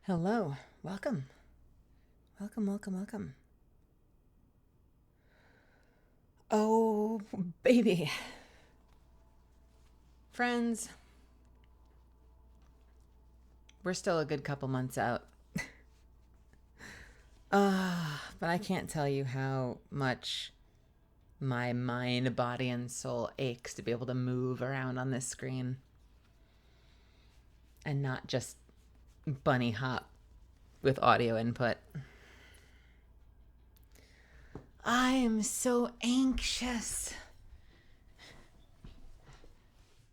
Hello, welcome, welcome. Oh, baby. Friends, we're still a good couple months out. But I can't tell you how much my mind, body, and soul aches to be able to move around on this screen and not just bunny hop with audio input. I am so anxious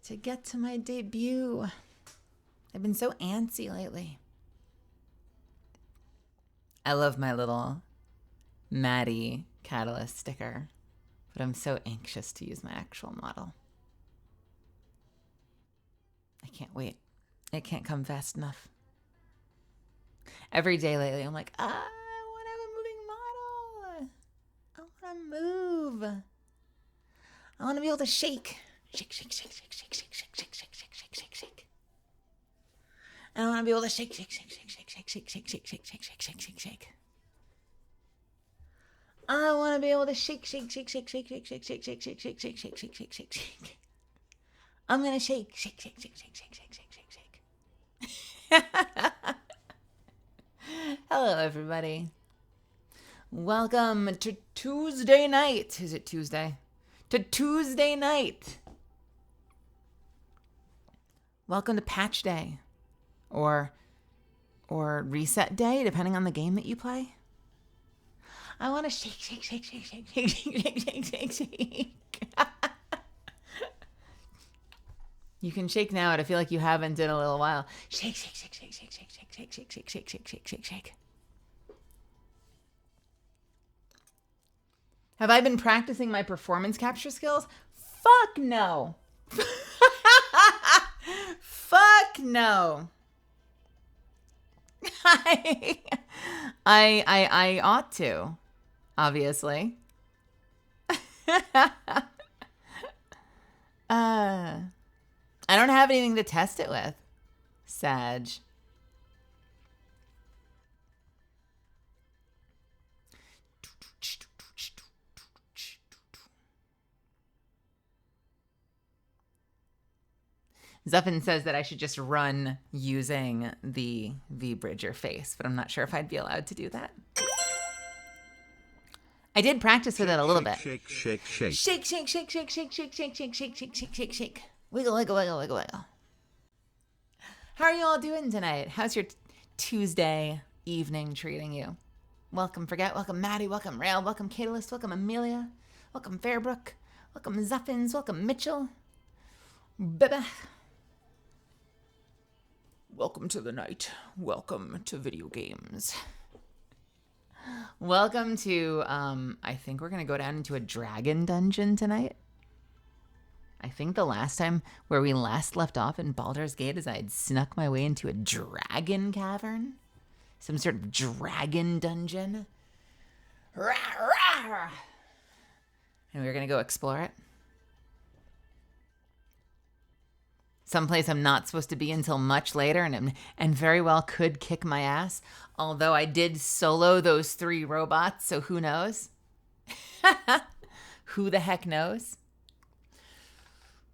to get to my debut. I've been so antsy lately. I love my little Maddie Catalyst sticker, but I'm so anxious to use my actual model. I can't wait. It can't come fast enough. Every day lately, I'm like, I want to have a moving model. I want to move. I want to be able to shake. Shake. And I want to be able to shake. I want to be able to shake. I'm going to shake. Hello, everybody. Welcome to Tuesday night. Is it Tuesday? To Tuesday night. Welcome to Patch Day. Or Reset Day, depending on the game that you play. I want to shake. You can shake now, and I feel like you haven't in a little while. Shake. Have I been practicing my performance capture skills? Fuck no. Fuck no. I ought to, obviously. I don't have anything to test it with. Sag. Zuffin says that I should just run using the V-Bridger face, but I'm not sure if I'd be allowed to do that. I did practice with it a little bit. Shake. Shake. Wiggle. How are you all doing tonight? How's your Tuesday evening treating you? Welcome Forget, welcome Maddie, welcome Rail, welcome Catalyst, welcome Amelia, welcome Fairbrook, welcome Zuffins, welcome Mitchell, Bebe. Welcome to the night. Welcome to video games. Welcome to, I think we're going to go down into a dragon dungeon tonight. I think the last time where we last left off in Baldur's Gate is I had snuck my way into a dragon cavern. Some sort of dragon dungeon. And we were going to go explore it. Someplace I'm not supposed to be until much later, and very well could kick my ass. Although I did solo those 3 robots, so who knows? Who the heck knows?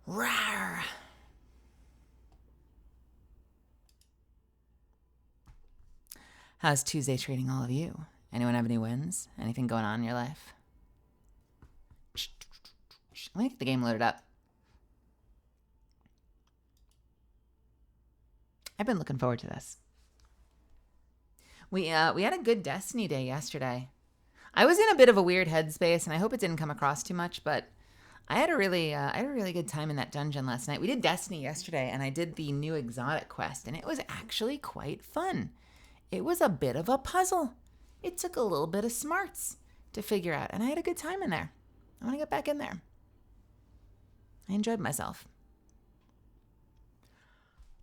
Rawr. How's Tuesday treating all of you? Anyone have any wins? Anything going on in your life? Let me get the game loaded up. I've been looking forward to this. We had a good Destiny day yesterday. I was in a bit of a weird headspace, and I hope it didn't come across too much, but I had a really good time in that dungeon last night. We did Destiny yesterday, and I did the new exotic quest, and it was actually quite fun. It was a bit of a puzzle. It took a little bit of smarts to figure out, and I had a good time in there. I want to get back in there. I enjoyed myself.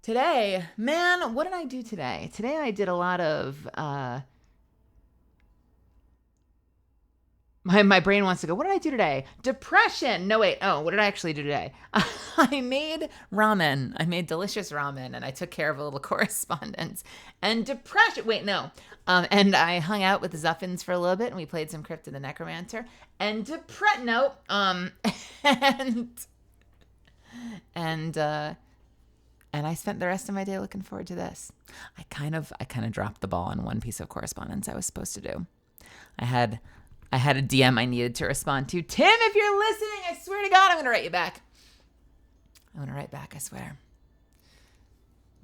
Today, man, what did I do today? Today I did a lot of My brain wants to go, what did I do today? Depression. No, wait. Oh, what did I actually do today? I made ramen. I made delicious ramen, and I took care of a little correspondence. And depression. Wait, no. And I hung out with the Zuffins for a little bit, and we played some Crypt of the Necromancer. And no. And I spent the rest of my day looking forward to this. I kind of dropped the ball on one piece of correspondence I was supposed to do. I had a DM I needed to respond to. Tim, if you're listening, I swear to God, I'm going to write you back. I'm going to write back, I swear.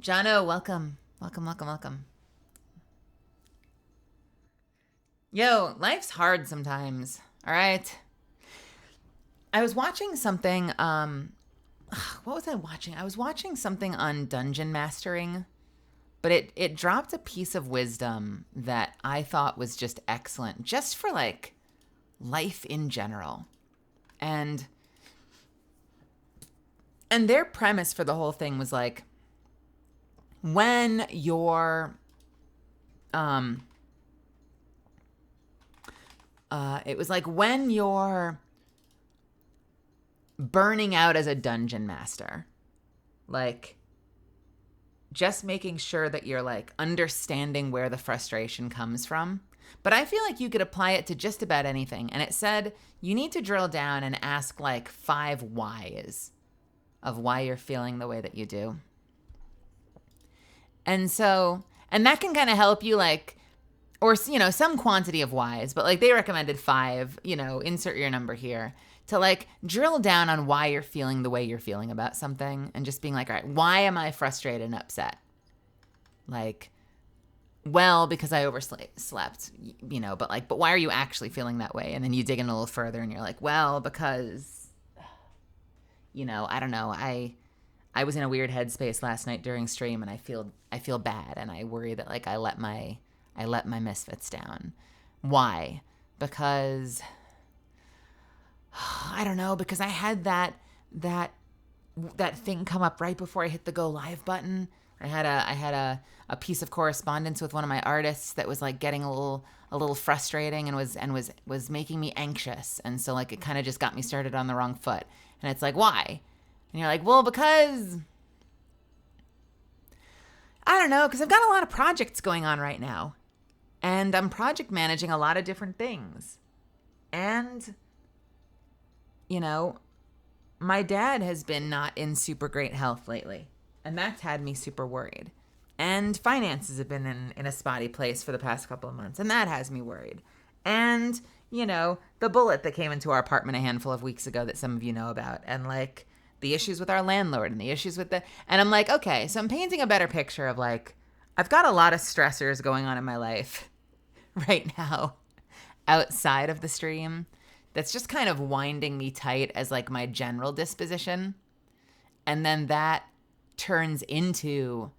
Jono, welcome. Welcome. Yo, life's hard sometimes, all right? I was watching something, what was I watching? I was watching something on dungeon mastering, but it dropped a piece of wisdom that I thought was just excellent, just for like life in general. And their premise for the whole thing was like, when you're it was like when you're burning out as a dungeon master, like just making sure that you're like understanding where the frustration comes from. But I feel like you could apply it to just about anything. And it said you need to drill down and ask like 5 whys of why you're feeling the way that you do. And that can kind of help you, like, or, you know, some quantity of whys, but like they recommended 5, you know, insert your number here, to like drill down on why you're feeling the way you're feeling about something, and just being like, all right, why am I frustrated and upset? Like, well, because I overslept, you know, but why are you actually feeling that way? And then you dig in a little further and you're like, well, because, you know, I don't know. I was in a weird headspace last night during stream, and I feel bad, and I worry that like I let my misfits down. Why? Because I don't know, because I had that thing come up right before I hit the go live button. I had a piece of correspondence with one of my artists that was like getting a little frustrating and was making me anxious. And so like it kind of just got me started on the wrong foot. And it's like, why? And you're like, well, because I don't know, because I've got a lot of projects going on right now. And I'm project managing a lot of different things. And, you know, my dad has been not in super great health lately. And that's had me super worried. And finances have been in a spotty place for the past couple of months. And that has me worried. And, you know, the bullet that came into our apartment a handful of weeks ago that some of you know about. And, like, the issues with our landlord and the issues with and I'm like, okay, so I'm painting a better picture of, like, I've got a lot of stressors going on in my life right now outside of the stream that's just kind of winding me tight as, like, my general disposition. And then that turns into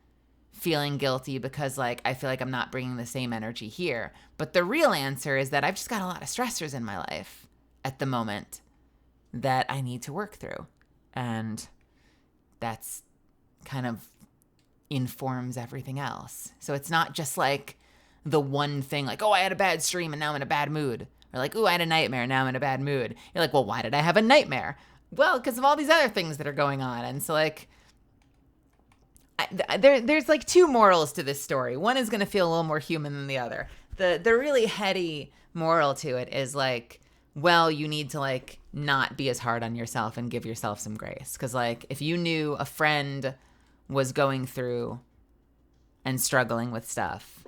feeling guilty because, like, I feel like I'm not bringing the same energy here. But the real answer is that I've just got a lot of stressors in my life at the moment that I need to work through. And that's kind of informs everything else. So it's not just like the one thing, like, oh, I had a bad stream and now I'm in a bad mood. Or like, oh, I had a nightmare and now I'm in a bad mood. You're like, well, why did I have a nightmare? Well, because of all these other things that are going on. And so, like, there's like 2 morals to this story. One is going to feel a little more human than the other. The really heady moral to it is like, well, you need to, like, not be as hard on yourself and give yourself some grace. Because, like, if you knew a friend was going through and struggling with stuff,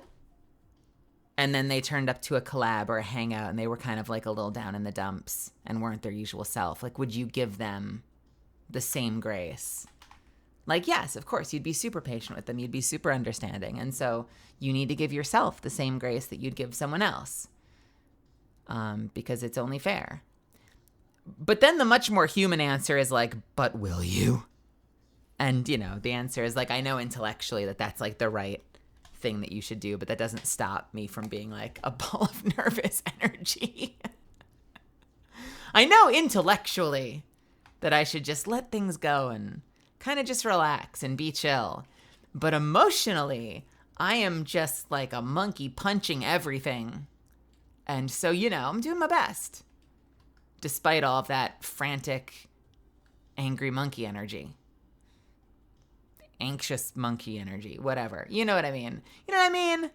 and then they turned up to a collab or a hangout and they were kind of like a little down in the dumps and weren't their usual self, like, would you give them the same grace? Like, yes, of course, you'd be super patient with them. You'd be super understanding. And so you need to give yourself the same grace that you'd give someone else, because it's only fair. But then the much more human answer is like, but will you? And, you know, the answer is like, I know intellectually that that's like the right thing that you should do, but that doesn't stop me from being like a ball of nervous energy. I know intellectually that I should just let things go and kind of just relax and be chill. But emotionally, I am just like a monkey punching everything And so, you know, I'm doing my best, despite all of that frantic, angry monkey energy. Anxious monkey energy, whatever. You know what I mean? You know what I mean?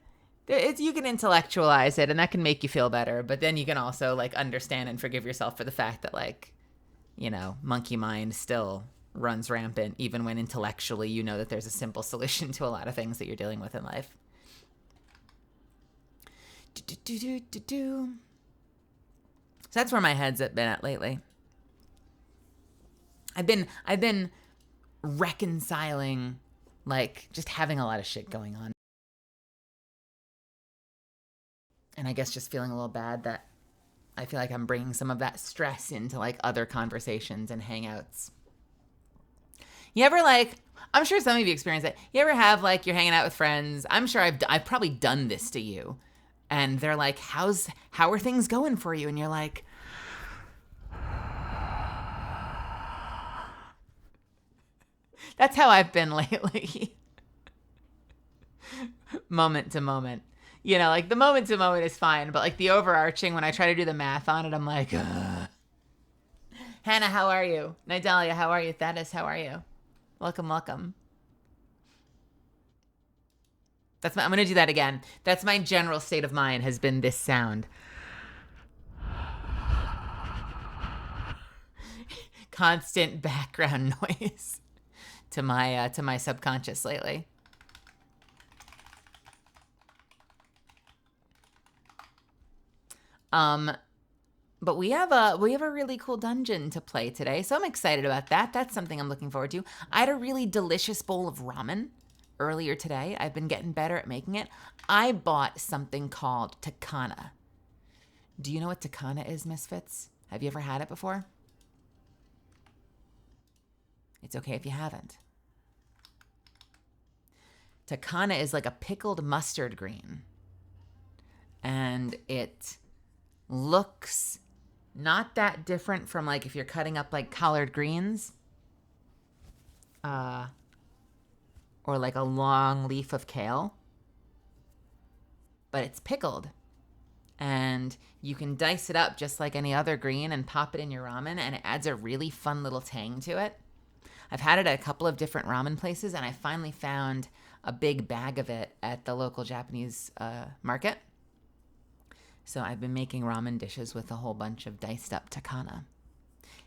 You can intellectualize it, and that can make you feel better, but then you can also, like, understand and forgive yourself for the fact that, like, you know, monkey mind still runs rampant, even when intellectually you know that there's a simple solution to a lot of things that you're dealing with in life. So that's where my head's been at lately. I've been reconciling, like, just having a lot of shit going on. And I guess just feeling a little bad that I feel like I'm bringing some of that stress into, like, other conversations and hangouts. You ever, like, I'm sure some of you experience it. You ever have, like, you're hanging out with friends? I'm sure I've probably done this to you. And they're like, how are things going for you? And you're like, that's how I've been lately. Moment to moment. You know, like, the moment to moment is fine, but, like, the overarching, when I try to do the math on it, I'm like, ugh. Hannah, how are you? Nidalia, how are you? Thaddeus, how are you? Welcome, welcome. I'm going to do that again. That's my general state of mind, has been this sound. Constant background noise to my subconscious lately. But we have a really cool dungeon to play today, so I'm excited about that. That's something I'm looking forward to. I had a really delicious bowl of ramen earlier today. I've been getting better at making it. I bought something called Takana. Do you know what Takana is, Misfits? Have you ever had it before? It's okay if you haven't. Takana is like a pickled mustard green. And it looks not that different from, like, if you're cutting up, like, collard greens. Or like a long leaf of kale. But it's pickled. And you can dice it up just like any other green and pop it in your ramen, and it adds a really fun little tang to it. I've had it at a couple of different ramen places, and I finally found a big bag of it at the local Japanese market. So I've been making ramen dishes with a whole bunch of diced up Takana.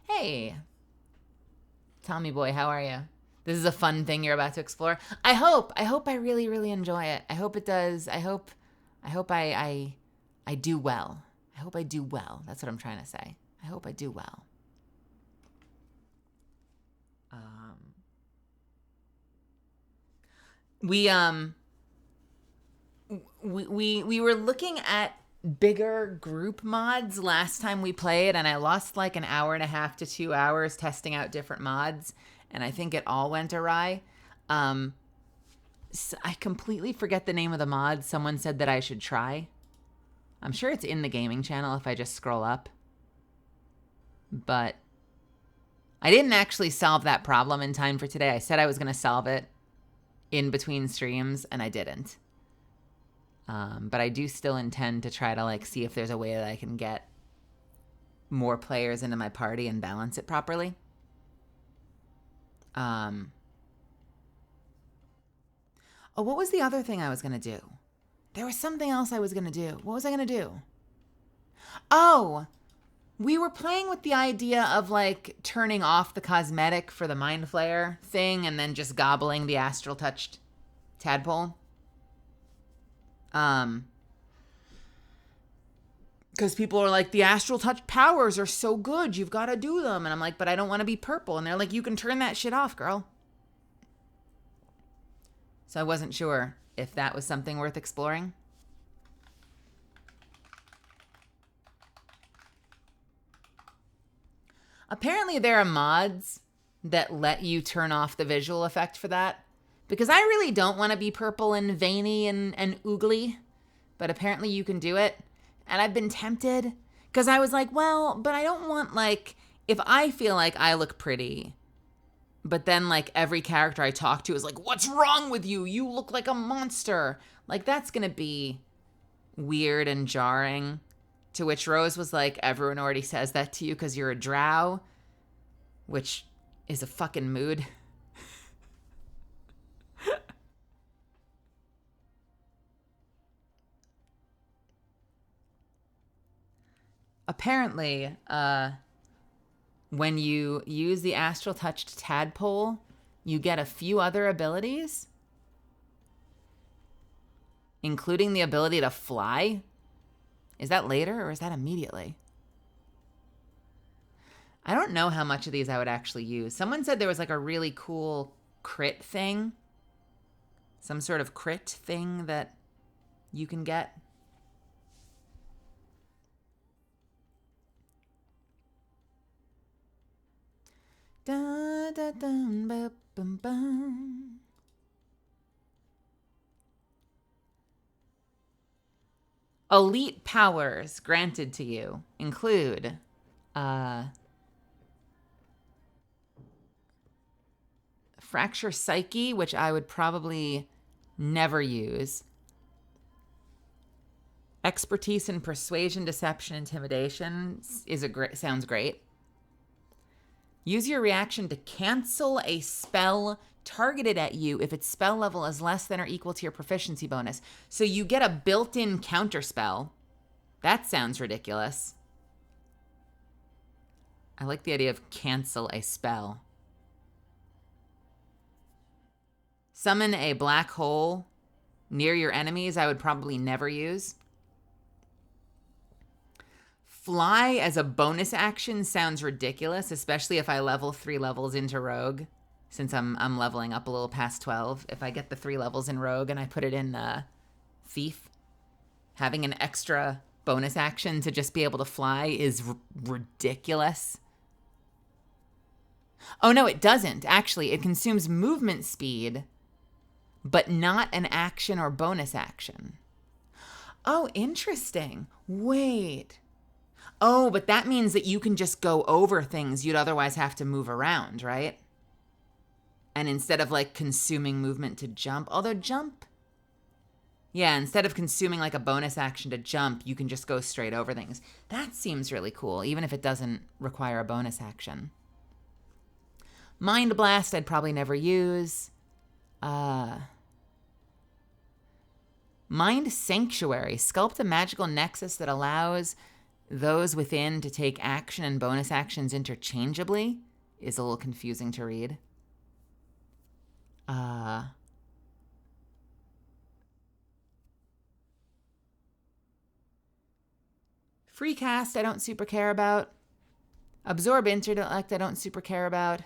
Hey, Tommy boy, how are you? This is a fun thing you're about to explore. I hope I really, really enjoy it. I hope it does. I hope I do well. I hope I do well. That's what I'm trying to say. I hope I do well. We were looking at bigger group mods last time we played, and I lost like an hour and a half to 2 hours testing out different mods, and I think it all went awry. So I completely forget the name of the mod someone said that I should try. I'm sure it's in the gaming channel if I just scroll up. But I didn't actually solve that problem in time for today. I said I was going to solve it in between streams, and I didn't. But I do still intend to try to like see if there's a way that I can get more players into my party and balance it properly. Oh, what was the other thing I was going to do? There was something else I was going to do. What was I going to do? Oh, we were playing with the idea of like turning off the cosmetic for the Mind Flayer thing and then just gobbling the Astral Touched tadpole. Because people are like, the Astral Touch powers are so good, you've got to do them. And I'm like, but I don't want to be purple. And they're like, you can turn that shit off, girl. So I wasn't sure if that was something worth exploring. Apparently there are mods that let you turn off the visual effect for that. Because I really don't want to be purple and veiny and oogly. But apparently you can do it. And I've been tempted. Because I was like, well, but I don't want like, if I feel like I look pretty, but then like every character I talk to is like, what's wrong with you? You look like a monster. Like that's going to be weird and jarring. To which Rose was like, everyone already says that to you because you're a drow, which is a fucking mood. Apparently, when you use the astral touched tadpole, you get a few other abilities, including the ability to fly. Is that later or is that immediately? I don't know how much of these I would actually use. Someone said there was like a really cool crit thing. Some sort of crit thing that you can get. Da, da, dum, ba, bum, bum. Elite powers granted to you include Fracture Psyche, which I would probably never use. Expertise in Persuasion, Deception, Intimidation sounds great. Use your reaction to cancel a spell targeted at you if its spell level is less than or equal to your proficiency bonus. So you get a built-in counter spell. That sounds ridiculous. I like the idea of cancel a spell. Summon a black hole near your enemies, I would probably never use. Fly as a bonus action sounds ridiculous, especially if I level 3 levels into Rogue, since I'm leveling up a little past 12. If I get the 3 levels in Rogue and I put it in Thief, having an extra bonus action to just be able to fly is ridiculous. Oh, no, it doesn't. Actually, it consumes movement speed, but not an action or bonus action. Oh, interesting. Wait. Oh, but that means that you can just go over things you'd otherwise have to move around, right? And instead of like consuming movement to jump, although jump, yeah, instead of consuming like a bonus action to jump, you can just go straight over things. That seems really cool, even if it doesn't require a bonus action. Mind Blast, I'd probably never use. Mind Sanctuary. Sculpt a magical nexus that allows those within to take action and bonus actions interchangeably is a little confusing to read. Free cast, I don't super care about. Absorb intellect, I don't super care about.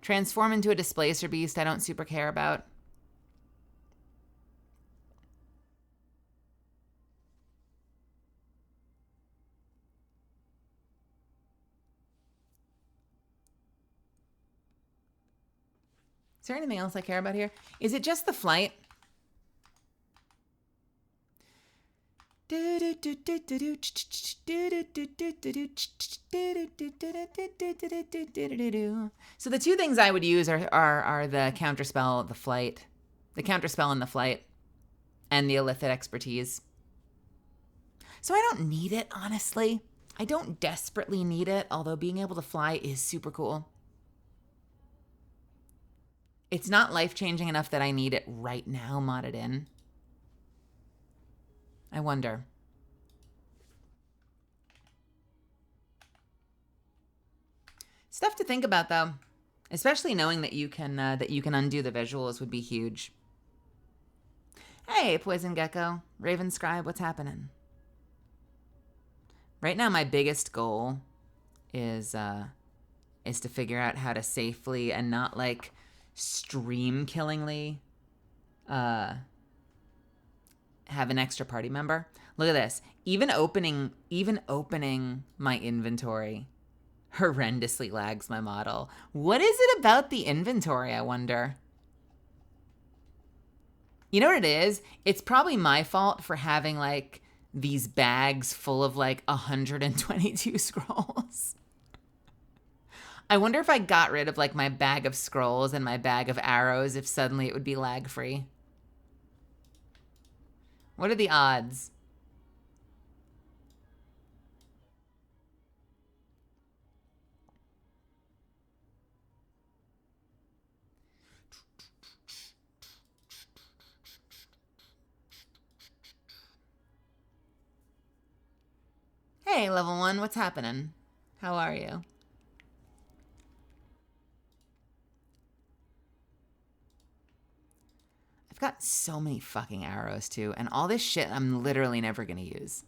Transform into a displacer beast, I don't super care about. Is there anything else I care about here? Is it just the flight? So the two things I would use are the counterspell, the flight, the counterspell and the flight, and the illithid expertise. So I don't need it, honestly. I don't desperately need it, although being able to fly is super cool. It's not life-changing enough that I need it right now modded in. I wonder. Stuff to think about, though. Especially knowing that you can undo the visuals would be huge. Hey, Poison Gecko, Raven Scribe, what's happening? Right now, my biggest goal is to figure out how to safely and not like stream killingly have an extra party member. Look at this. Even opening my inventory horrendously lags my model. What is it about the inventory, I wonder? You know what it is? It's probably my fault for having like these bags full of like 122 scrolls. I wonder if I got rid of like my bag of scrolls and my bag of arrows, if suddenly it would be lag free. What are the odds? Hey, level 1, what's happening? How are you? I've got so many fucking arrows, too, and all this shit I'm literally never gonna use.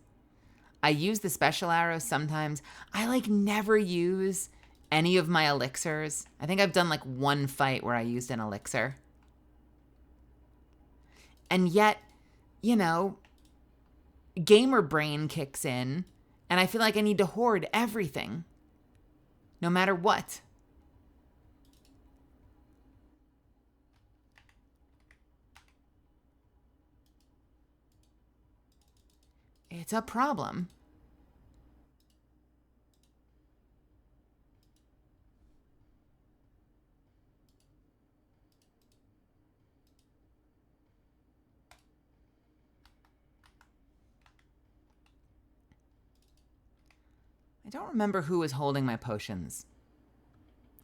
I use the special arrows sometimes. I, like, never use any of my elixirs. I think I've done, like, one fight where I used an elixir. And yet, you know, gamer brain kicks in, and I feel like I need to hoard everything, no matter what. It's a problem. I don't remember who was holding my potions.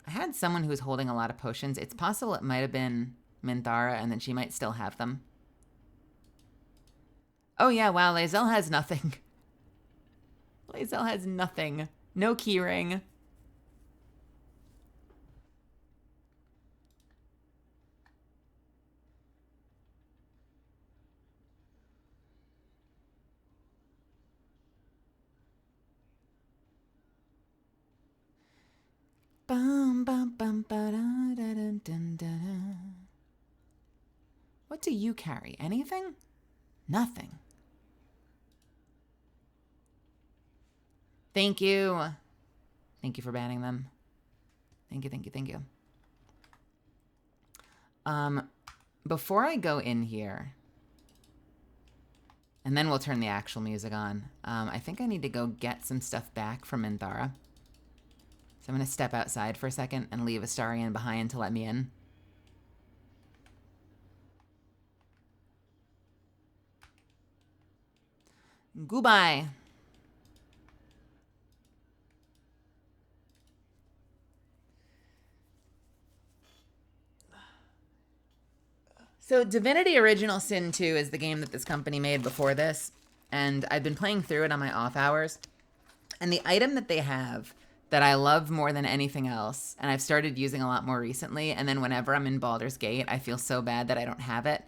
I had someone who was holding a lot of potions. It's possible it might have been Minthara, and that she might still have them. Oh yeah, wow, Lae'zel has nothing. Lae'zel has nothing. No keyring. Bum, bum, bum, ba-da, da, dun, dun, dun. What do you carry? Anything? Nothing. Thank you. Thank you for banning them. Thank you, thank you, thank you. Before I go in here, and then we'll turn the actual music on, I think I need to go get some stuff back from Minthara. So I'm going to step outside for a second and leave Astarion behind to let me in. Goodbye. So Divinity Original Sin 2 is the game that this company made before this. And I've been playing through it on my off hours. And the item that they have that I love more than anything else, and I've started using a lot more recently, and then whenever I'm in Baldur's Gate, I feel so bad that I don't have it,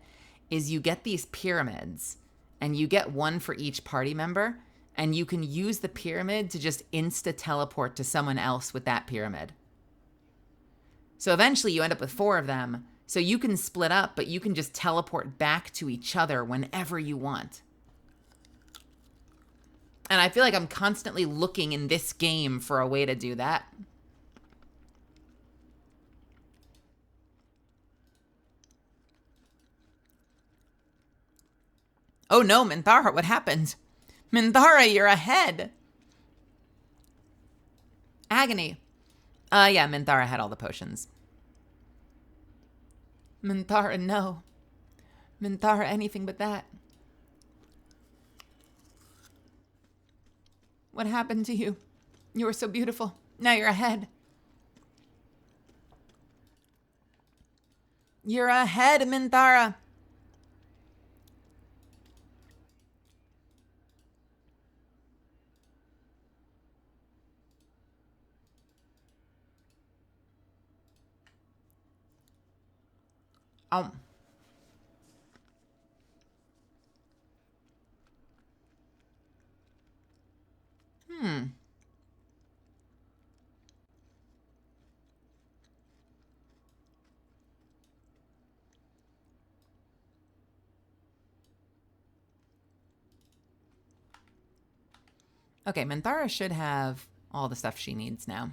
is you get these pyramids, and you get one for each party member, and you can use the pyramid to just insta-teleport to someone else with that pyramid. So eventually you end up with 4 of them, so you can split up, but you can just teleport back to each other whenever you want. And I feel like I'm constantly looking in this game for a way to do that. Oh no, Minthara, what happened? Minthara, you're ahead. Agony. Yeah, Minthara had all the potions. Minthara, no. Minthara, anything but that. What happened to you? You were so beautiful. Now you're ahead. You're ahead, Minthara. Oh. Okay, Minthara should have all the stuff she needs now.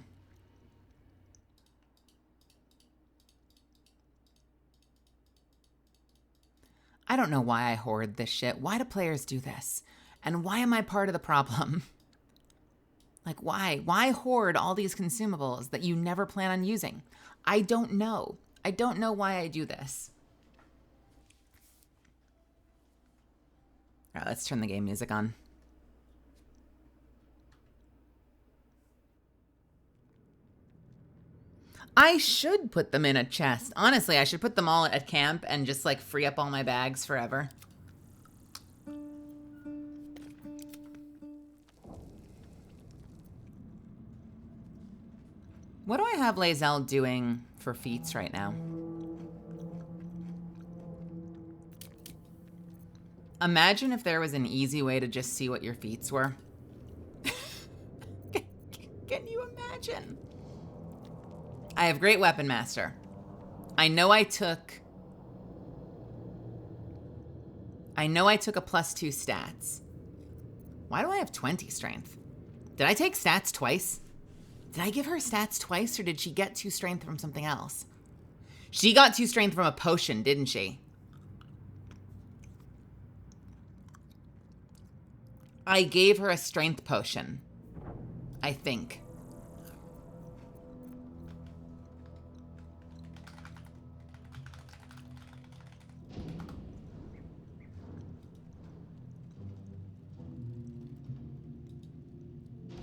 I don't know why I hoard this shit. Why do players do this? And why am I part of the problem? Like, why? Why hoard all these consumables that you never plan on using? I don't know. I don't know why I do this. All right, let's turn the game music on. I should put them in a chest. Honestly, I should put them all at camp and just, like, free up all my bags forever. What do I have Lae'zel doing for feats right now? Imagine if there was an easy way to just see what your feats were. Can you imagine? I have Great Weapon Master. I know I took a +2 stats. Why do I have 20 strength? Did I take stats twice? Did I give her stats twice, or did she get 2 strength from something else? She got 2 strength from a potion, didn't she? I gave her a strength potion, I think.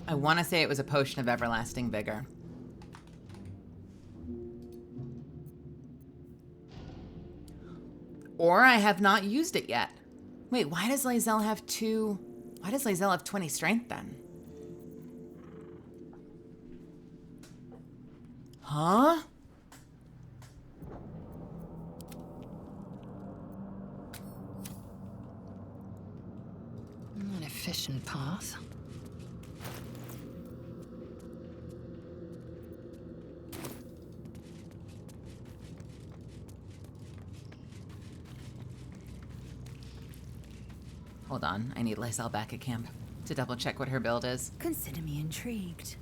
I want to say it was a potion of everlasting vigor. Or I have not used it yet. Wait, why does Lae'zel have 2? Why does Lae'zel have 20 strength then? Huh? An efficient path. Hold on, I need Lae'zel back at camp to double check what her build is. Consider me intrigued.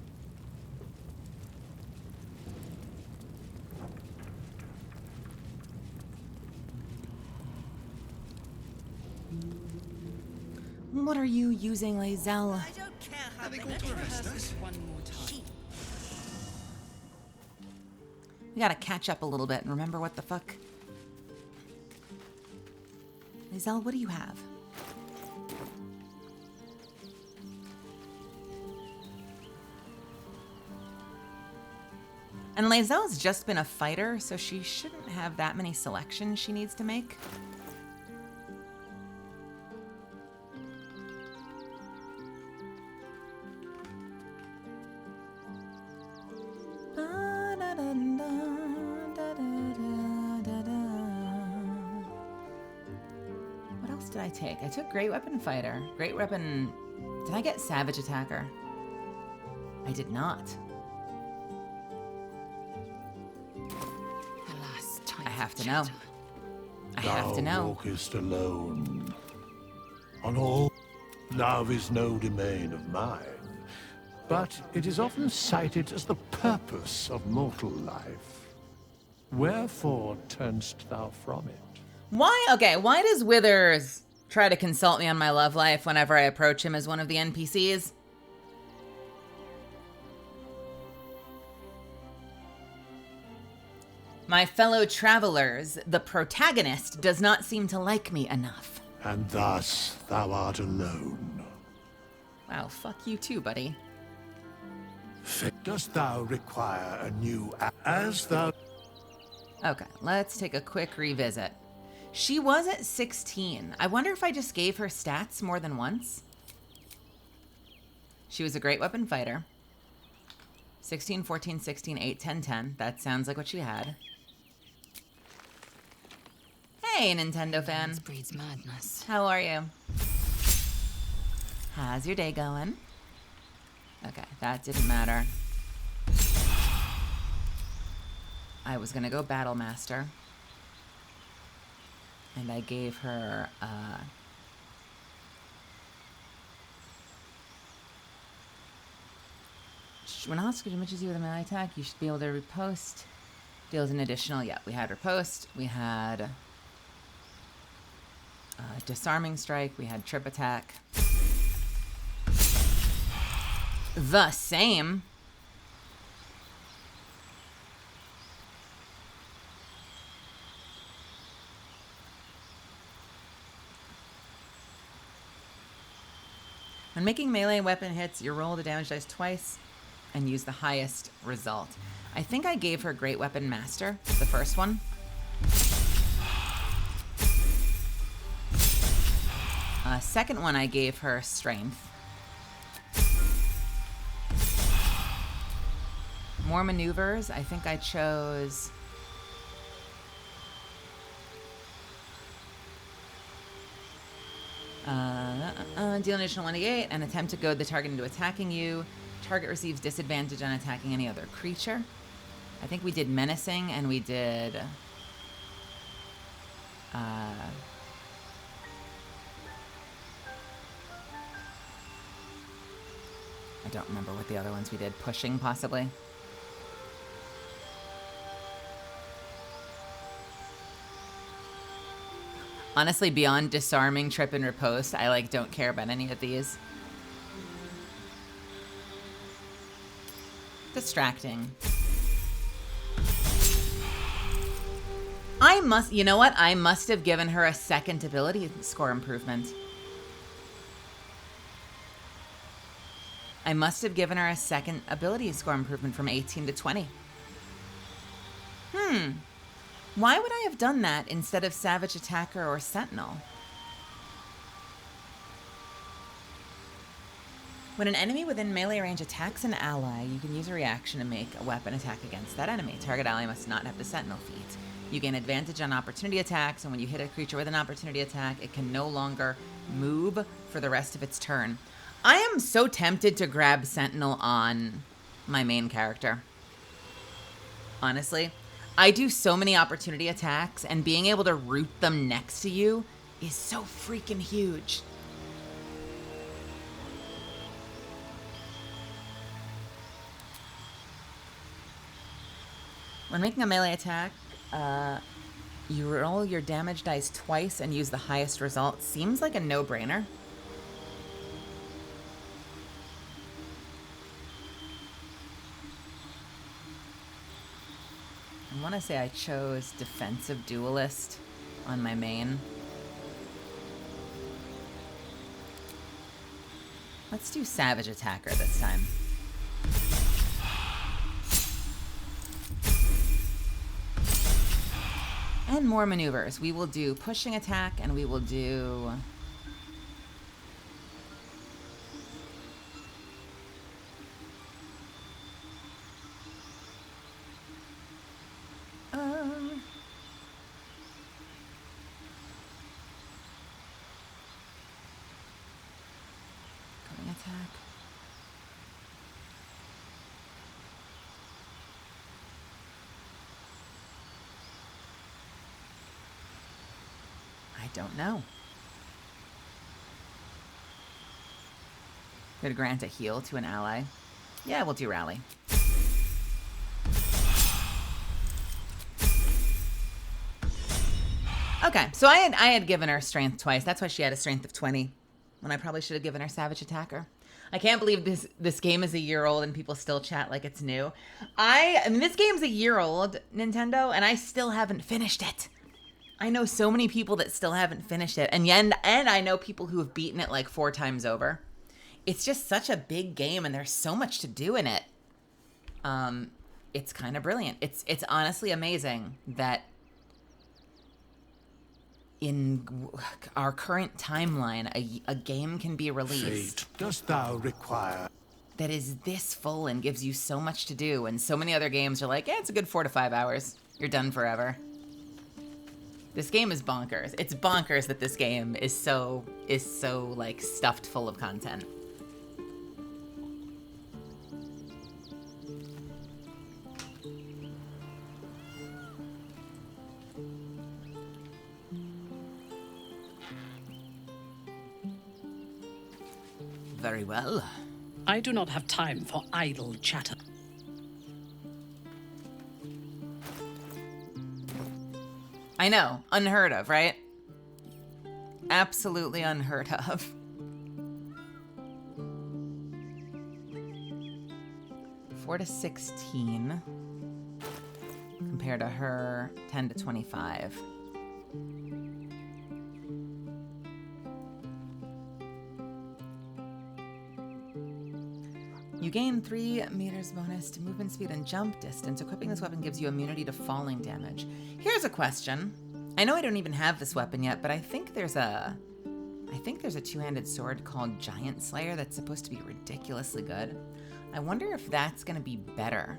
What are you using, Lae'zel? I don't care how many rehearsals one more time. We gotta catch up a little bit and remember what the fuck. Lae'zel, what do you have? And Lae'zel's just been a fighter, so she shouldn't have that many selections she needs to make. What else did I take? I took Great Weapon Fighter. Great Weapon... Did I get Savage Attacker? I did not. Alas, time I have for to know. chatter. I have to Thou know. walkest alone. On all, love is no domain of mine, but it is often cited as the purpose of mortal life. Wherefore turnst thou from it? Why? Okay, why does Withers try to consult me on my love life whenever I approach him as one of the NPCs? My fellow travelers, the protagonist does not seem to like me enough. And thus thou art alone. Wow, fuck you too, buddy. Dost thou require a new as thou... Okay, let's take a quick revisit. She was at 16. I wonder if I just gave her stats more than once. She was a Great Weapon Fighter. 16, 14, 16, 8, 10, 10. That sounds like what she had. Hey, Nintendo fan. This breeds madness. How are you? How's your day going? Okay, that didn't matter. I was gonna go Battle Master. And I gave her, when Oscar matches you with a melee attack, you should be able to riposte. Deals an additional, yeah, we had riposte, we had disarming strike, we had trip attack. The same. When making melee weapon hits, you roll the damage dice twice and use the highest result. I think I gave her Great Weapon Master, the first one. Second one, I gave her Strength. More maneuvers. I think I chose... deal an additional 1d8 and attempt to goad the target into attacking you. Target receives disadvantage on attacking any other creature. I think we did menacing and we did... I don't remember what the other ones we did. Pushing, possibly. Honestly, beyond disarming, trip, and riposte, I don't care about any of these. Distracting. You know what? I must have given her a second ability score improvement. I must have given her a second ability score improvement from 18 to 20. Why would I have done that instead of Savage Attacker or Sentinel? When an enemy within melee range attacks an ally, you can use a reaction to make a weapon attack against that enemy. Target ally must not have the Sentinel feat. You gain advantage on opportunity attacks, and when you hit a creature with an opportunity attack, it can no longer move for the rest of its turn. I am so tempted to grab Sentinel on my main character. Honestly. I do so many opportunity attacks, and being able to root them next to you is so freaking huge. When making a melee attack, you roll your damage dice twice and use the highest result. Seems like a no-brainer. I want to say I chose Defensive Duelist on my main. Let's do Savage Attacker this time. And more maneuvers. We will do Pushing Attack, and we will do... Attack. I don't know. Could grant a heal to an ally. Yeah, we'll do Rally. Okay, so I had given her Strength twice. That's why she had a Strength of 20. When I probably should have given her Savage Attacker. I can't believe this game is a year old and people still chat like it's new. I mean, this game's a year old, Nintendo, and I still haven't finished it. I know so many people that still haven't finished it, and I know people who have beaten it like 4 times over. It's just such a big game, and there's so much to do in it. It's kind of brilliant. It's honestly amazing that in our current timeline, a game can be released. Fate, dost thou require? That is this full and gives you so much to do, and so many other games are like, it's a good 4 to 5 hours. You're done forever. This game is bonkers. It's bonkers that this game is so like stuffed full of content. Very well. I do not have time for idle chatter. I know. Unheard of, right? Absolutely unheard of. Four to 16 compared to her 10 to 25. You gain 3 meters bonus to movement speed and jump distance. Equipping this weapon gives you immunity to falling damage. Here's a question. I know I don't even have this weapon yet, but I think there's a two-handed sword called Giant Slayer that's supposed to be ridiculously good. I wonder if that's going to be better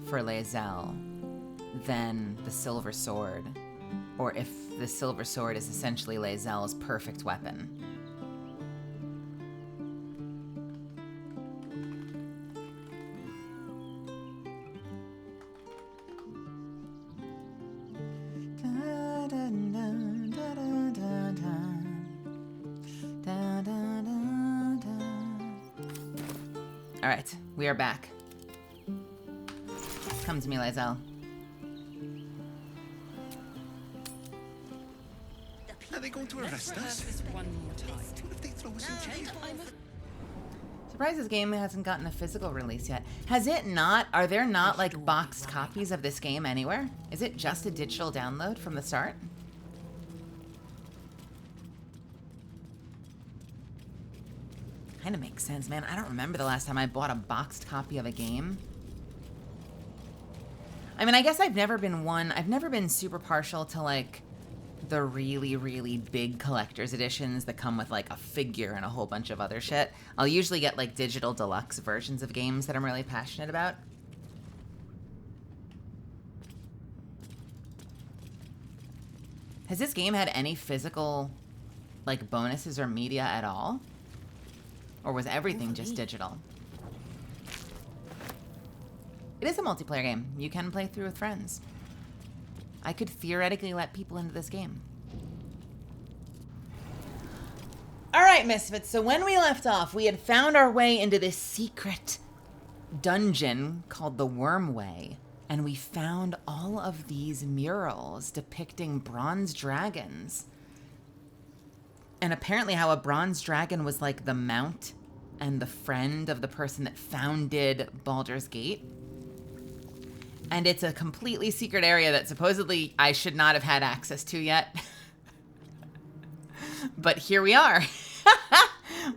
for Lae'zel than the Silver Sword, or if the Silver Sword is essentially Lae'zel's perfect weapon. All right, we are back. Come to me, Lae'zel. Are they going to arrest us? One more time. What if they throw us in jail? Surprised this game hasn't gotten a physical release yet. Has it not? Are there not like boxed copies of this game anywhere? Is it just a digital download from the start? Kind of makes sense, man. I don't remember the last time I bought a boxed copy of a game. I mean, I guess I've never been super partial to like the really, really big collector's editions that come with like a figure and a whole bunch of other shit. I'll usually get like digital deluxe versions of games that I'm really passionate about. Has this game had any physical like bonuses or media at all? Or was everything just digital? It is a multiplayer game. You can play through with friends. I could theoretically let people into this game. All right, Misfits. So when we left off, we had found our way into this secret dungeon called the Wormway. And we found all of these murals depicting bronze dragons. And apparently how a bronze dragon was like the mount and the friend of the person that founded Baldur's Gate. And it's a completely secret area that supposedly I should not have had access to yet. But here we are.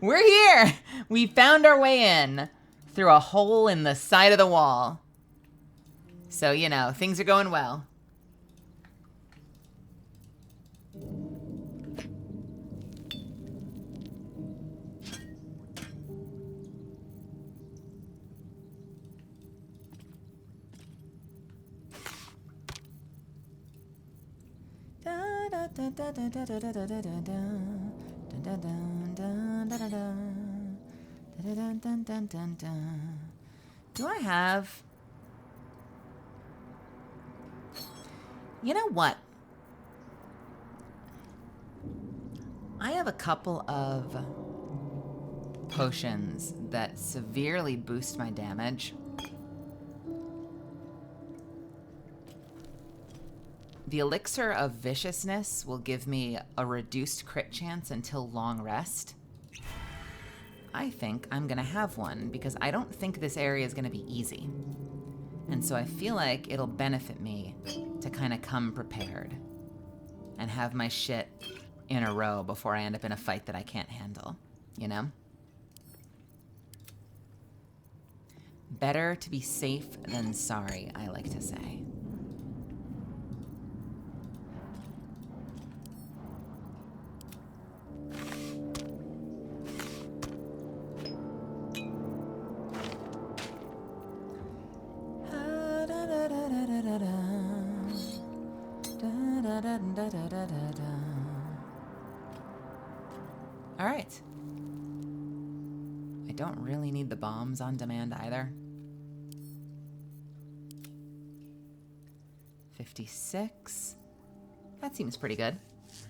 We're here. We found our way in through a hole in the side of the wall. So, you know, things are going well. Do I have... You know what? I have a couple of potions that severely boost my damage. The Elixir of Viciousness will give me a reduced crit chance until long rest. I think I'm gonna have one because I don't think this area is gonna be easy. And so I feel like it'll benefit me to kind of come prepared and have my shit in a row before I end up in a fight that I can't handle, you know? Better to be safe than sorry, I like to say. All right. I don't really need the bombs on demand either. 56. That seems pretty good.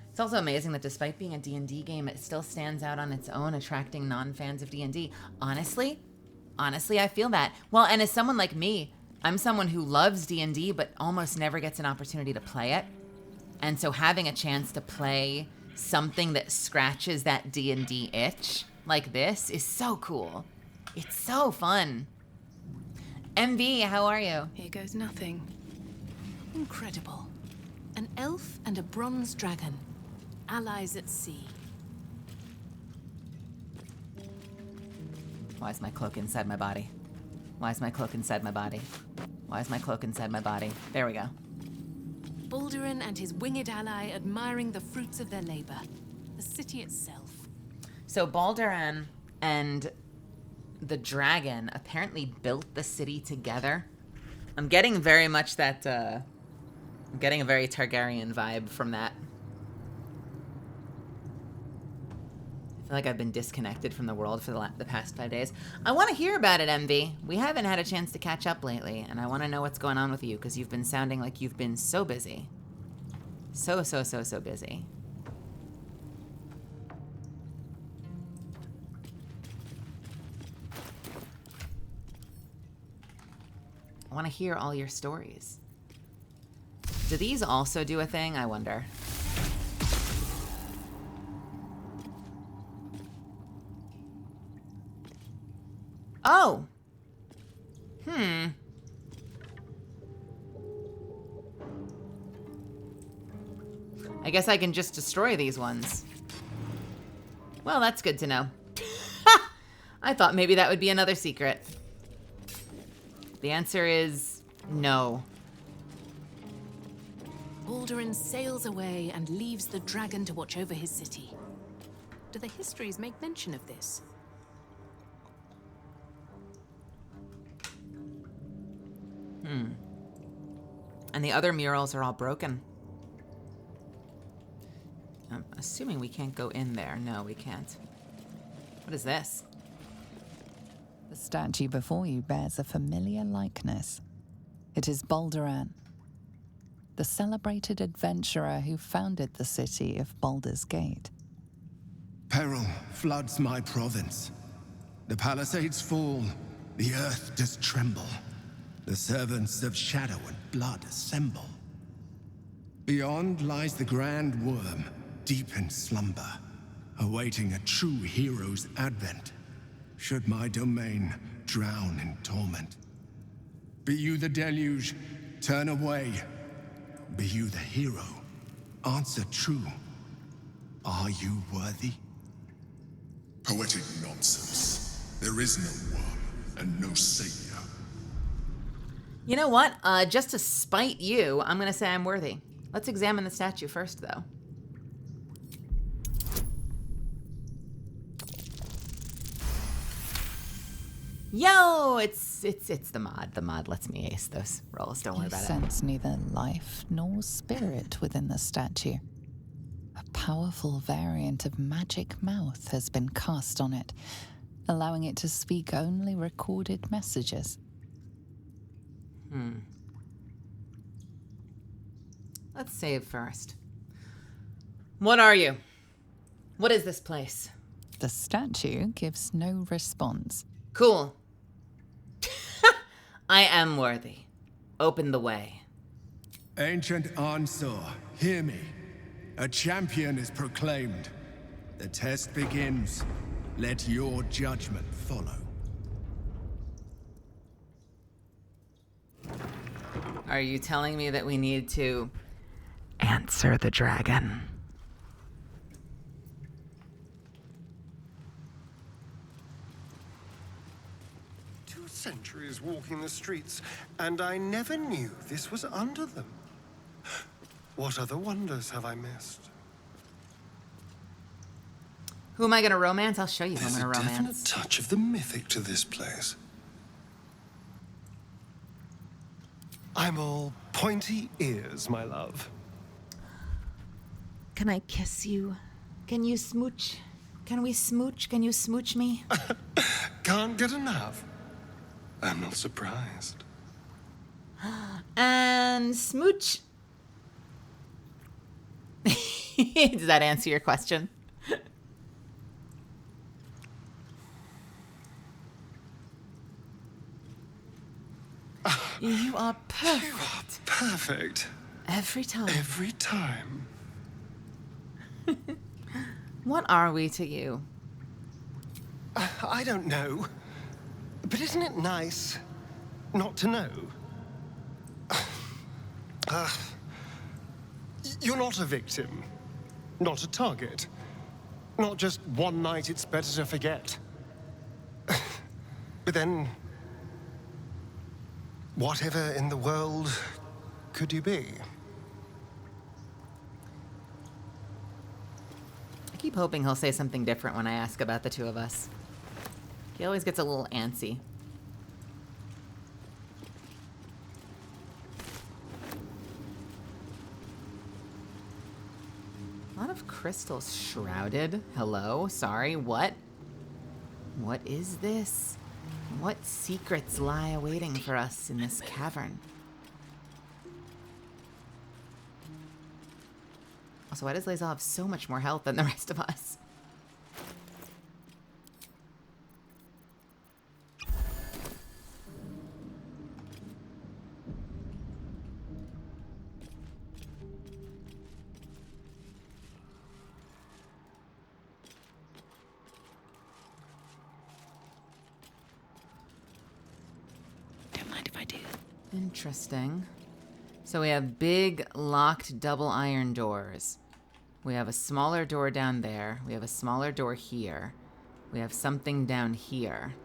It's also amazing that despite being a D&D game, it still stands out on its own, attracting non-fans of D&D. Honestly, I feel that. Well, and as someone like me, I'm someone who loves D&D but almost never gets an opportunity to play it. And so having a chance to play something that scratches that D&D itch like this is so cool. It's so fun. MV, how are you? Here goes nothing. Incredible. An elf and a bronze dragon. Allies at sea. Why is my cloak inside my body? Why is my cloak inside my body? Why is my cloak inside my body? There we go. Baldurin and his winged ally admiring the fruits of their labor. The city itself. So Baldurin and the dragon apparently built the city together. I'm getting very much that, I'm getting a very Targaryen vibe from that. I feel like I've been disconnected from the world for the past 5 days. I want to hear about it, MV. We haven't had a chance to catch up lately, and I want to know what's going on with you, because you've been sounding like you've been so busy. So busy. I want to hear all your stories. Do these also do a thing, I wonder? Oh! I guess I can just destroy these ones. Well, that's good to know. I thought maybe that would be another secret. The answer is no. Baldur sails away and leaves the dragon to watch over his city. Do the histories make mention of this? And the other murals are all broken. I'm assuming we can't go in there. No, we can't. What is this? The statue before you bears a familiar likeness. It is Baldur, the celebrated adventurer who founded the city of Baldur's Gate. Peril floods my province. The palisades fall, the earth does tremble. The servants of shadow and blood assemble. Beyond lies the grand worm, deep in slumber, awaiting a true hero's advent, should my domain drown in torment. Be you the deluge, turn away. Be you the hero, answer true. Are you worthy? Poetic nonsense. There is no worm and no savior. You know what? Just to spite you, I'm gonna say I'm worthy. Let's examine the statue first, though. Yo, it's the mod. The mod lets me ace those rolls. Don't worry You about it. sense neither life nor spirit within the statue. A powerful variant of magic mouth has been cast on it, allowing it to speak only recorded messages. Let's save first. What are you? What is this place? The statue gives no response. Cool. I am worthy. Open the way. Ancient Ansor, hear me. A champion is proclaimed. The test begins. Let your judgment follow. Are you telling me that we need to answer the dragon? 2 centuries walking the streets, and I never knew this was under them. What other wonders have I missed? Who am I going to romance? I'll show you who I'm There's going a to definite romance. touch of the mythic to this place. I'm all pointy ears, my love. Can I kiss you? Can you smooch? Can we smooch? Can you smooch me? Can't get enough. I'm not surprised. And smooch. Does that answer your question? You are perfect. Perfect. Every time. Every time. What are we to you? I don't know. But isn't it nice not to know? You're not a victim. Not a target. Not just one night it's better to forget. But then, whatever in the world could you be? I keep hoping he'll say something different when I ask about the two of us. He always gets a little antsy. A lot of crystals shrouded. Hello? Sorry, what? What is this? What secrets lie awaiting for us in this cavern? Also, why does Lae'zel have so much more health than the rest of us? Don't mind if I do. Interesting. So we have big locked double iron doors. We have a smaller door down there. We have a smaller door here. We have something down here.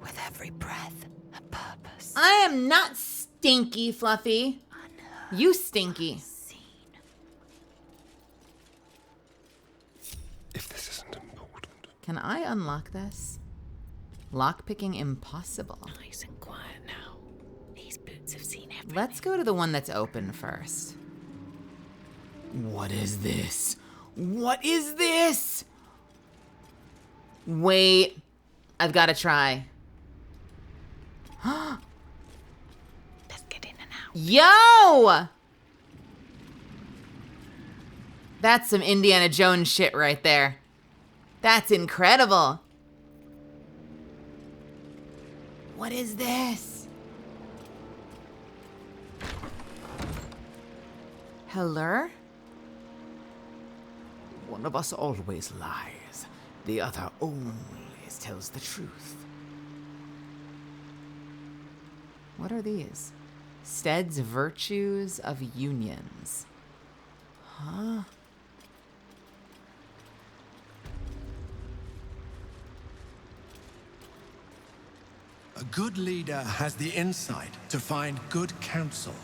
With every breath, a purpose. I am not stinky, Fluffy. You stinky. If this isn't important. Can I unlock this? Lockpicking impossible. Nice and quiet now. These boots have seen everything. Let's go to the one that's open first. What is this? What is this? Wait. I've got to try. Let's get in and out. Yo! That's some Indiana Jones shit right there. That's incredible. What is this? Hello? One of us always lies. The other always tells the truth. What are these? Stead's Virtues of Unions. Huh? A good leader has the insight to find good counsel.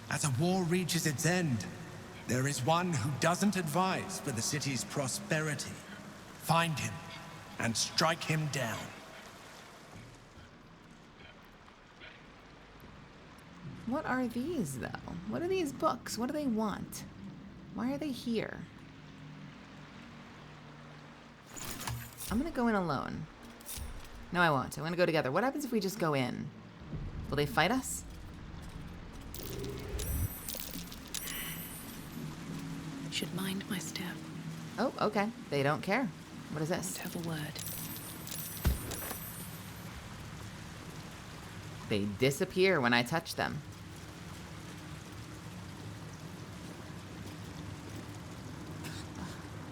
As a war reaches its end, there is one who doesn't advise for the city's prosperity. Find him and strike him down. What are these, though? What are these books? What do they want? Why are they here? I'm gonna go in alone. No, I won't. I'm gonna go together. What happens if we just go in? Will they fight us? Should mind my step. Oh, okay. They don't care. What is this? Won't have a word. They disappear when I touch them.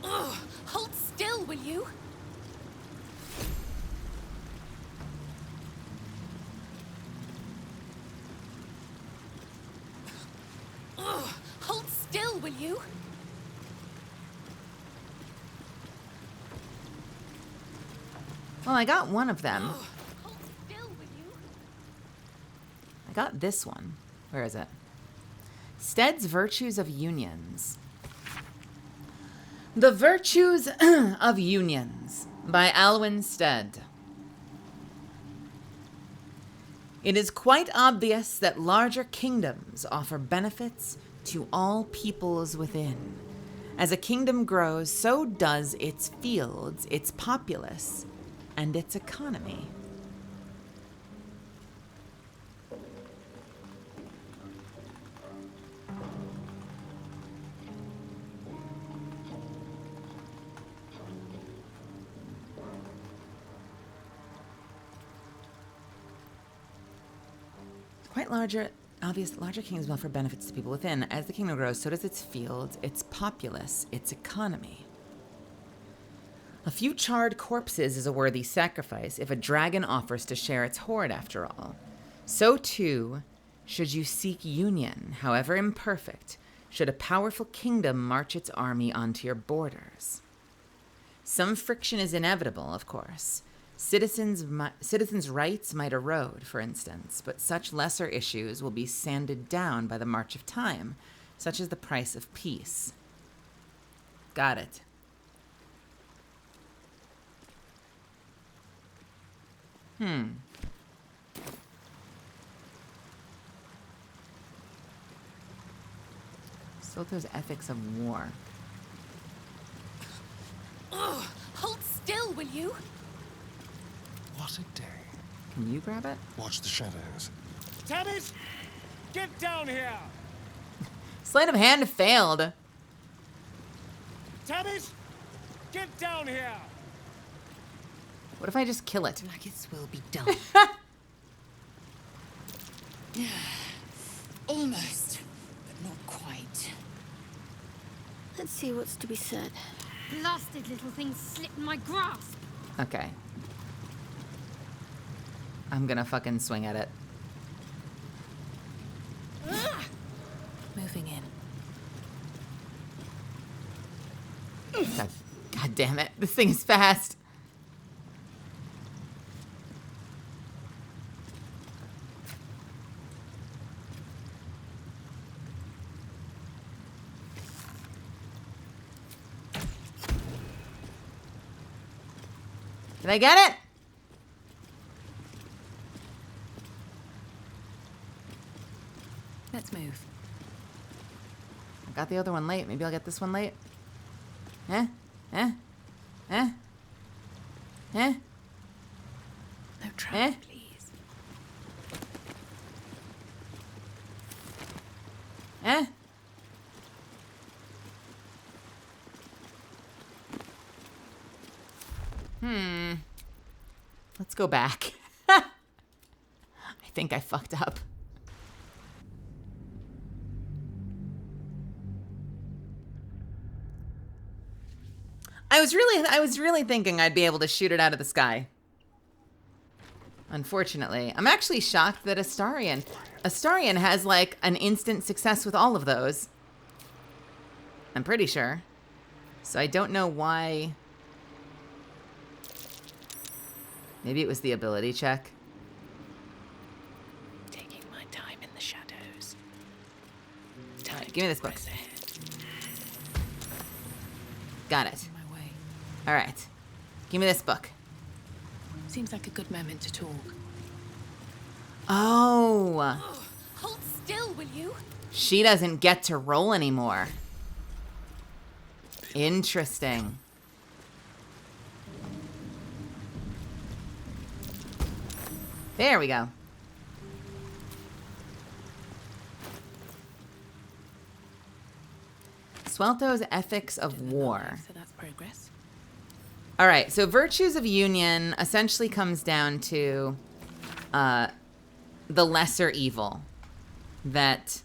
Ugh! Hold still, will you? Ugh! Hold still, will you? Well, I got one of them. Hold still, will you? I got this one. Where is it? Stead's Virtues of Unions. The Virtues of Unions by Alwyn Stead. It is quite obvious that larger kingdoms offer benefits to all peoples within. As a kingdom grows, so does its fields, its populace, and its economy. Quite larger kingdoms offer benefits to people within. As the kingdom grows, so does its fields, its populace, its economy. A few charred corpses is a worthy sacrifice if a dragon offers to share its hoard, after all. So too, should you seek union, however imperfect, should a powerful kingdom march its army onto your borders. Some friction is inevitable, of course. Citizens' rights might erode, for instance, but such lesser issues will be sanded down by the march of time, such as the price of peace. Got it. Soto's Ethics of War. Ugh, hold still, will you? What a day. Can you grab it? Watch the shadows. Tammuz, get down here! Sleight of hand failed. Tammuz, get down here! What if I just kill it? Blackith's will be done. Almost, but not quite. Let's see what's to be said. Blasted little thing slipped in my grasp. Okay. I'm gonna fucking swing at it. Moving in. God damn it. This thing is fast. Did I get it? Let's move. I got the other one late. Maybe I'll get this one late. Eh? Eh? Eh? Eh? No trouble, please. Eh? Let's go back. I think I fucked up. I was really thinking I'd be able to shoot it out of the sky. Unfortunately, I'm actually shocked that Astarion has like an instant success with all of those. I'm pretty sure. So I don't know why. Maybe it was the ability check. Taking my time in the shadows. Time. Give me this book. Got it. My way. All right. Give me this book. Seems like a good moment to talk. Oh. Hold still, will you? She doesn't get to roll anymore. Interesting. There we go. Swelto's Ethics of War. So that's progress. All right, so Virtues of Union essentially comes down to the lesser evil that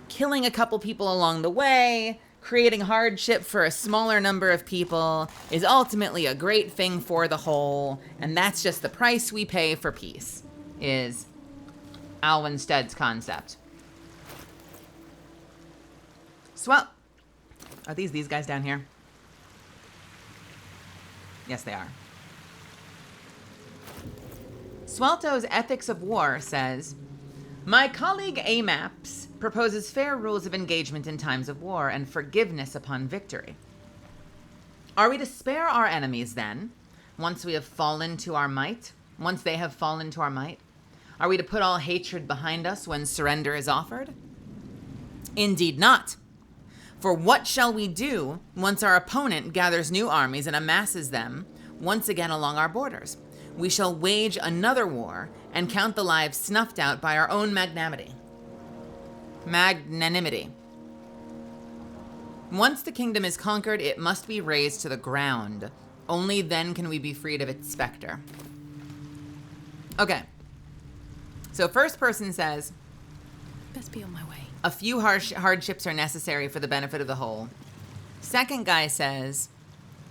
killing a couple people along the way, creating hardship for a smaller number of people is ultimately a great thing for the whole, and that's just the price we pay for peace, is Alwyn Stead's concept. Swell. Are these guys down here? Yes, they are. Swelto's Ethics of War says, my colleague Amaps proposes fair rules of engagement in times of war and forgiveness upon victory. Are we to spare our enemies then, once we have fallen to our might? Once they have fallen to our might? Are we to put all hatred behind us when surrender is offered? Indeed not. For what shall we do once our opponent gathers new armies and amasses them once again along our borders? We shall wage another war and count the lives snuffed out by our own magnanimity. Once the kingdom is conquered, it must be razed to the ground. Only then can we be freed of its specter. Okay. So first person says, best be on my way. A few hardships are necessary for the benefit of the whole. Second guy says,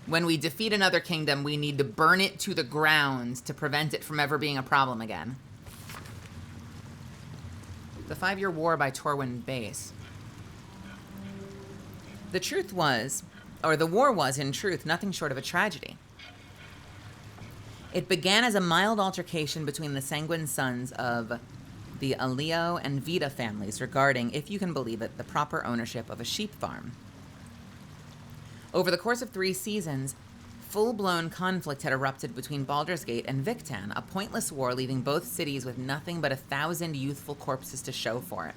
when we defeat another kingdom, we need to burn it to the ground to prevent it from ever being a problem again. The 5-year war by Torwin Base. The truth was, or the war was in truth, nothing short of a tragedy. It began as a mild altercation between the sanguine sons of the Aleo and Vita families regarding, if you can believe it, the proper ownership of a sheep farm. Over the course of 3 seasons, full-blown conflict had erupted between Baldur's Gate and Victan, a pointless war leaving both cities with nothing but 1,000 youthful corpses to show for it.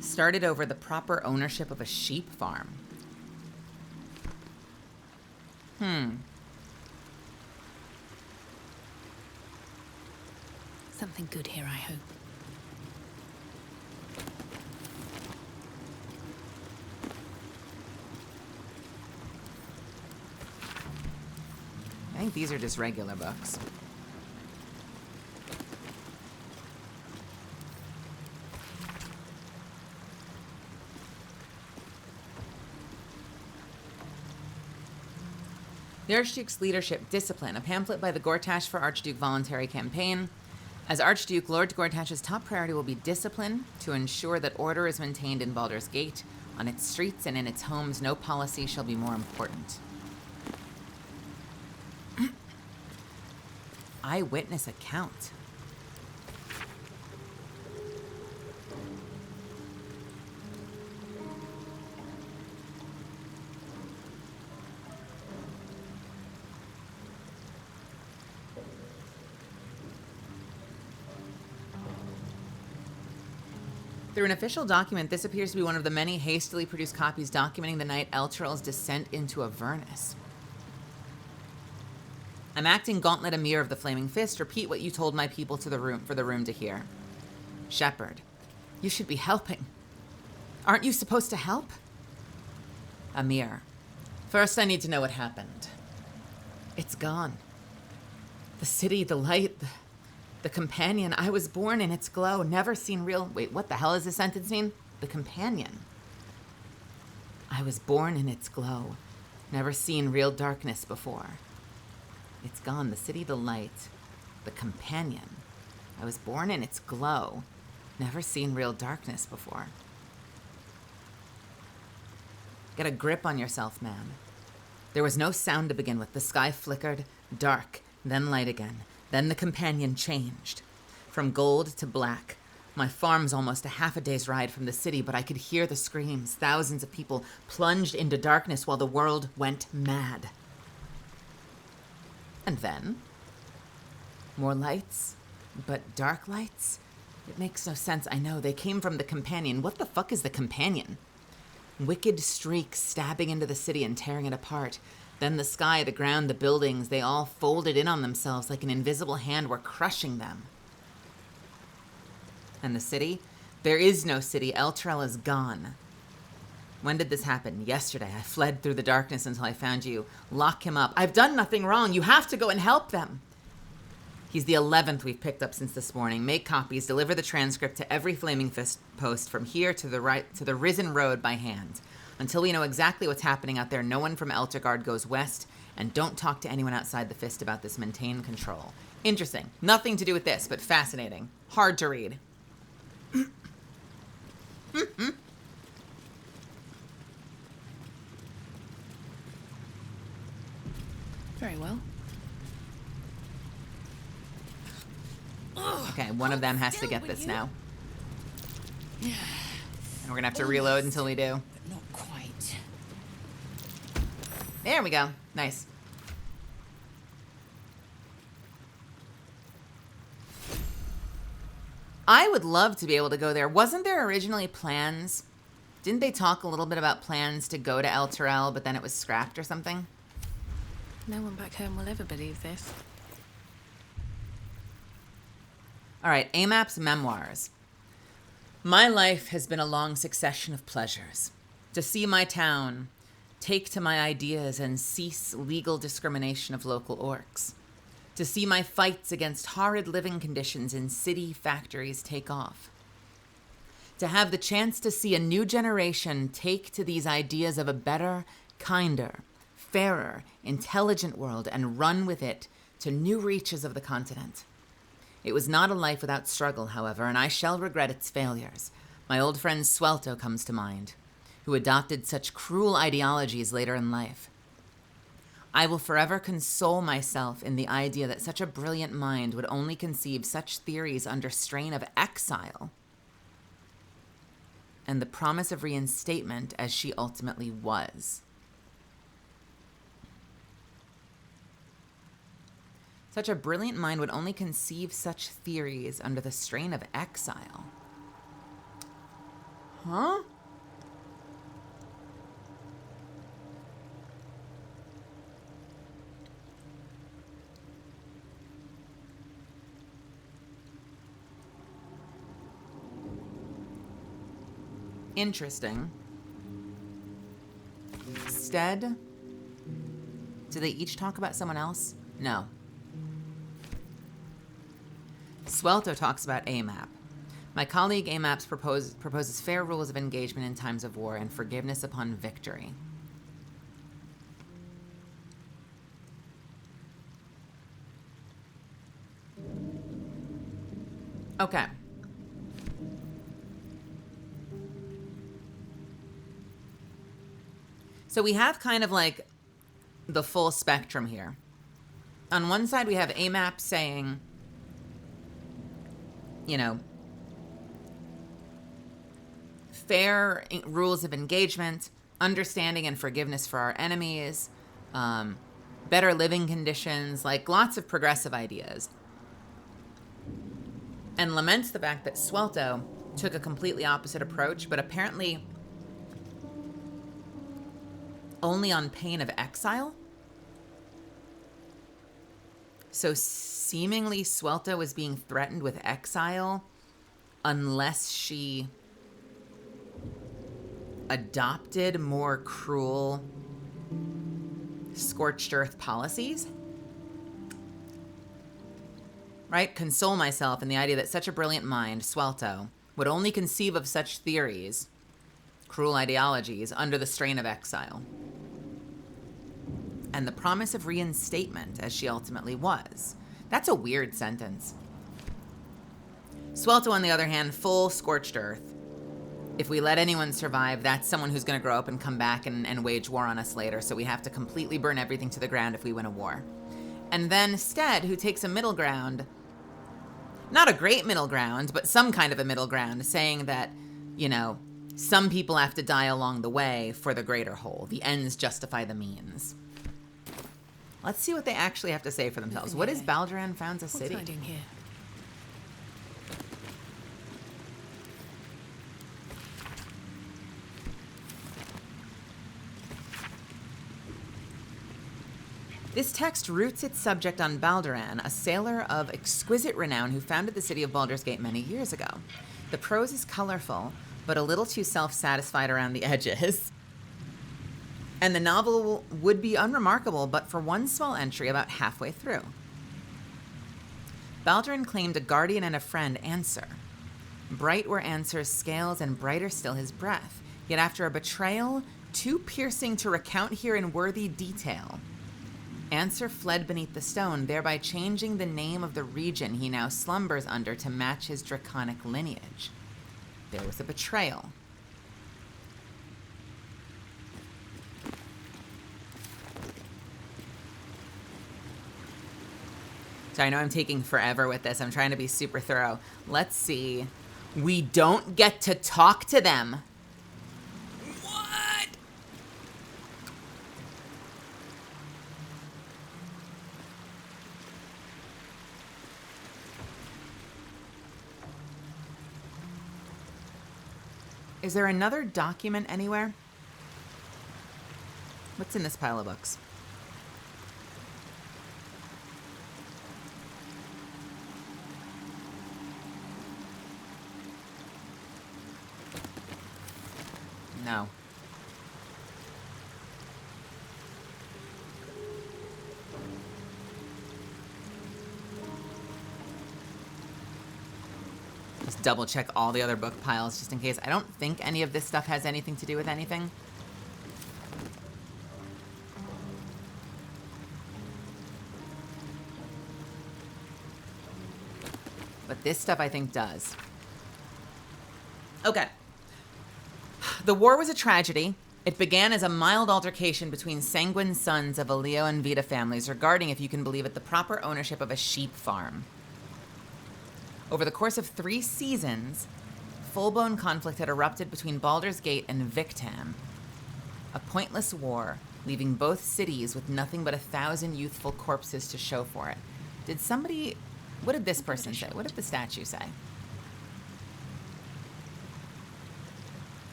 Started over the proper ownership of a sheep farm. Something good here, I hope. I think these are just regular books. The Archduke's Leadership Discipline, a pamphlet by the Gortash for Archduke Voluntary Campaign. As Archduke, Lord Gortash's top priority will be discipline to ensure that order is maintained in Baldur's Gate. On its streets and in its homes, no policy shall be more important. Eyewitness account. Through an official document, this appears to be one of the many hastily produced copies documenting the Knight Elturel's descent into Avernus. I'm acting Gauntlet Emir of the Flaming Fist. Repeat what you told my people to the room for the room to hear. Shepherd, you should be helping. Aren't you supposed to help? Emir, first I need to know what happened. It's gone. The city, the light, the companion. I was born in its glow, never seen real... Wait, what the hell does this sentence mean? The companion. I was born in its glow, never seen real darkness before. It's gone, the city, the light, the companion. I was born in its glow, never seen real darkness before. Get a grip on yourself, man. There was no sound to begin with. The sky flickered, dark, then light again. Then the companion changed. From gold to black. My farm's almost a half a day's ride from the city, but I could hear the screams. Thousands of people plunged into darkness while the world went mad. And then, more lights, but dark lights? It makes no sense, I know. They came from the companion. What the fuck is the companion? Wicked streaks stabbing into the city and tearing it apart. Then the sky, the ground, the buildings, they all folded in on themselves like an invisible hand were crushing them. And the city? There is no city. Elturel is gone. When did this happen? Yesterday. I fled through the darkness until I found you. Lock him up. I've done nothing wrong. You have to go and help them. He's the 11th we've picked up since this morning. Make copies. Deliver the transcript to every Flaming Fist post from here to the Risen Road by hand. Until we know exactly what's happening out there, no one from Elturgard goes west, and don't talk to anyone outside the Fist about this. Maintain control. Interesting. Nothing to do with this, but fascinating. Hard to read. Very well. Okay, one of them has to get this now. And we're gonna have to reload until we do. But not quite. There we go. Nice. I would love to be able to go there. Wasn't there originally plans? Didn't they talk a little bit about plans to go to Elturel, but then it was scrapped or something? No one back home will ever believe this. All right, AMAP's memoirs. My life has been a long succession of pleasures. To see my town, take to my ideas and cease legal discrimination of local orcs. To see my fights against horrid living conditions in city factories take off. To have the chance to see a new generation take to these ideas of a better, kinder, fairer, intelligent world and run with it to new reaches of the continent. It was not a life without struggle, however, and I shall regret its failures. My old friend Swelto comes to mind, who adopted such cruel ideologies later in life. I will forever console myself in the idea that such a brilliant mind would only conceive such theories under strain of exile and the promise of reinstatement as she ultimately was. Such a brilliant mind would only conceive such theories under the strain of exile. Huh? Interesting. Stead. Do they each talk about someone else? No. Swelto talks about AMAP. My colleague AMAPs proposes fair rules of engagement in times of war and forgiveness upon victory. Okay. So we have kind of like the full spectrum here. On one side, we have AMAP saying, you know, fair rules of engagement, understanding and forgiveness for our enemies, better living conditions, like lots of progressive ideas. And laments the fact that Swelto took a completely opposite approach, but apparently only on pain of exile. So seemingly Swelto was being threatened with exile unless she adopted more cruel scorched earth policies. Right? Console myself in the idea that such a brilliant mind, Swelto, would only conceive of such theories, cruel ideologies, under the strain of exile. And the promise of reinstatement, as she ultimately was. That's a weird sentence. Swelto, on the other hand, full scorched earth. If we let anyone survive, that's someone who's going to grow up and come back and wage war on us later, so we have to completely burn everything to the ground if we win a war. And then Stead, who takes a middle ground, not a great middle ground, but some kind of a middle ground, saying that, you know, some people have to die along the way for the greater whole. The ends justify the means. Let's see what they actually have to say for themselves. What is Baldur founds a city? What's hiding here? This text roots its subject on Balduran, a sailor of exquisite renown who founded the city of Baldur's Gate many years ago. The prose is colorful, but a little too self-satisfied around the edges. And the novel would be unremarkable but for one small entry about halfway through. Balduran claimed a guardian and a friend, Answer. Bright were Answer's scales and brighter still his breath. Yet after a betrayal, too piercing to recount here in worthy detail, Answer fled beneath the stone, thereby changing the name of the region he now slumbers under to match his draconic lineage. There was a betrayal. So I know I'm taking forever with this. I'm trying to be super thorough. Let's see. We don't get to talk to them. What? Is there another document anywhere? What's in this pile of books? No. Just double check all the other book piles just in case. I don't think any of this stuff has anything to do with anything. But this stuff I think does. Okay. The war was a tragedy. It began as a mild altercation between sanguine sons of Aleo and Vita families regarding, if you can believe it, the proper ownership of a sheep farm. Over the course of 3 seasons, full-blown conflict had erupted between Baldur's Gate and Victam. A pointless war, leaving both cities with nothing but 1,000 youthful corpses to show for it. What did this person say? What did the statue say?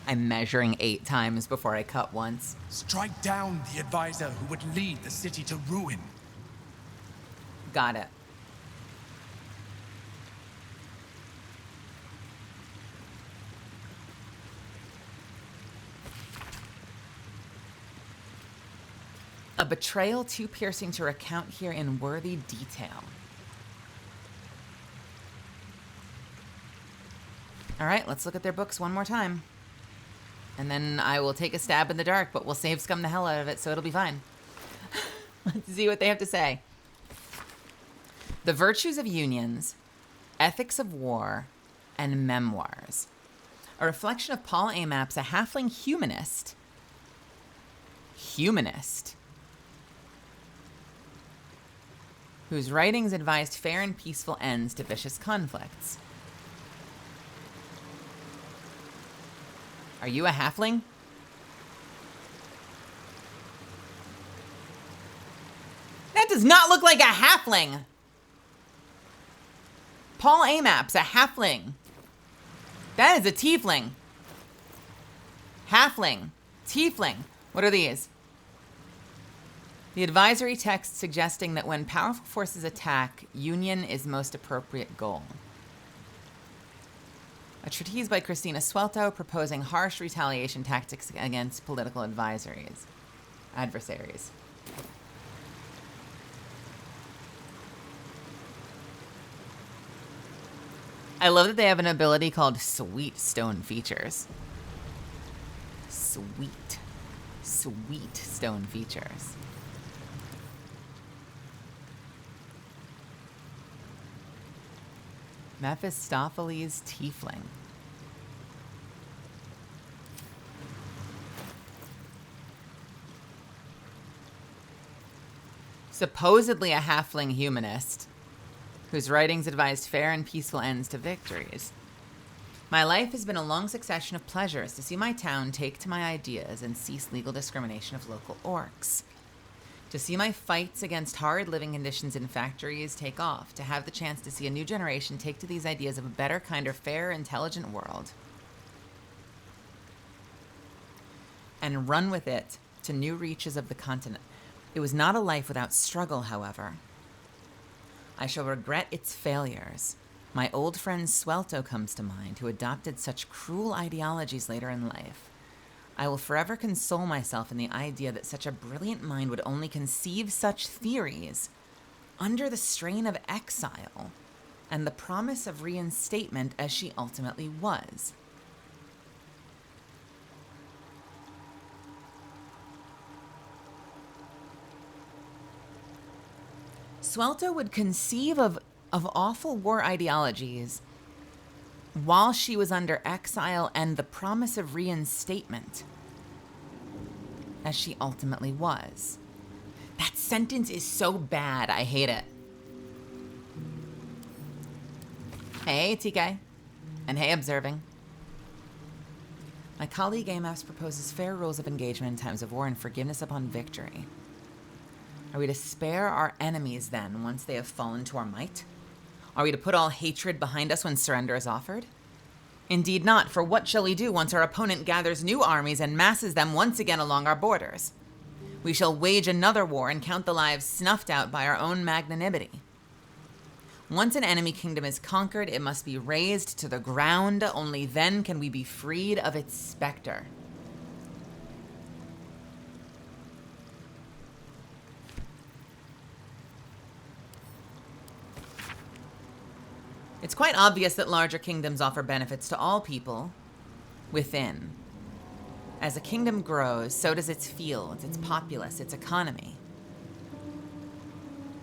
I'm measuring 8 times before I cut once. Strike down the advisor who would lead the city to ruin. Got it. A betrayal too piercing to recount here in worthy detail. All right, let's look at their books one more time. And then I will take a stab in the dark, but we'll save scum the hell out of it, so it'll be fine. Let's see what they have to say. The Virtues of Unions, Ethics of War, and Memoirs. A reflection of Paul Amap's a halfling humanist. Whose writings advised fair and peaceful ends to vicious conflicts. Are you a halfling? That does not look like a halfling! Paul Amap's a halfling. That is a tiefling. Halfling. Tiefling. What are these? The advisory text suggesting that when powerful forces attack, union is most appropriate goal. A treatise by Christina Swelto proposing harsh retaliation tactics against political adversaries. I love that they have an ability called Sweet Stone Features. Sweet Stone Features. Mephistopheles Tiefling. Supposedly a halfling humanist, whose writings advised fair and peaceful ends to victories. My life has been a long succession of pleasures to see my town take to my ideas and cease legal discrimination of local orcs. To see my fights against hard living conditions in factories take off, to have the chance to see a new generation take to these ideas of a better, kinder, fair, intelligent world. And run with it to new reaches of the continent. It was not a life without struggle, however. I shall regret its failures. My old friend Swelto comes to mind, who adopted such cruel ideologies later in life. I will forever console myself in the idea that such a brilliant mind would only conceive such theories under the strain of exile and the promise of reinstatement as she ultimately was. Swelto would conceive of awful war ideologies while she was under exile and the promise of reinstatement, as she ultimately was. That sentence is so bad, I hate it. Hey, TK. And hey, Observing. My colleague Amos proposes fair rules of engagement in times of war and forgiveness upon victory. Are we to spare our enemies, then, once they have fallen to our might? Are we to put all hatred behind us when surrender is offered? Indeed not, for what shall we do once our opponent gathers new armies and masses them once again along our borders? We shall wage another war and count the lives snuffed out by our own magnanimity. Once an enemy kingdom is conquered, it must be razed to the ground. Only then can we be freed of its specter. It's quite obvious that larger kingdoms offer benefits to all people within. As a kingdom grows, so does its fields, its populace, its economy.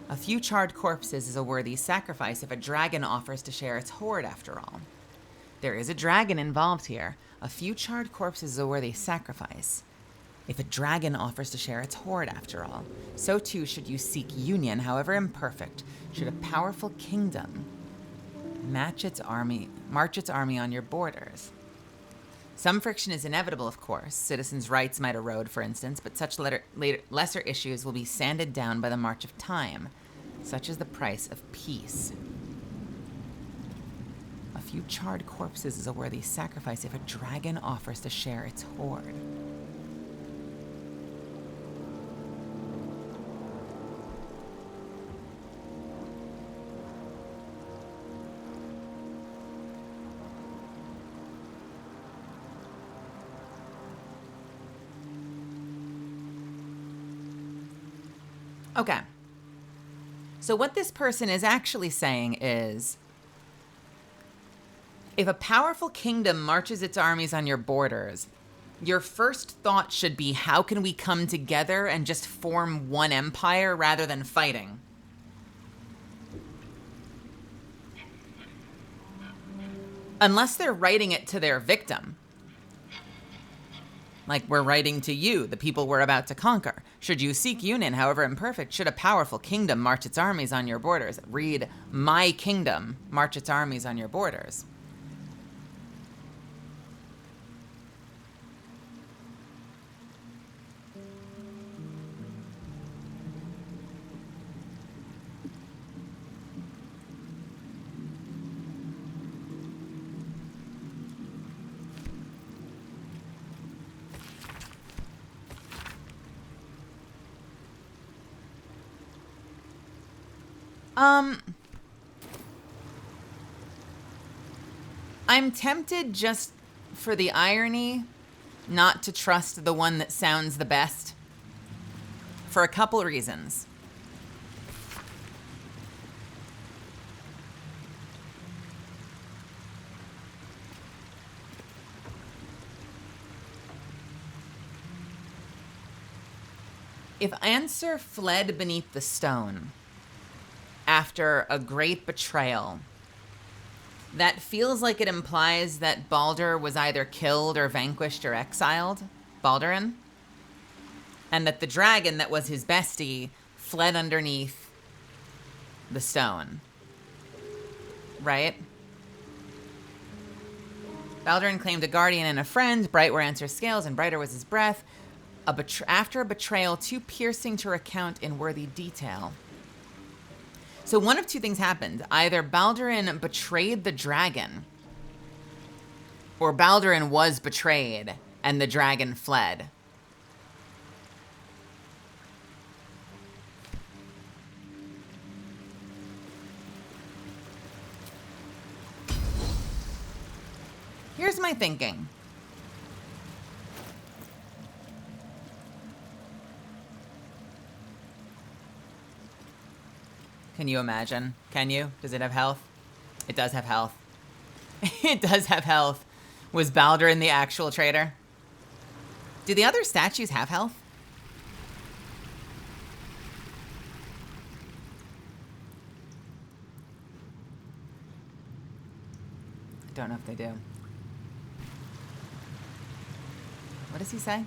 A few charred corpses is a worthy sacrifice if a dragon offers to share its hoard, after all. There is a dragon involved here. A few charred corpses is a worthy sacrifice. If a dragon offers to share its hoard, after all, so too should you seek union, however imperfect, should a powerful kingdom march its army on your borders. Some friction is inevitable, of course. Citizens' rights might erode, for instance, but such lesser issues will be sanded down by the march of time. Such is the price of peace. A few charred corpses is a worthy sacrifice if a dragon offers to share its hoard. Okay. So what this person is actually saying is, if a powerful kingdom marches its armies on your borders, your first thought should be, how can we come together and just form one empire rather than fighting? Unless they're writing it to their victim. Like, we're writing to you, the people we're about to conquer. Should you seek union, however imperfect, should a powerful kingdom march its armies on your borders. Read, my kingdom march its armies on your borders. I'm tempted, just for the irony, not to trust the one that sounds the best. For a couple reasons. If Answer fled beneath the stone after a great betrayal, that feels like it implies that Baldur was either killed or vanquished or exiled, Baldurin, and that the dragon that was his bestie fled underneath the stone, right? Baldurin claimed a guardian and a friend. Bright were Answer's scales and brighter was his breath. After a betrayal too piercing to recount in worthy detail. So one of two things happened. Either Baldurin betrayed the dragon, or Baldurin was betrayed and the dragon fled. Here's my thinking. Can you imagine? Can you? Does it have health? It does have health. It does have health. Was Baldurin the actual traitor? Do the other statues have health? I don't know if they do. What does he say?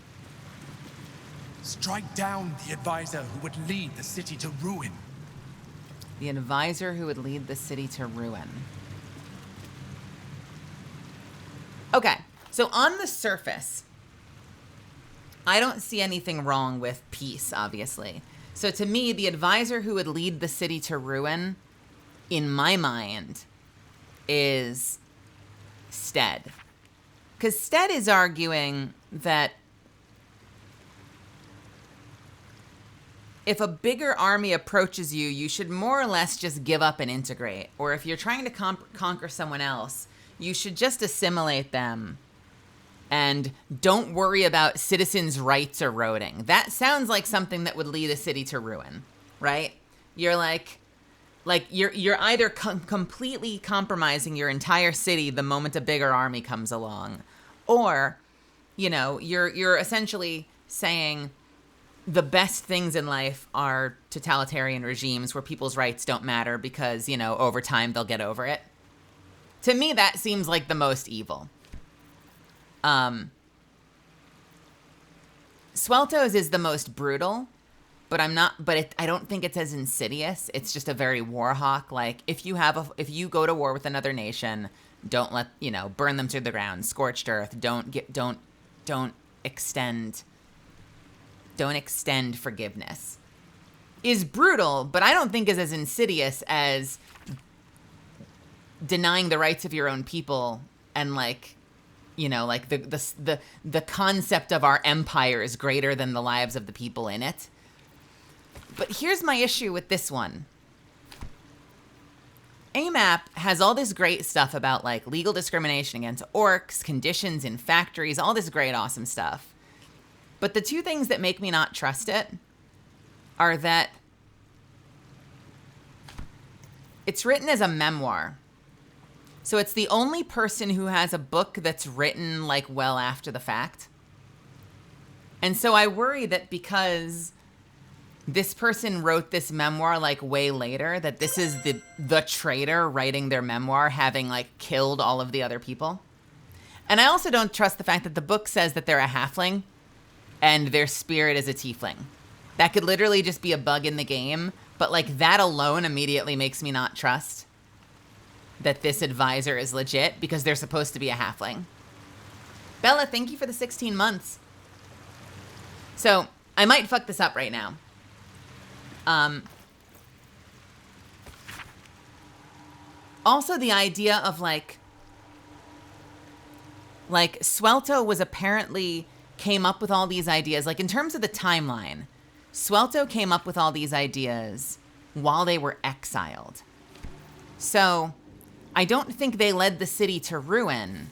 Strike down the advisor who would lead the city to ruin. The advisor who would lead the city to ruin. Okay, so on the surface, I don't see anything wrong with peace, obviously. So to me, the advisor who would lead the city to ruin, in my mind, is Stead. Because Stead is arguing that if a bigger army approaches you, you should more or less just give up and integrate. Or if you're trying to conquer someone else, you should just assimilate them and don't worry about citizens' rights eroding. That sounds like something that would lead a city to ruin, right? You're like you're either completely compromising your entire city the moment a bigger army comes along, or, you know, you're essentially saying the best things in life are totalitarian regimes where people's rights don't matter because, you know, over time they'll get over it. To me, that seems like the most evil. Swelto's is the most brutal, but I don't think it's as insidious. It's just a very Warhawk. Like, if you go to war with another nation, don't let, burn them to the ground, scorched earth. Don't extend forgiveness. Is brutal, but I don't think is as insidious as denying the rights of your own people and the concept of our empire is greater than the lives of the people in it. But here's my issue with this one. AMAP has all this great stuff about legal discrimination against orcs, conditions in factories, all this great, awesome stuff. But the two things that make me not trust it are that it's written as a memoir. So it's the only person who has a book that's written well after the fact. And so I worry that because this person wrote this memoir way later, that this is the traitor writing their memoir, having killed all of the other people. And I also don't trust the fact that the book says that they're a halfling and their spirit is a tiefling. That could literally just be a bug in the game, but that alone immediately makes me not trust that this advisor is legit because they're supposed to be a halfling. Bella, thank you for the 16 months. So I might fuck this up right now. Also the idea of Swelto was apparently came up with all these ideas. In terms of the timeline, Swelto came up with all these ideas while they were exiled. So I don't think they led the city to ruin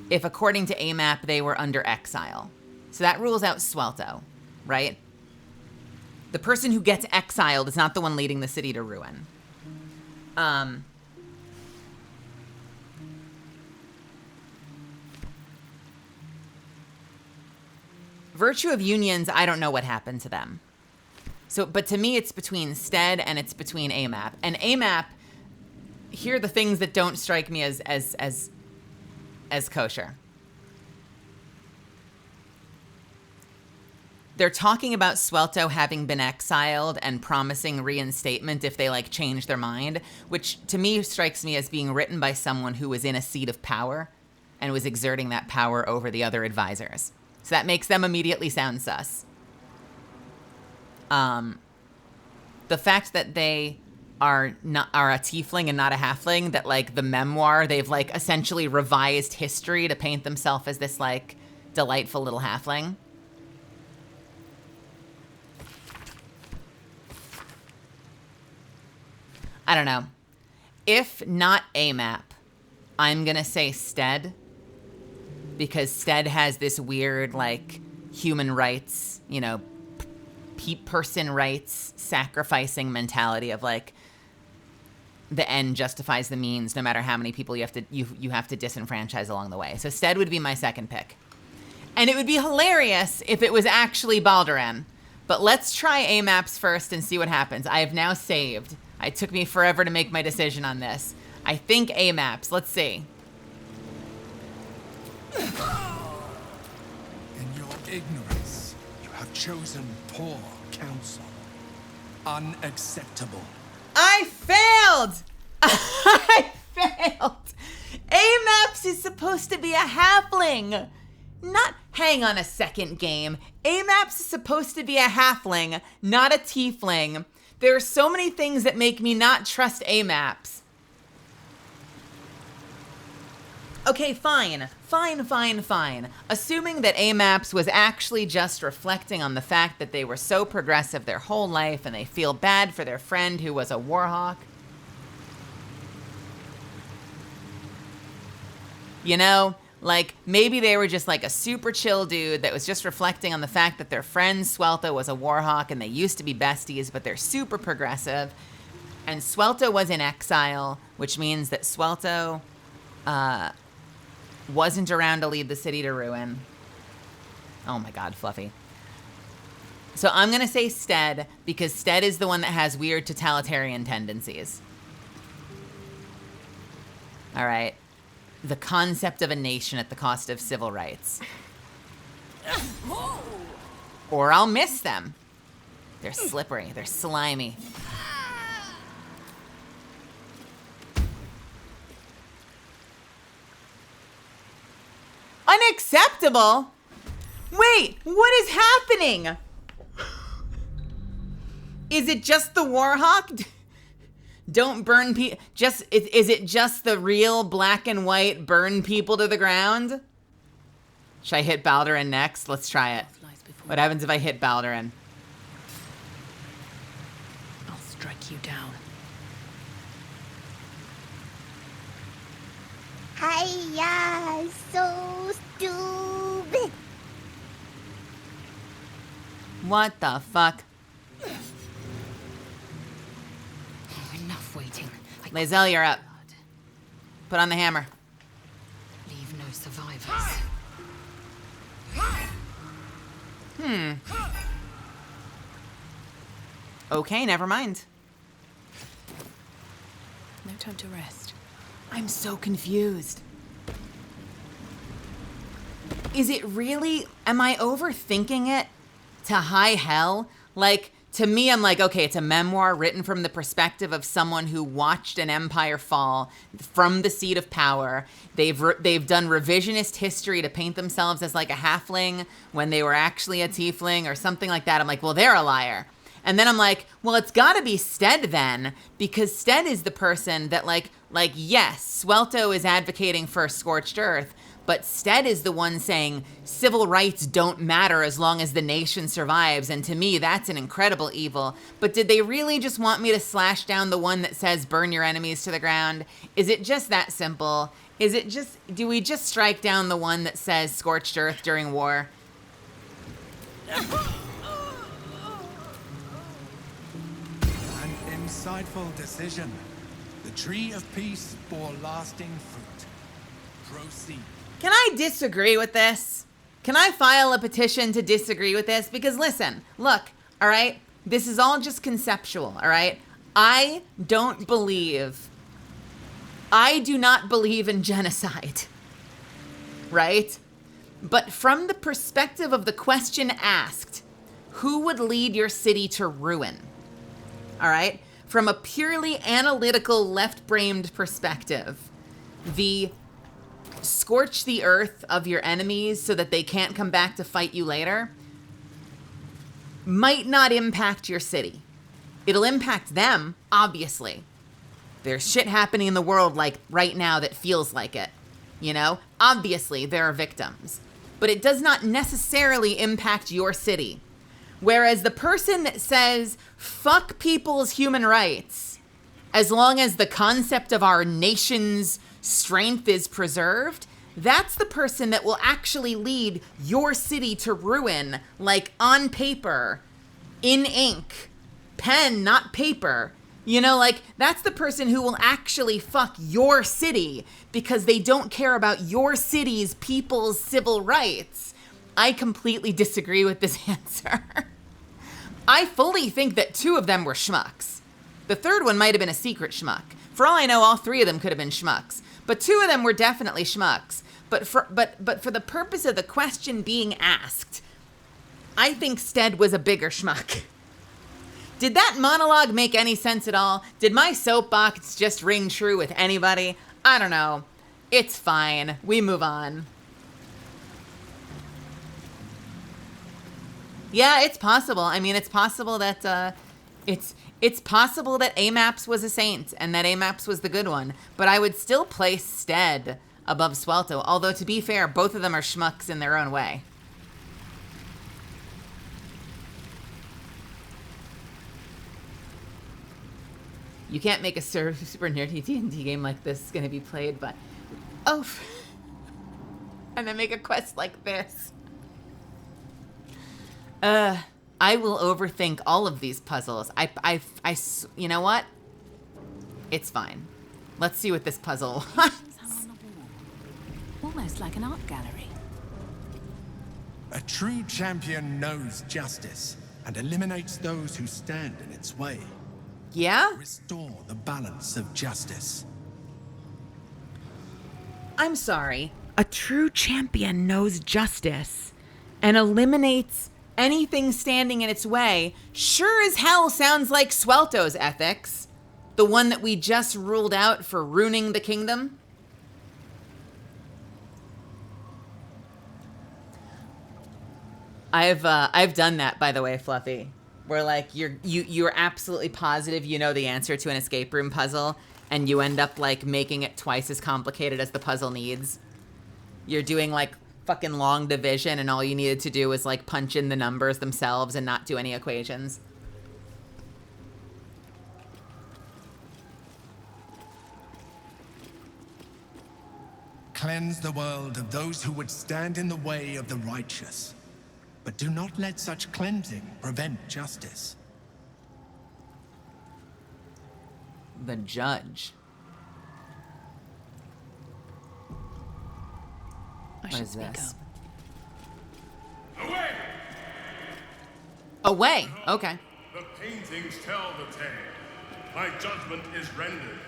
if, according to AMAP, they were under exile. So that rules out Swelto, right? The person who gets exiled is not the one leading the city to ruin. Virtue of unions, I don't know what happened to them. So, but to me, it's between Stead and it's between AMAP. And AMAP, here are the things that don't strike me as kosher. They're talking about Swelto having been exiled and promising reinstatement if they change their mind, which to me strikes me as being written by someone who was in a seat of power and was exerting that power over the other advisors. So that makes them immediately sound sus. The fact that they are a tiefling and not a halfling, that the memoir, they've essentially revised history to paint themselves as this delightful little halfling. I don't know. If not AMAP, I'm gonna say Stead, because Stead has this weird human rights, person rights sacrificing mentality of the end justifies the means, no matter how many people you have to disenfranchise along the way. So Stead would be my second pick. And it would be hilarious if it was actually Baldur. But let's try AMAPs first and see what happens. I have now saved. It took me forever to make my decision on this. I think AMAPs. Let's see. In your ignorance, you have chosen poor counsel. Unacceptable. I failed! I failed! AMAPs is supposed to be a halfling! Not, hang on a second, game. AMAPs is supposed to be a halfling, not a tiefling. There are so many things that make me not trust AMAPs. Okay, fine. Assuming that AMAPs was actually just reflecting on the fact that they were so progressive their whole life and they feel bad for their friend who was a warhawk. Maybe they were just a super chill dude that was just reflecting on the fact that their friend Swelto was a warhawk and they used to be besties, but they're super progressive. And Swelto was in exile, which means that Swelto wasn't around to lead the city to ruin. Oh my god, Fluffy. So I'm going to say Stead, because Stead is the one that has weird totalitarian tendencies. All right. The concept of a nation at the cost of civil rights. Or I'll miss them. They're slippery. They're slimy. Unacceptable? Wait, what is happening? Is it just the Warhawk? Don't burn people. Is it just the real black and white burn people to the ground? Should I hit Baldurin next? Let's try it. What happens if I hit Baldurin? I'll strike you down. Hiya, so stupid. What the fuck? Enough waiting. Lae'zel, you're up. Put on the hammer. Leave no survivors. Okay, never mind. No time to rest. I'm so confused. Is it really, am I overthinking it to high hell? Like, to me, I'm like, okay, it's a memoir written from the perspective of someone who watched an empire fall from the seat of power. They've done revisionist history to paint themselves as like a halfling when they were actually a tiefling or something like that. I'm like, well, they're a liar. And then I'm like, well, it's got to be Stead then, because Stead is the person that like yes, Swelto is advocating for scorched earth, but Stead is the one saying civil rights don't matter as long as the nation survives. And to me, that's an incredible evil. But did they really just want me to slash down the one that says burn your enemies to the ground? Is it just that simple? Is it just, do we just strike down the one that says scorched earth during war? An insightful decision. The tree of peace bore lasting fruit. Proceed. Can I disagree with this? Can I file a petition to disagree with this? Because listen, look, all right? This is all just conceptual, all right? I do not believe in genocide, right? But from the perspective of the question asked, who would lead your city to ruin? All right? From a purely analytical, left-brained perspective, the scorch the earth of your enemies so that they can't come back to fight you later might not impact your city. It'll impact them, obviously. There's shit happening in the world like right now that feels like it, you know? Obviously, there are victims. But it does not necessarily impact your city. Whereas the person that says, fuck people's human rights, as long as the concept of our nation's strength is preserved, that's the person that will actually lead your city to ruin, like on paper, in ink, pen, not paper. You know, like, that's the person who will actually fuck your city because they don't care about your city's people's civil rights. I completely disagree with this answer. I fully think that 2 of them were schmucks. The third one might have been a secret schmuck. For all I know, all 3 of them could have been schmucks. But 2 of them were definitely schmucks. But for the purpose of the question being asked, I think Stead was a bigger schmuck. Did that monologue make any sense at all? Did my soapbox just ring true with anybody? I don't know. It's fine. We move on. Yeah, it's possible. I mean, it's possible that it's possible that Amaps was a saint and that Amaps was the good one. But I would still place Stead above Swelto. Although, to be fair, both of them are schmucks in their own way. You can't make a super nerdy D&D game like this going to be played, but... Oh. And then make a quest like this. I will overthink all of these puzzles. You know what? It's fine. Let's see what this puzzle was. Almost like an art gallery. A true champion knows justice and eliminates those who stand in its way. Yeah? Restore the balance of justice. I'm sorry. A true champion knows justice and eliminates anything standing in its way. Sure as hell sounds like Swelto's ethics. The one that we just ruled out for ruining the kingdom. I've done that, by the way, Fluffy. Where like you're absolutely positive you know the answer to an escape room puzzle, and you end up like making it twice as complicated as the puzzle needs. You're doing like fucking long division, and all you needed to do was like punch in the numbers themselves and not do any equations. Cleanse the world of those who would stand in the way of the righteous. But do not let such cleansing prevent justice. The judge. What is this? Away! Away! Okay. The paintings tell the tale. My judgment is rendered.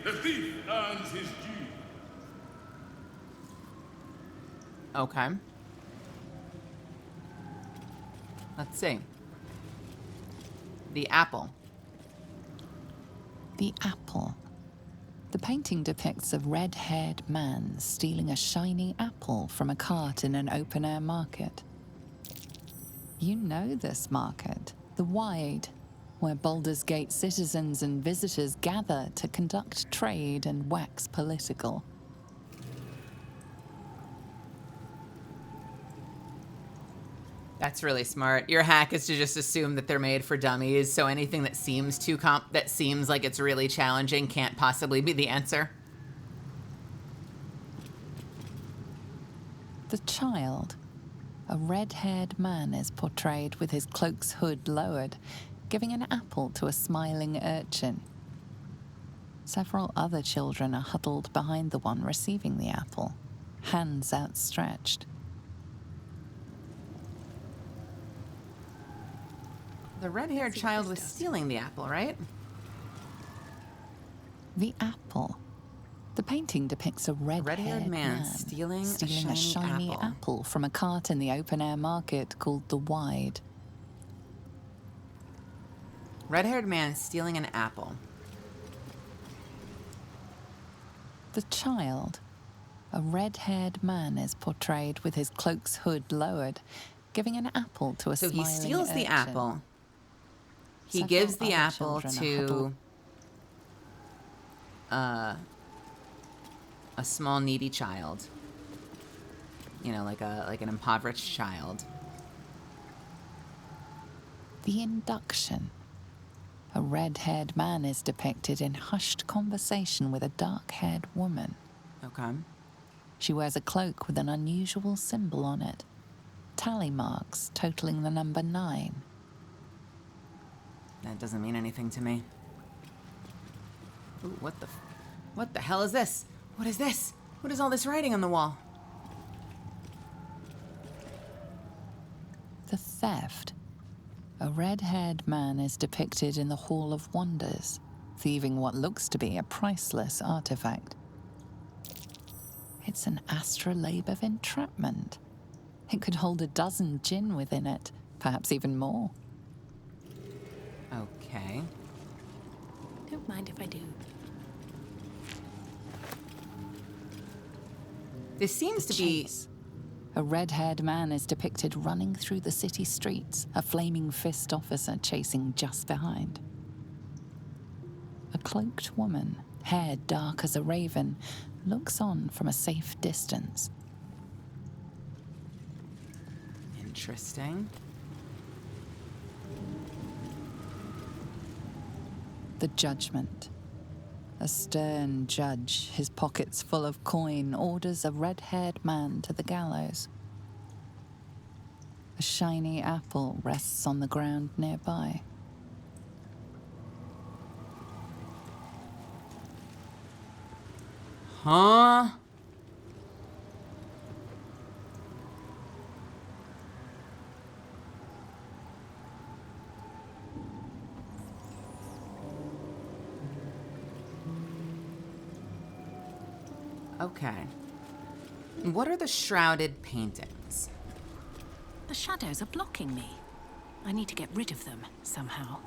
The thief earns his due. Okay. Let's see. The apple. The apple. The painting depicts a red-haired man stealing a shiny apple from a cart in an open-air market. You know this market, the Wide, where Baldur's Gate citizens and visitors gather to conduct trade and wax political. That's really smart. Your hack is to just assume that they're made for dummies, so anything that seems that seems like it's really challenging can't possibly be the answer. The child. A red-haired man is portrayed with his cloak's hood lowered, giving an apple to a smiling urchin. Several other children are huddled behind the one receiving the apple, hands outstretched. The red-haired child was stealing the apple, right? The apple. The painting depicts a red-haired man stealing a shiny apple from a cart in the open-air market called the Wide. Red-haired man stealing an apple. The child. A red-haired man is portrayed with his cloak's hood lowered, giving an apple to a smiling urchin. So he steals the apple. He gives the apple to a small needy child. You know, like an impoverished child. The induction. A red-haired man is depicted in hushed conversation with a dark-haired woman. Okay. She wears a cloak with an unusual symbol on it. Tally marks totaling the number 9. That doesn't mean anything to me. Ooh, what the hell is this? What is this? What is all this writing on the wall? The theft. A red-haired man is depicted in the Hall of Wonders, thieving what looks to be a priceless artifact. It's an astrolabe of entrapment. It could hold a dozen djinn within it, perhaps even more. Okay. Don't mind if I do. This seems to be... A red-haired man is depicted running through the city streets, a flaming fist officer chasing just behind. A cloaked woman, hair dark as a raven, looks on from a safe distance. Interesting. The judgment. A stern judge, his pockets full of coin, orders a red-haired man to the gallows. A shiny apple rests on the ground nearby. Huh? Okay. What are the shrouded paintings? The shadows are blocking me. I need to get rid of them somehow.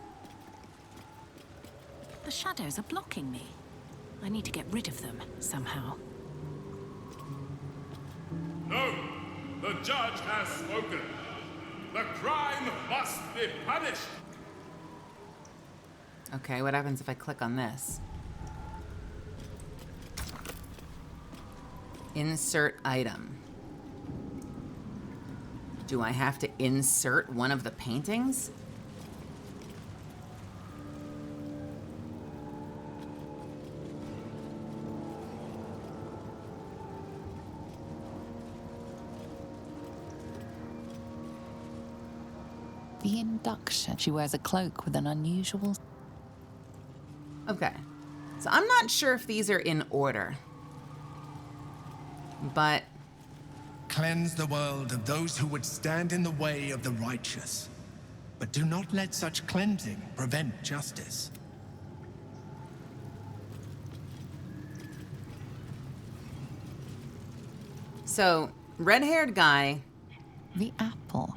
The shadows are blocking me. I need to get rid of them somehow. No! The judge has spoken. The crime must be punished. Okay, what happens if I click on this? Insert item. Do I have to insert one of the paintings? The induction. She wears a cloak with an unusual... Okay, so I'm not sure if these are in order, but... Cleanse the world of those who would stand in the way of the righteous. But do not let such cleansing prevent justice. So, red-haired guy... The apple.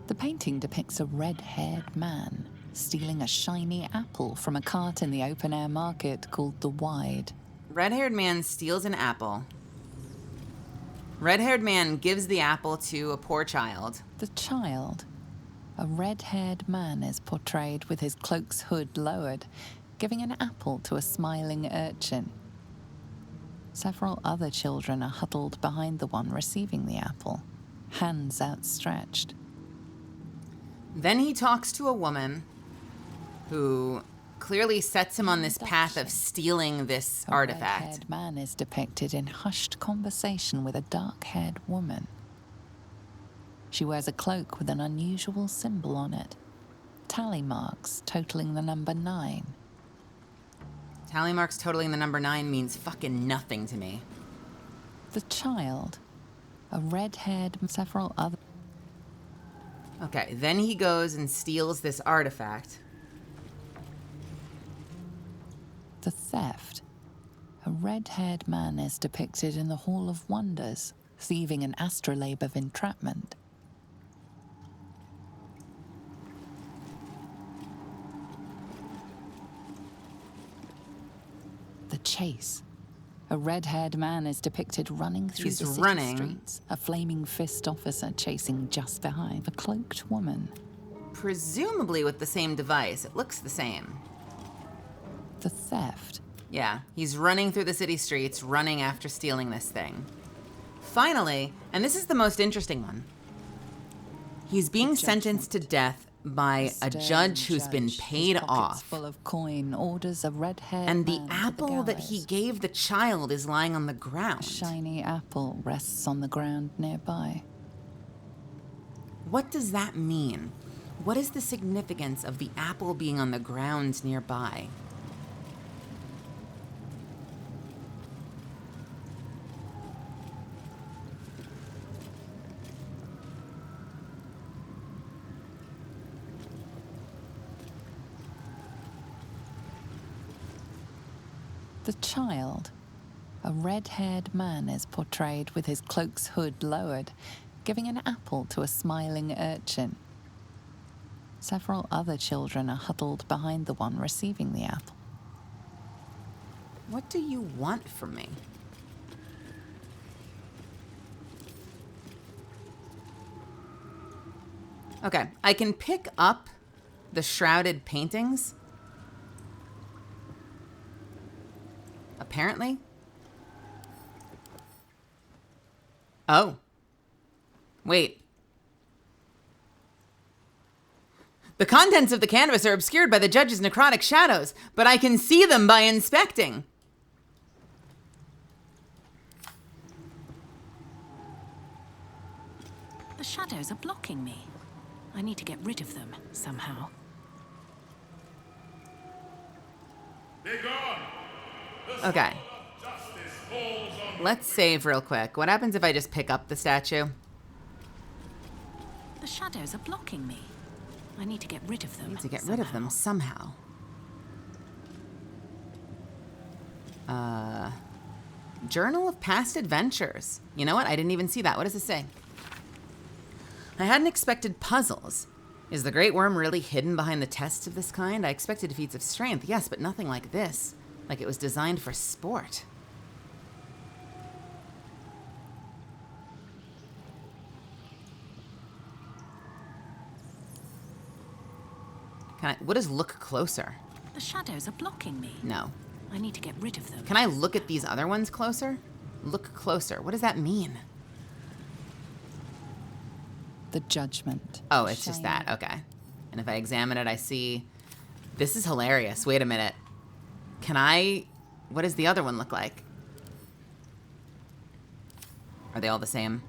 The painting depicts a red-haired man stealing a shiny apple from a cart in the open-air market called the Wide. Red-haired man steals an apple. Red-haired man gives the apple to a poor child. The child. A red-haired man is portrayed with his cloak's hood lowered, giving an apple to a smiling urchin. Several other children are huddled behind the one receiving the apple, hands outstretched. Then he talks to a woman who clearly sets him on this path of stealing this artifact. A red-haired man is depicted in hushed conversation with a dark-haired woman. She wears a cloak with an unusual symbol on it. Tally marks totaling the number 9. Tally marks totaling the number 9 means fucking nothing to me. The child. A red-haired, several other... Okay, then he goes and steals this artifact. The theft. A red-haired man is depicted in the Hall of Wonders, thieving an astrolabe of entrapment. The chase. A red-haired man is depicted running through the city streets, a flaming fist officer chasing just behind a cloaked woman. Presumably with the same device. It looks the same. The theft. Yeah, he's running through the city streets, running after stealing this thing. Finally, and this is the most interesting one, he's being sentenced to death by a judge who's been paid off. Full of coin, orders a red-haired and the man apple that he gave the child is lying on the ground. A shiny apple rests on the ground nearby. What does that mean? What is the significance of the apple being on the ground nearby? The child. A red-haired man is portrayed with his cloak's hood lowered, giving an apple to a smiling urchin. Several other children are huddled behind the one receiving the apple. What do you want from me? Okay, I can pick up the shrouded paintings. Apparently. Oh. Wait. The contents of the canvas are obscured by the judge's necrotic shadows, but I can see them by inspecting. The shadows are blocking me. I need to get rid of them somehow. Be gone! Okay. Let's save real quick. What happens if I just pick up the statue? The shadows are blocking me. I need to get rid of them. I need to get rid of them somehow. Journal of Past Adventures. You know what? I didn't even see that. What does it say? I hadn't expected puzzles. Is the great worm really hidden behind the tests of this kind? I expected feats of strength, yes, but nothing like this. Like it was designed for sport. What does look closer? The shadows are blocking me. No. I need to get rid of them. Can I look at these other ones closer? Look closer. What does that mean? The judgment. Oh, it's just that. Okay. And if I examine it, I see... This is hilarious. Wait a minute. Can I... What does the other one look like? Are they all the same?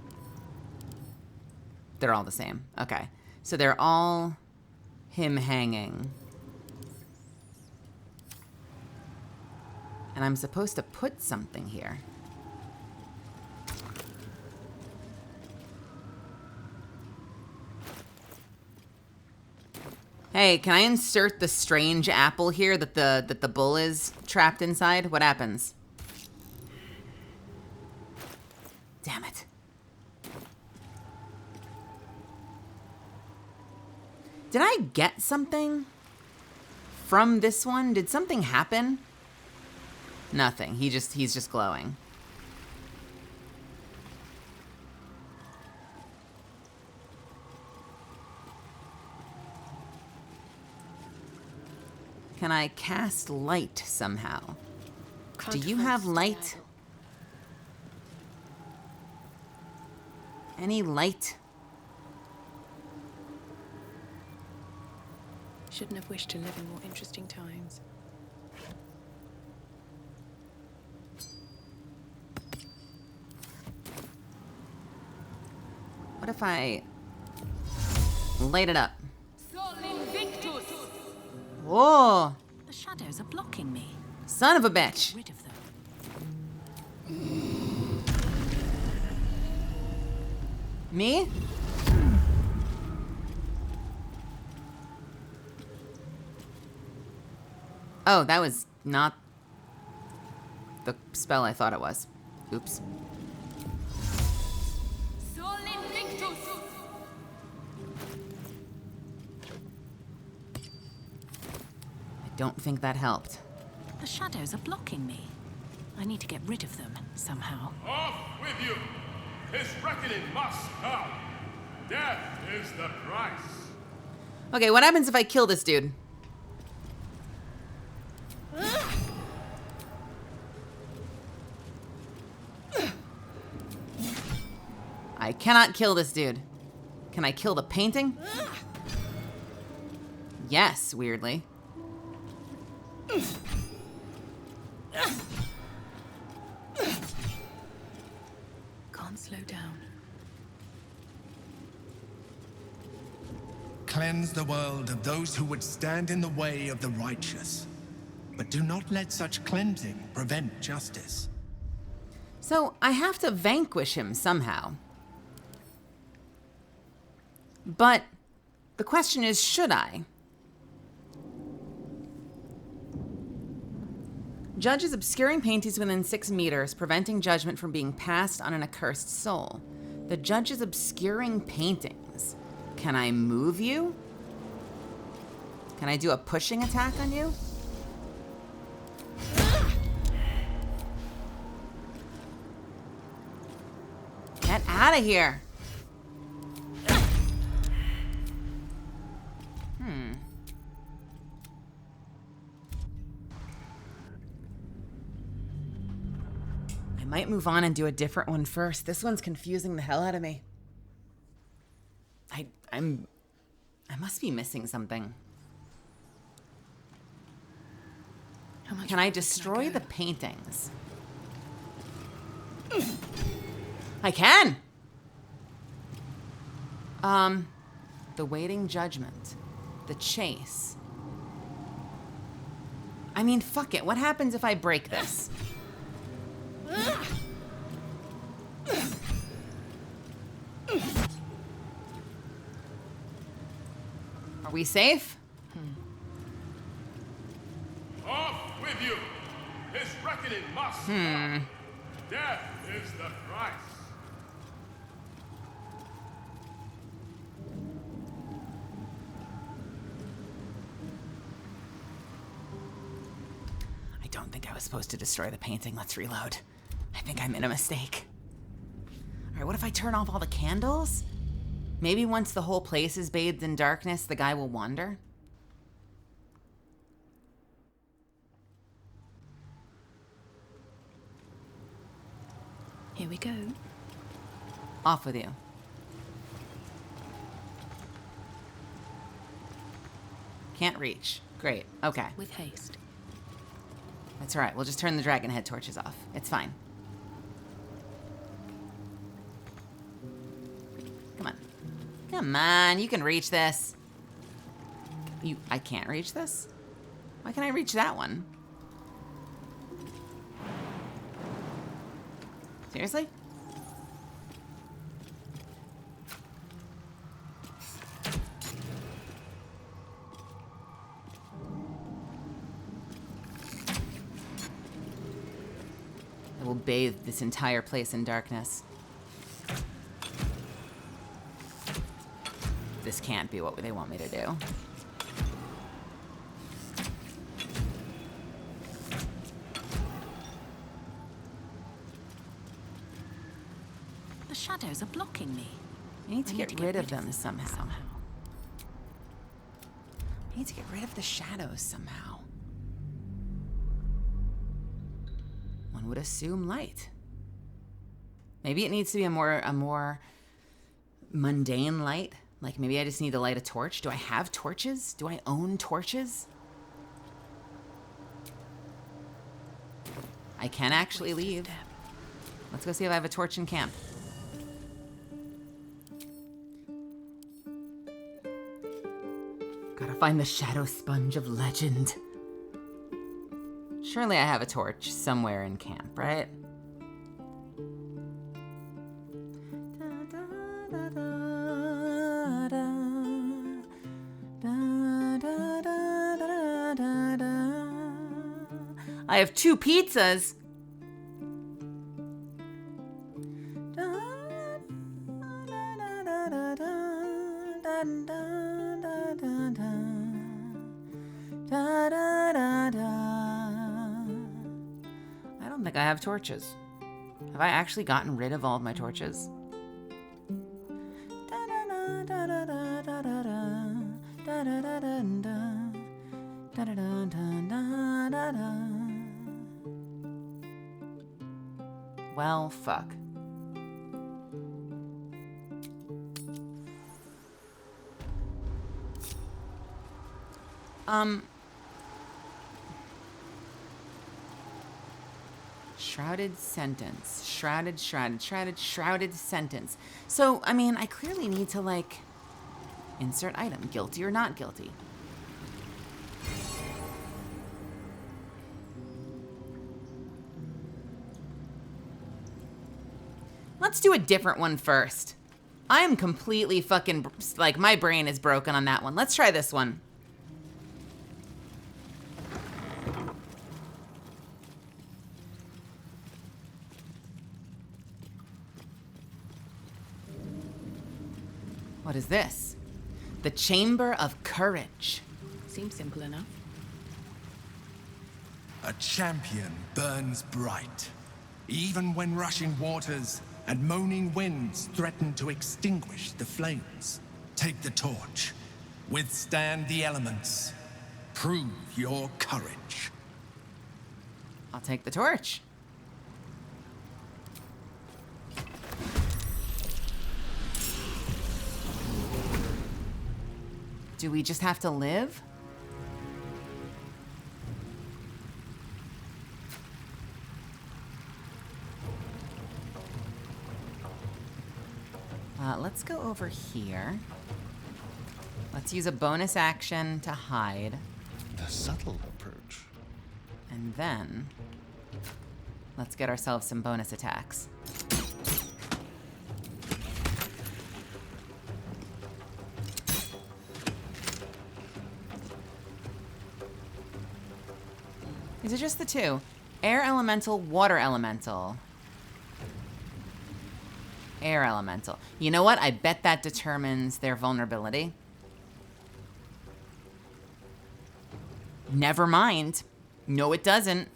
They're all the same. Okay. So they're all him hanging. And I'm supposed to put something here. Hey, can I insert the strange apple here that the bull is trapped inside? What happens? Damn it. Did I get something from this one? Did something happen? Nothing. He's just glowing. Can I cast light somehow? Do you have light? Any light? Shouldn't have wished to live in more interesting times. What if I light it up? Whoa! The shadows are blocking me. Son of a bitch! Get rid of them. Me? Oh, that was not the spell I thought it was. Oops. I don't think that helped. The shadows are blocking me. I need to get rid of them somehow. Off with you! His reckoning must come. Death is the price. Okay, what happens if I kill this dude? I cannot kill this dude. Can I kill the painting? Yes, weirdly. Can't slow down. Cleanse the world of those who would stand in the way of the righteous. But do not let such cleansing prevent justice. So I have to vanquish him somehow. But the question is, should I? Judges obscuring paintings within 6 meters, preventing judgment from being passed on an accursed soul. The judge is obscuring paintings. Can I move you? Can I do a pushing attack on you? Get out of here. I might move on and do a different one first. This one's confusing the hell out of me. I must be missing something. Can I destroy the paintings? I can! The waiting judgment. The chase. I mean, fuck it. What happens if I break this? Are we safe? Off with you! His reckoning must come. Death is the price. I don't think I was supposed to destroy the painting. Let's reload. I think I made a mistake. All right, what if I turn off all the candles? Maybe once the whole place is bathed in darkness, the guy will wander? Here we go. Off with you. Can't reach. Great. Okay. With haste. That's all right. We'll just turn the dragon head torches off. It's fine. Come on. Come on. You can reach this. I can't reach this? Why can't I reach that one? Seriously? I will bathe this entire place in darkness. This can't be what they want me to do. The shadows are blocking me. I need to get rid of them somehow. I need to get rid of the shadows somehow. One would assume light. Maybe it needs to be a more mundane light. Like maybe I just need to light a torch. Do I have torches? Do I own torches? I can actually leave. Let's go see if I have a torch in camp. Gotta find the shadow sponge of legend. Surely I have a torch somewhere in camp, right? I have 2 pizzas. I don't think I have torches. Have I actually gotten rid of all of my torches? Well, fuck. Shrouded sentence. Shrouded sentence. So, I mean, I clearly need to, like, insert item. Guilty or not guilty. Let's do a different one first. I am completely fucking, like, my brain is broken on that one. Let's try this one. What is this? The Chamber of Courage. Seems simple enough. A champion burns bright, even when rushing waters and moaning winds threaten to extinguish the flames. Take the torch. Withstand the elements. Prove your courage. I'll take the torch. Do we just have to live? Let's go over here. Let's use a bonus action to hide. The subtle approach. And then, let's get ourselves some bonus attacks. These are just the 2. Air elemental, water elemental. air elemental. You know what? I bet that determines their vulnerability. Never mind. No, it doesn't.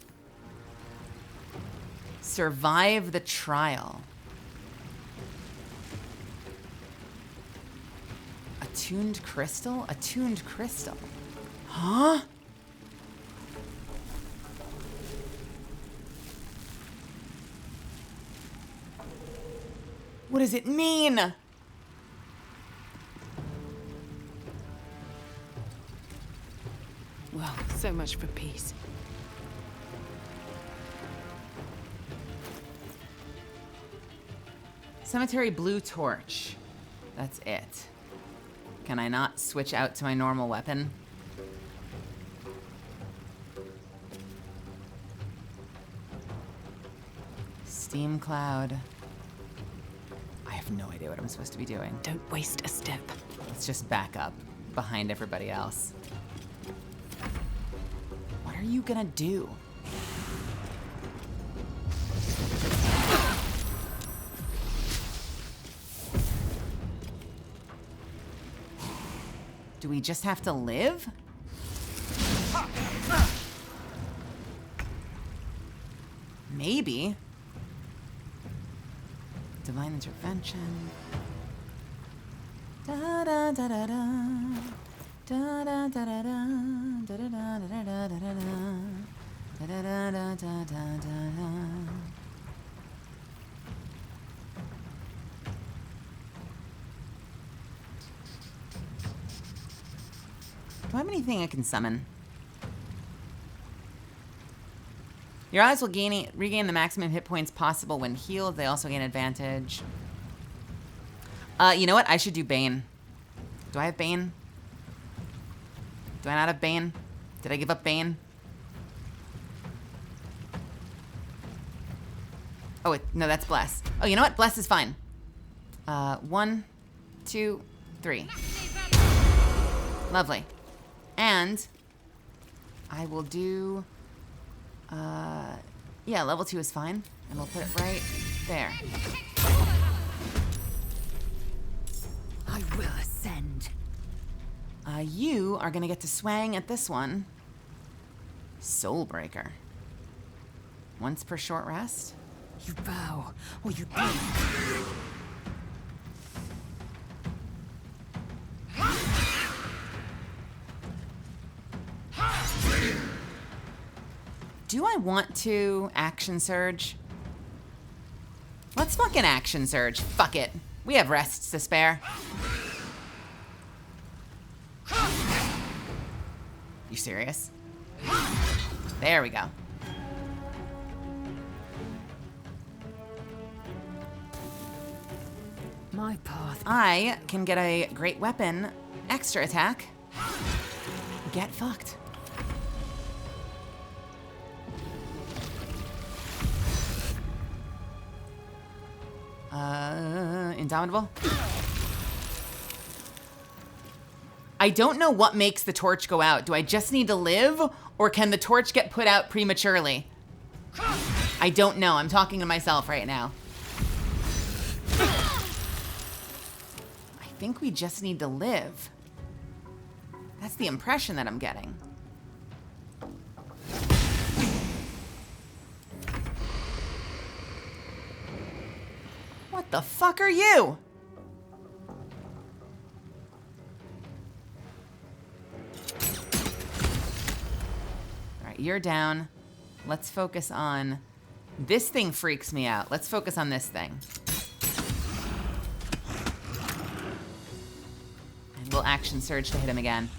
Survive the trial. Attuned crystal? Attuned crystal. Huh? What does it mean? Well, so much for peace. Cemetery blue torch. That's it. Can I not switch out to my normal weapon? Steam cloud. I have no idea what I'm supposed to be doing. Don't waste a step. Let's just back up behind everybody else. What are you gonna do? Do we just have to live? Maybe. Divine intervention. Da da da da da. Da da da da da. Da da da da da da da da. Da da da da da da da. Do I have anything I can summon? Your allies will regain the maximum hit points possible when healed. They also gain advantage. You know what? I should do Bane. Do I have Bane? Do I not have Bane? Did I give up Bane? Oh, no, that's Bless. Oh, you know what? Bless is fine. 1, 2, 3. Lovely. And I will do, yeah, level 2 is fine. And we'll put it right there. I will ascend. You are gonna get to swang at this one. Soulbreaker. Once per short rest. You bow, or you bleed. Do I want to action surge? Let's fucking action surge. Fuck it. We have rests to spare. You serious? There we go. My path. I can get a great weapon, extra attack. Get fucked. Indomitable. I don't know what makes the torch go out. Do I just need to live, or can the torch get put out prematurely? I don't know. I'm talking to myself right now. I think we just need to live. That's the impression that I'm getting. What the fuck are you? All right, you're down. Let's focus on... This thing freaks me out. Let's focus on this thing. And we'll action surge to hit him again.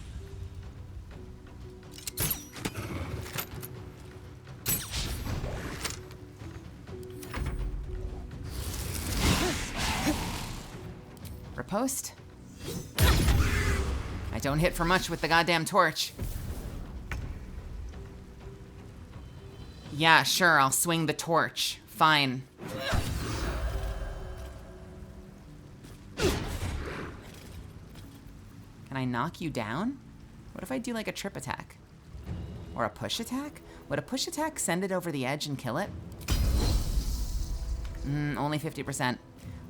Riposte. I don't hit for much with the goddamn torch. Yeah, sure, I'll swing the torch. Fine. Can I knock you down? What if I do like a trip attack? Or a push attack? Would a push attack send it over the edge and kill it? Only 50%.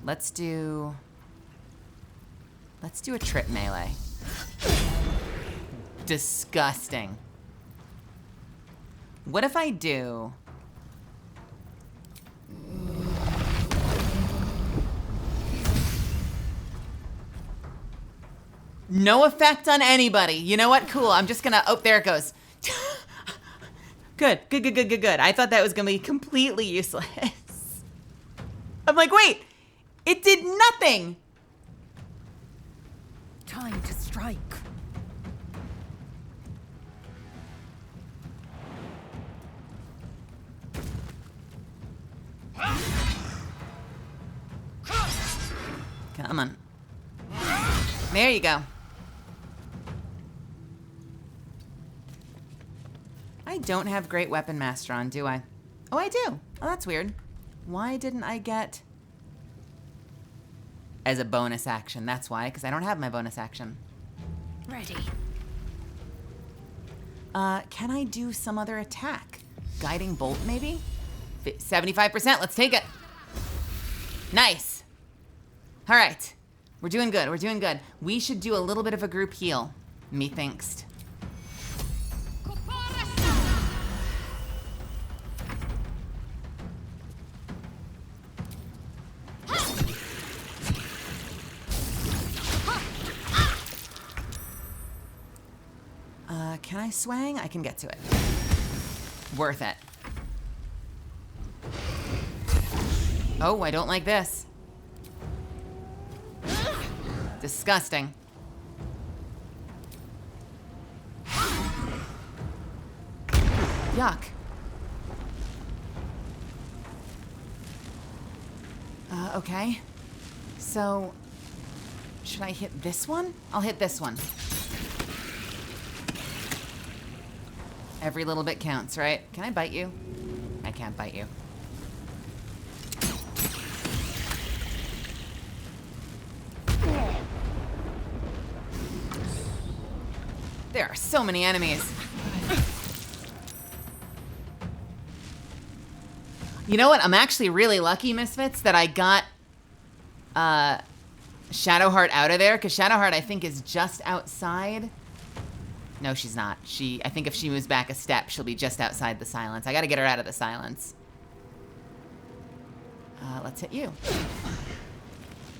Let's do a trip melee. Disgusting. What if I do... No effect on anybody. You know what? Cool. I'm just gonna... Oh, there it goes. Good. I thought that was gonna be completely useless. I'm like, wait. It did nothing. Time to strike. Come on. There you go. I don't have Great Weapon Master on, do I? Oh, I do. Oh, that's weird. Why didn't I get... As a bonus action. That's why, because I don't have my bonus action. Ready. Can I do some other attack? Guiding Bolt, maybe? 75%. Let's take it. Nice. All right. We're doing good. We should do a little bit of a group heal. Methinks. Can I swang? I can get to it. Worth it. Oh, I don't like this. Disgusting. Yuck. Okay. So, should I hit this one? I'll hit this one. Every little bit counts, right? Can I bite you? I can't bite you. There are so many enemies. You know what? I'm actually really lucky, Misfits, that I got Shadowheart out of there, because Shadowheart, I think, is just outside. No, she's not. I think if she moves back a step, she'll be just outside the silence. I gotta get her out of the silence. Let's hit you.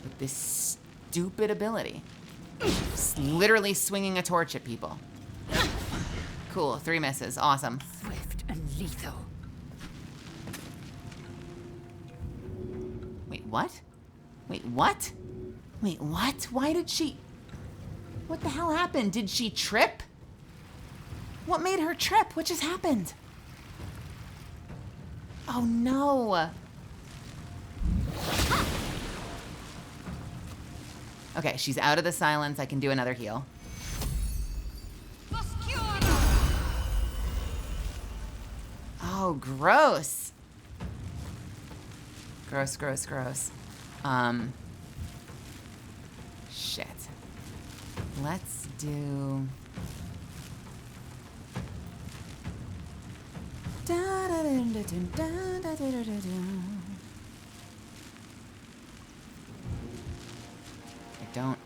With this stupid ability. Just literally swinging a torch at people. Cool, 3 misses. Awesome. Swift and lethal. Wait, what? Wait, what? Wait, what? Why did she... What the hell happened? Did she trip? What made her trip? What just happened? Oh no. Okay, she's out of the silence. I can do another heal. Oh, gross. Gross. Shit. Let's do... I don't.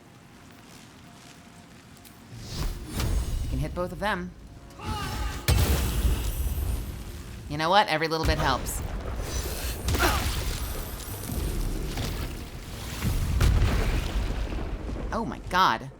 I can hit both of them. You know what? Every little bit helps. Oh my god.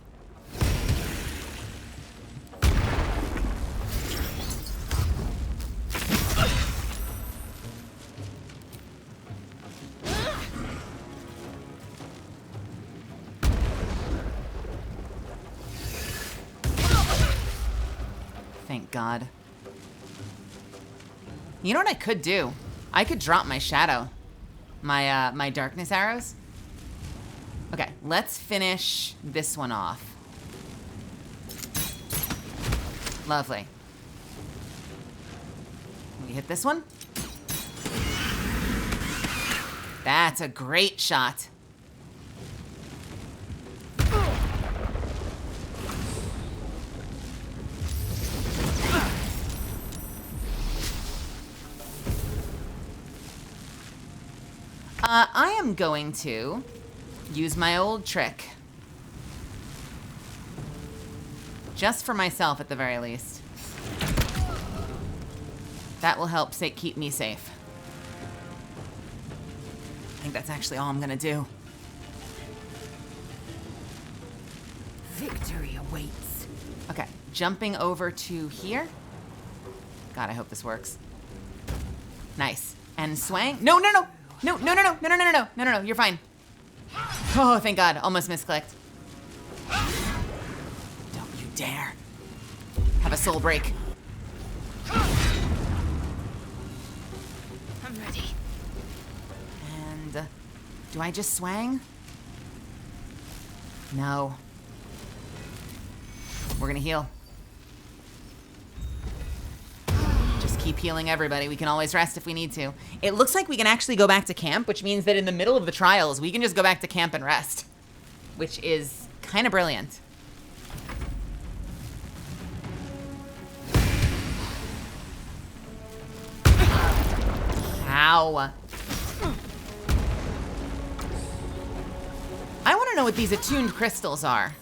Thank God. You know what I could do? I could drop my shadow. My darkness arrows. Okay, let's finish this one off. Lovely. We hit this one. That's a great shot. I am going to use my old trick. Just for myself, at the very least. That will help keep me safe. I think that's actually all I'm gonna do. Victory awaits. Okay, jumping over to here. God, I hope this works. Nice. And swang. No, no, no. No, no, no, no, no, no, no, no, no, no, no, you're fine. Oh, thank God. Almost misclicked. Don't you dare. Have a soul break. I'm ready. And do I just swang? No. We're gonna heal. Just keep healing everybody. We can always rest if we need to. It looks like we can actually go back to camp, which means that in the middle of the trials, we can just go back to camp and rest, which is kind of brilliant. Ow. I want to know what these attuned crystals are.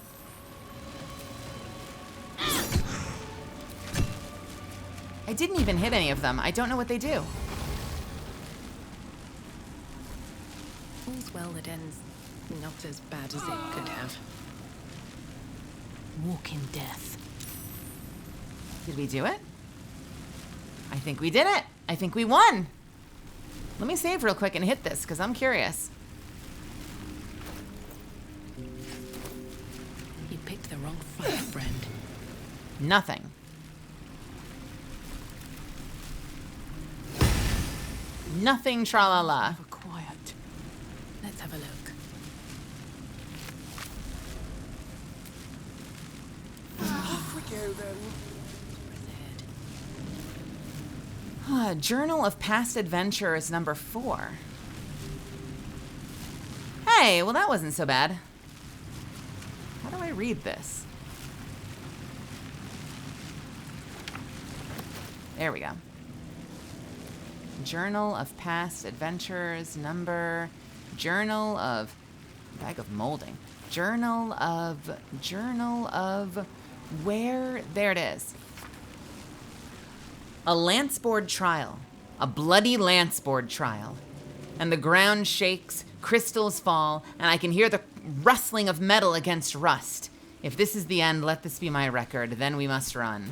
I didn't even hit any of them. I don't know what they do. All's well that ends not as bad as it could have. Walk in death. Did we do it? I think we did it. I think we won. Let me save real quick and hit this, because I'm curious. You picked the wrong fight, friend. Nothing. Nothing tra-la-la. Quiet. Let's have a look. Off we go then. Journal of Past Adventures number 4. Hey, well that wasn't so bad. How do I read this? There we go. Journal of Past Adventures number... Journal of... Bag of molding. Journal of... Where? There it is. A lanceboard trial. A bloody lanceboard trial. And the ground shakes, crystals fall, and I can hear the rustling of metal against rust. If this is the end, let this be my record. Then we must run.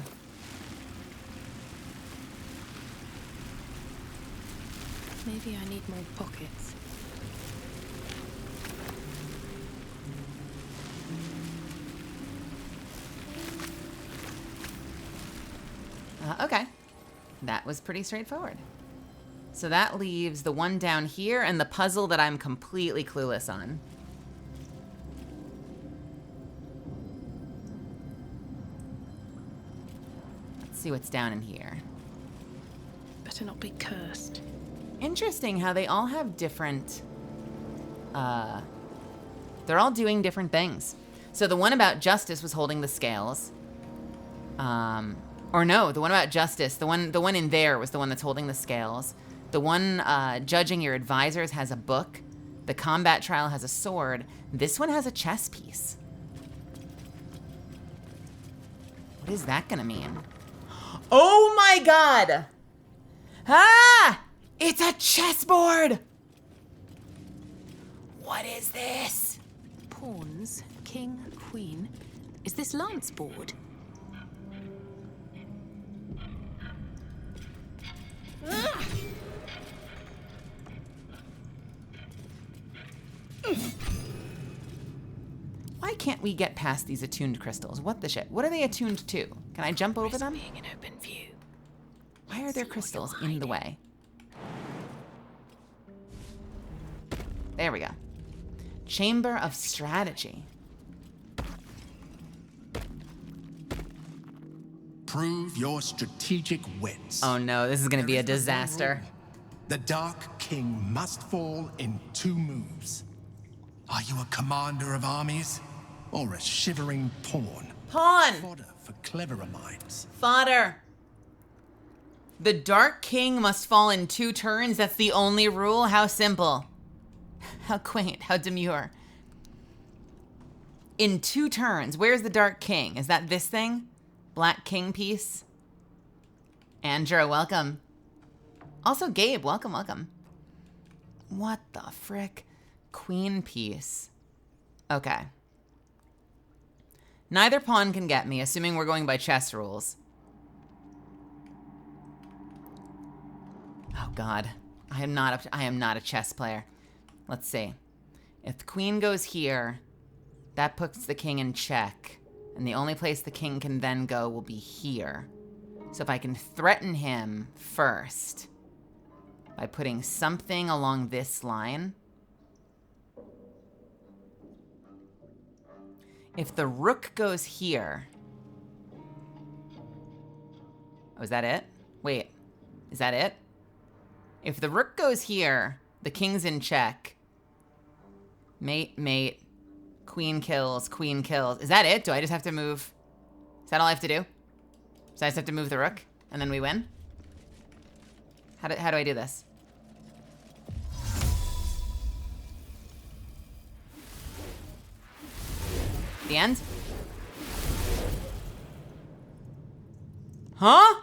Maybe I need more pockets. Okay. That was pretty straightforward. So that leaves the one down here and the puzzle that I'm completely clueless on. Let's see what's down in here. Better not be cursed. Interesting how they all have different, they're all doing different things. So the one about justice was holding the scales. Or no, the one about justice, the one in there was the one that's holding the scales. The one judging your advisors has a book. The combat trial has a sword. This one has a chess piece. What is that gonna mean? Oh my God! Ah! It's a chessboard! What is this? Pawns, king, queen. Is this lance board? Why can't we get past these attuned crystals? What the shit? What are they attuned to? Can I jump over them? Being in open view. Why are there crystals in the way? There we go. Chamber of Strategy. Prove your strategic wits. Oh no, this is gonna be a disaster. The Dark King must fall in 2 moves. Are you a commander of armies or a shivering pawn? Pawn! Fodder for cleverer minds. Fodder. The Dark King must fall in 2 turns? That's the only rule? How simple. How quaint, how demure. In 2 turns, where's the Dark King? Is that this thing? Black King piece? Andrew, welcome. Also, Gabe, welcome, welcome. What the frick? Queen piece. Okay. Neither pawn can get me, assuming we're going by chess rules. Oh God, I am not a chess player. Let's see. If the queen goes here, that puts the king in check, and the only place the king can then go will be here. So if I can threaten him first by putting something along this line. If the rook goes here. Oh, is that it? Wait, is that it? If the rook goes here, the king's in check. Mate, mate. Queen kills, queen kills. Is that it? Do I just have to move? Is that all I have to do? So I just have to move the rook and then we win? How do I do this? The end? Huh?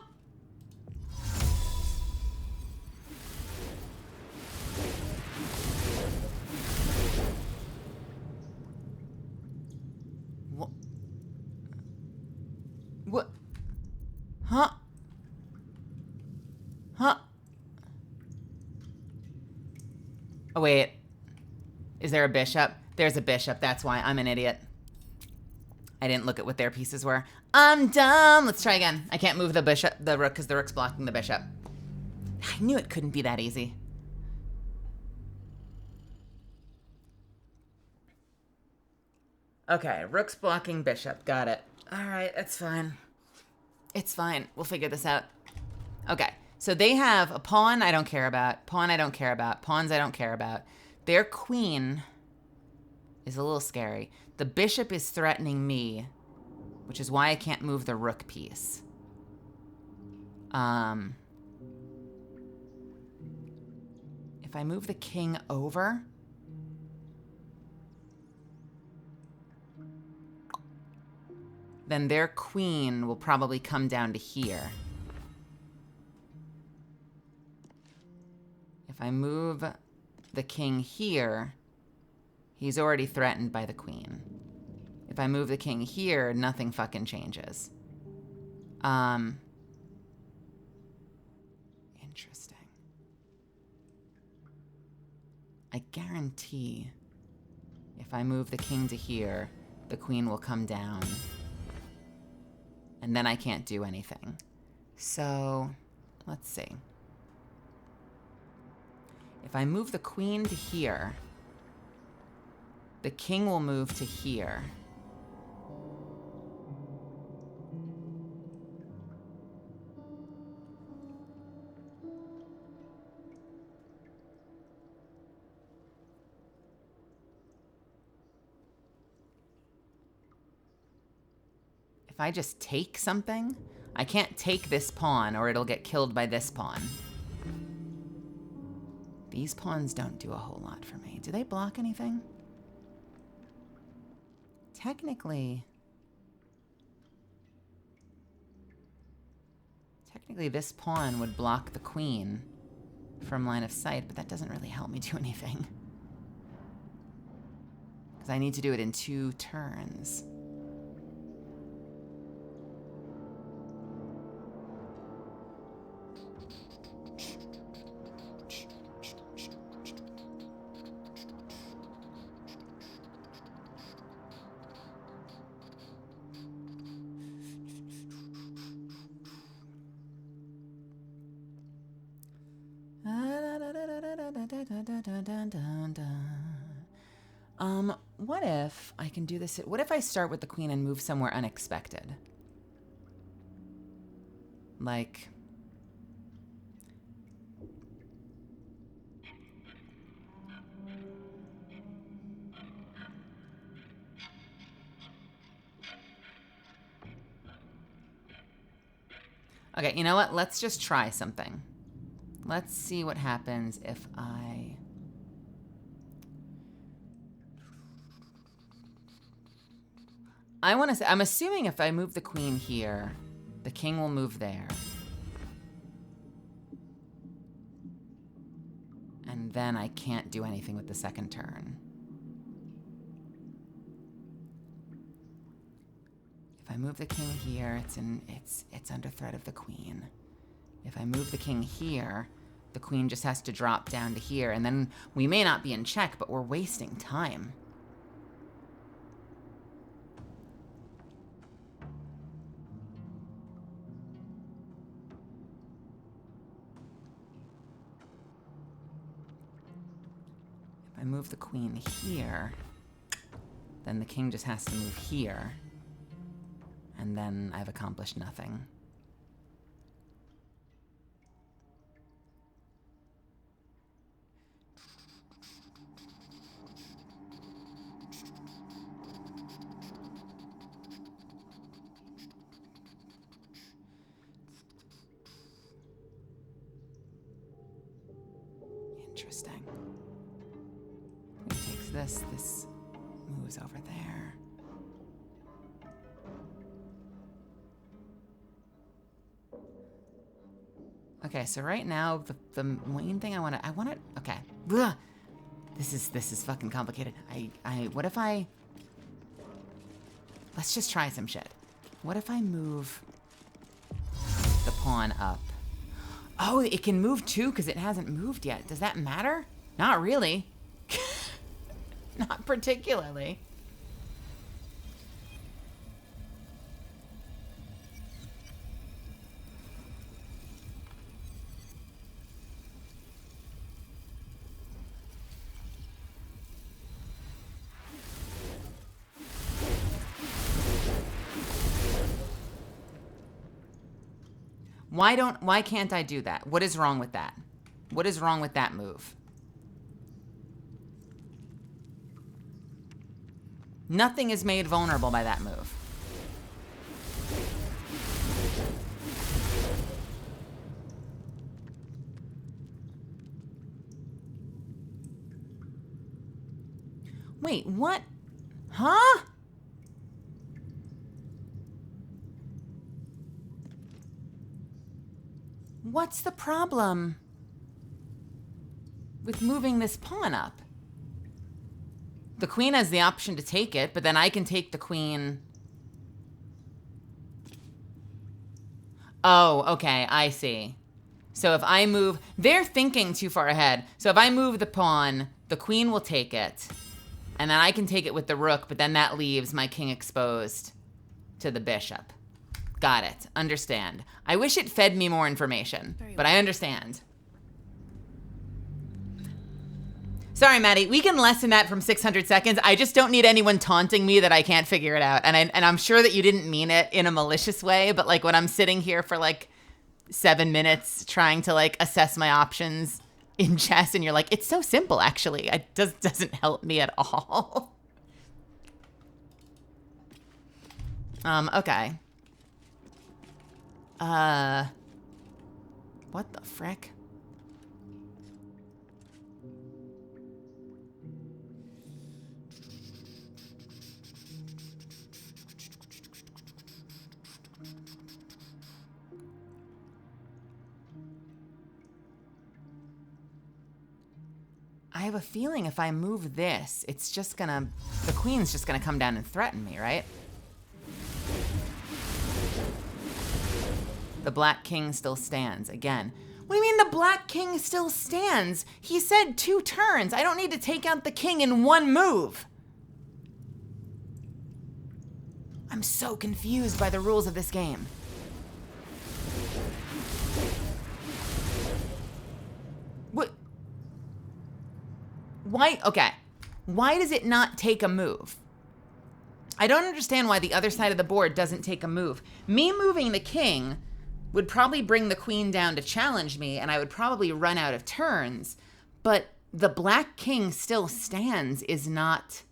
What? Huh? Huh? Oh, wait. Is there a bishop? There's a bishop. That's why. I'm an idiot. I didn't look at what their pieces were. I'm dumb. Let's try again. I can't move the bishop, the rook, because the rook's blocking the bishop. I knew it couldn't be that easy. Okay, rook's blocking bishop. Got it. All right, that's fine. It's fine. We'll figure this out. Okay, so they have a pawn I don't care about, pawn I don't care about, pawns I don't care about. Their queen is a little scary. The bishop is threatening me, which is why I can't move the rook piece. If I move the king over, then their queen will probably come down to here. If I move the king here, he's already threatened by the queen. If I move the king here, nothing fucking changes. Interesting. I guarantee if I move the king to here, the queen will come down. And then I can't do anything. So, let's see. If I move the queen to here, the king will move to here. If I just take something, I can't take this pawn or it'll get killed by this pawn. These pawns don't do a whole lot for me. Do they block anything? Technically, this pawn would block the queen from line of sight, but that doesn't really help me do anything. Because I need to do it in 2 turns. What if I can do this? What if I start with the queen and move somewhere unexpected? Like... Okay, you know what? Let's just try something. Let's see what happens if I I want to say, I'm assuming if I move the queen here, the king will move there. And then I can't do anything with the second turn. If I move the king here, it's under threat of the queen. If I move the king here, the queen just has to drop down to here, and then we may not be in check, but we're wasting time. If I move the queen here, then the king just has to move here, and then I've accomplished nothing. Interesting. He takes this, this moves over there. Okay, so right now, the main thing I want to, okay. Ugh. This is fucking complicated. What if let's just try some shit. What if I move the pawn up? Oh, it can move too because it hasn't moved yet. Does that matter? Not really. Not particularly. Why can't I do that? What is wrong with that? What is wrong with that move? Nothing is made vulnerable by that move. Wait, what? Huh? What's the problem with moving this pawn up? The queen has the option to take it, but then I can take the queen. Oh, okay, I see. So if I move, they're thinking too far ahead. So if I move the pawn, the queen will take it, and then I can take it with the rook, but then that leaves my king exposed to the bishop. Got it. Understand. I wish it fed me more information, but I understand. Sorry, Maddie. We can lessen that from 600 seconds. I just don't need anyone taunting me that I can't figure it out. And I'm sure that you didn't mean it in a malicious way, but like when I'm sitting here for like 7 minutes trying to like assess my options in chess and you're like, it's so simple, actually. It doesn't help me at all. Okay. What the frick? I have a feeling if I move this, it's just gonna, the queen's just gonna come down and threaten me, right? The black king still stands again. What do you mean the black king still stands? He said 2 turns. I don't need to take out the king in 1 move. I'm so confused by the rules of this game. What? Why? Okay. Why does it not take a move? I don't understand why the other side of the board doesn't take a move. Me moving the king would probably bring the queen down to challenge me, and I would probably run out of turns. But the black king still stands is not...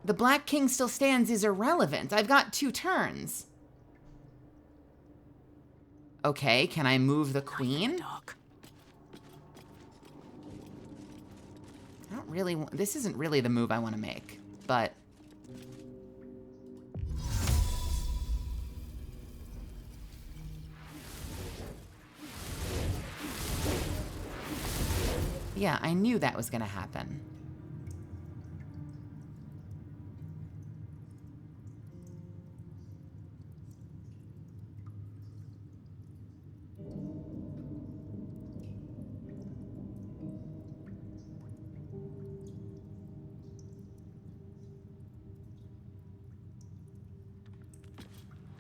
The black king still stands is irrelevant. I've got 2 turns. Okay, can I move the queen? I don't really... This isn't really the move I want to make, but... Yeah, I knew that was going to happen.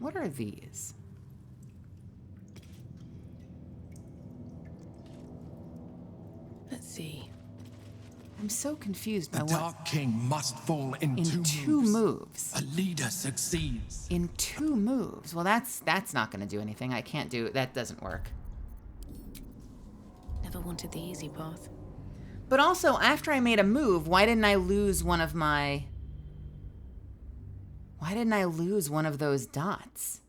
What are these? Let's see. I'm so confused by The Dark King must fall in two moves. A leader succeeds. In 2 moves. Well, that's not going to do anything. I can't do... That doesn't work. Never wanted the easy path. But also, after I made a move, why didn't I lose one of my... Why didn't I lose one of those dots?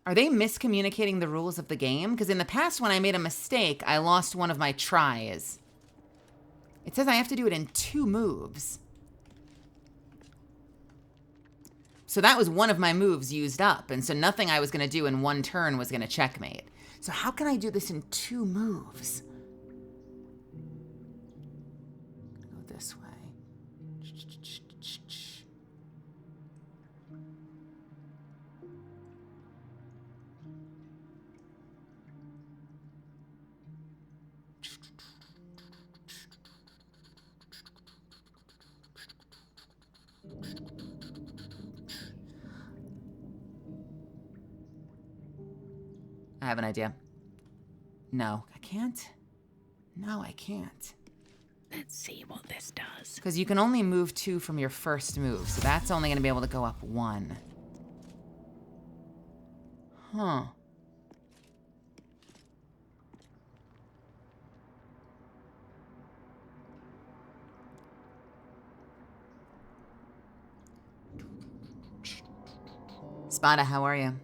Are they miscommunicating the rules of the game? Because in the past, when I made a mistake, I lost one of my tries. It says I have to do it in 2 moves. So that was one of my moves used up, and so nothing I was going to do in 1 turn was going to checkmate. So how can I do this in 2 moves? Go this way. I have an idea. No, I can't. No, I can't. Let's see what this does. Because you can only move 2 from your first move, so that's only going to be able to go up 1. Huh. Spada, how are you?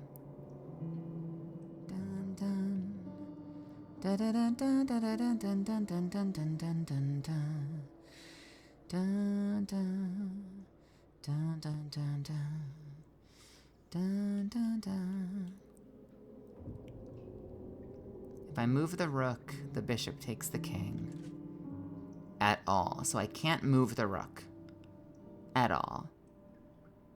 If I move the rook, the bishop takes the king. At all. So I can't move the rook. At all.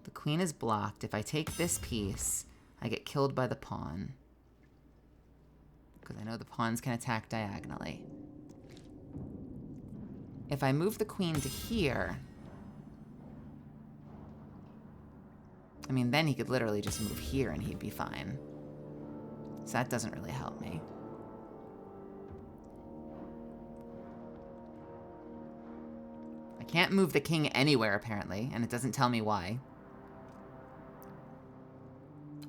The queen is blocked. If I take this piece, I get killed by the pawn. Because I know the pawns can attack diagonally. If I move the queen to here... I mean, then he could literally just move here and he'd be fine. So that doesn't really help me. I can't move the king anywhere, apparently, and it doesn't tell me why.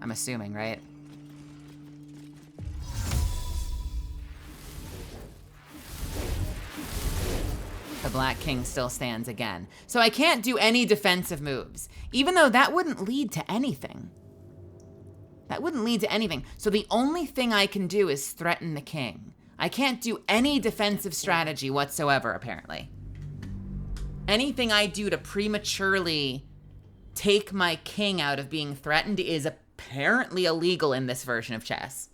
I'm assuming, right? The black king still stands again. So I can't do any defensive moves, even though that wouldn't lead to anything. That wouldn't lead to anything. So the only thing I can do is threaten the king. I can't do any defensive strategy whatsoever, apparently. Anything I do to prematurely take my king out of being threatened is apparently illegal in this version of chess.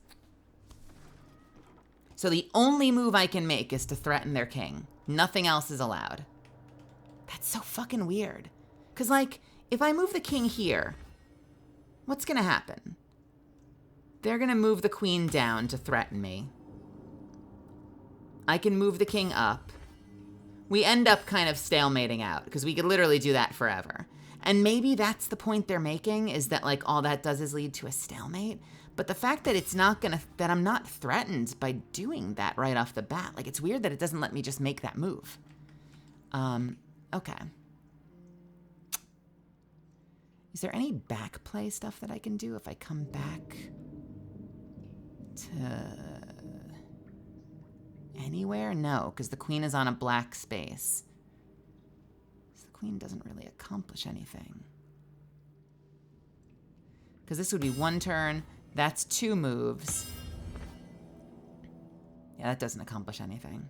So the only move I can make is to threaten their king. Nothing else is allowed. That's so fucking weird. Because, like, if I move the king here, what's going to happen? They're going to move the queen down to threaten me. I can move the king up. We end up kind of stalemating out, because we could literally do that forever. And maybe that's the point they're making, is that, like, all that does is lead to a stalemate. But the fact that it's not gonna, that I'm not threatened by doing that right off the bat, like, it's weird that it doesn't let me just make that move. Okay. Is there any back play stuff that I can do if I come back to anywhere? No, because the queen is on a black space. So the queen doesn't really accomplish anything. Because this would be 1 turn. That's 2 moves. Yeah, that doesn't accomplish anything.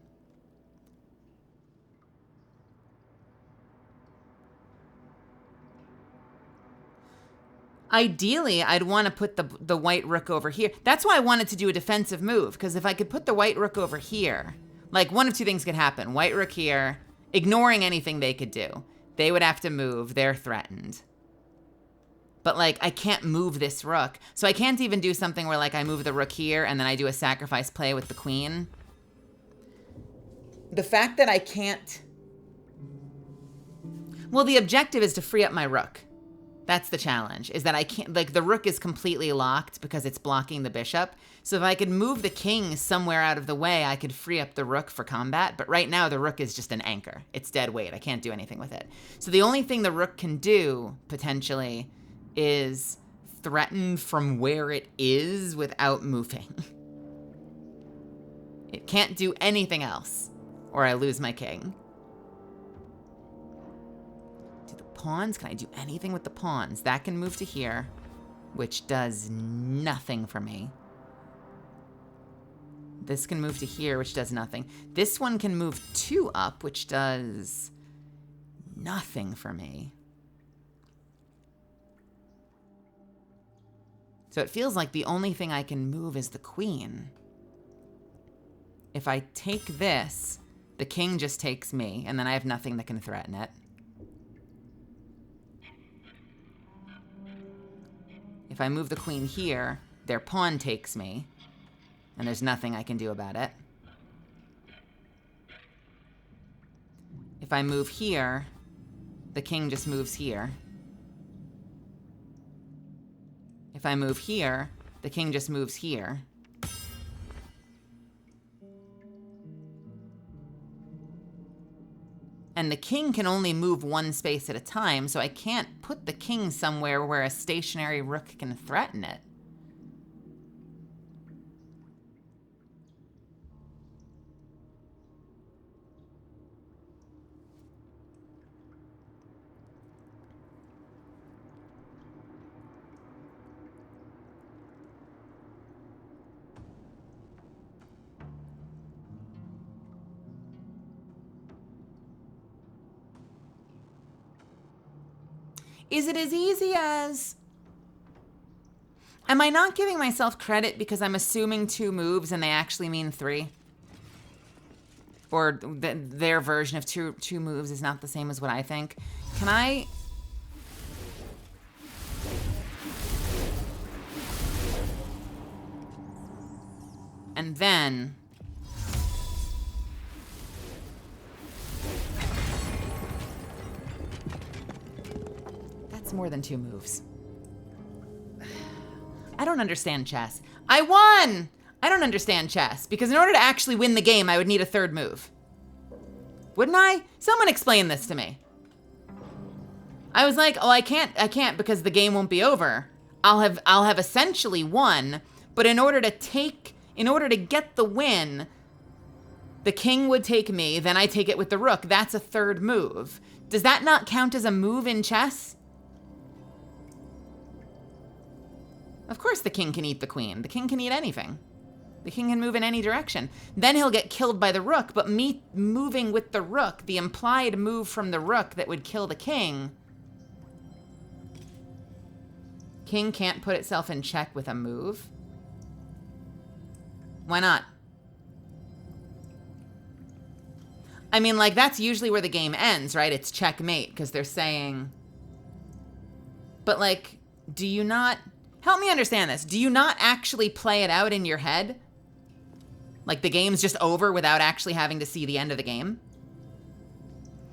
Ideally, I'd want to put the white rook over here. That's why I wanted to do a defensive move, because if I could put the white rook over here, like one of two things could happen. White rook here, ignoring anything they could do. They would have to move. They're threatened. But like, I can't move this rook. So I can't even do something where like I move the rook here and then I do a sacrifice play with the queen. The fact that I can't... Well, the objective is to free up my rook. That's the challenge, is that I can't, like the rook is completely locked because it's blocking the bishop. So if I could move the king somewhere out of the way, I could free up the rook for combat. But right now the rook is just an anchor. It's dead weight. I can't do anything with it. So the only thing the rook can do, potentially, is threaten from where it is without moving. It can't do anything else, or I lose my king. Pawns? Can I do anything with the pawns? That can move to here, which does nothing for me. This can move to here, which does nothing. This one can move 2 up, which does nothing for me. So it feels like the only thing I can move is the queen. If I take this, the king just takes me, and then I have nothing that can threaten it. If I move the queen here, their pawn takes me, and there's nothing I can do about it. If I move here, the king just moves here. If I move here, the king just moves here. And the king can only move 1 space at a time, so I can't put the king somewhere where a stationary rook can threaten it. Is it as easy as... Am I not giving myself credit because I'm assuming 2 moves and they actually mean 3? Or their version of two moves is not the same as what I think? Can I... And then... That's more than 2 moves. I don't understand chess. I won! I don't understand chess, because in order to actually win the game, I would need a 3rd move. Wouldn't I? Someone explain this to me. I was like, oh, I can't because the game won't be over. I'll have essentially won, but in order to get the win, the king would take me, then I take it with the rook. That's a 3rd move. Does that not count as a move in chess? Of course the king can eat the queen. The king can eat anything. The king can move in any direction. Then he'll get killed by the rook, but me moving with the rook, the implied move from the rook that would kill the king... King can't put itself in check with a move. Why not? I mean, like, that's usually where the game ends, right? It's checkmate, because they're saying... But, like, do you not... Help me understand this. Do you not actually play it out in your head? Like, the game's just over without actually having to see the end of the game?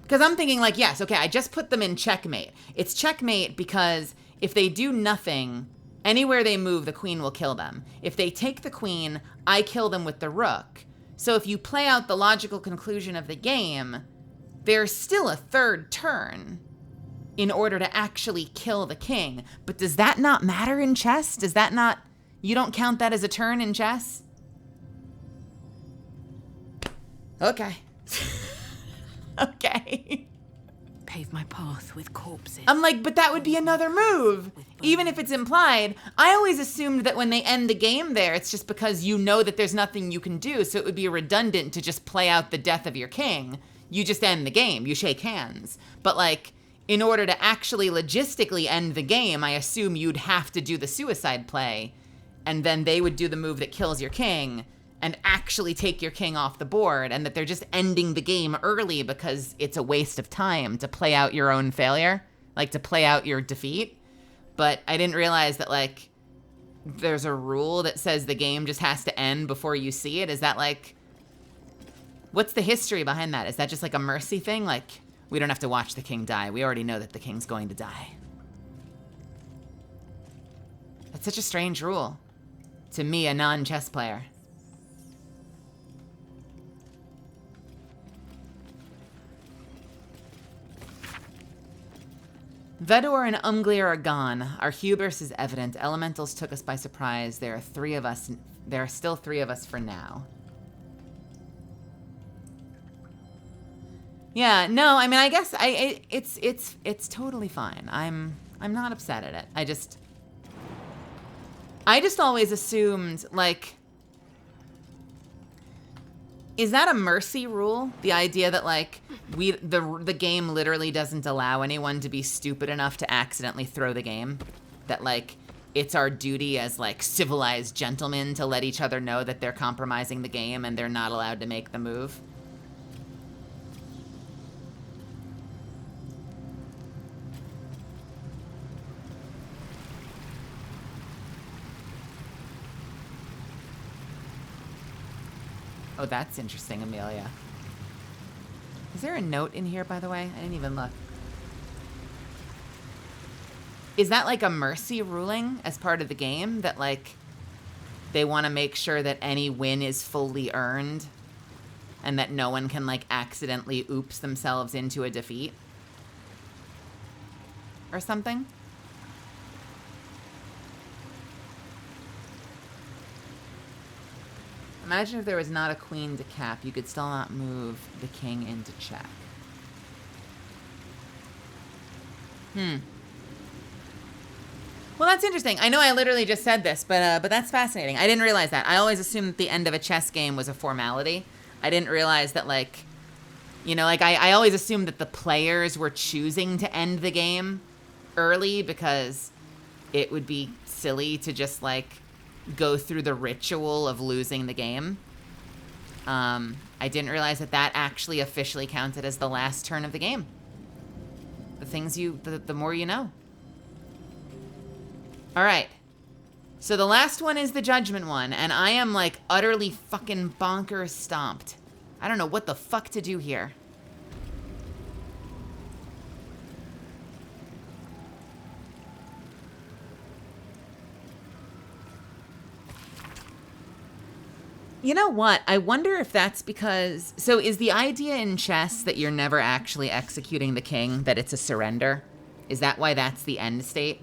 Because I'm thinking, like, yes, okay, I just put them in checkmate. It's checkmate because if they do nothing, anywhere they move, the queen will kill them. If they take the queen, I kill them with the rook. So if you play out the logical conclusion of the game, there's still a 3rd turn in order to actually kill the king. But does that not matter in chess? Does that not... You don't count that as a turn in chess? Okay. Okay. pave my path with corpses. I'm like, but that would be another move. Even if it's implied. I always assumed that when they end the game there, it's just because you know that there's nothing you can do, so it would be redundant to just play out the death of your king. You just end the game. You shake hands. But like, in order to actually logistically end the game, I assume you'd have to do the suicide play, and then they would do the move that kills your king and actually take your king off the board, and that they're just ending the game early because it's a waste of time to play out your own failure, like to play out your defeat. But I didn't realize that, like, there's a rule that says the game just has to end before you see it. Is that like, what's the history behind that? Is that just like a mercy thing? Like, we don't have to watch the king die. We already know that the king's going to die. That's such a strange rule to me, a non-chess player. Vedor and Umglier are gone. Our hubris is evident. Elementals took us by surprise. There are three of us. There are still three of us for now. Yeah, no, I mean, I guess it's totally fine. I'm not upset at it. I just always assumed, like, is that a mercy rule? The idea that, like, the game literally doesn't allow anyone to be stupid enough to accidentally throw the game? That, like, it's our duty as, like, civilized gentlemen to let each other know that they're compromising the game and they're not allowed to make the move? Oh, that's interesting, Amelia. Is there a note in here, by the way? I didn't even look. Is that like a mercy ruling as part of the game? That, like, they want to make sure that any win is fully earned and that no one can, like, accidentally oops themselves into a defeat? Or something? Imagine if there was not a queen to cap, you could still not move the king into check. Well, that's interesting. I know I literally just said this, but that's fascinating. I didn't realize that. I always assumed that the end of a chess game was a formality. I didn't realize that, like, you know, like, I always assumed that the players were choosing to end the game early because it would be silly to just, like, go through the ritual of losing the game. I didn't realize that that actually officially counted as the last turn of the game. The things the more you know. All right. So the last one is the judgment one, and I am, like, utterly fucking bonkers stomped. I don't know what the fuck to do here. You know what? I wonder if that's because... So is the idea in chess that you're never actually executing the king, that it's a surrender? Is that why that's the end state?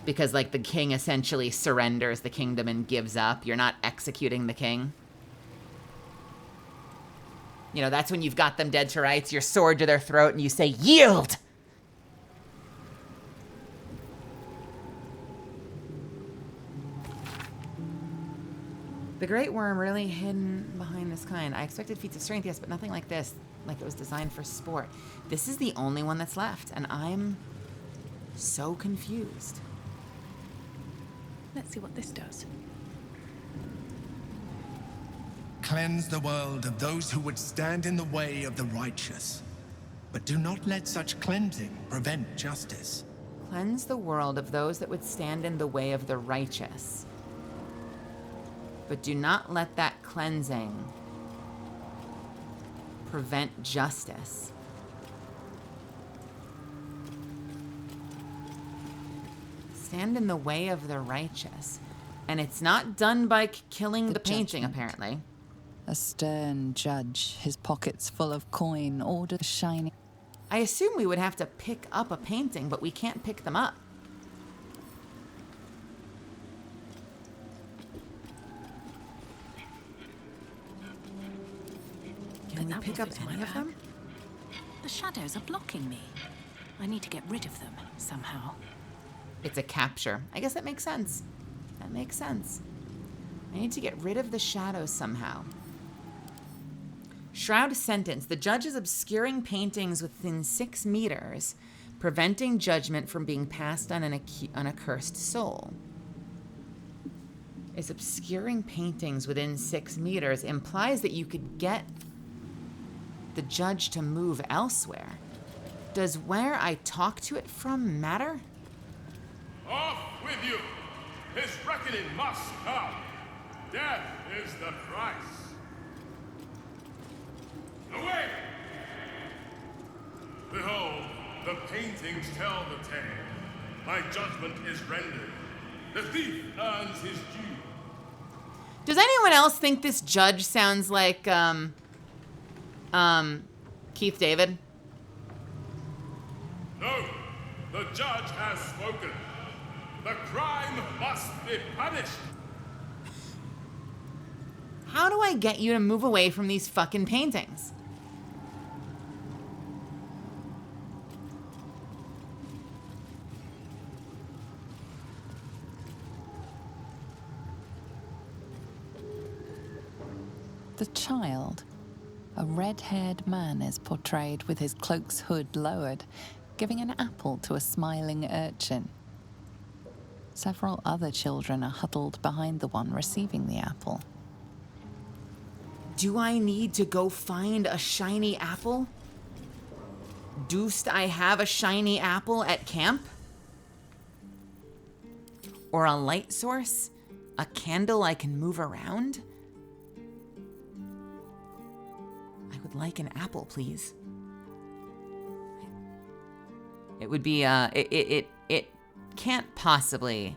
Because, like, the king essentially surrenders the kingdom and gives up. You're not executing the king. You know, that's when you've got them dead to rights, your sword to their throat, and you say, yield! The Great Worm really hidden behind this kind. I expected feats of strength, yes, but nothing like this. Like it was designed for sport. This is the only one that's left, and I'm so confused. Let's see what this does. Cleanse the world of those who would stand in the way of the righteous. But do not let such cleansing prevent justice. Cleanse the world of those that would stand in the way of the righteous. But do not let that cleansing prevent justice. Stand in the way of the righteous. And it's not done by killing the painting, apparently. A stern judge, his pockets full of coin, ordered shining. I assume we would have to pick up a painting, but we can't pick them up. Can we pick up any of them? The shadows are blocking me. I need to get rid of them somehow. It's a capture. I guess that makes sense. That makes sense. I need to get rid of the shadows somehow. Shroud sentence. The judge is obscuring paintings within 6 meters, preventing judgment from being passed on an accursed soul. Is obscuring paintings within 6 meters implies that you could get the judge to move elsewhere. Does where I talk to it from matter? Off with you! His reckoning must come! Death is the price! Away! Behold, the paintings tell the tale. My judgment is rendered. The thief earns his due. Does anyone else think this judge sounds like, Keith David? No, the judge has spoken. The crime must be punished. How do I get you to move away from these fucking paintings? The child, a red-haired man, is portrayed with his cloak's hood lowered, giving an apple to a smiling urchin. Several other children are huddled behind the one receiving the apple. Do I need to go find a shiny apple? Dost I have a shiny apple at camp? Or a light source? A candle I can move around? I would like an apple, please. It would be, it can't possibly...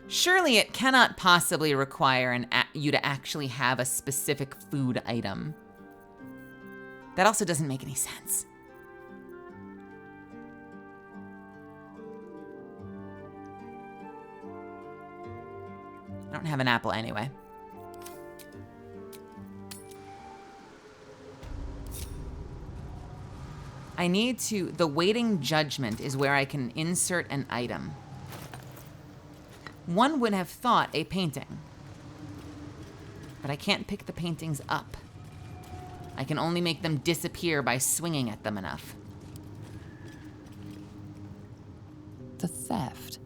Surely it cannot possibly require you to actually have a specific food item. That also doesn't make any sense. I don't have an apple anyway. I need to... The waiting judgment is where I can insert an item. One would have thought a painting. But I can't pick the paintings up. I can only make them disappear by swinging at them enough. The theft.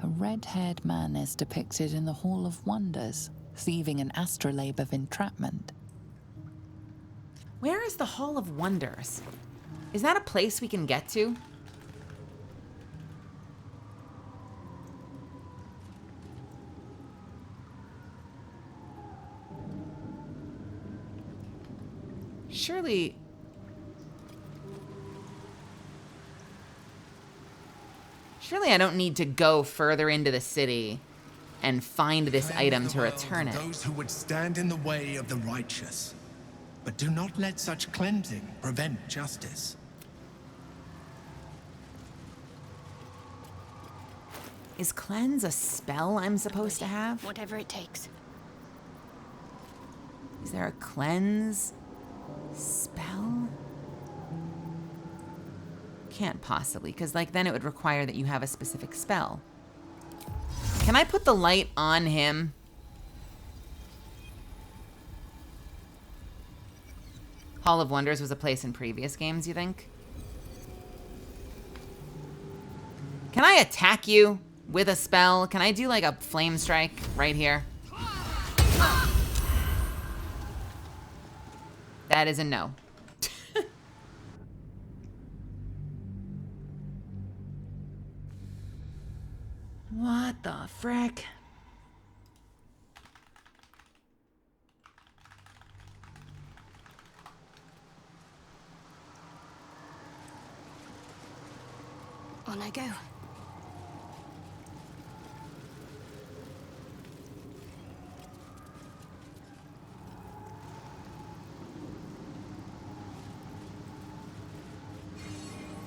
A red-haired man is depicted in the Hall of Wonders, thieving an astrolabe of entrapment. Where is the Hall of Wonders? Is that a place we can get to? Surely... Surely I don't need to go further into the city and find this item to return it. Those who would stand in the way of the righteous. But do not let such cleansing prevent justice. Is cleanse a spell I'm supposed to have? Whatever it takes. Is there a cleanse spell? Can't possibly, because like then it would require that you have a specific spell. Can I put the light on him? Hall of Wonders was a place in previous games, you think? Can I attack you with a spell? Can I do like a flame strike right here? That is a no. What the frick? On I go.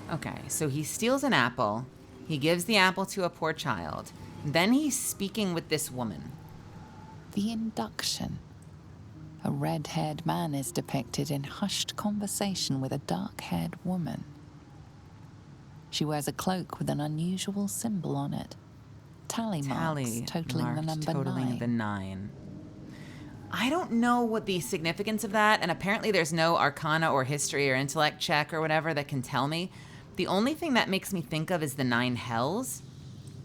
Okay, so he steals an apple. He gives the apple to a poor child. Then he's speaking with this woman. The induction. A red-haired man is depicted in hushed conversation with a dark-haired woman. She wears a cloak with an unusual symbol on it. Tally marks totaling the number 9. The 9. I don't know what the significance of that, and apparently there's no arcana or history or intellect check or whatever that can tell me. The only thing that makes me think of is the 9 hells.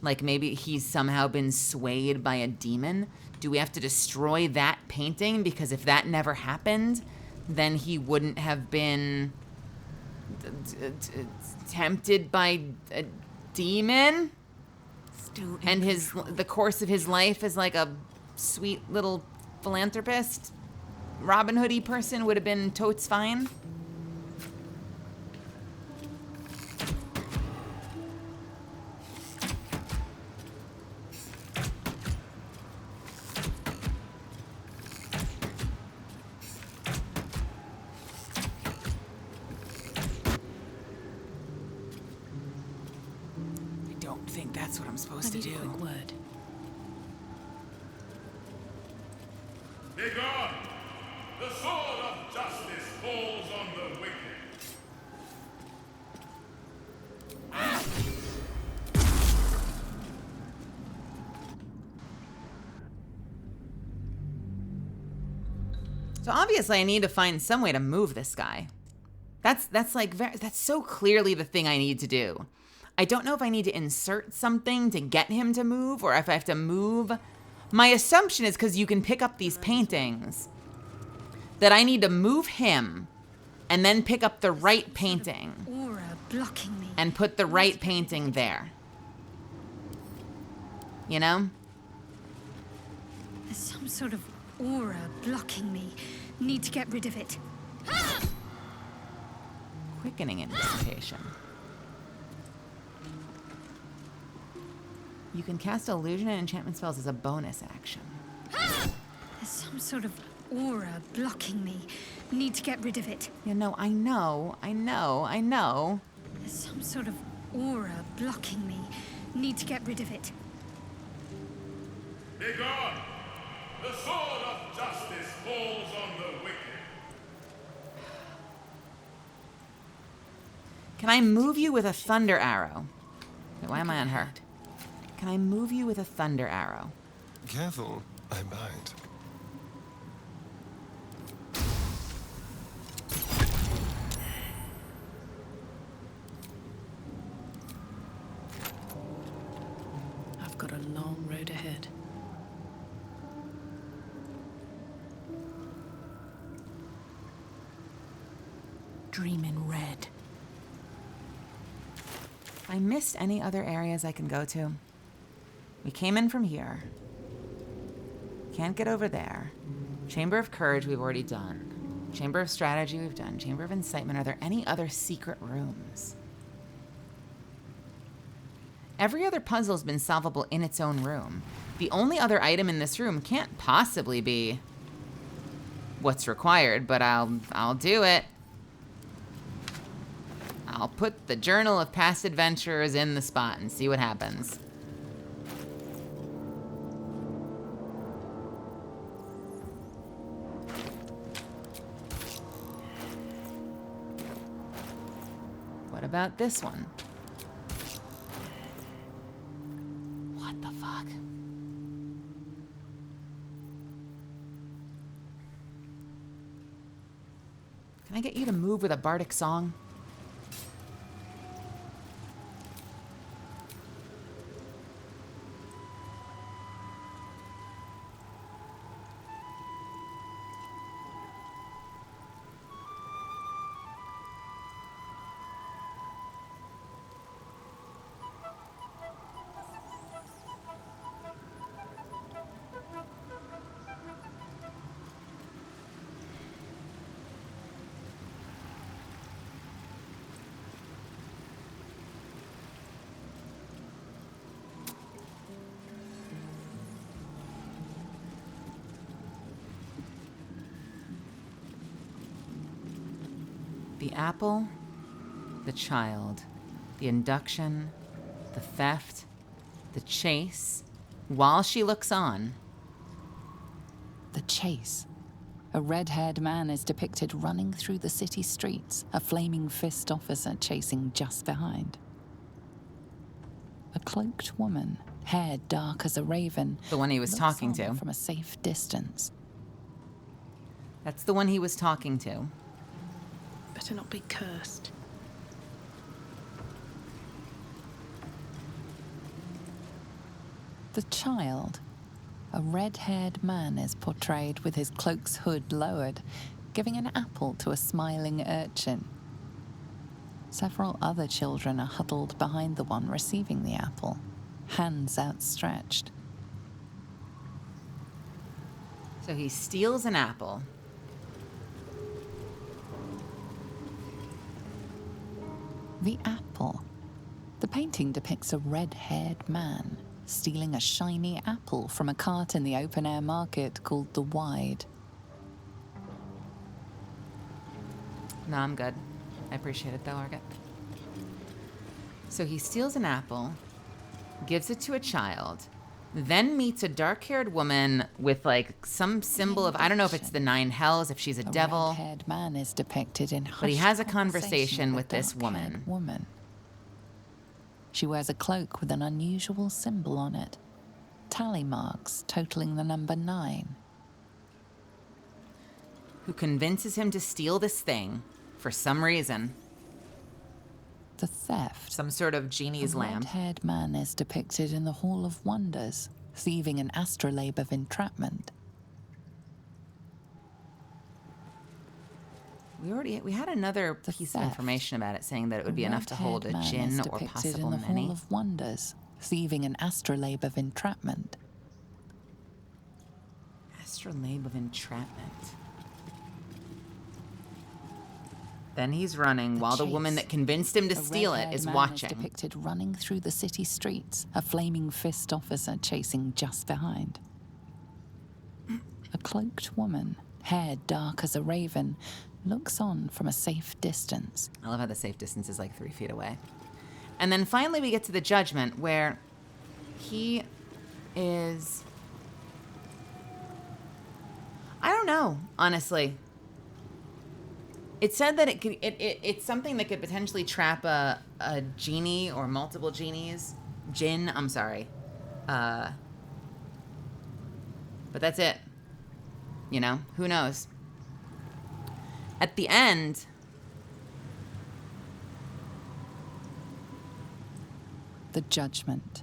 Like maybe he's somehow been swayed by a demon. Do we have to destroy that painting? Because if that never happened, then he wouldn't have been tempted by a demon. And the course of his life as like a sweet little philanthropist, Robin Hood-y person would have been totes fine. I don't think that's what I'm supposed to do. Quick word. Begone! The sword of justice falls on the wicked. So obviously I need to find some way to move this guy. That's so clearly the thing I need to do. I don't know if I need to insert something to get him to move or if I have to move. My assumption is because you can pick up these paintings that I need to move him and then pick up the right painting Aura blocking me. and put the right painting there. You know? There's some sort of aura blocking me. Need to get rid of it. Quickening anticipation. You can cast illusion and enchantment spells as a bonus action. There's some sort of aura blocking me. Need to get rid of it. You know, I know. There's some sort of aura blocking me. Need to get rid of it. Begone! The sword of justice falls on the wicked. Can I move you with a thunder arrow? Wait, why am I on her? Can I move you with a thunder arrow? Careful, I bite. I've got a long road ahead. Dream in red. I missed any other areas I can go to. We came in from here. Can't get over there. Chamber of Courage we've already done. Chamber of Strategy we've done. Chamber of Incitement. Are there any other secret rooms? Every other puzzle's been solvable in its own room. The only other item in this room can't possibly be what's required, but I'll do it. I'll put the Journal of Past Adventurers in the spot and see what happens. What about this one? What the fuck? Can I get you to move with a bardic song? The apple, the child, the induction, the theft, the chase, while she looks on. The chase. A red-haired man is depicted running through the city streets, a flaming fist officer chasing just behind. A cloaked woman, hair dark as a raven, the one he was talking to, from a safe distance. That's the one he was talking to. Better not be cursed. The child. A red-haired man is portrayed with his cloak's hood lowered, giving an apple to a smiling urchin. Several other children are huddled behind the one receiving the apple, hands outstretched. So he steals an apple. The apple. The painting depicts a red-haired man stealing a shiny apple from a cart in the open-air market called the Wide. No, I'm good. I appreciate it though, Argot. So he steals an apple, gives it to a child, then meets a dark-haired woman with like some symbol of, I don't know if it's the 9 hells, if she's a devil. A red-haired man is depicted in but he has a conversation with this woman. She wears a cloak with an unusual symbol on it. Tally marks totaling the number 9. Who convinces him to steal this thing for some reason. The theft. Some sort of genie's lamp. A red-haired man is depicted in the Hall of Wonders, thieving an astrolabe of entrapment. We had another piece of information about it saying that it would be enough to hold a djinn or possible in the many. Hall of Wonders, thieving an astrolabe of entrapment. Astrolabe of entrapment. Then he's running while the woman that convinced him to steal it is watching. Is depicted running through the city streets, a flaming fist officer chasing just behind. A cloaked woman, hair dark as a raven, looks on from a safe distance. I love how the safe distance is like 3 feet away. And then finally we get to the judgment where he is... I don't know, honestly. It said that it's something that could potentially trap a genie or multiple genies. Jinn, I'm sorry. But that's it. You know, who knows? At the end, the judgment.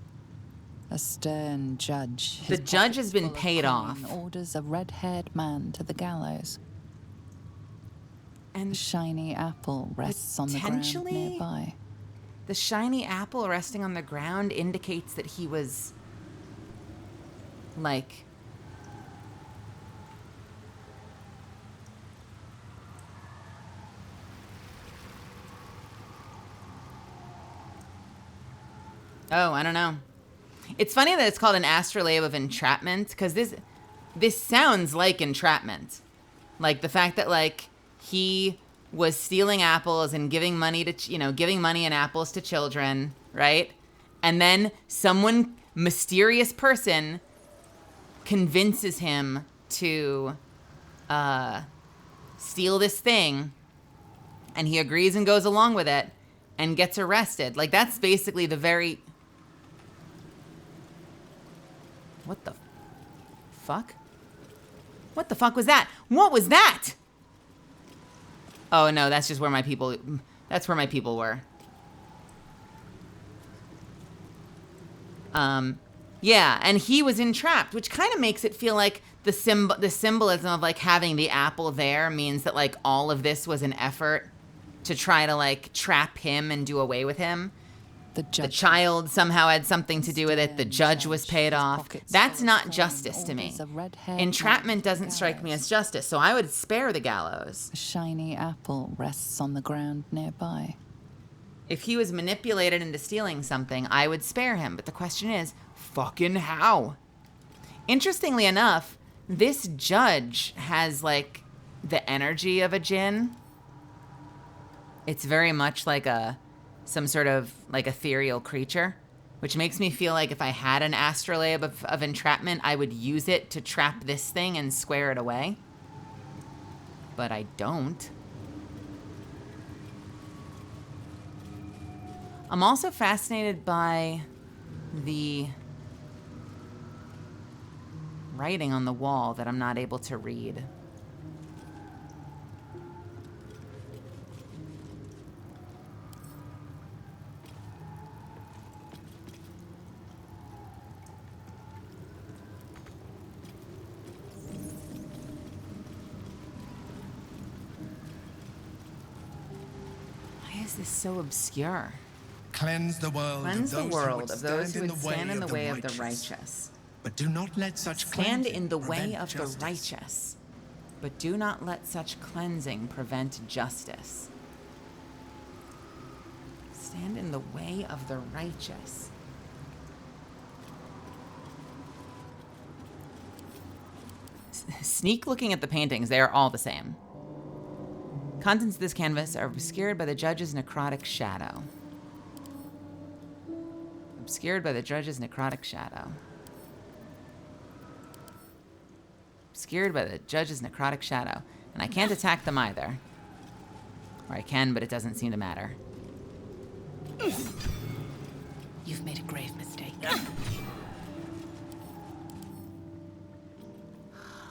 A stern judge. The judge has been paid off. Orders a red-haired man to the gallows. And the shiny apple rests on the ground nearby. The shiny apple resting on the ground indicates that he was like... Oh, I don't know. It's funny that it's called an astrolabe of entrapment, because this sounds like entrapment. Like the fact that like he was stealing apples and giving money to, giving money and apples to children, right? And then someone, mysterious person, convinces him to steal this thing, and he agrees and goes along with it and gets arrested. Like that's basically the very... What the fuck? What the fuck was that? What was that? Oh no, that's just where my people... That's where my people were. Yeah, and he was entrapped, which kind of makes it feel like the symbolism of like having the apple there means that like all of this was an effort to try to like trap him and do away with him. The child somehow had something to do with it. The judge was paid off. That's not justice to me. Entrapment doesn't strike me as justice, so I would spare the gallows. A shiny apple rests on the ground nearby. If he was manipulated into stealing something, I would spare him. But the question is, fucking how? Interestingly enough, this judge has like the energy of a djinn. It's very much like some sort of like ethereal creature, which makes me feel like if I had an astrolabe of entrapment, I would use it to trap this thing and square it away. but I don't. I'm also fascinated by the writing on the wall that I'm not able to read. Why is this so obscure? Cleanse the world Cleanse the of world those of those who who would stand in the way of the righteous. But do not let such Stand cleansing in the way prevent of justice. the righteous, but do not let such cleansing prevent justice. Stand in the way of the righteous. Sneak looking at the paintings, they are all the same. Contents of this canvas are obscured by the judge's necrotic shadow. Obscured by the judge's necrotic shadow. Obscured by the judge's necrotic shadow. And I can't attack them either. Or I can, but it doesn't seem to matter. You've made a grave mistake.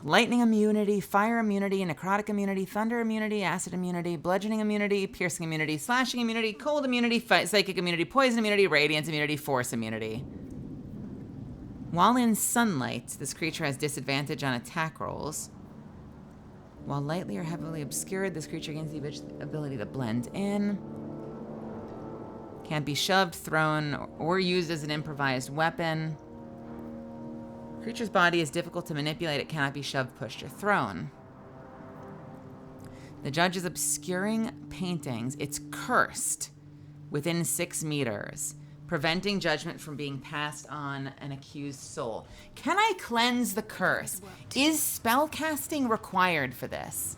Lightning immunity, fire immunity, necrotic immunity, thunder immunity, acid immunity, bludgeoning immunity, piercing immunity, slashing immunity, cold immunity, psychic immunity, poison immunity, radiance immunity, force immunity. While in sunlight, this creature has disadvantage on attack rolls. While lightly or heavily obscured, this creature gains the ability to blend in. Can't be shoved, thrown, or used as an improvised weapon. Creature's body is difficult to manipulate. It cannot be shoved, pushed, or thrown. The judge is obscuring paintings. It's cursed within 6 meters, preventing judgment from being passed on an accused soul. Can I cleanse the curse? Is spellcasting required for this?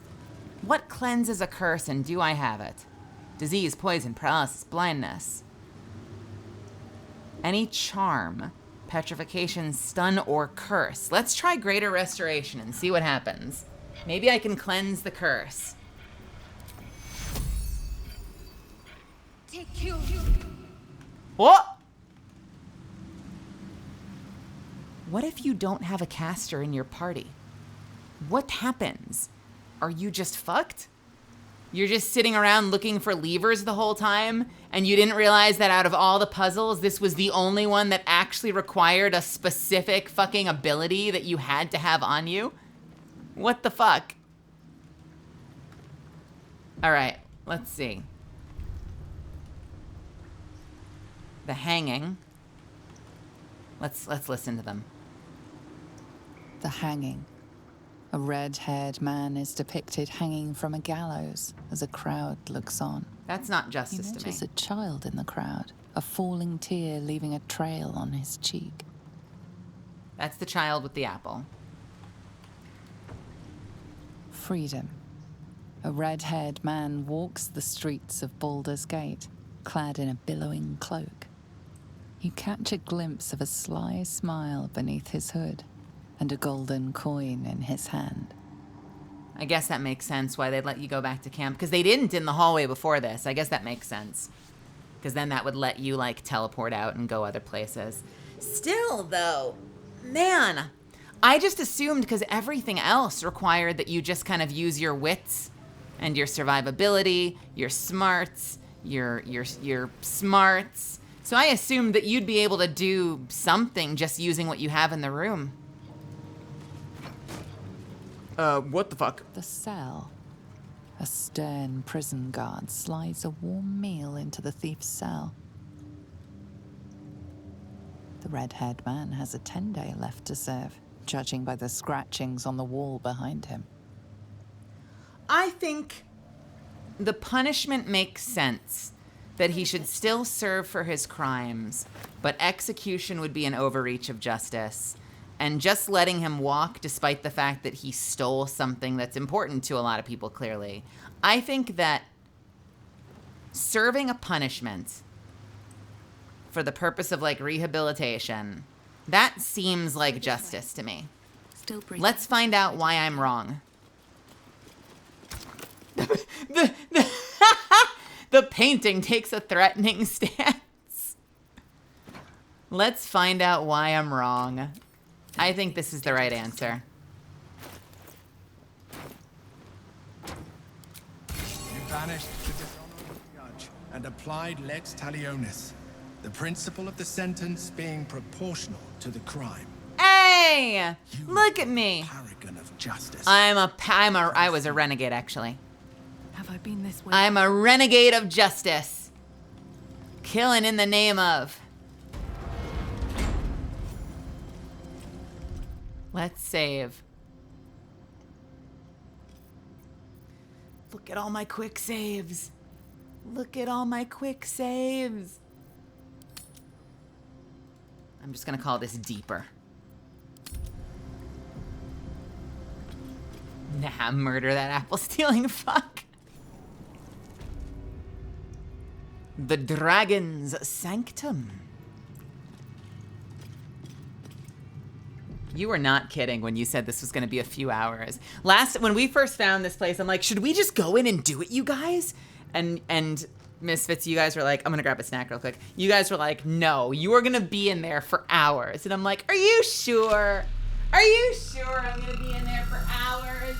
What cleanses a curse, and do I have it? Disease, poison, paralysis, blindness. Any charm, petrification, stun, or curse. Let's try Greater Restoration and see what happens. Maybe I can cleanse the curse. What? What if you don't have a caster in your party? What happens? Are you just fucked? You're just sitting around looking for levers the whole time, and you didn't realize that out of all the puzzles, this was the only one that actually required a specific fucking ability that you had to have on you? What the fuck? All right, let's see. The hanging. Let's listen to them. The hanging. A red-haired man is depicted hanging from a gallows as a crowd looks on. That's not justice to me. You notice a child in the crowd, a falling tear leaving a trail on his cheek. That's the child with the apple. Freedom. A red-haired man walks the streets of Baldur's Gate, clad in a billowing cloak. You catch a glimpse of a sly smile beneath his hood, and a golden coin in his hand. I guess that makes sense why they'd let you go back to camp, because they didn't in the hallway before this. I guess that makes sense. Because then that would let you, like, teleport out and go other places. Still, though, man, I just assumed because everything else required that you just kind of use your wits and your survivability, your smarts, your smarts. So I assumed that you'd be able to do something just using what you have in the room. What the fuck? The cell. A stern prison guard slides a warm meal into the thief's cell. The red-haired man has a 10-day left to serve, judging by the scratchings on the wall behind him. I think the punishment makes sense, that he should still serve for his crimes, but execution would be an overreach of justice. And just letting him walk, despite the fact that he stole something that's important to a lot of people, clearly. I think that serving a punishment for the purpose of, like, rehabilitation, that seems like justice to me. Still breathing. Let's find out why I'm wrong. The painting takes a threatening stance. Let's find out why I'm wrong. I think this is the right answer. You banished the dishonor of the judge and applied lex talionis, the principle of the sentence being proportional to the crime. Hey! Look at me. Paragon of justice. I was a renegade, actually. Have I been this way? I'm a renegade of justice. Killing in the name of. Let's save. Look at all my quick saves. Look at all my quick saves. I'm just gonna call this deeper. Nah, murder that apple stealing fuck. The Dragon's Sanctum. You were not kidding when you said this was going to be a few hours. When we first found this place, I'm like, should we just go in and do it, you guys? And Misfits, you guys were like, I'm going to grab a snack real quick. You guys were like, no, you are going to be in there for hours. And I'm like, are you sure? Are you sure I'm going to be in there for hours?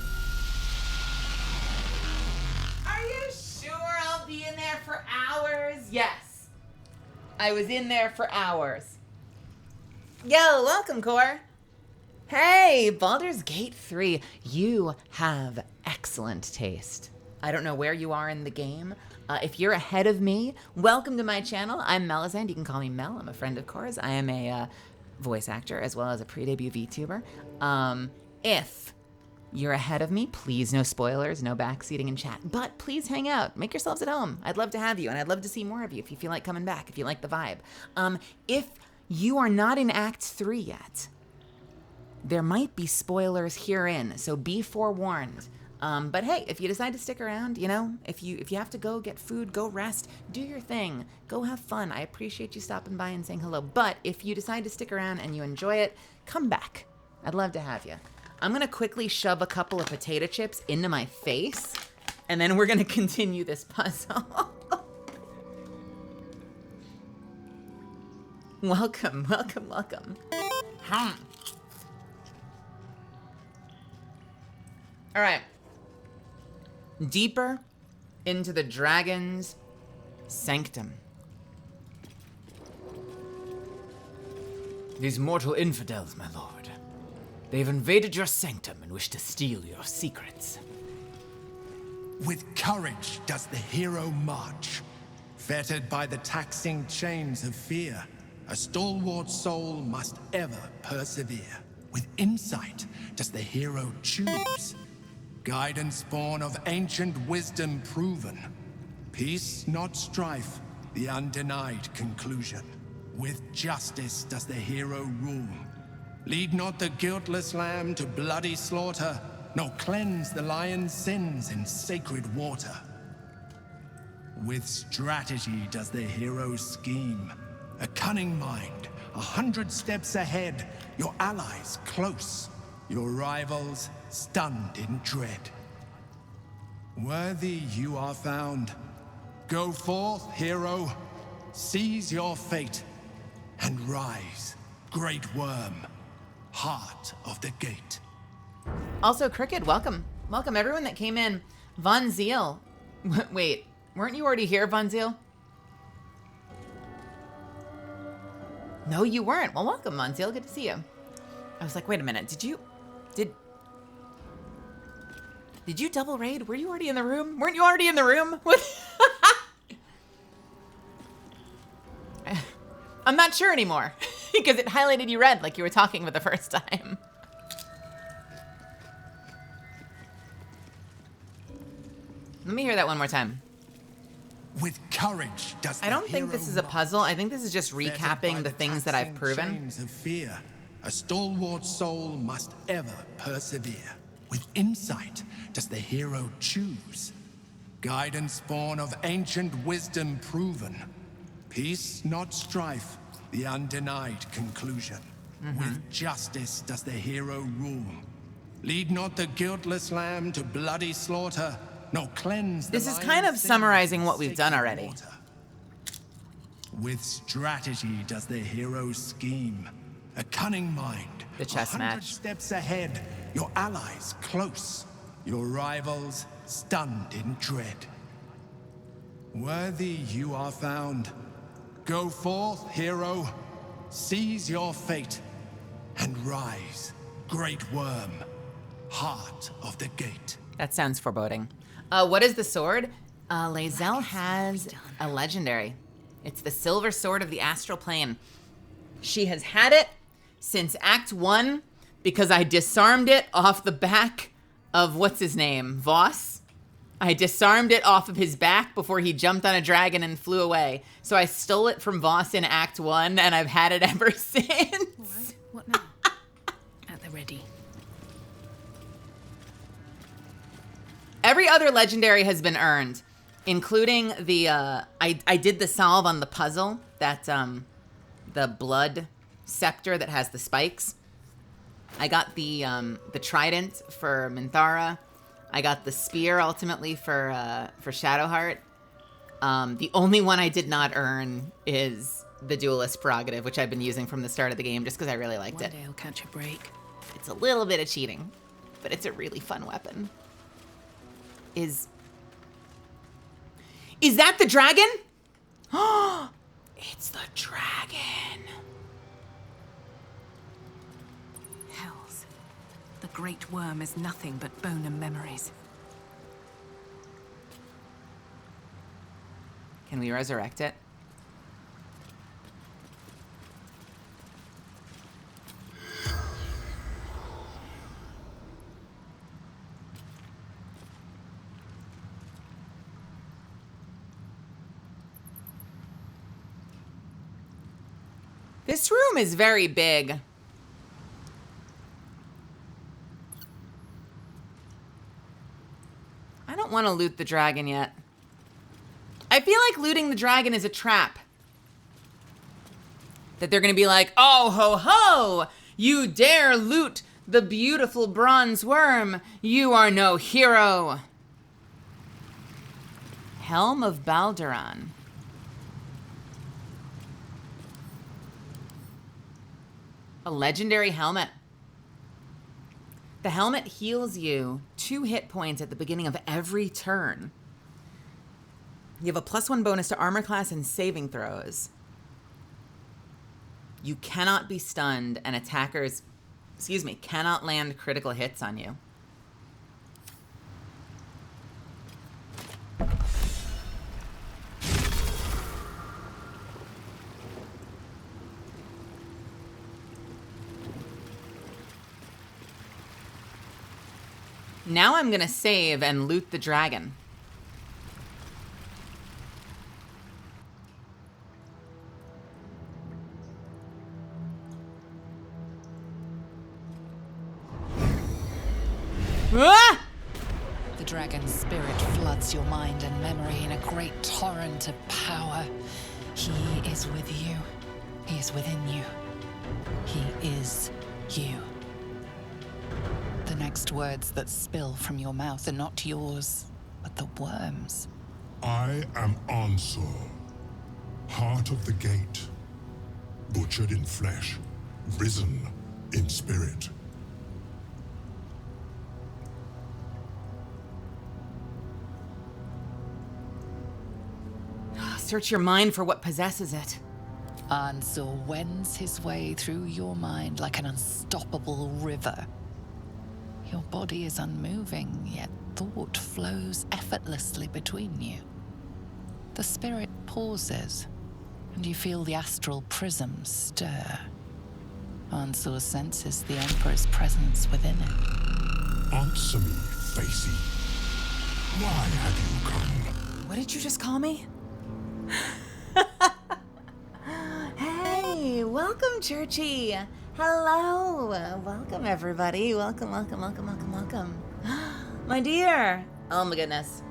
Are you sure I'll be in there for hours? Yes. I was in there for hours. Yo, welcome, Core. Hey, Baldur's Gate 3. You have excellent taste. I don't know where you are in the game. If you're ahead of me, welcome to my channel. I'm Melisande. You can call me Mel. I'm a friend of Cora's. I am a voice actor as well as a pre-debut VTuber. If you're ahead of me, please no spoilers, no backseating in chat. But please hang out. Make yourselves at home. I'd love to have you, and I'd love to see more of you if you feel like coming back, if you like the vibe. If you are not in Act 3 yet, there might be spoilers herein, so be forewarned. But hey, if you decide to stick around, you know, if you have to go get food, go rest, do your thing, go have fun. I appreciate you stopping by and saying hello. But if you decide to stick around and you enjoy it, come back. I'd love to have you. I'm gonna quickly shove a couple of potato chips into my face, and then we're gonna continue this puzzle. Welcome, welcome, welcome. All right. Deeper into the Dragon's Sanctum. These mortal infidels, my lord. They've invaded your sanctum and wish to steal your secrets. With courage does the hero march. Fettered by the taxing chains of fear, a stalwart soul must ever persevere. With insight does the hero choose. Guidance born of ancient wisdom proven. Peace, not strife, the undenied conclusion. With justice does the hero rule. Lead not the guiltless lamb to bloody slaughter, nor cleanse the lion's sins in sacred water. With strategy does the hero scheme. A cunning mind, 100 steps ahead, your allies close, your rivals stunned in dread. Worthy you are found. Go forth, hero, seize your fate, and rise, great worm, heart of the gate. Also, Cricket, welcome. Welcome everyone that came in. Von Zeal. Wait, weren't you already here, Von Zeal? No, you weren't. Well, welcome, Von Zeal. Good to see you. I was like, wait a minute. Did you double raid? Were you already in the room? Weren't you already in the room? What? I'm not sure anymore because it highlighted you red like you were talking for the first time. Let me hear that one more time. With courage does the I don't think this is a puzzle. I think this is just recapping the things that I've proven. Chains of fear, a stalwart soul must ever persevere. With insight does the hero choose. Guidance born of ancient wisdom proven. Peace, not strife, the undenied conclusion. With justice does the hero rule. Lead not the guiltless lamb to bloody slaughter, nor cleanse the This is kind of lion's summarizing sins what we've done sacred already. water. With strategy does the hero scheme. A cunning mind. The chess 100 match. steps ahead. Your allies close. Your rivals stunned in dread. Worthy you are found. Go forth, hero. Seize your fate. And rise, great worm. Heart of the gate. That sounds foreboding. What is the sword? Lae'zel has a legendary. It's the Silver Sword of the Astral Plane. She has had it since Act 1 because I disarmed it off the back of, what's his name, Voss? I disarmed it off of his back before he jumped on a dragon and flew away. So I stole it from Voss in Act 1 and I've had it ever since. All right, what now? At the ready. Every other legendary has been earned, including the, I did the solve on the puzzle, that, the blood scepter that has the spikes. I got the trident for Minthara. I got the spear ultimately for Shadowheart. The only one I did not earn is the duelist prerogative, which I've been using from the start of the game just because I really liked it. One day I'll catch a break. It's a little bit of cheating, but it's a really fun weapon. Is that the dragon? Oh, it's the dragon. Hells. The great worm is nothing but bone and memories. Can we resurrect it? This room is very big. I don't want to loot the dragon yet. I feel like looting the dragon is a trap. That they're going to be like, oh, ho, ho, you dare loot the beautiful bronze worm. You are no hero. Helm of Balduran. A legendary helmet. The helmet heals you 2 hit points at the beginning of every turn. You have a +1 bonus to armor class and saving throws. You cannot be stunned, and attackers, cannot land critical hits on you. Now I'm gonna save and loot the dragon. Ah! The dragon's spirit floods your mind and memory in a great torrent of power. He is with you. He is within you. He is you. The next words that spill from your mouth are not yours, but the worm's. I am Ansur, heart of the gate, butchered in flesh, risen in spirit. Search your mind for what possesses it. Ansur wends his way through your mind like an unstoppable river. Your body is unmoving, yet thought flows effortlessly between you. The spirit pauses, and you feel the astral prism stir. Ansur senses the Emperor's presence within it. Answer me, Facey. Why have you come? What did you just call me? Hey, welcome, Churchy. Hello. Welcome, everybody. Welcome, welcome, welcome, welcome, welcome. My dear. Oh, my goodness.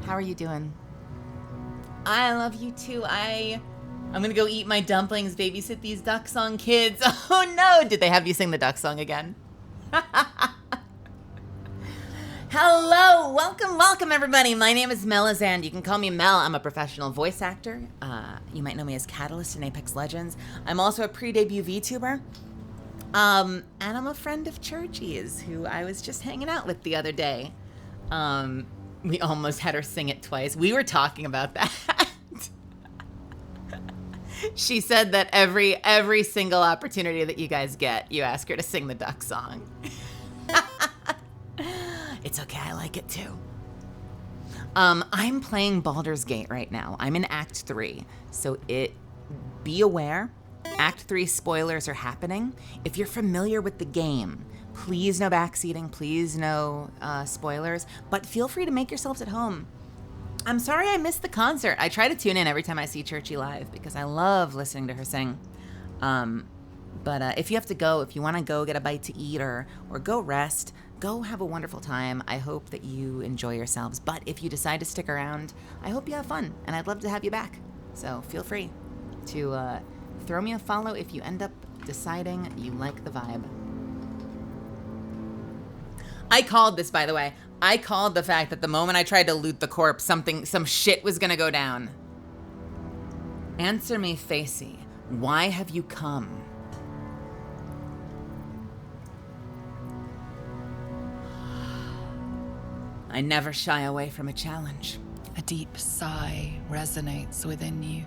How are you doing? I love you, too. I'm going to go eat my dumplings, babysit these duck song kids. Oh, no. Did they have you sing the duck song again? Hello. Welcome everybody. My name is Melizand. You can call me Mel. I'm a professional voice actor. You might know me as Catalyst in Apex Legends. I'm also a pre-debut VTuber. And I'm a friend of Churchy's, who I was just hanging out with the other day. We almost had her sing it twice. We were talking about that. She said that every single opportunity that you guys get, you ask her to sing the duck song. It's okay, I like it too. I'm playing Baldur's Gate right now. I'm in Act 3, so be aware. Act 3 spoilers are happening. If you're familiar with the game, please no backseating, please no spoilers, but feel free to make yourselves at home. I'm sorry I missed the concert. I try to tune in every time I see Churchy live because I love listening to her sing. But if you have to go, if you want to go get a bite to eat or go rest, go have a wonderful time. I hope that you enjoy yourselves. But if you decide to stick around, I hope you have fun, and I'd love to have you back. So feel free to throw me a follow if you end up deciding you like the vibe. I called this, by the way. I called the fact that the moment I tried to loot the corpse, some shit was gonna go down. Answer me, Facey. Why have you come? I never shy away from a challenge. A deep sigh resonates within you.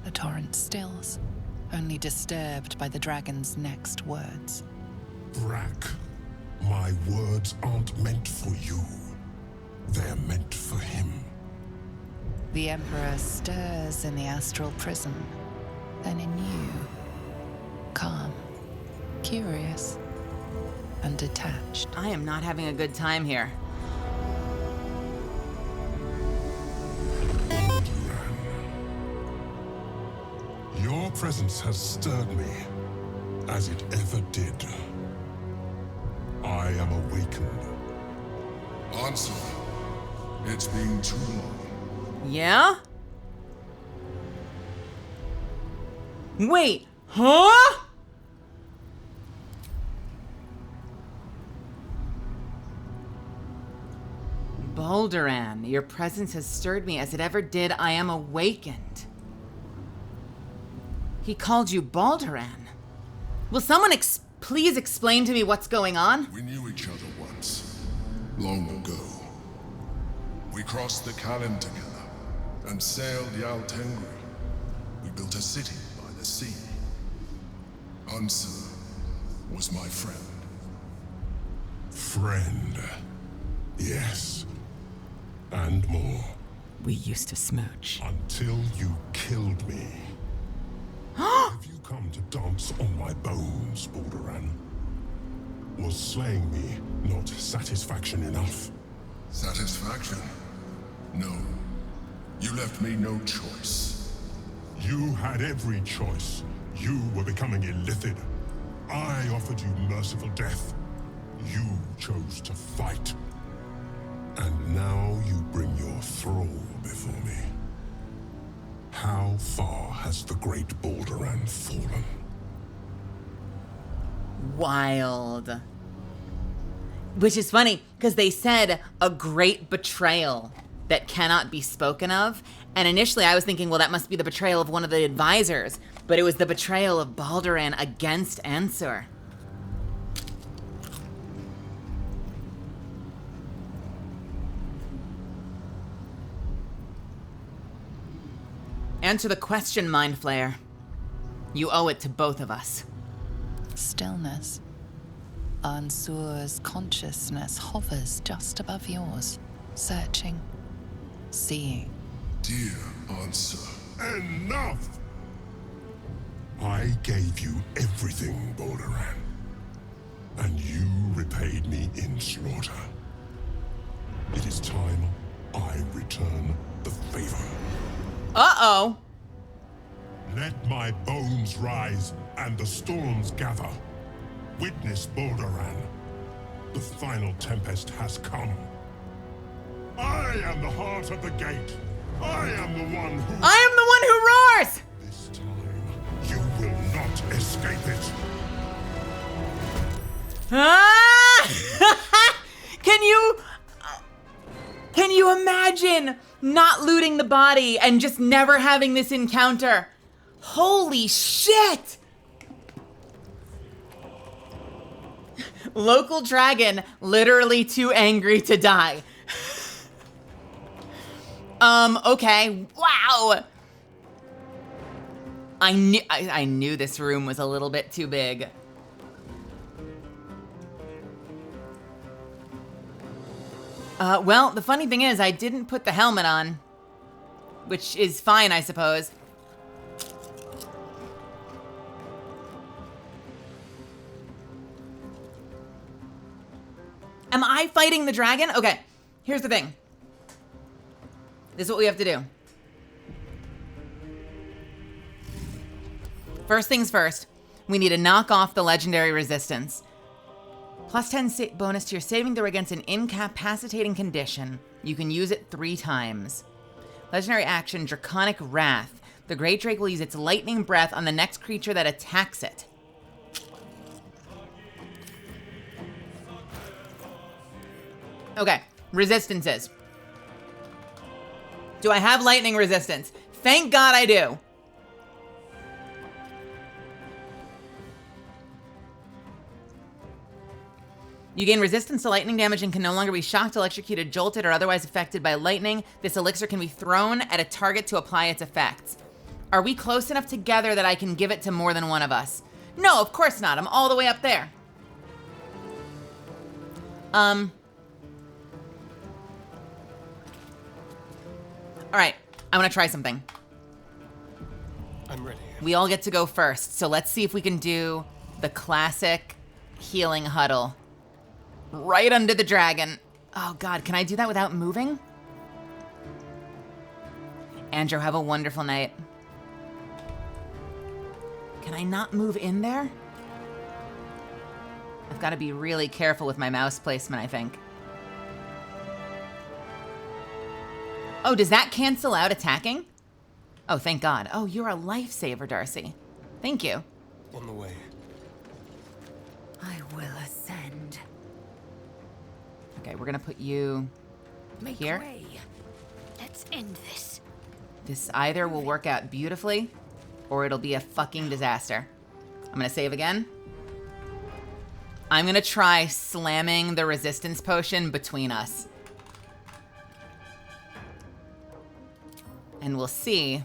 The torrent stills, only disturbed by the dragon's next words. Brack, my words aren't meant for you. They're meant for him. The Emperor stirs in the astral prison, then in you. Calm, curious, and detached. I am not having a good time here. Your presence has stirred me, as it ever did. I am awakened. Answer. It's been too long. Yeah? Wait, huh? Balduran, your presence has stirred me as it ever did. I am awakened. He called you Balduran. Will someone please explain to me what's going on? We knew each other once, long ago. We crossed the Kalin together and sailed Yal Tengri. We built a city by the sea. Ansur was my friend. Friend, yes. And more. We used to smooch. Until you killed me. Have you come to dance on my bones, Balduran? Was slaying me not satisfaction enough? Satisfaction? No. You left me no choice. You had every choice. You were becoming illithid. I offered you merciful death. You chose to fight. And now you bring your thrall before me. How far has the great Balduran fallen? Wild. Which is funny, because they said a great betrayal that cannot be spoken of. And initially I was thinking, well, that must be the betrayal of one of the advisors. But it was the betrayal of Balduran against Ansur. Answer the question, Mind Flayer. You owe it to both of us. Stillness. Ansur's consciousness hovers just above yours, searching, seeing. Dear Ansur, enough! I gave you everything, Balduran. And you repaid me in slaughter. It is time I return the favor. Uh-oh. Let my bones rise and the storms gather. Witness Balduran. The final tempest has come. I am the heart of the gate. I am the one who... I am the one who roars! This time, you will not escape it. Ah! Can you... imagine not looting the body and just never having this encounter. Holy shit! Local dragon, literally too angry to die. Okay, wow. I knew this room was a little bit too big. Well, the funny thing is I didn't put the helmet on, which is fine, I suppose. Am I fighting the dragon? Okay, here's the thing. This is what we have to do. First things first, we need to knock off the legendary resistance. Plus 10 bonus to your saving throw against an incapacitating condition. You can use it 3 times. Legendary action, Draconic Wrath. The Great Drake will use its lightning breath on the next creature that attacks it. Okay, resistances. Do I have lightning resistance? Thank God I do. You gain resistance to lightning damage and can no longer be shocked, electrocuted, jolted, or otherwise affected by lightning. This elixir can be thrown at a target to apply its effects. Are we close enough together that I can give it to more than one of us? No, of course not. I'm all the way up there. All right, I want to try something. I'm ready. We all get to go first, so let's see if we can do the classic healing huddle. Right under the dragon. Oh God, can I do that without moving? Andrew, have a wonderful night. Can I not move in there? I've got to be really careful with my mouse placement, I think. Oh, does that cancel out attacking? Oh, thank God. Oh, you're a lifesaver, Darcy. Thank you. On the way. I will ascend. Okay, we're gonna put you here. Way. Let's end this. This either will work out beautifully, or it'll be a fucking disaster. I'm gonna save again. I'm gonna try slamming the resistance potion between us. And we'll see.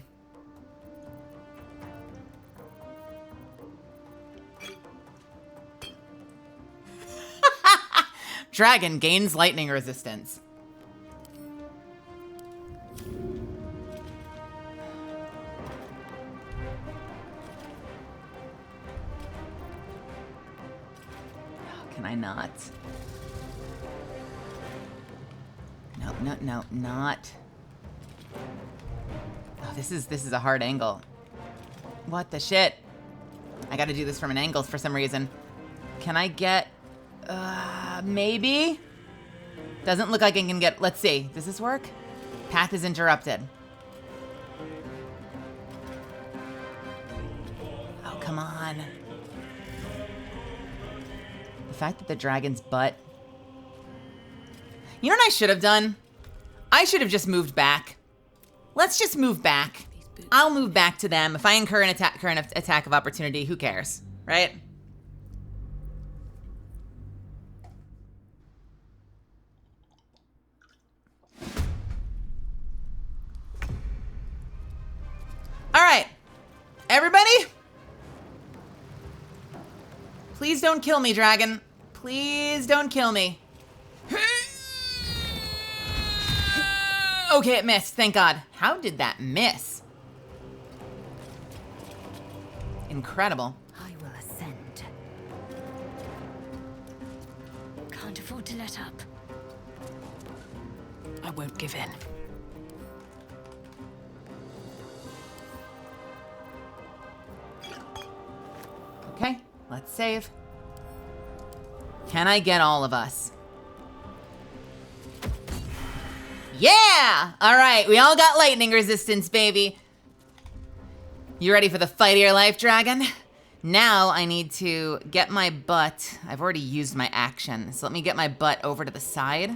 Dragon gains lightning resistance. Oh, can I not? No, not. Oh, this is a hard angle. What the shit? I gotta do this from an angle for some reason. Can I get... maybe? Doesn't look like I can get... Let's see. Does this work? Path is interrupted. Oh, come on. The fact that the dragon's butt... You know what I should have done? I should have just moved back. Let's just move back. I'll move back to them. If I incur an attack of opportunity, who cares, right? All right, everybody. Please don't kill me, dragon. Please don't kill me. Okay, it missed, thank God. How did that miss? Incredible. I will ascend. Can't afford to let up. I won't give in. Okay, let's save. Can I get all of us? Yeah! All right, we all got lightning resistance, baby. You ready for the fight of your life, dragon? Now I need to get my butt. I've already used my action, so let me get my butt over to the side.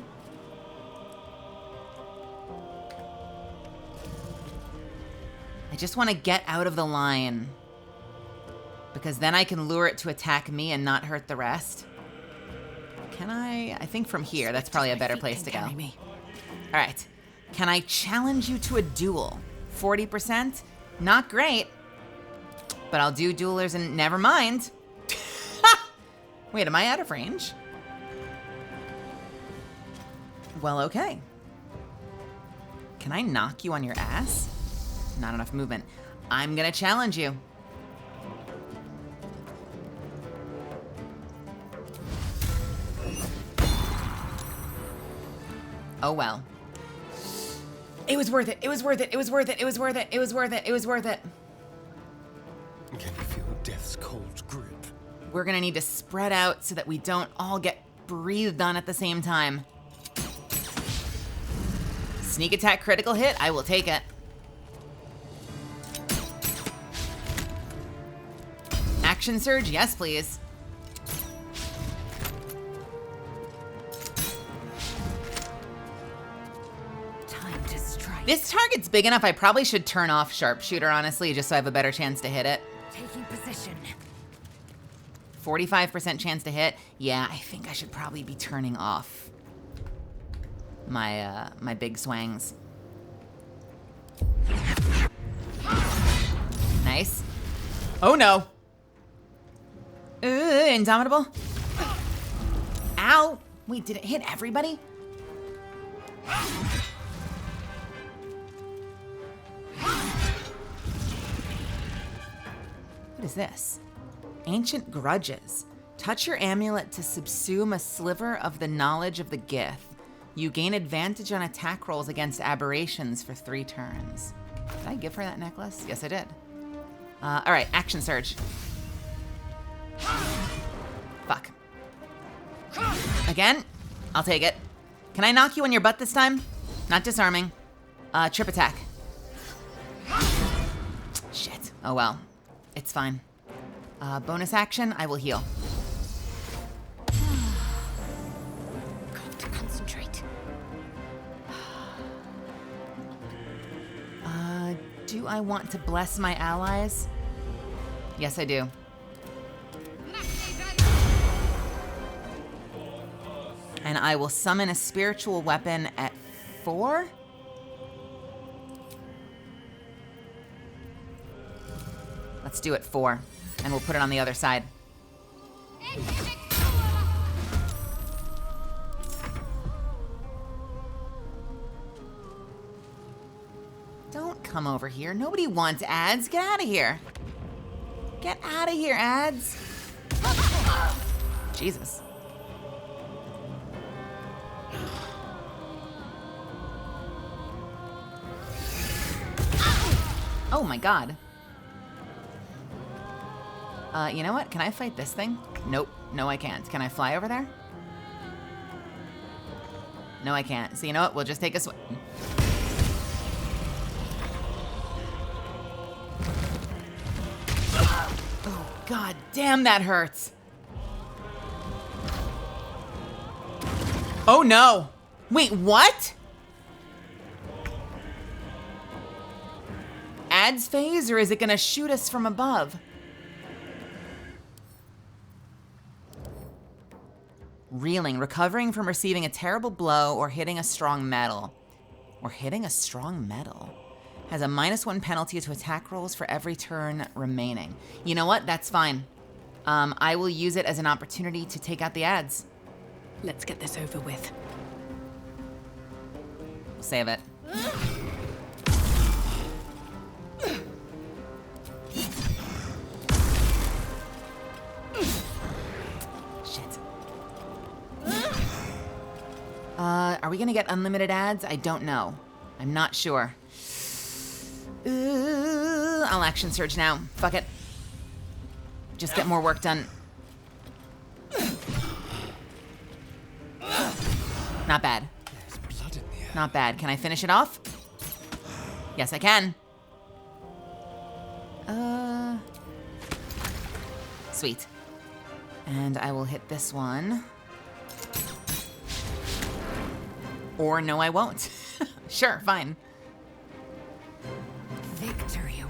I just want to get out of the line. Because then I can lure it to attack me and not hurt the rest. Can I? I think from here, that's probably a better place to go. All right. Can I challenge you to a duel? 40%? Not great. But I'll do duelers and never mind. Wait, am I out of range? Well, okay. Can I knock you on your ass? Not enough movement. I'm gonna challenge you. Oh well. It was worth it. It was worth it. It was worth it. It was worth it. It was worth it. It was worth it. Can you feel death's cold grip? We're gonna need to spread out so that we don't all get breathed on at the same time. Sneak attack critical hit, I will take it. Action surge, yes please. Time to strike. This target's big enough, I probably should turn off sharpshooter, honestly, just so I have a better chance to hit it. Taking position. 45% chance to hit. Yeah, I think I should probably be turning off my big swangs. Nice. Oh no. Indomitable. Ow. Wait, did it hit everybody? What is this? Ancient grudges. Touch your amulet to subsume a sliver of the knowledge of the Gith. You gain advantage on attack rolls against aberrations for 3 turns. Did I give her that necklace? Yes, I did. All right, action surge. Fuck. Again? I'll take it. Can I knock you on your butt this time? Not disarming. Trip attack. Shit. Oh well. It's fine. Bonus action, I will heal. Got to concentrate. Do I want to bless my allies? Yes, I do. And I will summon a spiritual weapon at 4? Let's do it 4, and we'll put it on the other side. Don't come over here. Nobody wants ads. Get out of here. Get out of here, ads. Jesus. Oh my god. You know what? Can I fight this thing? Nope. No, I can't. Can I fly over there? No, I can't. So you know what? We'll just take a swing. Oh, god damn, that hurts. Oh no. Wait, what? Ads phase, or is it gonna shoot us from above? Reeling, recovering from receiving a terrible blow or hitting a strong metal. Has a -1 penalty to attack rolls for every turn remaining. You know what? That's fine. I will use it as an opportunity to take out the ads. Let's get this over with. We'll save it. Shit. Are we gonna get unlimited ads? I don't know. I'm not sure. I'll action surge now. Fuck it. Just get more work done. Not bad. There's blood in the air. Not bad. Can I finish it off? Yes, I can. Sweet. And I will hit this one. Or no, I won't. Sure, fine. Victory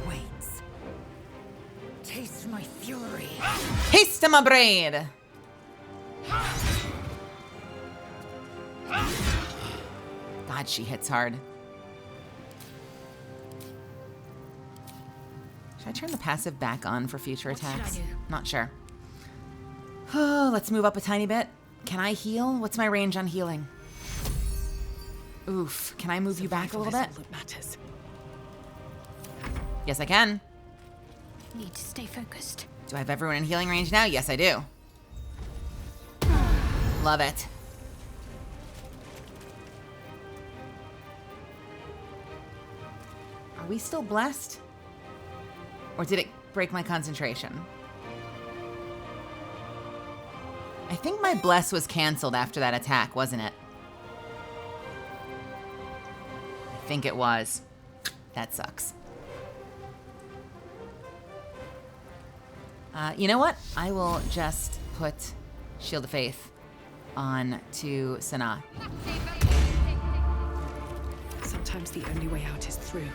Taste of my brain. God, she hits hard. Should I turn the passive back on for future attacks? Not sure. Oh, let's move up a tiny bit. Can I heal? What's my range on healing? Oof. Can I move you back a little bit? Matters. Yes, I can. Need to stay focused. Do I have everyone in healing range now? Yes, I do. Love it. Are we still blessed? Or did it break my concentration? I think my bless was canceled after that attack, wasn't it? I think it was. That sucks. You know what? I will just put Shield of Faith on to Sana. Sometimes the only way out is through.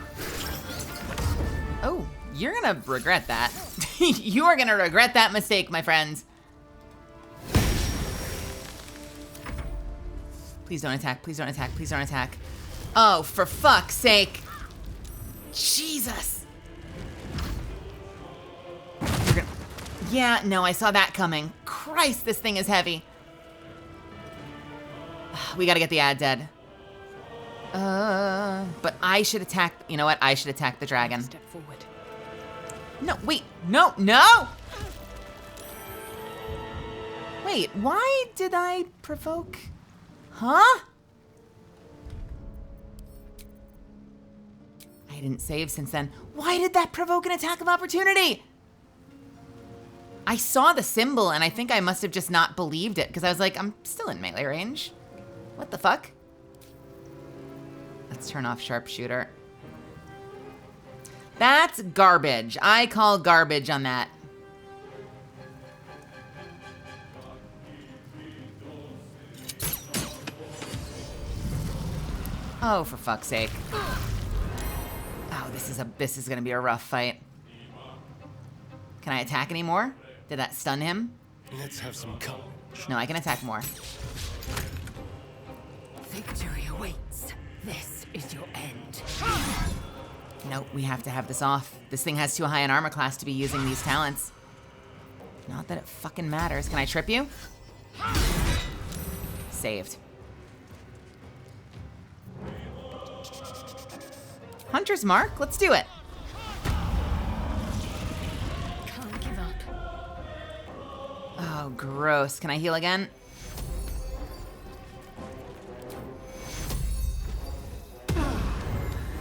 Oh, you're gonna regret that. You are gonna regret that mistake, my friends. Please don't attack, please don't attack, please don't attack. Oh, for fuck's sake. Jesus. Yeah, no, I saw that coming. Christ, this thing is heavy. We gotta get the ad dead. But I should attack, you know what? I should attack the dragon. Step forward. No, wait, no, no! Wait, why did I provoke? Huh? I didn't save since then. Why did that provoke an attack of opportunity? I saw the symbol and I think I must have just not believed it because I was like, I'm still in melee range. What the fuck? Let's turn off sharpshooter. That's garbage. I call garbage on that. Oh, for fuck's sake. Oh, this is gonna be a rough fight. Can I attack anymore? Did that stun him? Let's have some courage. No, I can attack more. Victory awaits. This is your end. Nope, we have to have this off. This thing has too high an armor class to be using these talents. Not that it fucking matters. Can I trip you? Saved. Hunter's Mark? Let's do it. Can't give up. Oh, gross. Can I heal again?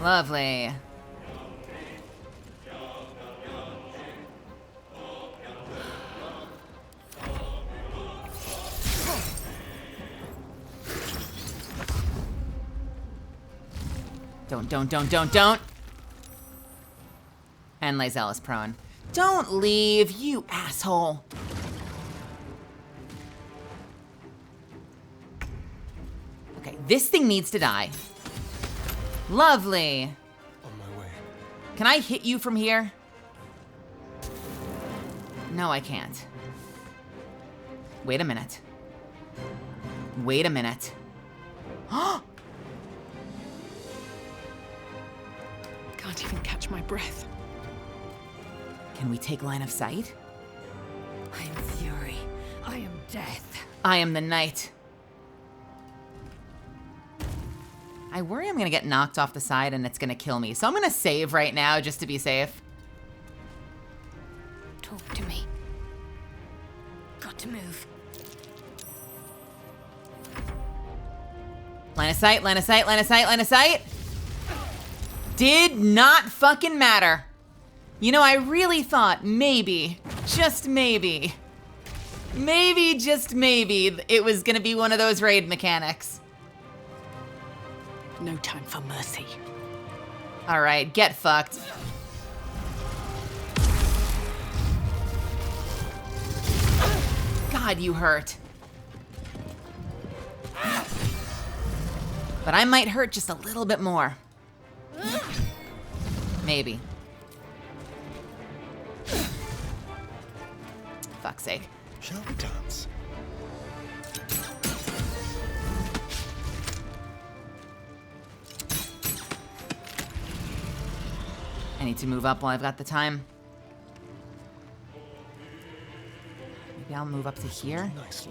Lovely. Don't. And Lae'zel is prone. Don't leave, you asshole. Okay, this thing needs to die. Lovely. On my way. Can I hit you from here? No, I can't. Wait a minute. Wait a minute. Can't even catch my breath. Can we take line of sight? I am fury. I am death. I am the night. I worry I'm gonna get knocked off the side and it's gonna kill me. So I'm gonna save right now just to be safe. Talk to me. Got to move. Line of sight, line of sight, line of sight, line of sight. Did not fucking matter. You know, I really thought maybe, just maybe, just maybe, it was gonna be one of those raid mechanics. No time for mercy. All right, get fucked. God, you hurt. But I might hurt just a little bit more. Maybe. fuck's sake. Shall we dance? I need to move up while I've got the time. Maybe I'll move up to here. Nicely.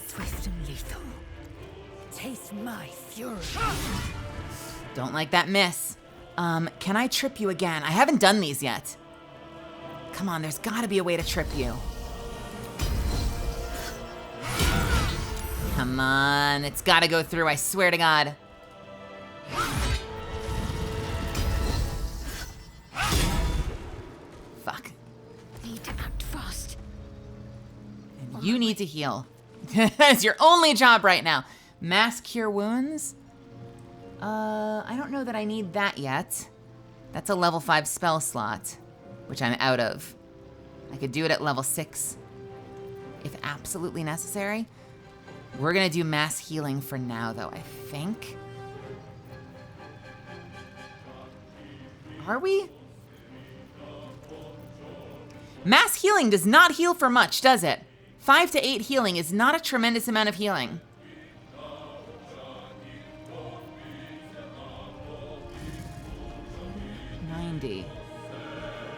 Swift and lethal. Taste my fury. Don't like that miss. Can I trip you again? I haven't done these yet. Come on, there's gotta be a way to trip you. Come on, it's gotta go through, I swear to God. Fuck. Need to act fast. And you need to heal. That's your only job right now. Mass cure wounds? I don't know that I need that yet. That's a level 5 spell slot, which I'm out of. I could do it at level 6 if absolutely necessary. We're gonna do mass healing for now, though, I think. Are we? Mass healing does not heal for much, does it? 5 to 8 healing is not a tremendous amount of healing. 90,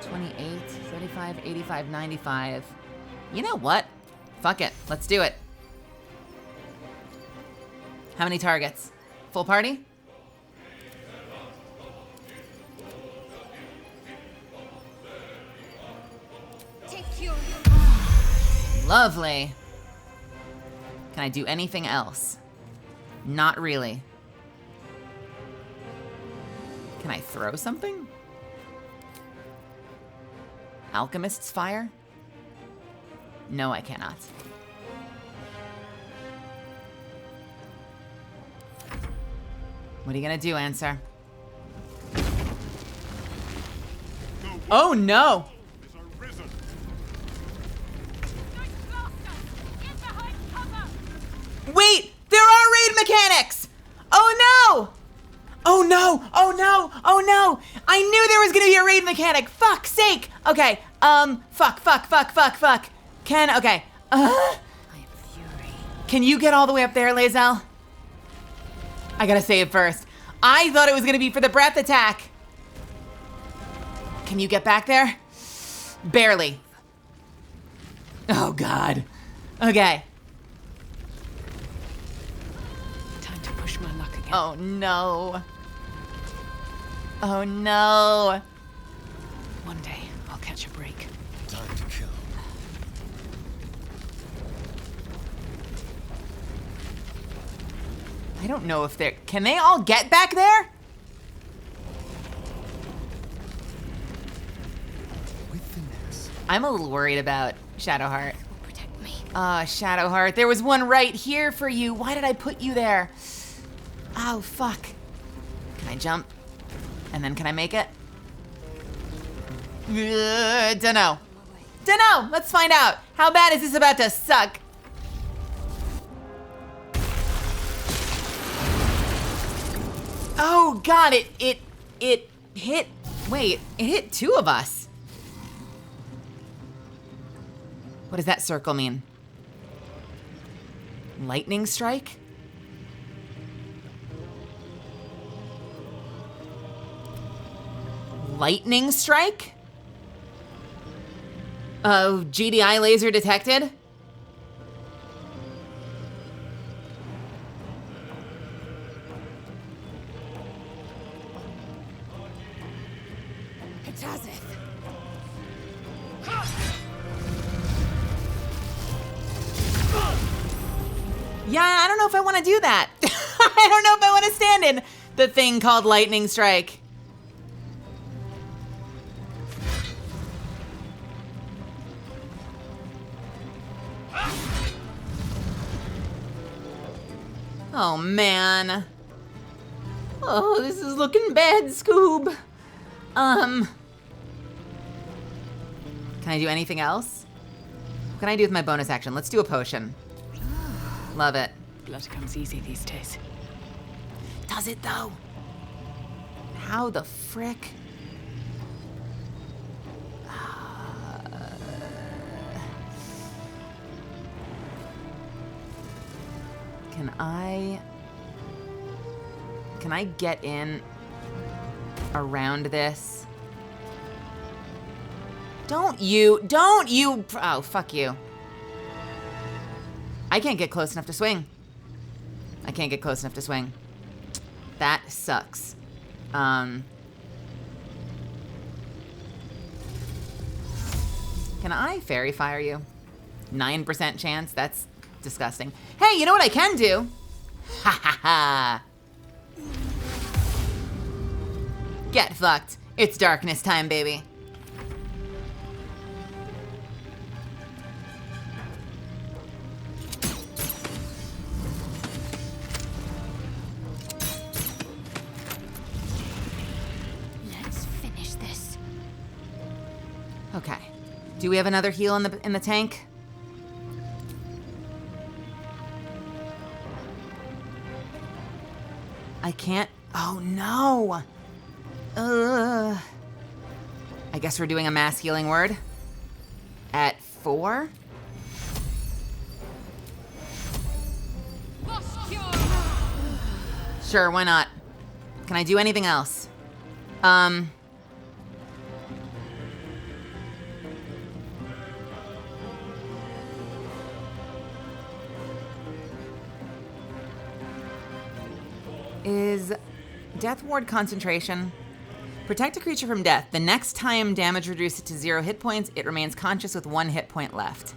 28, 35, 85, 95. You know what? Fuck it. Let's do it. How many targets? Full party? Lovely. Can I do anything else? Not really. Can I throw something? Alchemist's fire? No, I cannot. What are you gonna do, Answer? Oh no! Wait! There are raid mechanics! Oh no! Oh no! Oh no! Oh no! I knew there was gonna be a raid mechanic! Fuck's sake! Okay, fuck. Okay, Can you get all the way up there, Lae'zel? I gotta save first. I thought it was gonna be for the breath attack. Can you get back there? Barely. Oh God. Okay. Time to push my luck again. Oh no. Oh no. One day, I'll catch a break. Time to kill. I don't know if they're... Can they all get back there? With finesse. I'm a little worried about Shadowheart. Protect me. Shadowheart. There was one right here for you. Why did I put you there? Oh, fuck. Can I jump? And then can I make it? Dunno. Let's find out. How bad is this about to suck? Oh God, it hit, wait, it hit 2 of us. What does that circle mean? Lightning strike? Lightning strike? Oh, GDI laser detected? Yeah, I don't know if I want to do that. I don't know if I want to stand in the thing called lightning strike. Oh man. Oh, this is looking bad, Scoob. Can I do anything else? What can I do with my bonus action? Let's do a potion. Love it. Blood comes easy these days. Does it though? How the frick? Can I get in around this? Don't you, oh, fuck you. I can't get close enough to swing. I can't get close enough to swing. That sucks. Can I fairy fire you? 9% chance? That's disgusting. Hey, you know what I can do? Ha ha ha. Get fucked. It's darkness time, baby. Let's finish this. Okay. Do we have another heal in the tank? I can't. Oh no. I guess we're doing a mass healing word at 4. Sure, why not? Can I do anything else? Is Death Ward concentration? Protect a creature from death. The next time damage reduces to 0 hit points, it remains conscious with 1 hit point left.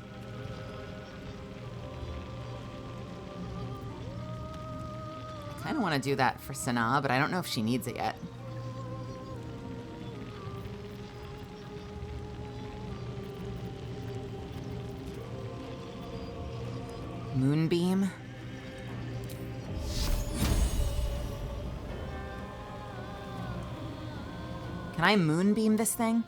I kind of want to do that for Sanaa, but I don't know if she needs it yet. Moonbeam. Can I moonbeam this thing?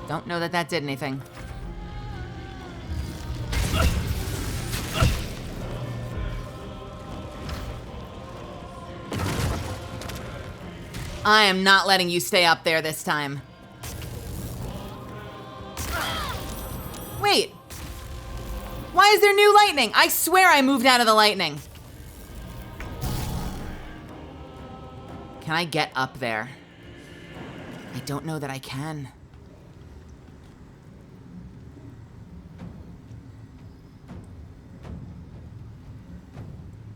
Don't know that did anything. I am not letting you stay up there this time. Wait. Why is there new lightning? I swear I moved out of the lightning. Can I get up there? I don't know that I can.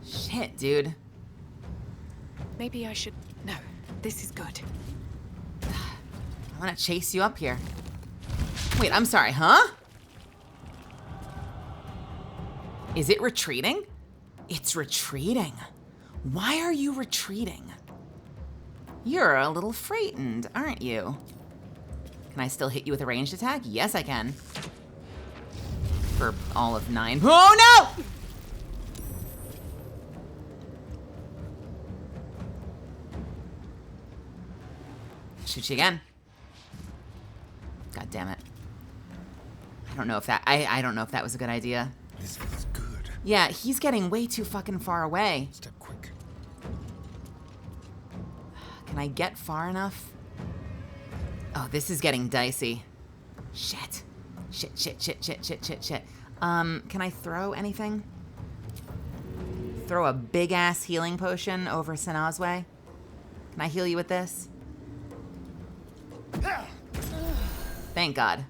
Shit, dude. Maybe I should... No, this is good. I want to chase you up here. Wait, I'm sorry, huh? Is it retreating? It's retreating. Why are you retreating? You're a little frightened, aren't you? Can I still hit you with a ranged attack? Yes, I can. For all of 9. Oh, no! Shoot you again. God damn it. I don't know if that, I don't know if that was a good idea. This feels good. Yeah, he's getting way too fucking far away. Step quick. Can I get far enough? Oh, this is getting dicey. Shit. Shit. Can I throw anything? Throw a big ass healing potion over Sanaa's way? Can I heal you with this? Thank God.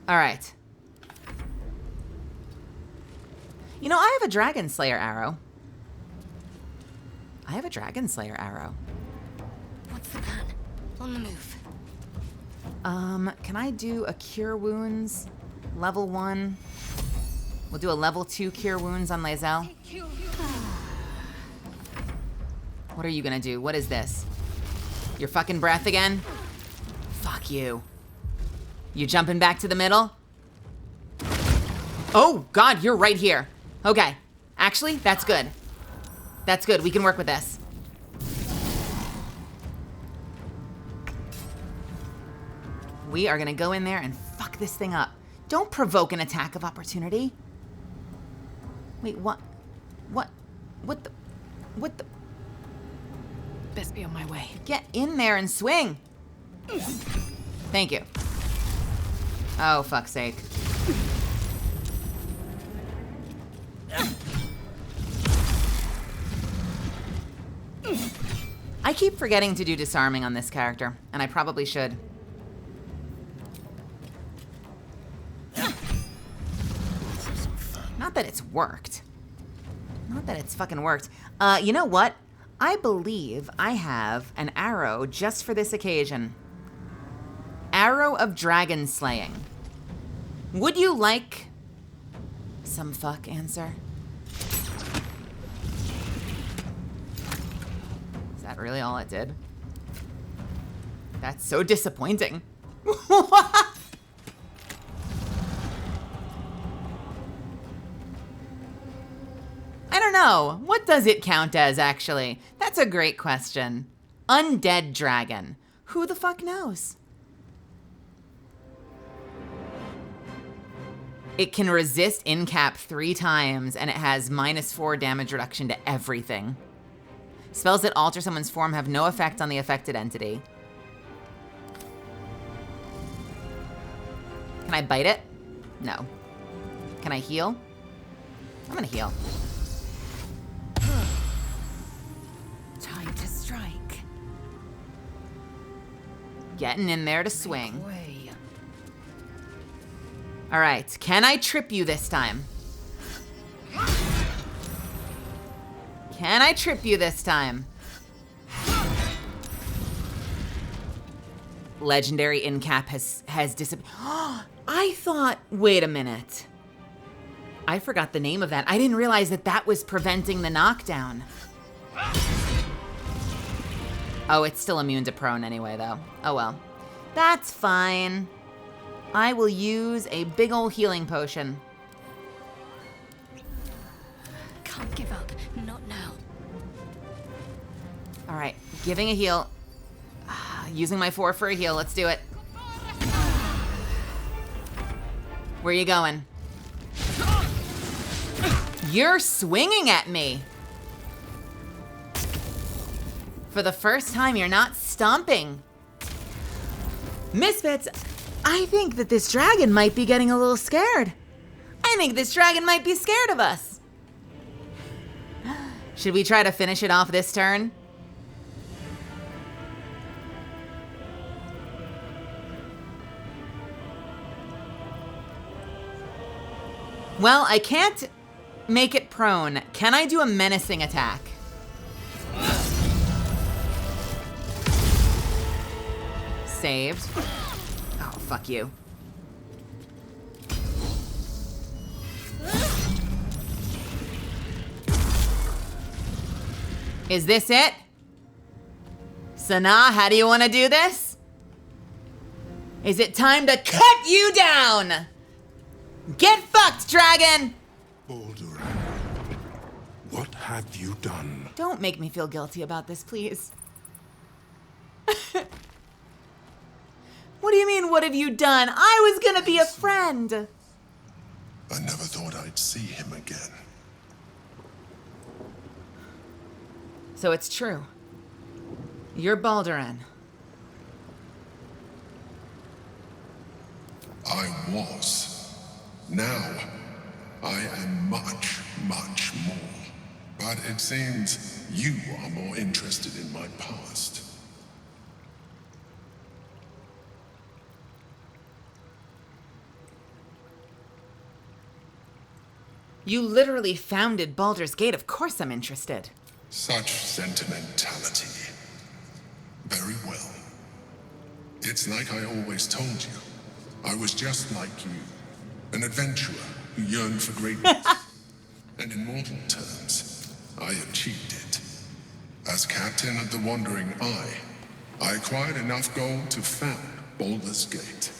All right. You know, I have a Dragon Slayer arrow. What's the plan? On the move. Can I do a Cure Wounds level 1? We'll do a level 2 Cure Wounds on Lae'zel. What are you gonna do? What is this? Your fucking breath again? Fuck you. You jumping back to the middle? Oh, God, you're right here. Okay. Actually, that's good. That's good. We can work with this. We are gonna go in there and fuck this thing up. Don't provoke an attack of opportunity. Wait, what? What the? Best be on my way. Get in there and swing. Thank you. Oh, fuck's sake. I keep forgetting to do disarming on this character, and I probably should. Not that it's worked. Not that it's fucking worked. You know what? I believe I have an arrow just for this occasion. Arrow of dragon slaying. Would you like some fuck answer? Is that really all it did? That's so disappointing. I don't know. What does it count as, actually? That's a great question. Undead dragon. Who the fuck knows? It can resist incap 3 times, and it has -4 damage reduction to everything. Spells that alter someone's form have no effect on the affected entity. Can I bite it? No. Can I heal? I'm gonna heal. Time to strike. Getting in there to swing. All right, can I trip you this time? Can I trip you this time? Legendary incap has disappeared. I thought, wait a minute. I forgot the name of that. I didn't realize that that was preventing the knockdown. Oh, it's still immune to prone anyway, though. Oh well. That's fine. I will use a big ol' healing potion. Can't give up. Not now. All right, giving a heal. Using my 4 for a heal. Let's do it. Where are you going? You're swinging at me. For the first time, you're not stomping. Misfits, I think that this dragon might be getting a little scared. I think this dragon might be scared of us. Should we try to finish it off this turn? Well, I can't make it prone. Can I do a menacing attack? Saved. Oh, fuck you. Is this it? Sana, how do you want to do this? Is it time to cut you down? Get fucked, dragon! Baldur, what have you done? Don't make me feel guilty about this, please. What do you mean, what have you done? I was gonna be a friend. I never thought I'd see him again. So it's true. You're Baldur. I was. Now, I am much, much more. But it seems you are more interested in my past. You literally founded Baldur's Gate. Of course I'm interested. Such sentimentality. Very well. It's like I always told you. I was just like you. An adventurer who yearned for greatness. And in mortal terms, I achieved it. As captain of the Wandering Eye, I acquired enough gold to found Baldur's Gate.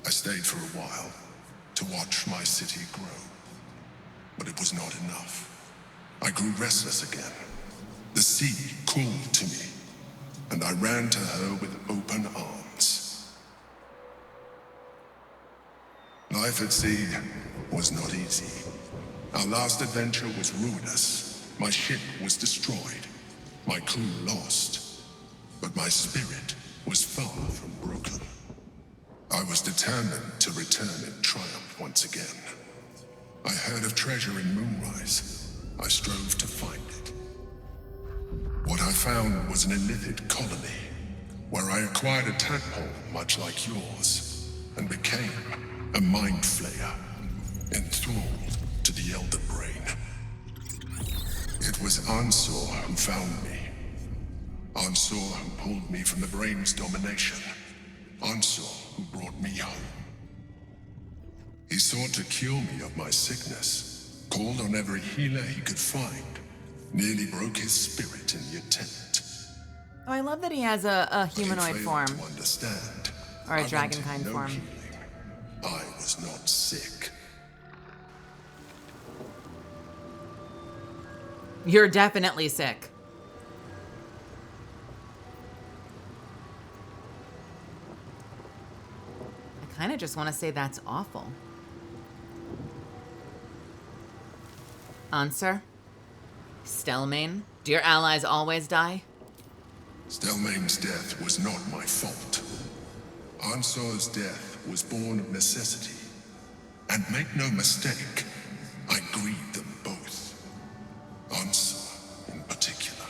I stayed for a while to watch my city grow. But it was not enough. I grew restless again. The sea called to me, and I ran to her with open arms. Life at sea was not easy. Our last adventure was ruinous. My ship was destroyed, my crew lost, but my spirit was far from broken. I was determined to return in triumph once again. I heard of treasure in Moonrise. I strove to find it. What I found was an illithid colony, where I acquired a tadpole much like yours, and became a mind flayer, enthralled to the Elder Brain. It was Ansor who found me. Ansor who pulled me from the Brain's domination. Ansor who brought me home. He sought to cure me of my sickness, called on every healer he could find, nearly broke his spirit in the attempt. Oh, I love that he has a humanoid form. To understand. Or a dragon-kind form. Healing. I was not sick. You're definitely sick. I kind of just want to say that's awful. Answer? Stelmane? Do your allies always die? Stelmane's death was not my fault. Ansor's death was born of necessity. And make no mistake, I grieved them both. Ansor, in particular.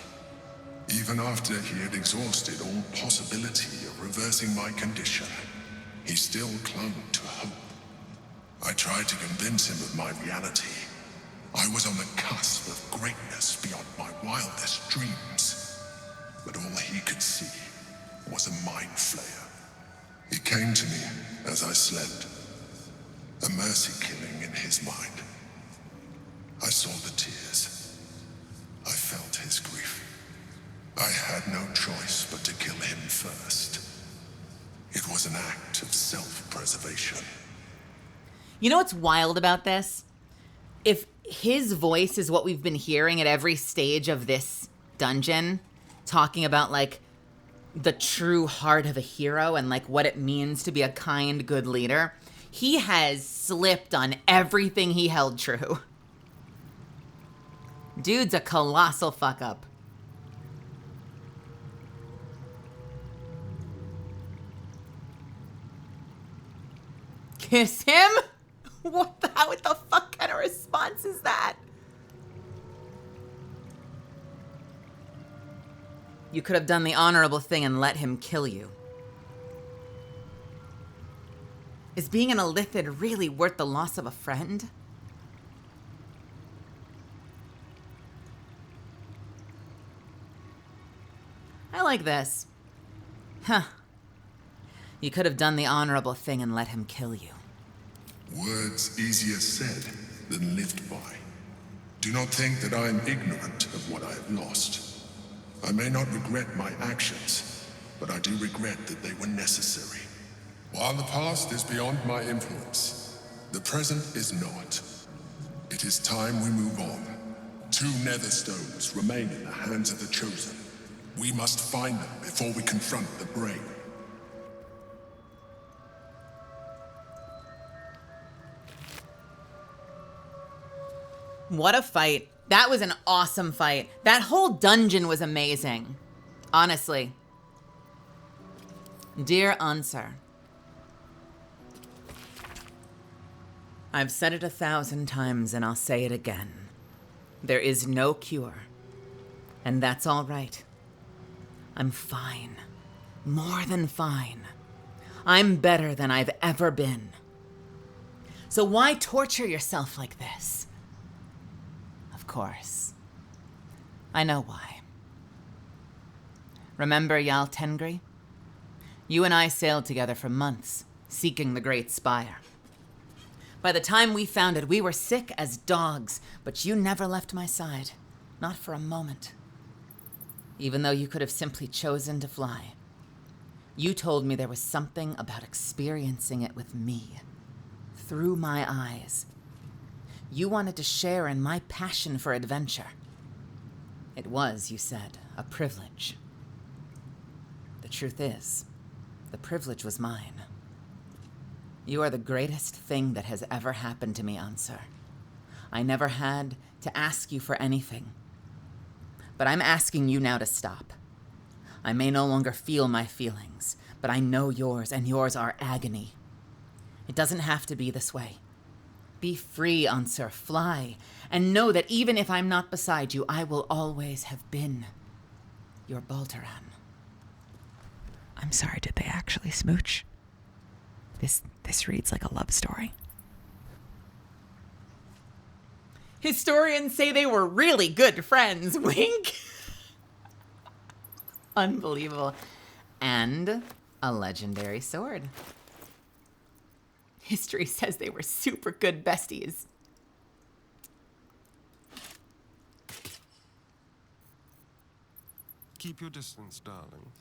Even after he had exhausted all possibility of reversing my condition, he still clung to hope. I tried to convince him of my reality. I was on the cusp of greatness beyond my wildest dreams. But all he could see was a mind flayer. He came to me as I slept. A mercy killing in his mind. I saw the tears. I felt his grief. I had no choice but to kill him first. It was an act of self-preservation. You know what's wild about this? If his voice is what we've been hearing at every stage of this dungeon, talking about like the true heart of a hero and like what it means to be a kind, good leader, he has slipped on everything he held true. Dude's a colossal fuck up. Kiss him? What the fuck kind of response is that? You could have done the honorable thing and let him kill you. Is being an illithid really worth the loss of a friend? I like this. Huh. You could have done the honorable thing and let him kill you. Words easier said than lived by. Do not think that I am ignorant of what I have lost. I may not regret my actions, but I do regret that they were necessary. While the past is beyond my influence, the present is not. It is time we move on. 2 nether stones remain in the hands of the Chosen. We must find them before we confront the Brain. What a fight. That was an awesome fight. That whole dungeon was amazing. Honestly. Dear Answer, I've said it 1,000 times and I'll say it again. There is no cure. And that's all right. I'm fine. More than fine. I'm better than I've ever been. So why torture yourself like this? Of course. I know why. Remember Yal Tengri? You and I sailed together for months, seeking the Great Spire. By the time we found it, we were sick as dogs, but you never left my side. Not for a moment. Even though you could have simply chosen to fly. You told me there was something about experiencing it with me. Through my eyes. You wanted to share in my passion for adventure. It was, you said, a privilege. The truth is, the privilege was mine. You are the greatest thing that has ever happened to me, Ansar. I never had to ask you for anything. But I'm asking you now to stop. I may no longer feel my feelings, but I know yours, and yours are agony. It doesn't have to be this way. Be free, Ansur, fly, and know that even if I'm not beside you, I will always have been your Balduran. I'm sorry, did they actually smooch? This reads like a love story. Historians say they were really good friends, wink. Unbelievable. And a legendary sword. History says they were super good besties. Keep your distance, darling.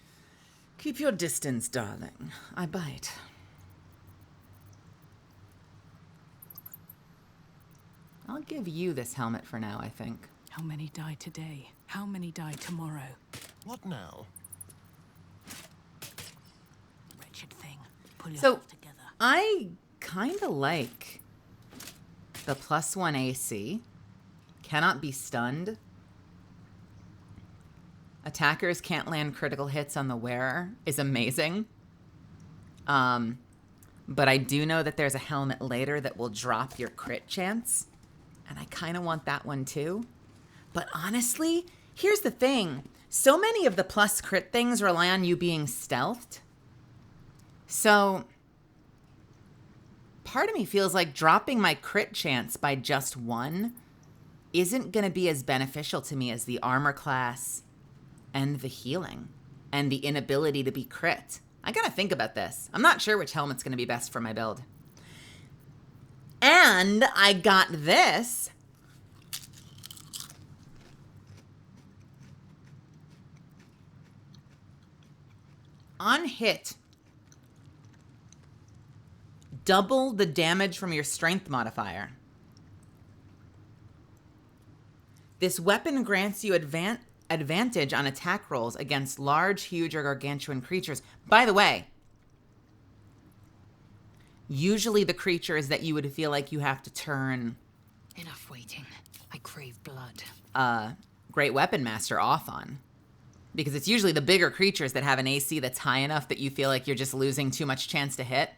Keep your distance, darling. I bite. I'll give you this helmet for now, I think. How many die today? How many die tomorrow? What now? Wretched thing. Pull So, yourself together. I kind of like the +1 AC. Cannot be stunned. Attackers can't land critical hits on the wearer is amazing. But I do know that there's a helmet later that will drop your crit chance. And I kind of want that one too. But honestly, here's the thing. So many of the plus crit things rely on you being stealthed. So part of me feels like dropping my crit chance by just 1 isn't going to be as beneficial to me as the armor class and the healing and the inability to be crit. I gotta think about this. I'm not sure which helmet's going to be best for my build. And I got this. On hit, double the damage from your strength modifier. This weapon grants you advantage on attack rolls against large, huge, or gargantuan creatures. By the way, usually the creatures that you would feel like you have to turn Enough waiting. I crave blood. Great Weapon Master off on. Because it's usually the bigger creatures that have an AC that's high enough that you feel like you're just losing too much chance to hit.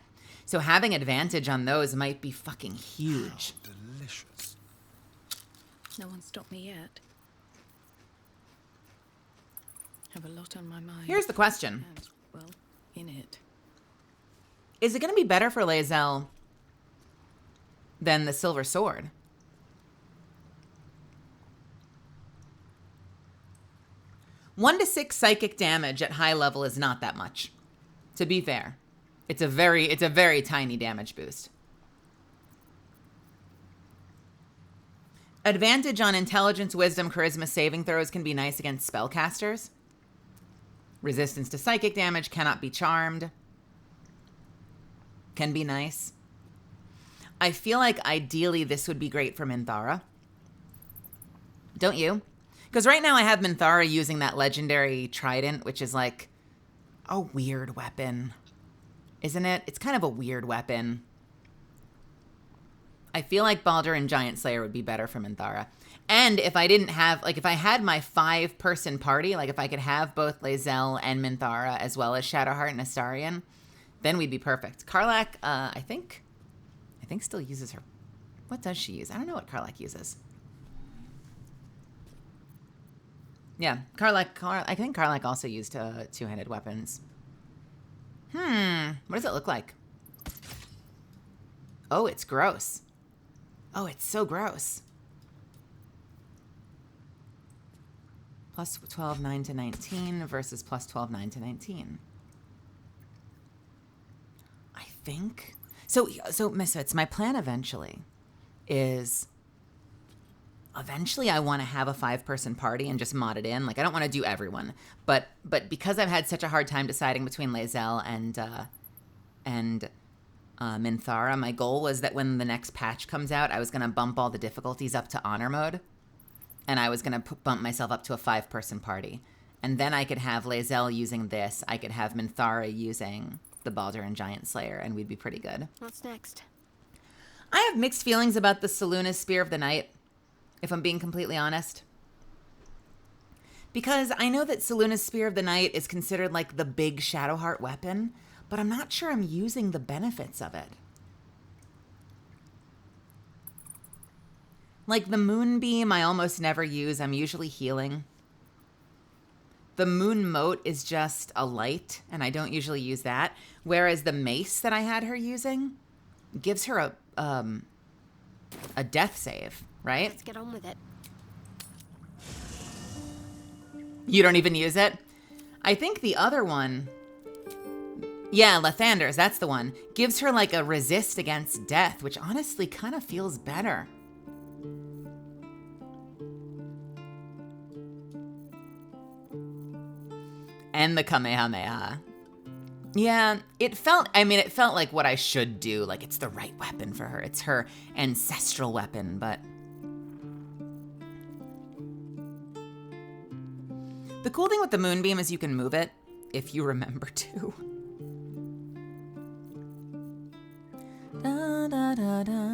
So having advantage on those might be fucking huge. How delicious. No one stopped me yet. Have a lot on my mind. Here's the question. And, well, in it. Is it going to be better for Lae'zel than the Silver Sword? One to 6 psychic damage at high level is not that much. To be fair, it's a very tiny damage boost. Advantage on intelligence, wisdom, charisma saving throws can be nice against spellcasters. Resistance to psychic damage, cannot be charmed. Can be nice. I feel like ideally this would be great for Minthara. Don't you? Because right now I have Minthara using that legendary trident, which is like a weird weapon. Isn't it? It's kind of a weird weapon. I feel like Baldur and Giant Slayer would be better for Minthara. And if I didn't have, like, if I had my 5-person party, like if I could have both Lae'zel and Minthara as well as Shadowheart and Astarion, then we'd be perfect. Karlach, I think still uses her. What does she use? I don't know what Karlach uses. Yeah, I think Karlach also used two-handed weapons. What does it look like? Oh, it's gross. Oh, it's so gross. Plus 12, 9 to 19 versus plus 12, 9 to 19. I think. So Misfits, my plan eventually is... Eventually, I want to have a 5-person party and just mod it in. Like, I don't want to do everyone. But because I've had such a hard time deciding between Lae'zel and Minthara, my goal was that when the next patch comes out, I was going to bump all the difficulties up to honor mode. And I was going to bump myself up to a 5-person party. And then I could have Lae'zel using this. I could have Minthara using the Baldur and Giant Slayer, and we'd be pretty good. What's next? I have mixed feelings about the Selûne's Spear of the Night, if I'm being completely honest. Because I know that Seluna's Spear of the Night is considered like the big Shadowheart weapon, but I'm not sure I'm using the benefits of it. Like the Moonbeam, I almost never use. I'm usually healing. The Moon Mote is just a light, and I don't usually use that. Whereas the mace that I had her using gives her a death save, right? Let's get on with it. You don't even use it? I think the other one, yeah, Lathander's, that's the one, gives her like a resist against death, which honestly kind of feels better. And the Kamehameha. Yeah, it felt like what I should do. Like, it's the right weapon for her. It's her ancestral weapon, but... The cool thing with the Moonbeam is you can move it, if you remember to. Da, da, da, da.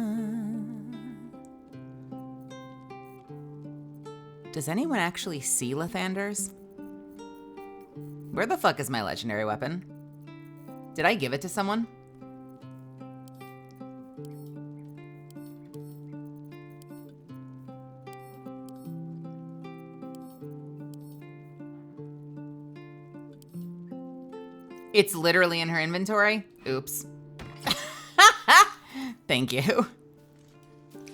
Does anyone actually see Lathander's? Where the fuck is my legendary weapon? Did I give it to someone? It's literally in her inventory? Oops. Thank you.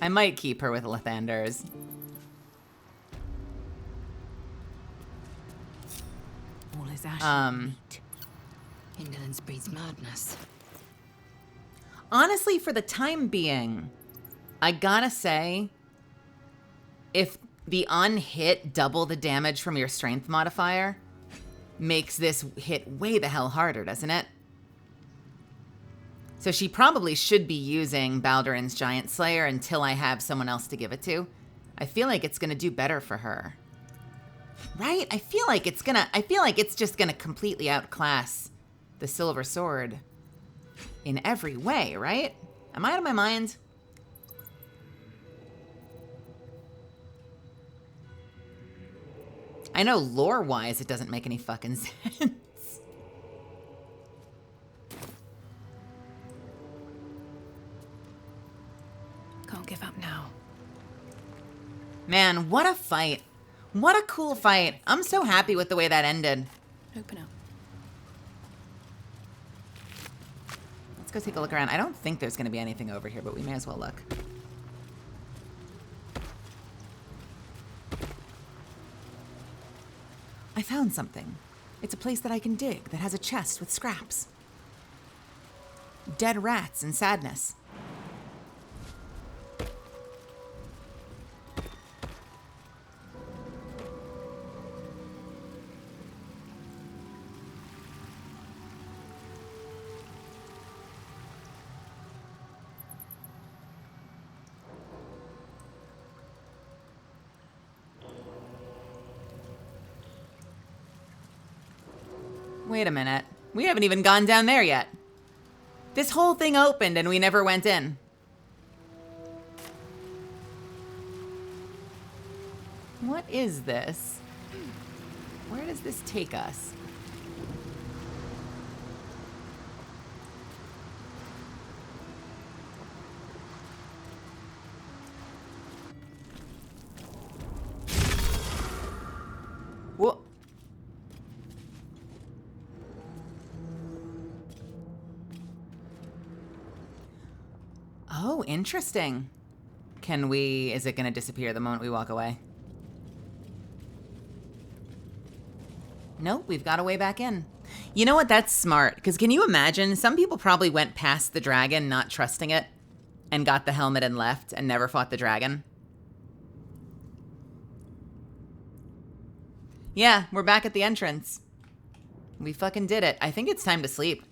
I might keep her with Lathander's. All is ash. Indolence breeds madness. Honestly, for the time being, I gotta say, if the unhit double the damage from your strength modifier makes this hit way the hell harder, doesn't it? So she probably should be using Baldurin's Giant Slayer until I have someone else to give it to. I feel like it's gonna do better for her. Right? I feel like it's just gonna completely outclass the Silver Sword in every way, right? Am I out of my mind? I know lore-wise it doesn't make any fucking sense. Can't give up now. Man, what a fight. What a cool fight. I'm so happy with the way that ended. Open up. Let's go take a look around. I don't think there's going to be anything over here, but we may as well look. I found something. It's a place that I can dig that has a chest with scraps. Dead rats and sadness. Wait a minute. We haven't even gone down there yet. This whole thing opened and we never went in. What is this? Where does this take us? Whoa. Oh, interesting. Is it going to disappear the moment we walk away? Nope, we've got a way back in. You know what? That's smart. Because can you imagine? Some people probably went past the dragon, not trusting it, and got the helmet and left and never fought the dragon. Yeah, we're back at the entrance. We fucking did it. I think it's time to sleep.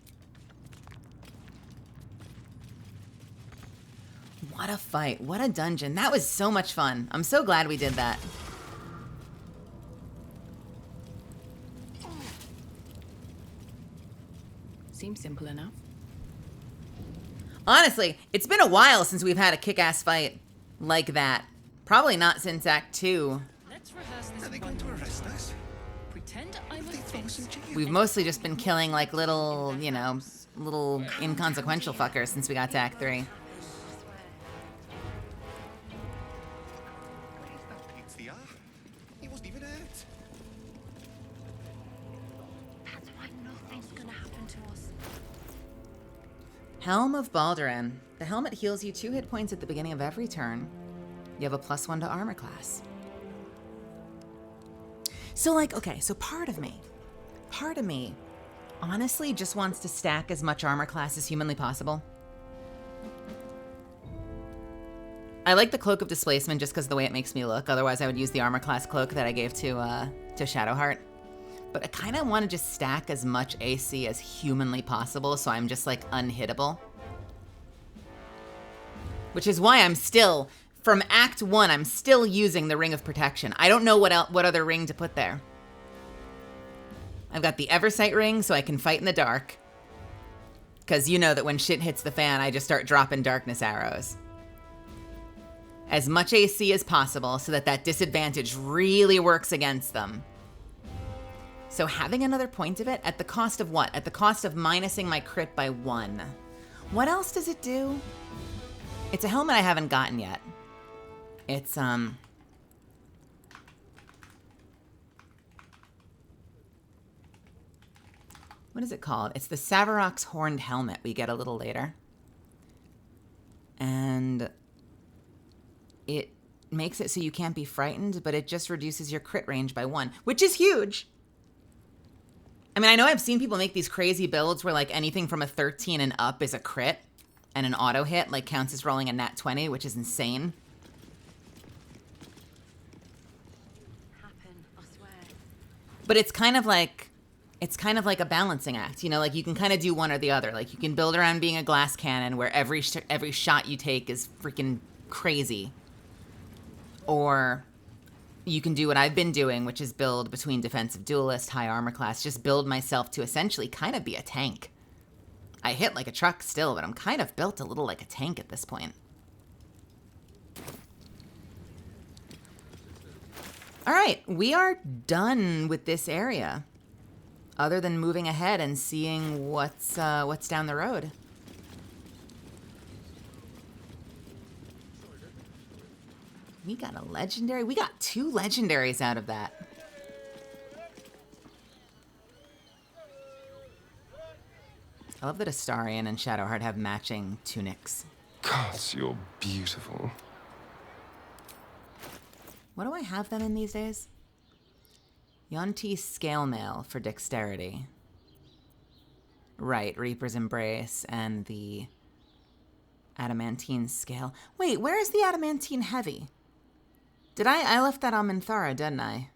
What a fight. What a dungeon. That was so much fun. I'm so glad we did that. Seems simple enough. Honestly, it's been a while since we've had a kick-ass fight like that. Probably not since Act 2. Are they going to arrest us? pretend I'm a fix. We've mostly just been killing like little, you know, little inconsequential fuckers since we got to Act 3. He wasn't even hurt. That's why nothing's gonna happen to us. Helm of Baldur. The helmet heals you 2 hit points at the beginning of every turn. You have a +1 to armor class. So like, okay, so part of me honestly just wants to stack as much armor class as humanly possible. I like the Cloak of Displacement just because of the way it makes me look. Otherwise, I would use the armor class cloak that I gave to Shadowheart. But I kind of want to just stack as much AC as humanly possible, so I'm just like unhittable. Which is why I'm still, from Act 1, I'm still using the Ring of Protection. I don't know what other ring to put there. I've got the Eversight ring so I can fight in the dark. Because you know that when shit hits the fan, I just start dropping darkness arrows. As much AC as possible so that that disadvantage really works against them. So having another point of it at the cost of what? At the cost of minusing my crit by 1. What else does it do? It's a helmet I haven't gotten yet. It's, what is it called? It's the Savarok's Horned Helmet we get a little later. And it makes it so you can't be frightened, but it just reduces your crit range by 1, which is huge. I mean, I know I've seen people make these crazy builds where like anything from a 13 and up is a crit, and an auto hit like counts as rolling a nat 20, which is insane. But it's kind of like a balancing act, you know, like you can kind of do one or the other. Like you can build around being a glass cannon where every shot you take is freaking crazy. Or you can do what I've been doing, which is build between defensive duelist, high armor class, just build myself to essentially kind of be a tank. I hit like a truck still, but I'm kind of built a little like a tank at this point. All right, we are done with this area. Other than moving ahead and seeing what's down the road. We got a legendary. We got 2 legendaries out of that. I love that Astarion and Shadowheart have matching tunics. God, you're beautiful. What do I have them in these days? Yonti Scale Mail for dexterity. Right, Reaper's Embrace and the Adamantine Scale. Wait, where is the Adamantine Heavy? I left that on Minthara, didn't I?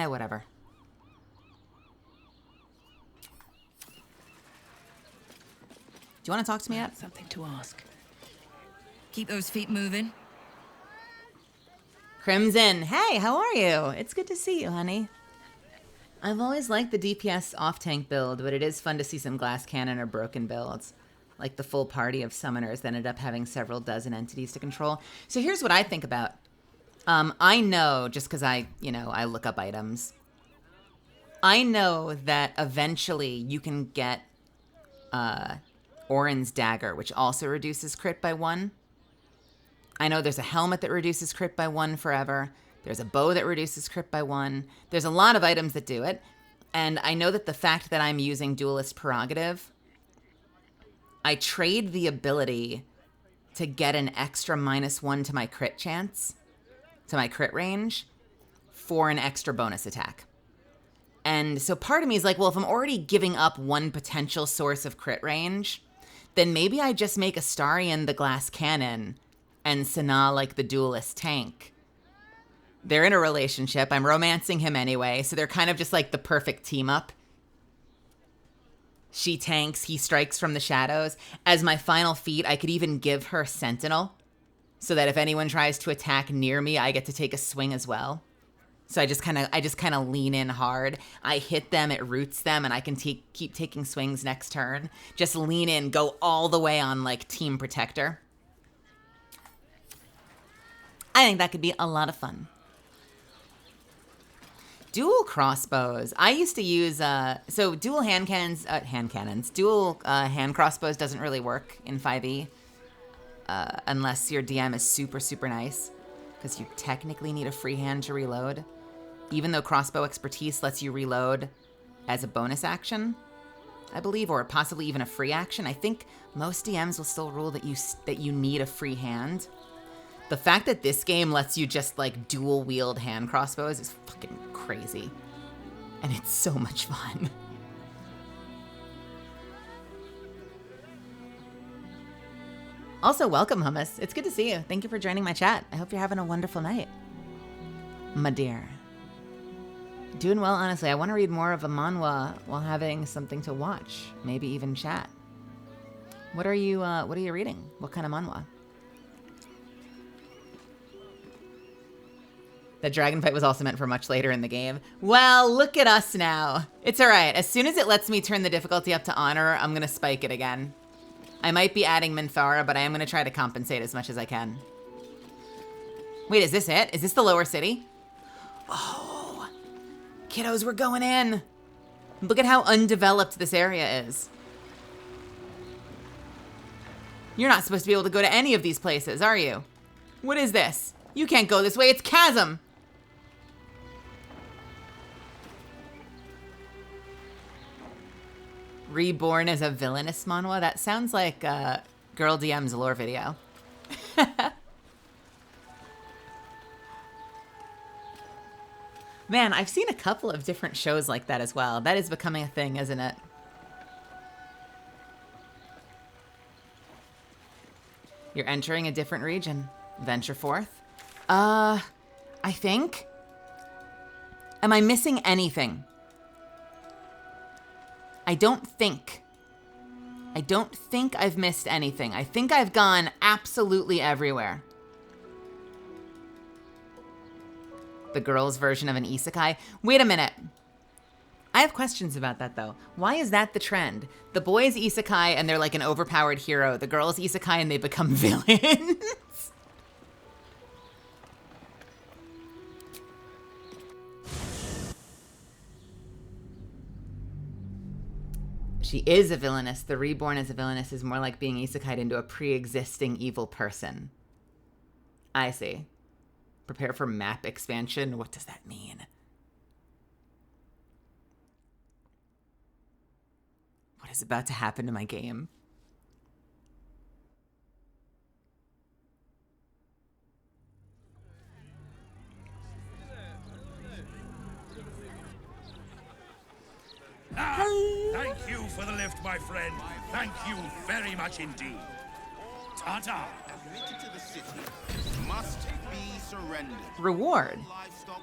Whatever. Do you want to talk to me yet? Something to ask. Keep those feet moving. Crimson, hey, how are you? It's good to see you, honey. I've always liked the DPS off-tank build, but it is fun to see some glass cannon or broken builds. Like the full party of summoners that ended up having several dozen entities to control. So here's what I think about. I know, just because I look up items. I know that eventually you can get Orin's Dagger, which also reduces crit by 1. I know there's a helmet that reduces crit by 1 forever. There's a bow that reduces crit by 1. There's a lot of items that do it. And I know that the fact that I'm using Duelist Prerogative, I trade the ability to get an extra -1 to my crit chance, to my crit range, for an extra bonus attack. And so part of me is like, well, if I'm already giving up 1 potential source of crit range, then maybe I just make Astarion the glass cannon and Sana like the duelist tank. They're in a relationship. I'm romancing him anyway, so they're kind of just like the perfect team up. She tanks, he strikes from the shadows. As my final feat, I could even give her Sentinel, so that if anyone tries to attack near me, I get to take a swing as well. So I just kind of lean in hard. I hit them, it roots them, and I can keep taking swings next turn. Just lean in, go all the way on like Team Protector. I think that could be a lot of fun. Dual crossbows. I used to use, so dual hand cannons, dual hand crossbows doesn't really work in 5e unless your DM is super, super nice, because you technically need a free hand to reload, even though crossbow expertise lets you reload as a bonus action, I believe, or possibly even a free action. I think most DMs will still rule that you need a free hand. The fact that this game lets you just like dual wield hand crossbows is fucking crazy. And it's so much fun. Also, welcome, Hummus. It's good to see you. Thank you for joining my chat. I hope you're having a wonderful night. My dear. Doing well, honestly. I want to read more of a manhwa while having something to watch. Maybe even chat. What are you reading? What kind of manhwa? The dragon fight was also meant for much later in the game. Well, look at us now. It's all right. As soon as it lets me turn the difficulty up to honor, I'm going to spike it again. I might be adding Minthara, but I am going to try to compensate as much as I can. Wait, is this it? Is this the lower city? Oh, kiddos, we're going in. Look at how undeveloped this area is. You're not supposed to be able to go to any of these places, are you? What is this? You can't go this way. It's chasm. Reborn as a villainous manhwa? That sounds like Girl DM's lore video. Man, I've seen a couple of different shows like that as well. That is becoming a thing, isn't it? You're entering a different region. Venture forth. I think. Am I missing anything? I don't think I've missed anything. I think I've gone absolutely everywhere. The girl's version of an isekai. Wait a minute. I have questions about that, though. Why is that the trend? The boys isekai and they're like an overpowered hero. The girls isekai and they become villains. She is a villainess. The reborn as a villainess is more like being isekai'd into a pre-existing evil person. I see. Prepare for map expansion. What does that mean? What is about to happen to my game? Thank you for the lift, my friend. Thank you very much indeed. Ta-ta. Admitted to the city must be surrendered. Reward.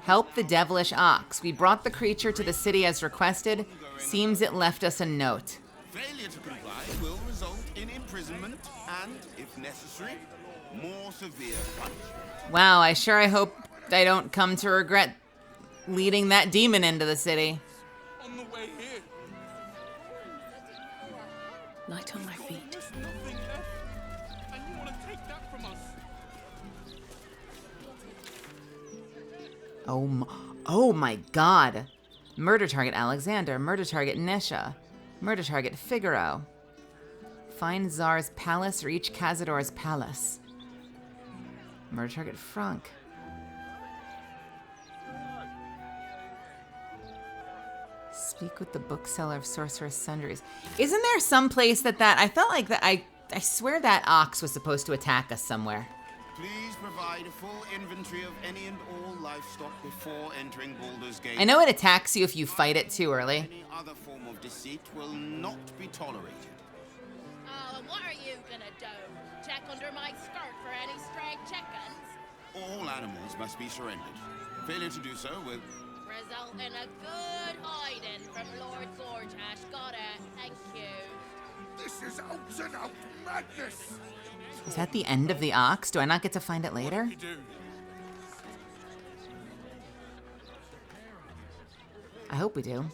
Help the devilish ox. We brought the creature to the city as requested. Seems it left us a note. Failure to comply will result in imprisonment and, if necessary, more severe punishment. Wow, I hope I don't come to regret leading that demon into the city. On the way here. Light on my feet. There's nothing left, and you want to take that from us. Oh my god. Murder target Alexander. Murder target Nisha. Murder target Figaro. Find Czar's palace. Reach Cazador's palace. Murder target Frank. Speak with the bookseller of Sorcerer's Sundries. Isn't there some place that I felt like that I swear that ox was supposed to attack us somewhere. Please provide a full inventory of any and all livestock before entering Baldur's Gate. I know it attacks you if you fight it too early. Any other form of deceit will not be tolerated. Oh, and what are you gonna do? Check under my skirt for any stray chickens? All animals must be surrendered. Failure to do so will result in a good hiding from Lord Gortash. Got it. Thank you. This is out and out madness. Is that the end of the ox? Do I not get to find it later? I hope we do.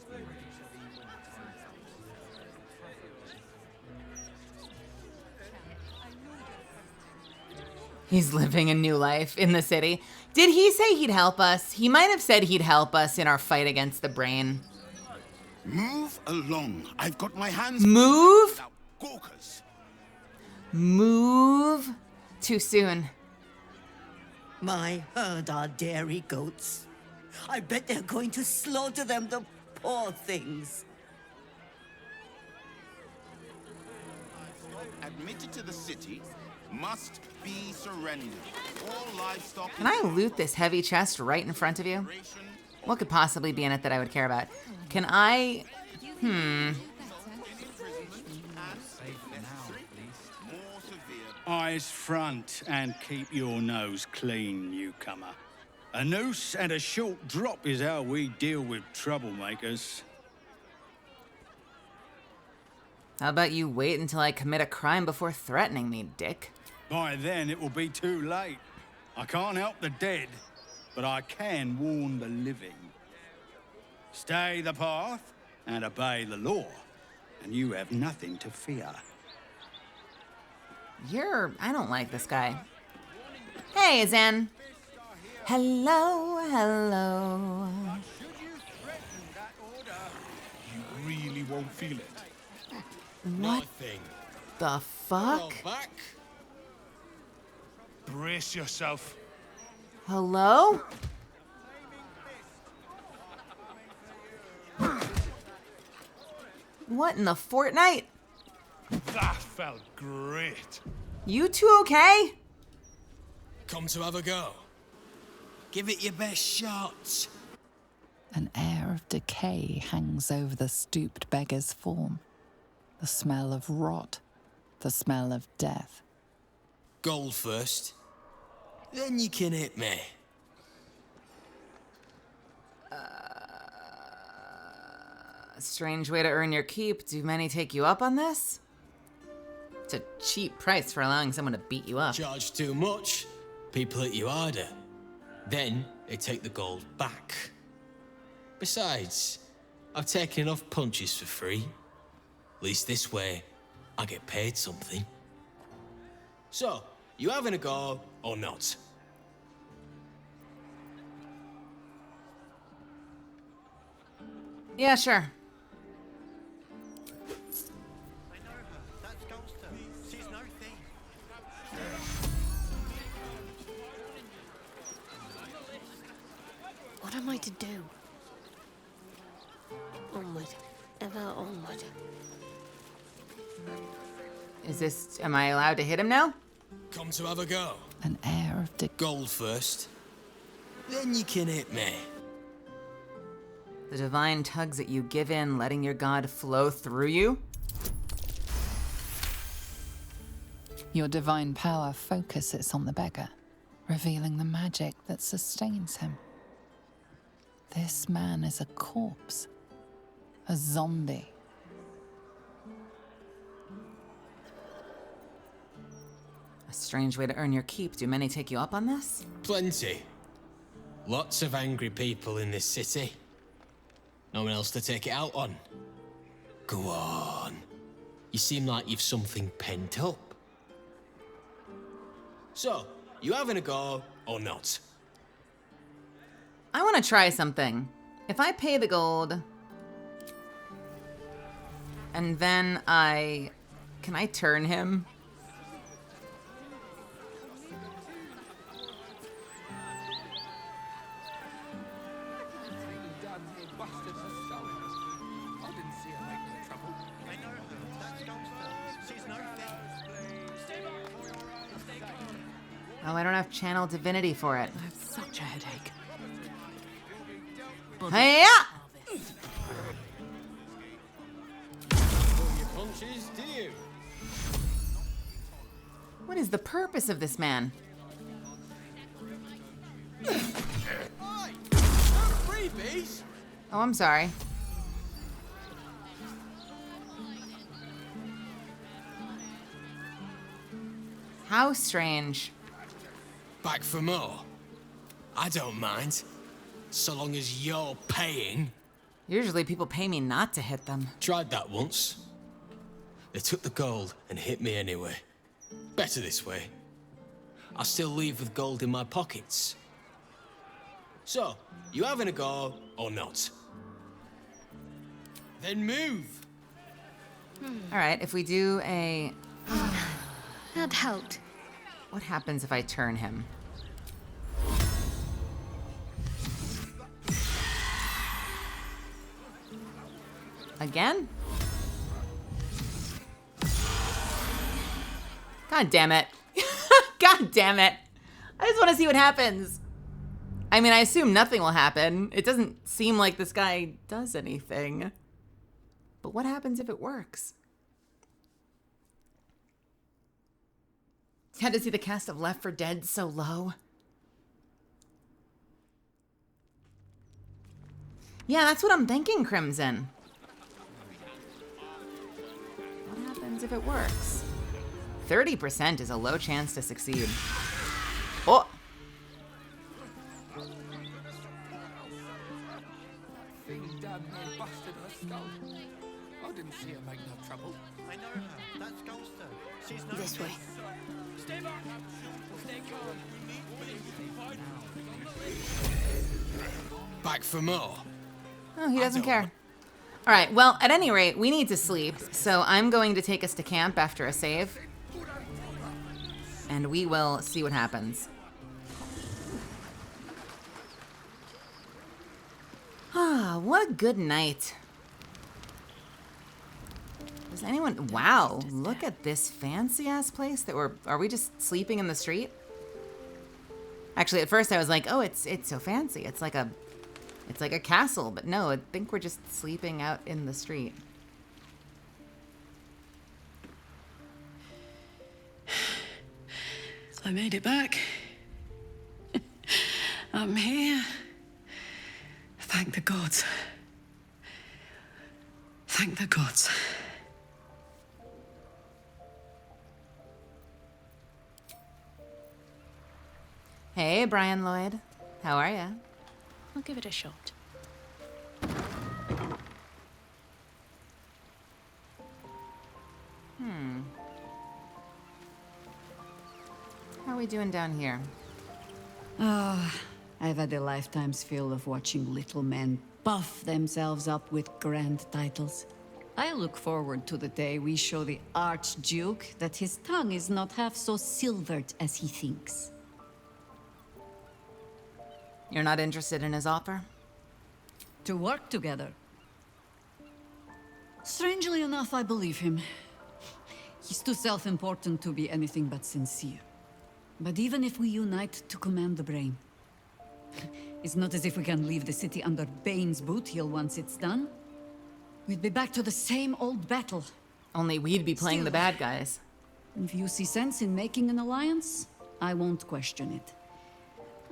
He's living a new life in the city. Did he say he'd help us? He might have said he'd help us in our fight against the brain. Move along. I've got my hands... Move? Gawkers. Move? Too soon. My herd are dairy goats. I bet they're going to slaughter them, the poor things. Admitted to the city must be surrendered. All livestock... Can I loot this heavy chest right in front of you? What could possibly be in it that I would care about? Can I... Eyes front and keep your nose clean, newcomer. A noose and a short drop is how we deal with troublemakers. How about you wait until I commit a crime before threatening me, Dick? By then, it will be too late. I can't help the dead, but I can warn the living. Stay the path and obey the law, and you have nothing to fear. I don't like this guy. Hey, Zen. Hello, hello. You really won't feel it. What the fuck? Back. Brace yourself. Hello? What in the fortnight? That felt great. You two okay? Come to have a go. Give it your best shot. An air of decay hangs over the stooped beggar's form. The smell of rot, the smell of death. Gold first. Then you can hit me. Strange way to earn your keep. Do many take you up on this? It's a cheap price for allowing someone to beat you up. Charge too much, people hit you harder. Then they take the gold back. Besides, I've taken enough punches for free. At least this way, I get paid something. So, you having a go or not? Yeah, sure. What am I to do? Onward, ever onward. Am I allowed to hit him now? Come to have a go. An air of gold first. Then you can hit me. The divine tugs at you, give in, letting your god flow through you? Your divine power focuses on the beggar, revealing the magic that sustains him. This man is a corpse, a zombie. A strange way to earn your keep. Do many take you up on this? Plenty. Lots of angry people in this city. No one else to take it out on. Go on. You seem like you've something pent up. So, you having a go or not? I want to try something. If I pay the gold, and then can I turn him? Oh, I don't have channel divinity for it. I have such a headache. Hiya! Pull your punches, do you? What is the purpose of this man? Freebies? Oh, I'm sorry. How strange. Back for more? I don't mind. So long as you're paying. Usually people pay me not to hit them. Tried that once. They took the gold and hit me anyway. Better this way. I'll still leave with gold in my pockets. So, you having a go or not? Then move! Alright, if we do a... That helped. What happens if I turn him? Again? God damn it. God damn it. I just want to see what happens. I mean, I assume nothing will happen. It doesn't seem like this guy does anything. But what happens if it works? Sad to see the cast of Left 4 Dead so low. Yeah, that's what I'm thinking, Crimson. What happens if it works? 30% is a low chance to succeed. Oh! I didn't see her make no trouble. I know her. That's Ghoster. She's not This way. Stay back. Stay calm. Back for more. Oh, he doesn't care. All right, well, at any rate, we need to sleep, so I'm going to take us to camp after a save. And we will see what happens. Ah, what a good night. Does anyone... Wow, look at this fancy-ass place that we're... Are we just sleeping in the street? Actually, at first I was like, oh, it's so fancy. It's like a castle, but no, I think we're just sleeping out in the street. I made it back. I'm here. Thank the gods. Thank the gods. Hey, Brian Lloyd. How are ya? I'll give it a shot. How are we doing down here? Ah, I've had a lifetime's fill of watching little men buff themselves up with grand titles. I look forward to the day we show the Archduke that his tongue is not half so silvered as he thinks. You're not interested in his offer? To work together. Strangely enough, I believe him. He's too self-important to be anything but sincere. But even if we unite to command the brain, it's not as if we can leave the city under Bane's boot heel once it's done. We'd be back to the same old battle. Only we'd be playing the bad guys. If you see sense in making an alliance, I won't question it.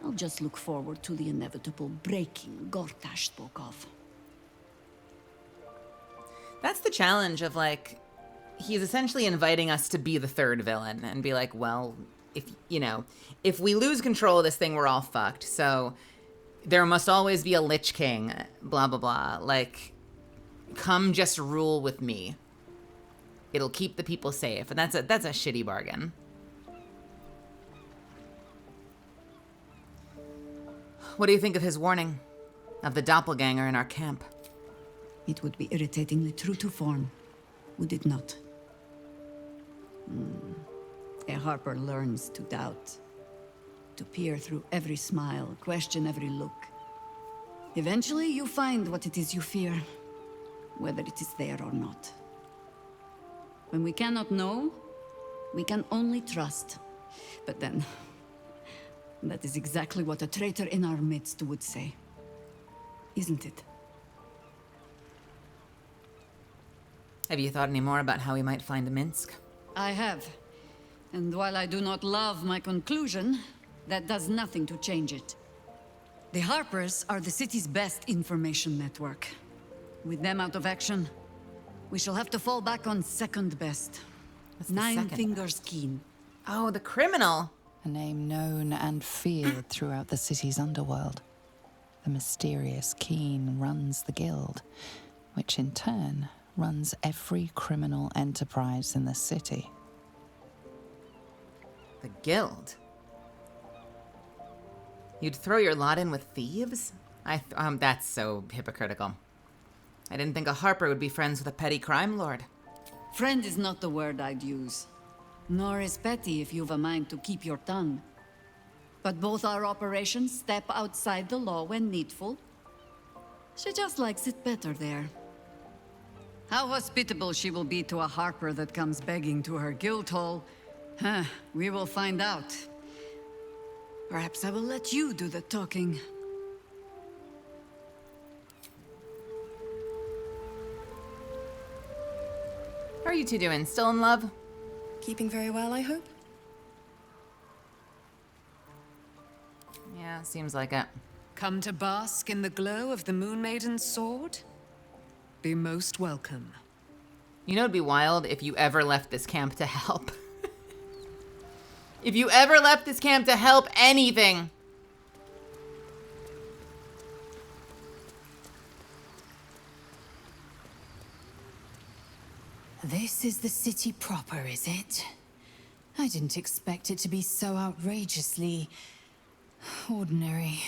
I'll just look forward to the inevitable breaking Gortash spoke of. That's the challenge of, like, he's essentially inviting us to be the third villain and be like, well, if we lose control of this thing, we're all fucked. So there must always be a Lich King, blah, blah, blah. Like, come just rule with me. It'll keep the people safe. And that's a shitty bargain. What do you think of his warning of the doppelganger in our camp? It would be irritatingly true to form, would it not? A Harper learns to doubt, to peer through every smile, question every look. Eventually, you find what it is you fear, whether it is there or not. When we cannot know, we can only trust. But then, that is exactly what a traitor in our midst would say. Isn't it? Have you thought any more about how we might find Minsk? I have. And while I do not love my conclusion, that does nothing to change it. The Harpers are the city's best information network. With them out of action, we shall have to fall back on second best. Nine Fingers Keen. Oh, the criminal! A name known and feared throughout the city's underworld. The mysterious Keen runs the guild, which in turn runs every criminal enterprise in the city. The guild? You'd throw your lot in with thieves? That's so hypocritical. I didn't think a Harper would be friends with a petty crime lord. Friend is not the word I'd use. Nor is petty if you've a mind to keep your tongue. But both our operations step outside the law when needful. She just likes it better there. How hospitable she will be to a Harper that comes begging to her guild hall, we will find out. Perhaps I will let you do the talking. How are you two doing? Still in love? Keeping very well, I hope? Yeah, seems like it. Come to bask in the glow of the Moon Maiden's sword? Be most welcome. You know it'd be wild if you ever left this camp to help. If you ever left this camp to help anything. This is the city proper, is it? I didn't expect it to be so outrageously ordinary.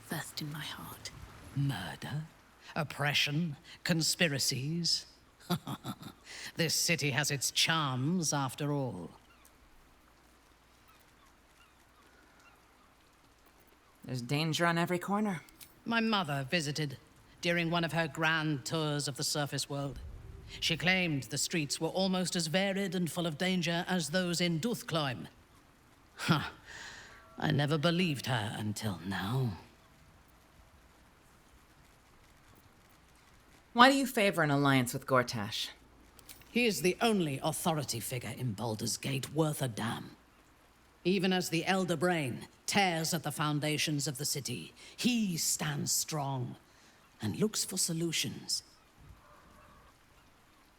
First in my heart. Murder, oppression, conspiracies. This city has its charms, after all. There's danger on every corner. My mother visited during one of her grand tours of the surface world. She claimed the streets were almost as varied and full of danger as those in Duthcloim. I never believed her until now. Why do you favor an alliance with Gortash? He is the only authority figure in Baldur's Gate worth a damn. Even as the Elder Brain tears at the foundations of the city, he stands strong and looks for solutions.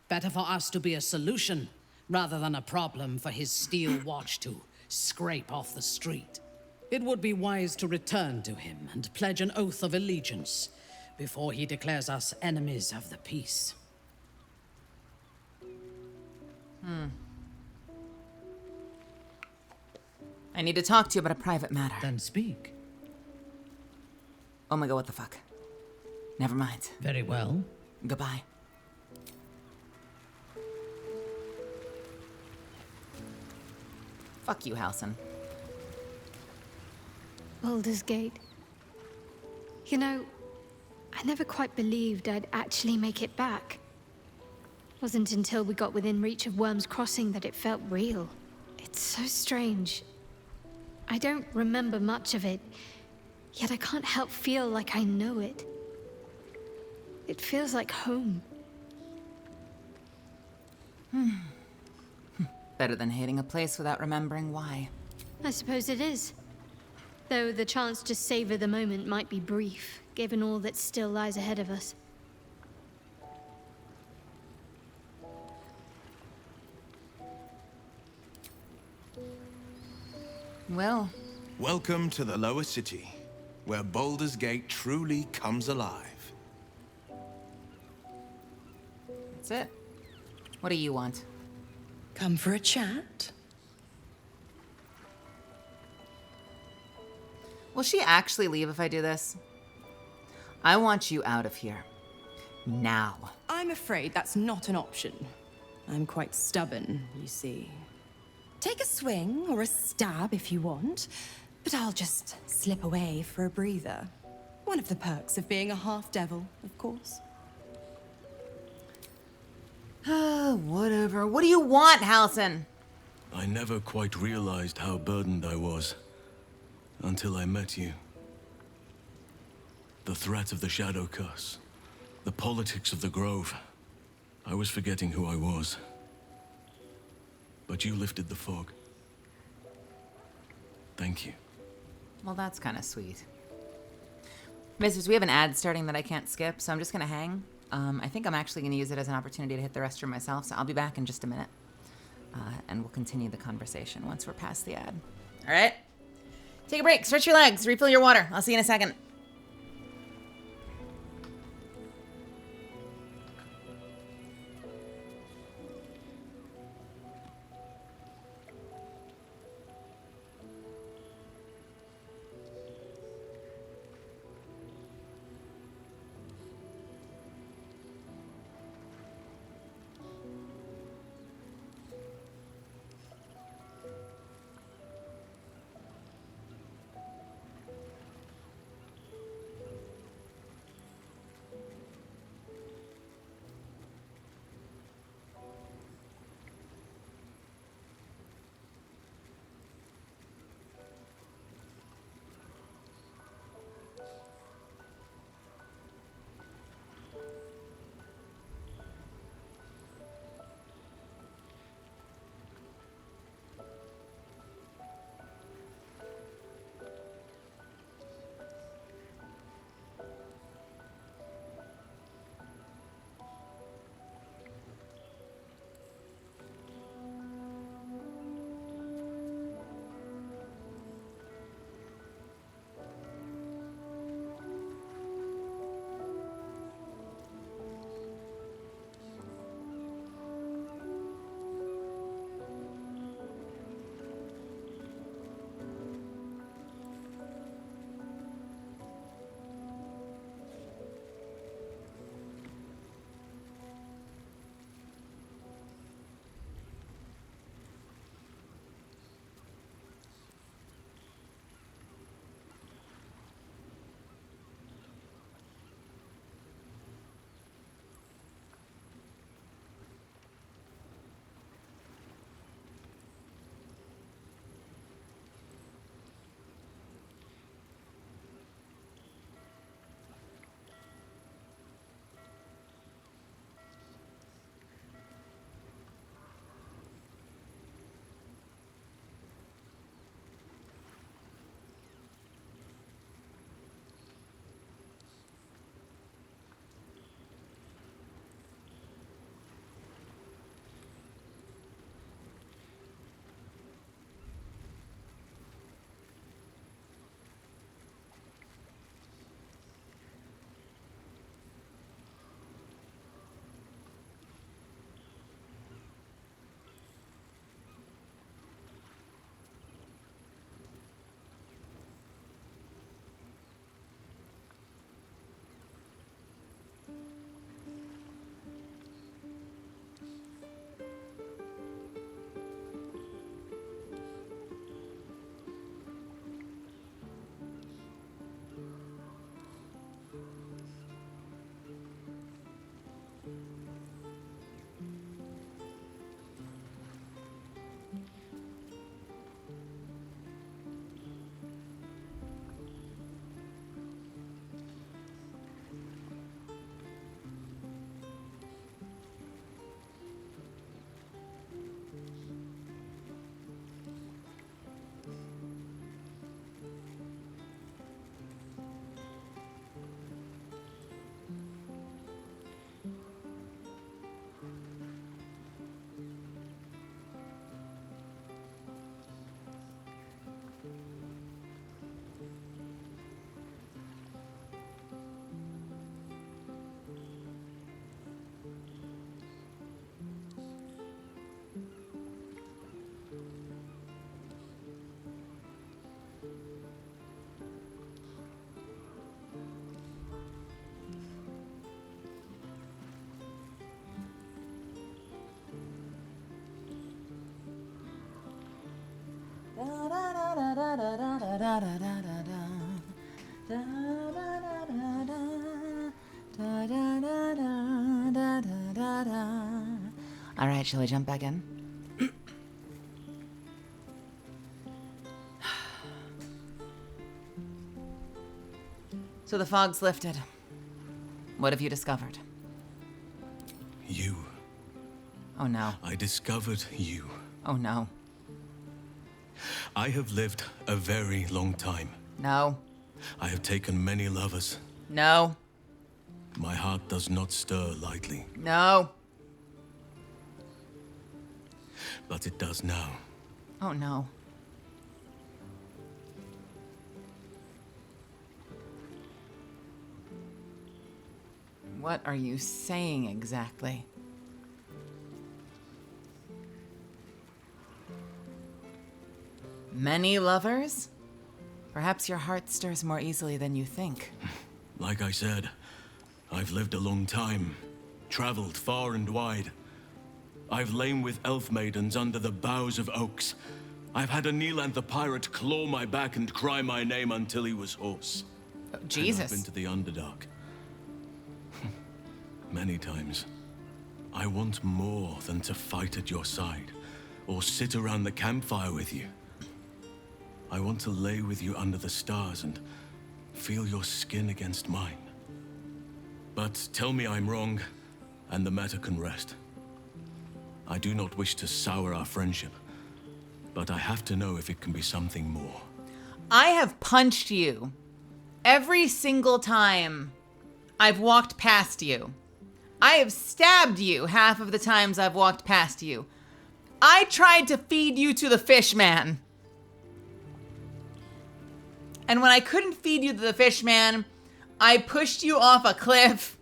Better for us to be a solution rather than a problem for his steel watch to scrape off the street. It would be wise to return to him and pledge an oath of allegiance before he declares us enemies of the peace. I need to talk to you about a private matter. Then speak. Oh my god, what the fuck? Never mind. Very well. Goodbye. Fuck you, Halsin. Baldur's Gate. You know, I never quite believed I'd actually make it back. Wasn't until we got within reach of Worm's Crossing that it felt real. It's so strange. I don't remember much of it, yet I can't help feel like I know it. It feels like home. Better than hating a place without remembering why. I suppose it is. Though the chance to savor the moment might be brief, given all that still lies ahead of us. Well. Welcome to the lower city, where Baldur's Gate truly comes alive. That's it. What do you want? Come for a chat? Will she actually leave if I do this? I want you out of here. Now. I'm afraid that's not an option. I'm quite stubborn, you see. Take a swing or a stab if you want, but I'll just slip away for a breather. One of the perks of being a half-devil, of course. Whatever. What do you want, Halsin? I never quite realized how burdened I was until I met you. The threat of the Shadow Curse, the politics of the Grove. I was forgetting who I was. But you lifted the fog. Thank you. Well, that's kind of sweet. Mistress, we have an ad starting that I can't skip, so I'm just going to hang. I think I'm actually going to use it as an opportunity to hit the restroom myself, so I'll be back in just a minute. And we'll continue the conversation once we're past the ad. All right? Take a break, stretch your legs, refill your water. I'll see you in a second. All right, shall we jump back in? So the fog's lifted. What have you discovered? You. Oh no. I discovered you. Oh no. I have lived a very long time. No. I have taken many lovers. No. My heart does not stir lightly. No. But it does now. Oh no. What are you saying exactly? Many lovers? Perhaps your heart stirs more easily than you think. Like I said, I've lived a long time, traveled far and wide. I've lain with elf maidens under the boughs of oaks. I've had a Neeland the pirate claw my back and cry my name until he was hoarse. Oh, Jesus. And I've been to the Underdark. Many times. I want more than to fight at your side, or sit around the campfire with you. I want to lay with you under the stars and feel your skin against mine. But tell me I'm wrong, and the matter can rest. I do not wish to sour our friendship, but I have to know if it can be something more. I have punched you every single time I've walked past you. I have stabbed you half of the times I've walked past you. I tried to feed you to the fish man. And when I couldn't feed you to the fish man, I pushed you off a cliff.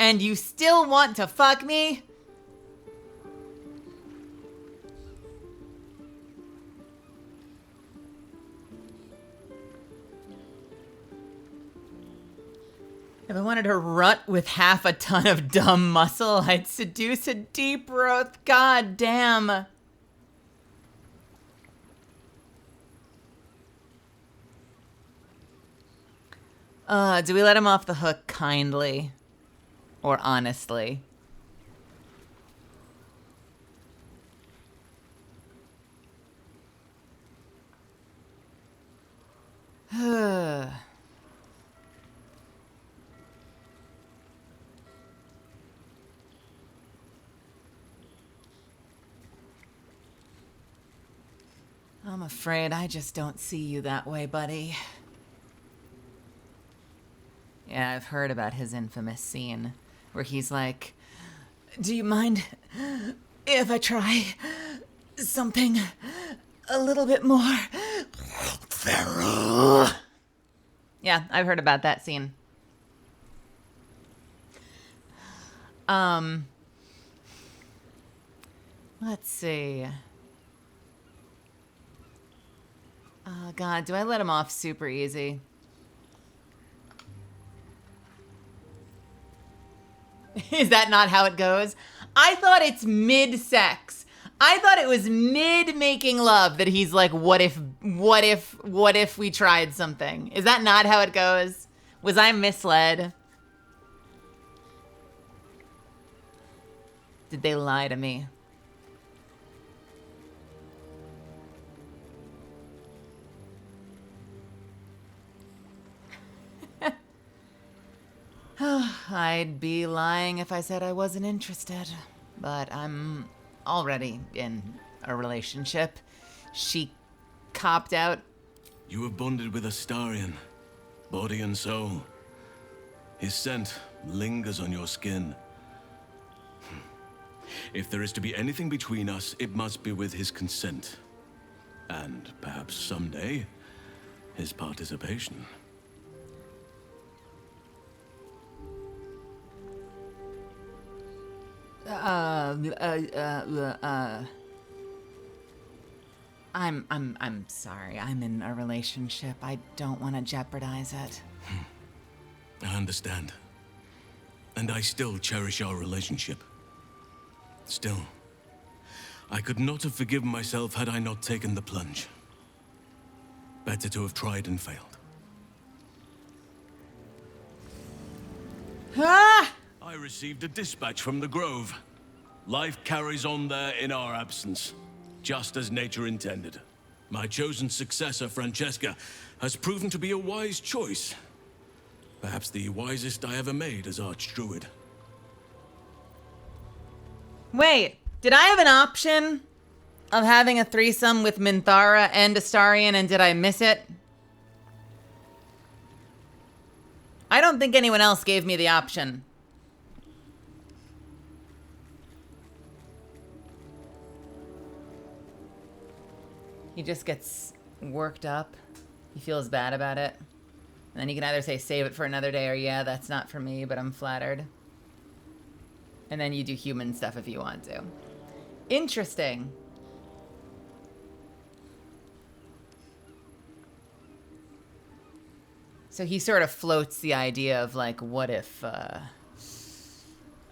And you still want to fuck me? If I wanted to rut with half a ton of dumb muscle, I'd seduce a deep growth. God damn. Do we let him off the hook kindly or honestly? I'm afraid I just don't see you that way, buddy. Yeah, I've heard about his infamous scene where he's like, do you mind if I try something a little bit more feral? Yeah, I've heard about that scene. Let's see. Oh, God, do I let him off super easy? Is that not how it goes? I thought it's mid-sex. I thought it was mid-making love that he's like, what if we tried something? Is that not how it goes? Was I misled? Did they lie to me? I'd be lying if I said I wasn't interested, but I'm already in a relationship. She copped out. You have bonded with Astarion, body and soul. His scent lingers on your skin. If there is to be anything between us, it must be with his consent. And perhaps someday, his participation. I'm sorry. I'm in a relationship. I don't want to jeopardize it. I understand. And I still cherish our relationship. Still, I could not have forgiven myself had I not taken the plunge. Better to have tried and failed. Ah! I received a dispatch from the Grove. Life carries on there in our absence, just as nature intended. My chosen successor, Francesca, has proven to be a wise choice. Perhaps the wisest I ever made as Archdruid. Wait, did I have an option of having a threesome with Minthara and Astarion, and did I miss it? I don't think anyone else gave me the option. He just gets worked up. He feels bad about it. And then he can either say, save it for another day, or yeah, that's not for me, but I'm flattered. And then you do human stuff if you want to. Interesting. So he sort of floats the idea of like, what if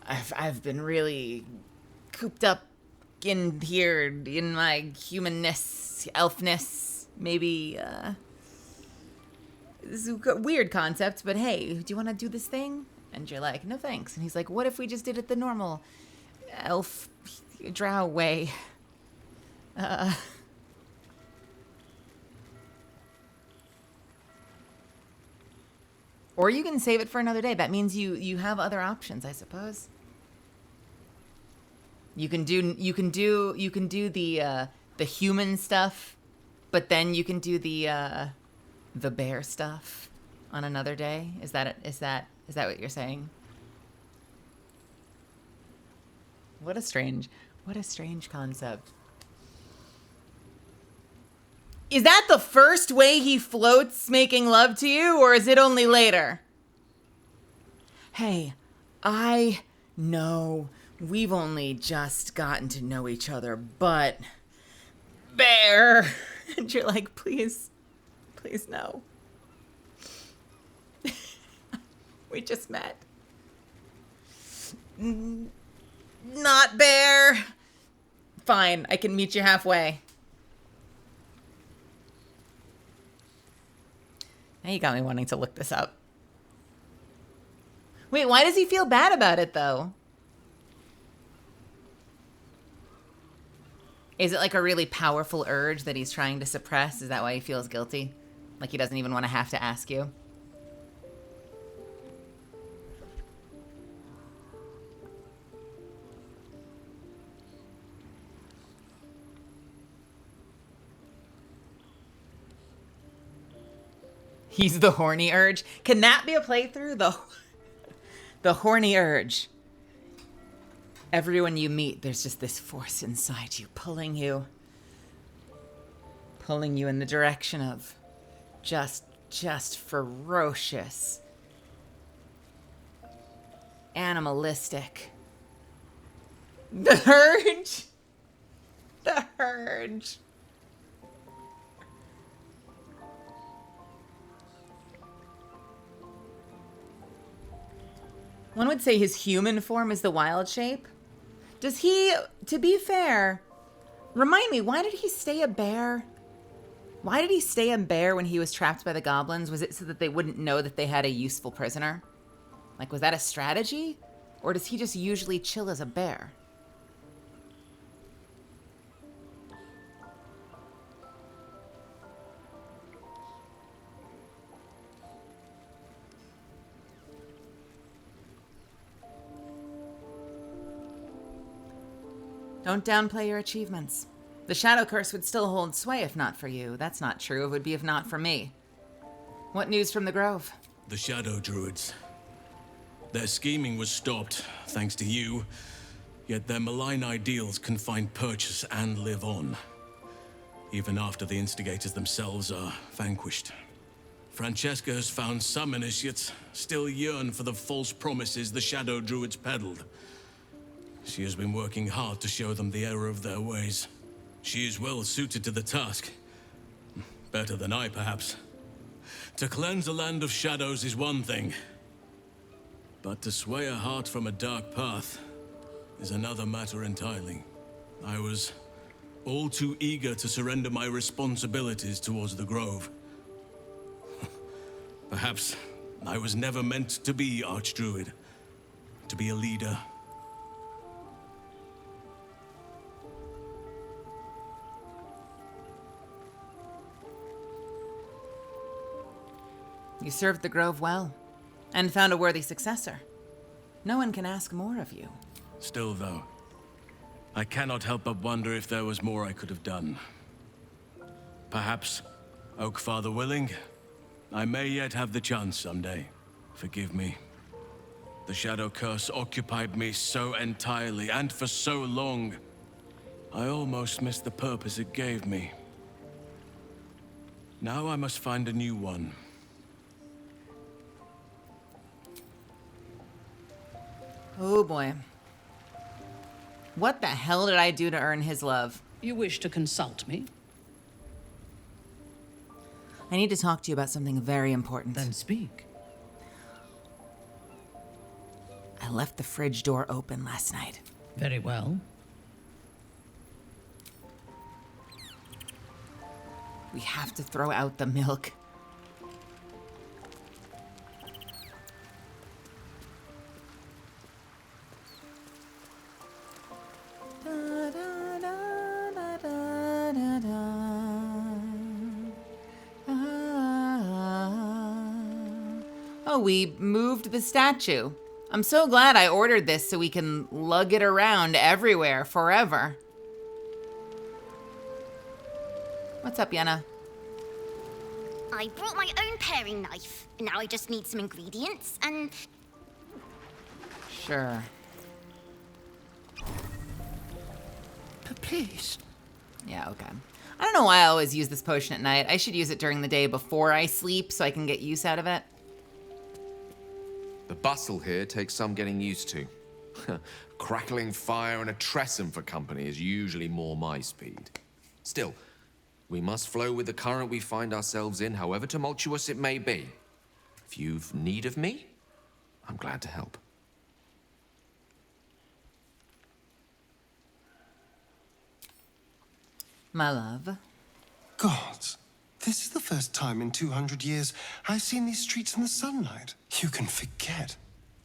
I've been really cooped up in here in my humanness, elfness, maybe this is a weird concept, but hey, do you want to do this thing? And you're like, no thanks. And he's like, what if we just did it the normal elf drow way? Or you can save it for another day. That means you have other options, I suppose. You can do the human stuff, but then you can do the bear stuff on another day. Is that what you're saying? What a strange concept. Is that the first way he floats making love to you, or is it only later? Hey, I know we've only just gotten to know each other, but bear. And you're like, please no. We just met. Not bear. Fine, I can meet you halfway. Now you got me wanting to look this up. Wait, why does he feel bad about it, though? Is it like a really powerful urge that he's trying to suppress? Is that why he feels guilty? Like he doesn't even want to have to ask you? He's the horny urge. Can that be a playthrough? The horny urge. Everyone you meet, there's just this force inside you, pulling you in the direction of just ferocious, animalistic. The urge. The urge. One would say his human form is the wild shape. Does he, to be fair, remind me, why did he stay a bear? Why did he stay a bear when he was trapped by the goblins? Was it so that they wouldn't know that they had a useful prisoner? Like, was that a strategy? Or does he just usually chill as a bear? Don't downplay your achievements. The Shadow Curse would still hold sway if not for you. That's not true. It would be if not for me. What news from the Grove? The Shadow Druids. Their scheming was stopped, thanks to you. Yet their malign ideals can find purchase and live on, even after the instigators themselves are vanquished. Francesca has found some initiates still yearn for the false promises the Shadow Druids peddled. She has been working hard to show them the error of their ways. She is well suited to the task. Better than I, perhaps. To cleanse a land of shadows is one thing, but to sway a heart from a dark path is another matter entirely. I was all too eager to surrender my responsibilities towards the Grove. Perhaps I was never meant to be Archdruid, to be a leader. You served the Grove well, and found a worthy successor. No one can ask more of you. Still, though, I cannot help but wonder if there was more I could have done. Perhaps, Oakfather willing, I may yet have the chance someday. Forgive me. The Shadow Curse occupied me so entirely and for so long, I almost missed the purpose it gave me. Now I must find a new one. Oh boy. What the hell did I do to earn his love? You wish to consult me? I need to talk to you about something very important. Then speak. I left the fridge door open last night. Very well. We have to throw out the milk. Oh, we moved the statue. I'm so glad I ordered this so we can lug it around everywhere forever. What's up, Yenna? I brought my own paring knife. Now I just need some ingredients and... Sure. But please. Yeah, okay. I don't know why I always use this potion at night. I should use it during the day before I sleep so I can get use out of it. The bustle here takes some getting used to. Crackling fire and a tresson for company is usually more my speed. Still, we must flow with the current we find ourselves in, however tumultuous it may be. If you've need of me, I'm glad to help. My love. Gods, this is the first time in 200 years I've seen these streets in the sunlight. You can forget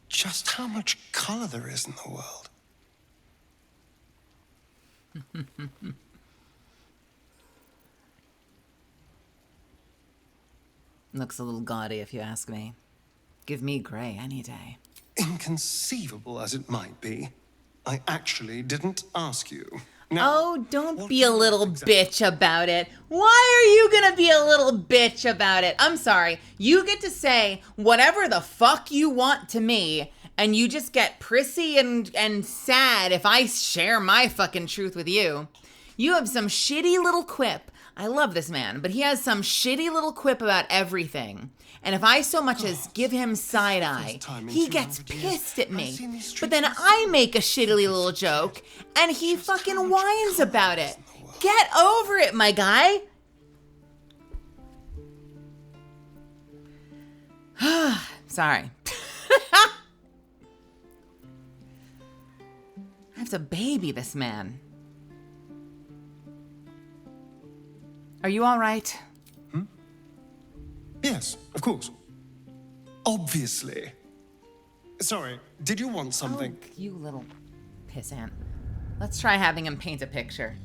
just how much color there is in the world. Looks a little gaudy if you ask me. Give me gray any day. Inconceivable as it might be, I actually didn't ask you. Oh, don't be a little bitch about it. Why are you gonna be a little bitch about it? I'm sorry. You get to say whatever the fuck you want to me, and you just get prissy and sad if I share my fucking truth with you. You have some shitty little quip. I love this man, but he has some shitty little quip about everything. And if I so much as give him side eye, he gets pissed at me. But then I make a shitty little joke, and he fucking whines about it. Get over it, my guy. Sorry. I have to baby this man. Are you all right? Yes, of course. Obviously. Sorry, did you want something? Oh, you little pissant. Let's try having him paint a picture.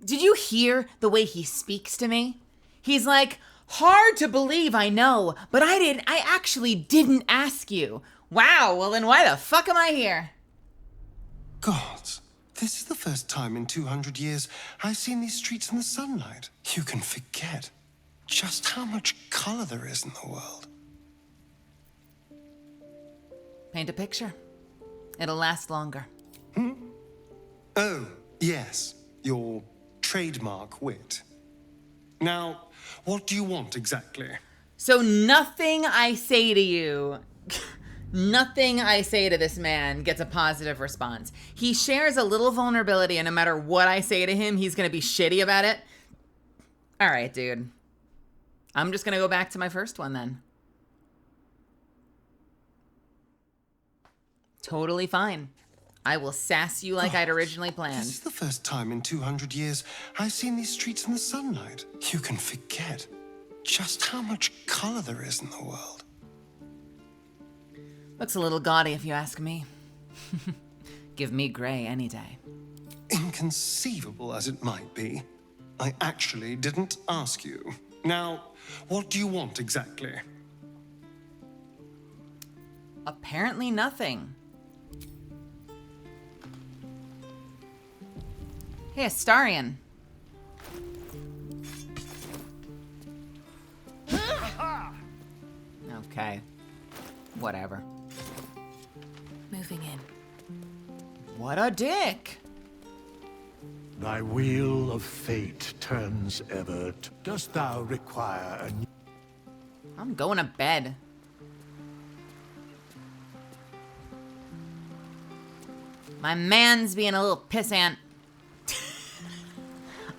Did you hear the way he speaks to me? He's like, hard to believe, I know, but I actually didn't ask you. Wow, well then why the fuck am I here? Gods, this is the first time in 200 years I've seen these streets in the sunlight. You can forget just how much color there is in the world. Paint a picture. It'll last longer. Oh, yes, your trademark wit. Now, what do you want exactly? So nothing I say to you... Nothing I say to this man gets a positive response. He shares a little vulnerability, and no matter what I say to him, he's going to be shitty about it. All right, dude. I'm just going to go back to my first one then. Totally fine. I will sass you like I'd originally planned. This is the first time in 200 years I've seen these streets in the sunlight. You can forget just how much color there is in the world. Looks a little gaudy if you ask me. Give me gray any day. Inconceivable as it might be, I actually didn't ask you. Now, what do you want exactly? Apparently nothing. Hey, Astarion. Okay. Whatever. Moving in. What a dick! Thy wheel of fate turns ever. Dost thou require a new... I'm going to bed. My man's being a little pissant.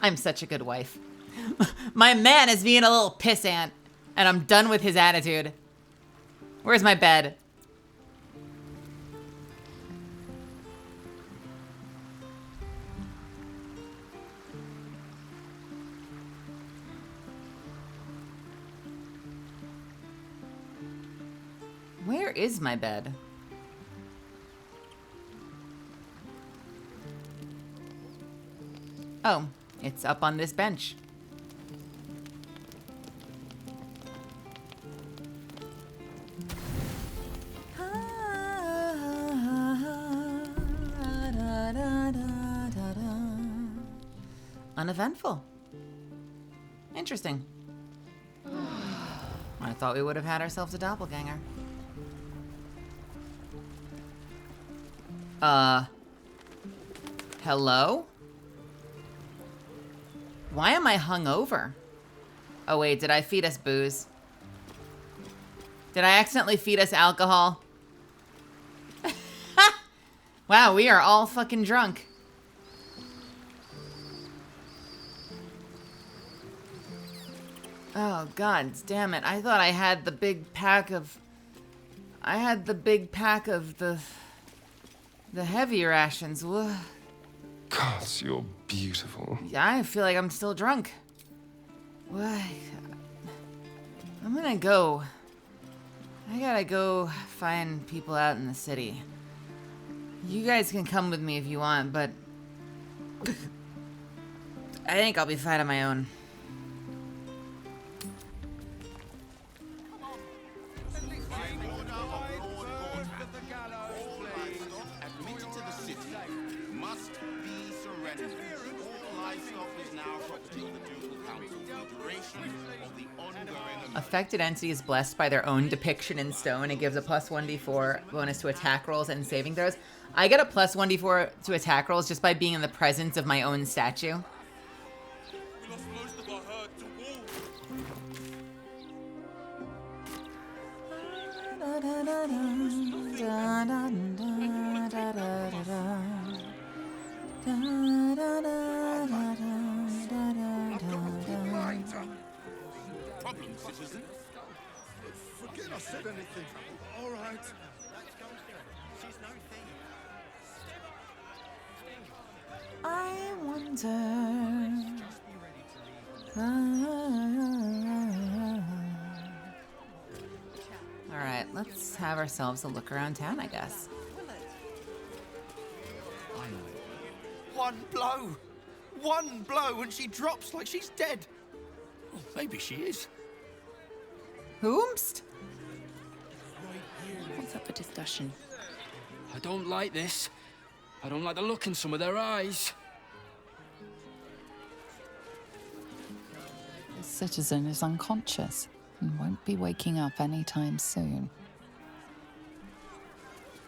I'm such a good wife. My man is being a little pissant, and I'm done with his attitude. Where's my bed? Where is my bed? Oh, it's up on this bench. Uneventful. Interesting. I thought we would have had ourselves a doppelganger. Hello? Why am I hungover? Oh wait, did I feed us booze? Did I accidentally feed us alcohol? Wow, we are all fucking drunk. Oh god damn it. I thought I had the big pack of... I had the big pack of the heavy rations. Ugh. Gods, you're beautiful. Yeah, I feel like I'm still drunk. What? I'm gonna go. I gotta go find people out in the city. You guys can come with me if you want, but I think I'll be fine on my own. Admitted to the city must be surrendered. All livestock is now property of the Ducal Council for the duration of the ongoing... Affected entity is blessed by their own depiction in stone. It gives a plus 1d4 bonus to attack rolls and saving throws. I get a plus 1d4 to attack rolls just by being in the presence of my own statue. Problem, citizen? Forget I said anything. All right. She's no thing. I wonder. All right, let's have ourselves a look around town, I guess. One blow and she drops like she's dead. Well, maybe she is. Whomst? What's up for discussion? I don't like this. I don't like the look in some of their eyes. The citizen is unconscious and won't be waking up anytime soon.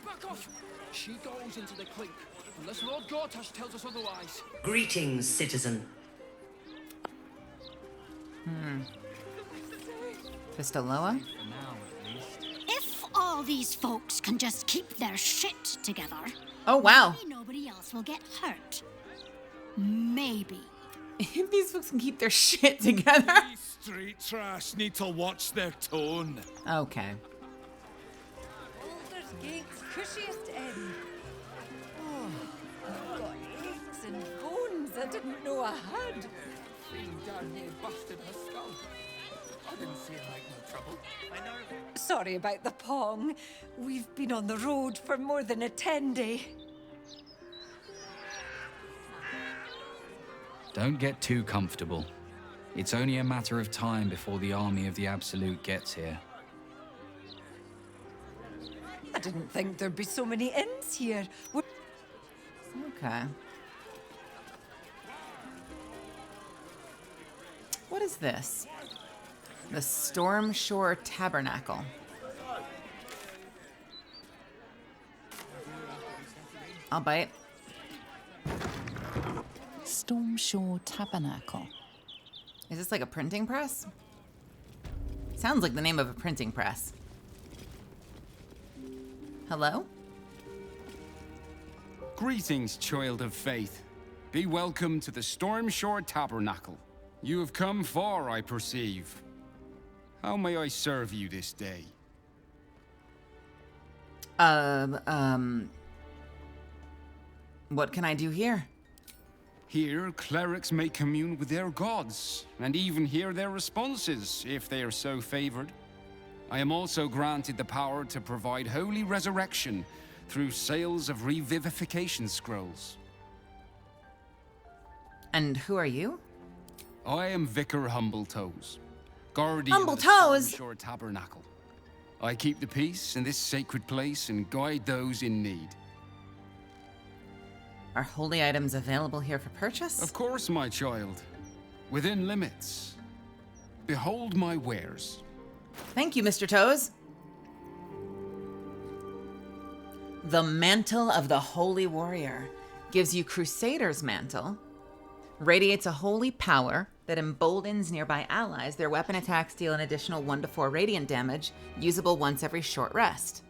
Back off! She goes into the clink, unless Lord Gortash tells us otherwise. Greetings, citizen. Crystaloa? If all these folks can just keep their shit together, Oh, wow. maybe nobody else will get hurt. Maybe. If these folks can keep their shit together. Street trash need to watch their tone. Okay. Gate's cushiest end. Oh, I've got aches and bones I didn't know I had. Feeling down here busted her skull. I didn't see it make no trouble. I know. Sorry about the pong. We've been on the road for more than a 10-day. Don't get too comfortable. It's only a matter of time before the army of the Absolute gets here. I didn't think there'd be so many inns here. Okay. What is this? The Storm Shore Tabernacle. I'll bite. Storm Shore Tabernacle. Is this like a printing press? Sounds like the name of a printing press. Hello? Greetings, child of faith. Be welcome to the Storm Shore Tabernacle. You have come far, I perceive. How may I serve you this day? What can I do here? Here, clerics may commune with their gods, and even hear their responses, if they are so favored. I am also granted the power to provide holy resurrection through sales of revivification scrolls. And who are you? I am Vicar Humbletoes, guardian Humble of the Storm Toes? Shore Tabernacle. I keep the peace in this sacred place and guide those in need. Are holy items available here for purchase? Of course, my child. Within limits. Behold my wares. Thank you, Mr. Toes. The Mantle of the Holy Warrior gives you Crusader's Mantle, radiates a holy power that emboldens nearby allies. Their weapon attacks deal an additional 1 to 4 radiant damage, usable once every short rest.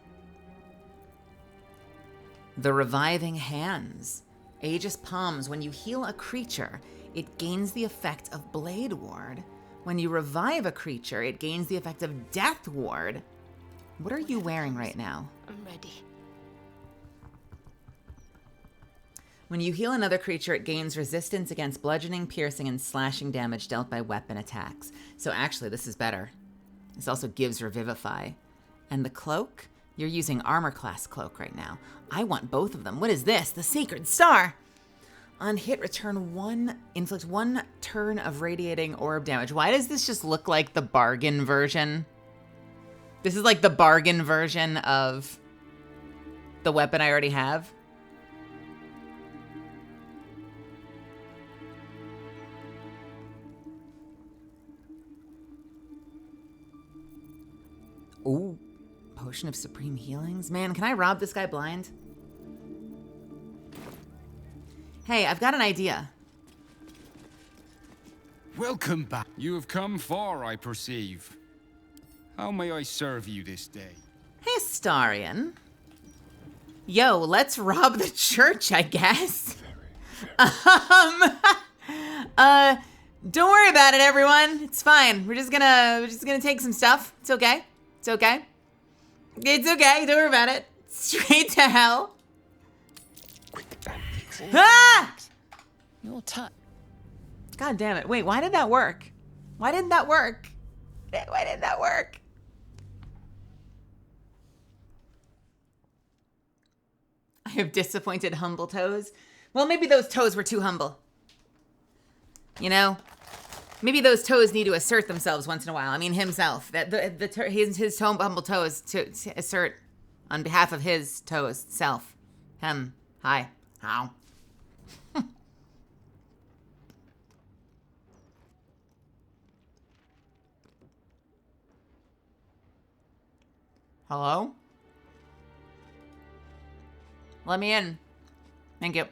The Reviving Hands. Aegis Palms. When you heal a creature, it gains the effect of Blade Ward. When you revive a creature, it gains the effect of Death Ward. What are you wearing right now? I'm ready. When you heal another creature, it gains resistance against bludgeoning, piercing, and slashing damage dealt by weapon attacks. So actually, this is better. This also gives Revivify. And the cloak? You're using armor class cloak right now. I want both of them. What is this? The Sacred Star! On hit, inflict 1 turn of radiating orb damage. Why does this just look like the bargain version? This is like the bargain version of the weapon I already have. Ooh, Potion of Supreme Healings. Man, can I rob this guy blind? Hey, I've got an idea. Welcome back. You have come far, I perceive. How may I serve you this day? Hey, Astarion. Yo, let's rob the church, I guess. Don't worry about it, everyone. It's fine. We're just gonna take some stuff. It's okay. It's okay. It's okay. Don't worry about it. Straight to hell. Ah! Your touch. God damn it. Wait, why did that work? Why didn't that work? Why didn't that work? I have disappointed humble toes. Well, maybe those toes were too humble. You know? Maybe those toes need to assert themselves once in a while. I mean, himself. That his humble toes to assert on behalf of his toes self. Him. Hi. How? Hello? Let me in. Thank you.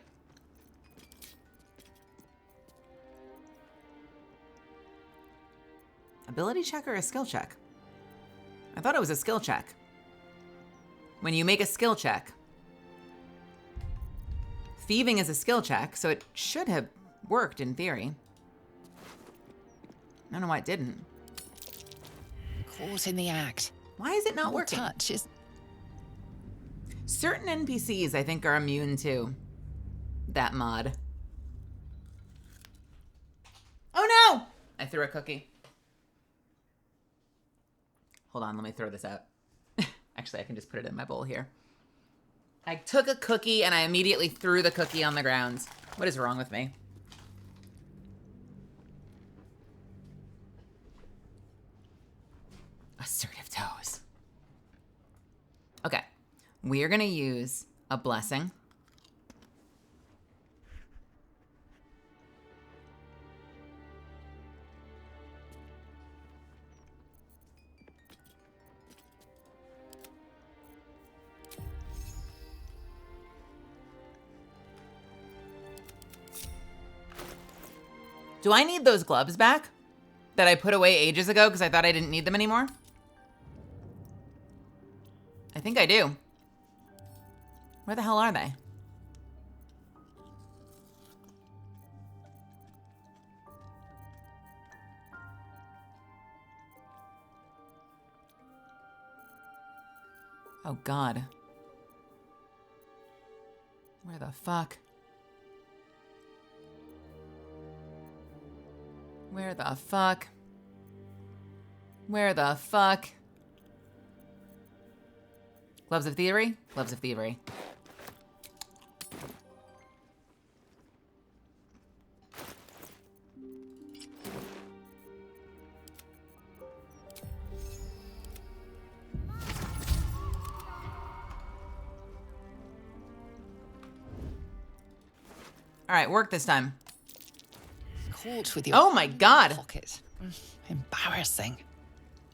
Ability check or a skill check? I thought it was a skill check. When you make a skill check, thieving is a skill check, so it should have worked in theory. I don't know why it didn't. Caught in the act. Why is it not Your working? touch is... Certain NPCs, I think, are immune to that mod. Oh no! I threw a cookie. Hold on, let me throw this out. Actually, I can just put it in my bowl here. I took a cookie and I immediately threw the cookie on the ground. What is wrong with me? Assertive toes. Okay, we are gonna use a blessing. Do I need those gloves back that I put away ages ago because I thought I didn't need them anymore? I think I do. Where the hell are they? Oh God. Where the fuck? Where the fuck? Where the fuck? Gloves of Thievery? Gloves of Thievery. All right, work this time. Caught with your Oh my God. pocket. Embarrassing.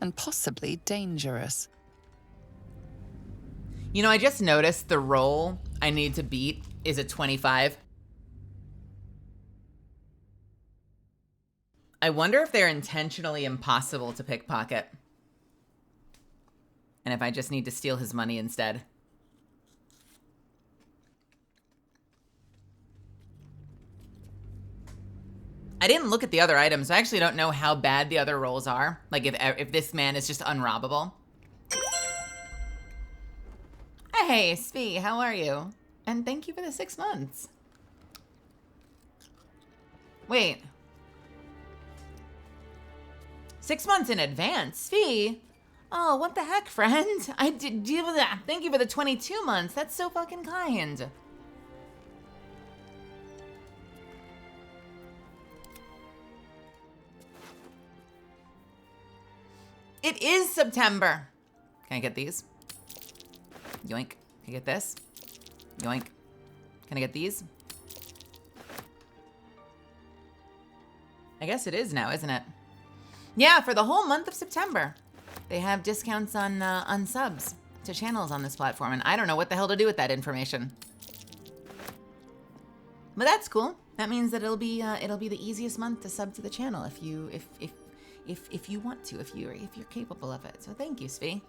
And possibly dangerous. You know, I just noticed the roll I need to beat is a 25. I wonder if they're intentionally impossible to pickpocket. And if I just need to steal his money instead. I didn't look at the other items. I actually don't know how bad the other rolls are. Like if this man is just unrobbable. Hey, Spee, how are you? And thank you for the 6 months. Wait. 6 months in advance, Spee? Oh, what the heck, friend? I did deal with that. Thank you for the 22 months. That's so fucking kind. It is September. Can I get these? Yoink. Can I get this? Yoink. Can I get these? I guess it is now, isn't it? Yeah, for the whole month of September. They have discounts on subs to channels on this platform, and I don't know what the hell to do with that information. But that's cool. That means that it'll be the easiest month to sub to the channel if you want to, if you're capable of it. So thank you, Spee.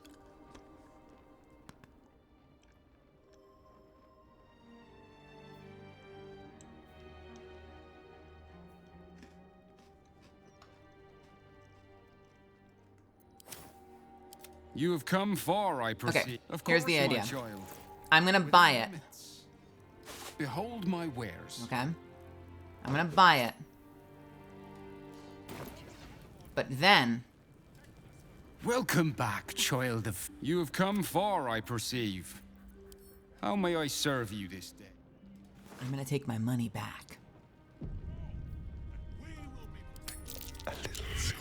You have come far, I perceive. Okay, Of here's course, the my idea. child. I'm gonna buy it. Behold my wares. Okay. I'm gonna buy it. But then... Welcome back, child of... You have come far, I perceive. How may I serve you this day? I'm gonna take my money back.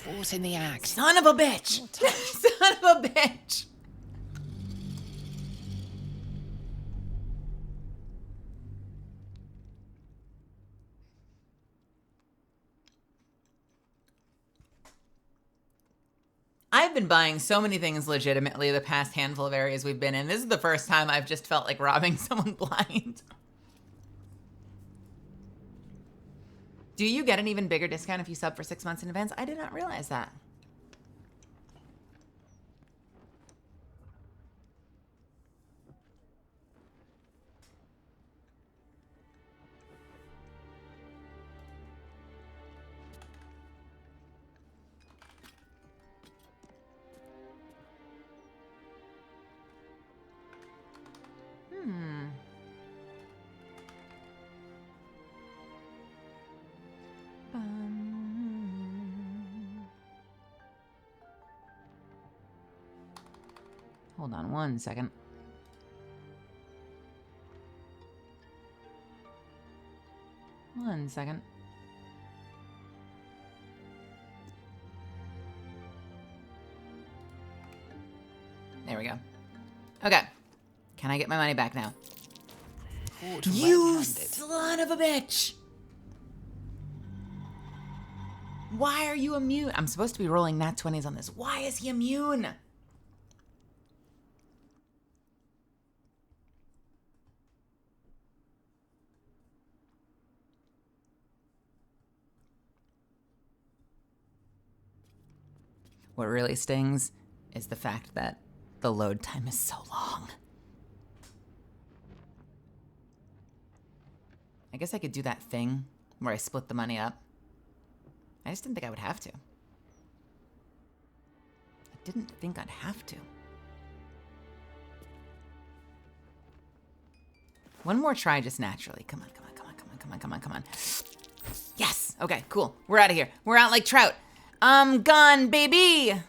Caught in the act. Son of a bitch! Son of a bitch! I've been buying so many things legitimately the past handful of areas we've been in. This is the first time I've just felt like robbing someone blind. Do you get an even bigger discount if you sub for 6 months in advance? I did not realize that. Hold on one second. One second. There we go. Okay. Can I get my money back now? You son of a bitch! Why are you immune? I'm supposed to be rolling nat 20s on this. Why is he immune? What really stings is the fact that the load time is so long. I guess I could do that thing where I split the money up. I just didn't think I would have to. I didn't think I'd have to. One more try just naturally. Come on, come on, come on, come on, come on, come on, come on. Yes! Okay, cool. We're out of here. We're out like trout. I'm gone, baby!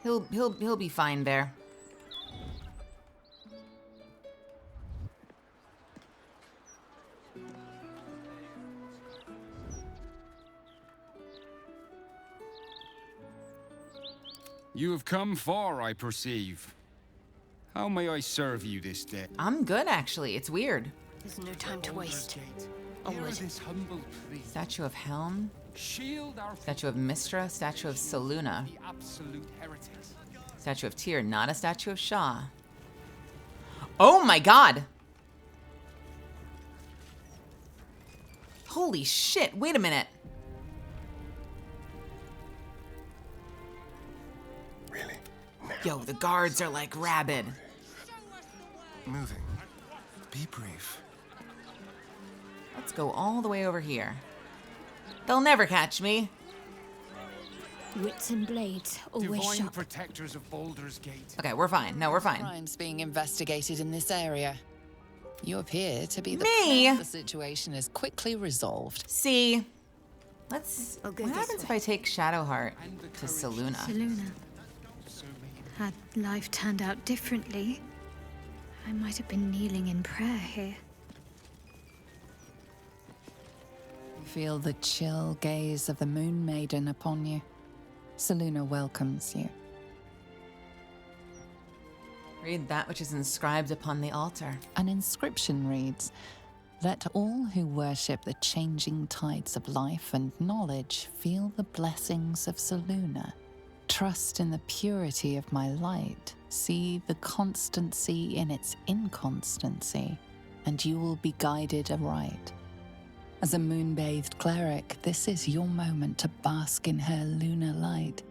He'll be fine there. You have come far, I perceive. How may I serve you this day? I'm good, actually. It's weird. There's no time to waste. Onward. This humble plea. Statue of Helm. Shield our Statue of Mistra. Statue of Saluna. the absolute heretics. Statue of Tyr, not a statue of Shah. Oh my god! Holy shit, wait a minute. Really? Yo, the guards are like rabid. Moving. Be brief. Let's go all the way over here. They'll never catch me. Wits and blades, always Divine sharp. protectors of Baldur's Gate. Okay, we're fine. No, we're fine. Crimes being investigated in this area. You appear to be the Me? The situation is quickly resolved. See, let's. What happens if I take Shadowheart to Saluna? Saluna. Had life turned out differently, I might have been kneeling in prayer here. You feel the chill gaze of the Moon Maiden upon you. Saluna welcomes you. Read that which is inscribed upon the altar. An inscription reads, "Let all who worship the changing tides of life and knowledge feel the blessings of Saluna. Trust in the purity of my light. See the constancy in its inconstancy, and you will be guided aright. As a moon-bathed cleric, this is your moment to bask in her lunar light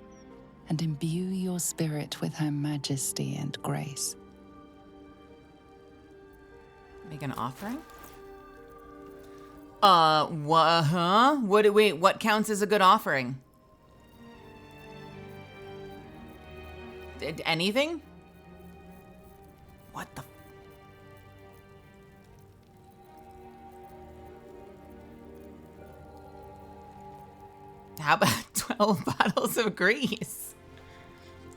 and imbue your spirit with her majesty and grace." Make an offering? What, huh? What counts as a good offering? Anything? What the? How about 12 bottles of grease?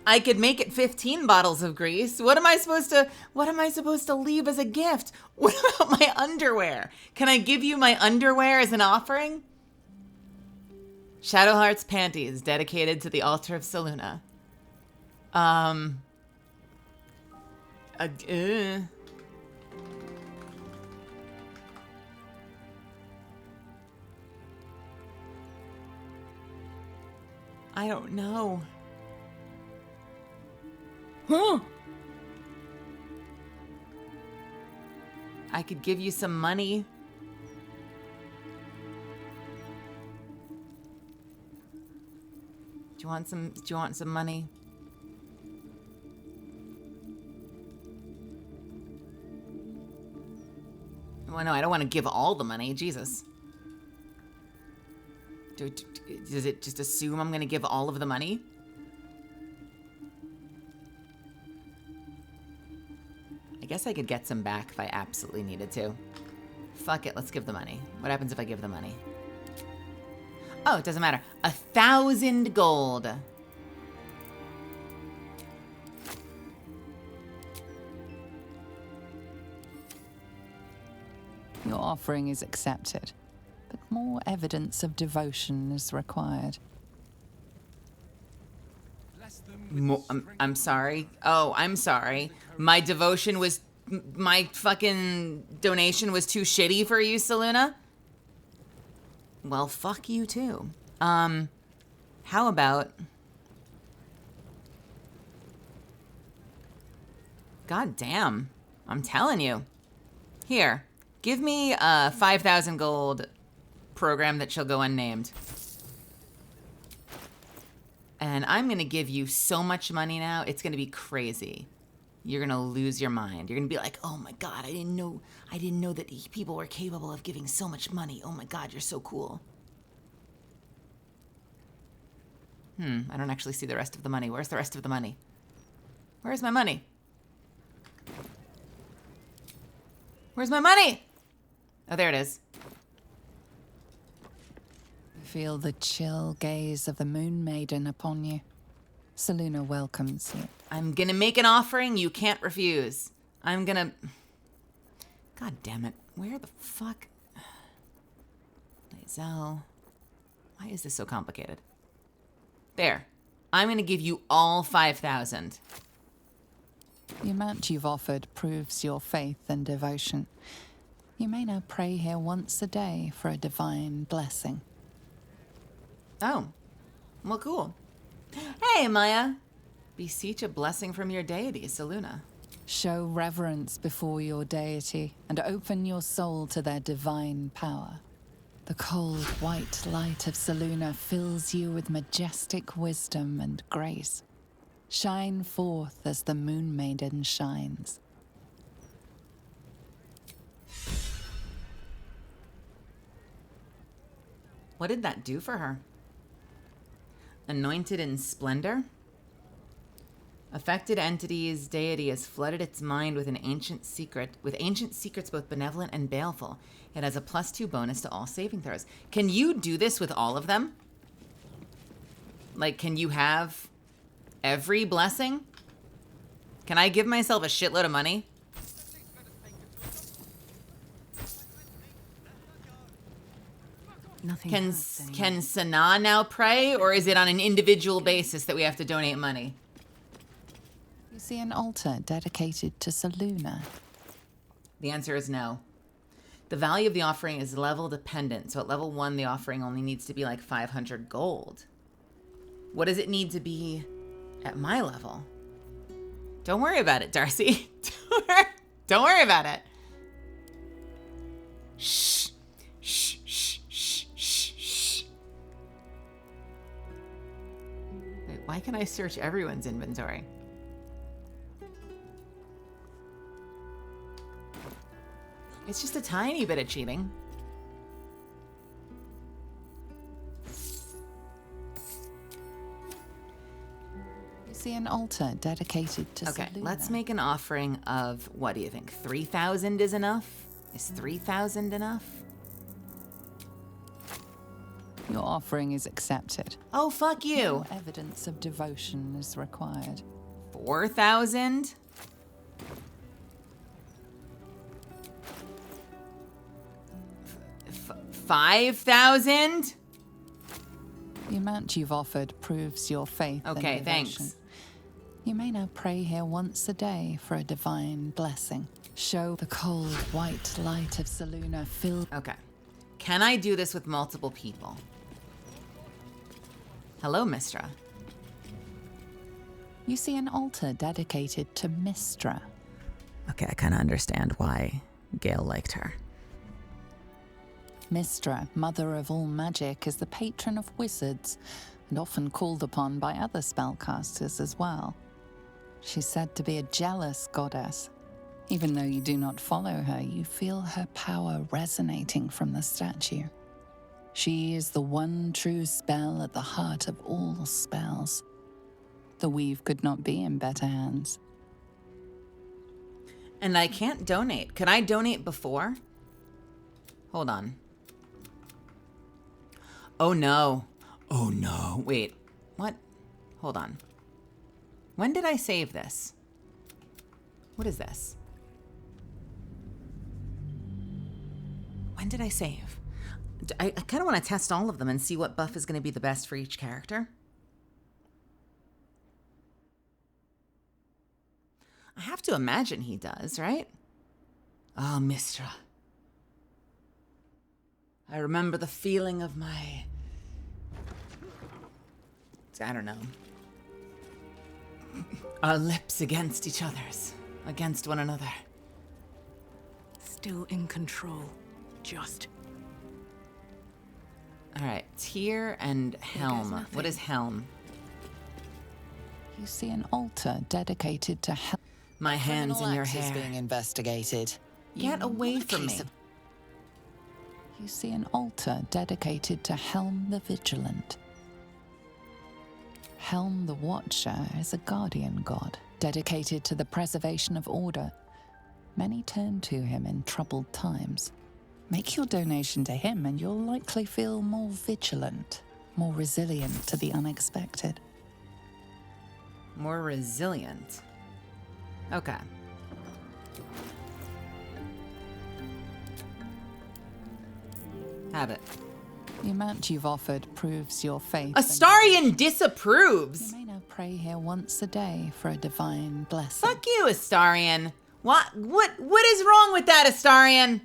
I could make it 15 bottles of grease. What am I supposed to leave as a gift? What about my underwear? Can I give you my underwear as an offering? Shadowheart's panties dedicated to the altar of Saluna. I don't know. Huh? I could give you some money. Do you want some money? Well, no, I don't want to give all the money. Jesus. Does it just assume I'm going to give all of the money? I guess I could get some back if I absolutely needed to. Fuck it, let's give the money. What happens if I give the money? Oh, it doesn't matter. 1,000 gold. Your offering is accepted, but more evidence of devotion is required. I'm sorry. Oh, I'm sorry. My devotion was... My fucking donation was too shitty for you, Seluna? Well, fuck you too. How about... God damn. I'm telling you. Here, give me a 5,000 gold program that shall go unnamed. And I'm gonna give you so much money now, it's gonna be crazy. You're gonna lose your mind. You're gonna be like, oh my God, I didn't know that people were capable of giving so much money. Oh my God, you're so cool. I don't actually see the rest of the money. Where's the rest of the money? Where's my money? Where's my money? Oh, there it is. Feel the chill gaze of the Moon Maiden upon you. Seluna welcomes you. I'm gonna make an offering you can't refuse. I'm gonna... God damn it. Where the fuck? Lae'zel. Why is this so complicated? There. I'm gonna give you all 5,000. The amount you've offered proves your faith and devotion. You may now pray here once a day for a divine blessing. Oh. Well, cool. Hey, Maya. Beseech a blessing from your deity, Seluna. Show reverence before your deity and open your soul to their divine power. The cold, white light of Seluna fills you with majestic wisdom and grace. Shine forth as the Moon Maiden shines. What did that do for her? Anointed in splendor? Affected entity's deity has flooded its mind with ancient secrets both benevolent and baleful. It has a +2 bonus to all saving throws. Can you do this with all of them? Like, can you have every blessing? Can I give myself a shitload of money? Nothing Can hurts anymore. can Sana now pray, or is it on an individual basis that we have to donate money? You see an altar dedicated to Seluna. The answer is no. The value of the offering is level dependent, so at level 1 the offering only needs to be like 500 gold. What does it need to be at my level? Don't worry about it, Darcy. Don't worry about it. Shh. Shh, shh, shh, shh, shh. Wait, why can I search everyone's inventory? It's just a tiny bit of cheating. You see an altar dedicated to Okay, Seluna. let's make an offering of, what do you think? 3,000 is enough? Is 3,000 enough? Your offering is accepted. Oh, fuck you. No evidence of devotion is required. 4,000? 5,000? The amount you've offered proves your faith and Okay, devotion. thanks. You may now pray here once a day for a divine blessing. Show the cold, white light of Seluna fill... Okay. Can I do this with multiple people? Hello, Mistra. You see an altar dedicated to Mistra. Okay, I kind of understand why Gale liked her. Mistra, mother of all magic, is the patron of wizards and often called upon by other spellcasters as well. She's said to be a jealous goddess. Even though you do not follow her, you feel her power resonating from the statue. She is the one true spell at the heart of all spells. The weave could not be in better hands. And I can't donate. Could I donate before? Hold on. Oh no. Oh no. Wait. What? Hold on. When did I save this? What is this? When did I save? I kind of want to test all of them and see what buff is going to be the best for each character. I have to imagine he does, right? Oh, Mistra. I remember the feeling of my... I don't know. Our lips against each other's. Against one another. Still in control. Just. Alright, Tyr and Helm. What is Helm? You see an altar dedicated to Helm. My hands in your hair. Being investigated. Get away from me. You see an altar dedicated to Helm the Vigilant. Helm the Watcher is a guardian god, dedicated to the preservation of order. Many turn to him in troubled times. Make your donation to him and you'll likely feel more vigilant, more resilient to the unexpected. More resilient. Okay. Have it. The amount you've offered proves your faith. Astarion disapproves. You may now pray here once a day for a divine blessing. Fuck you, Astarion. What is wrong with that, Astarion?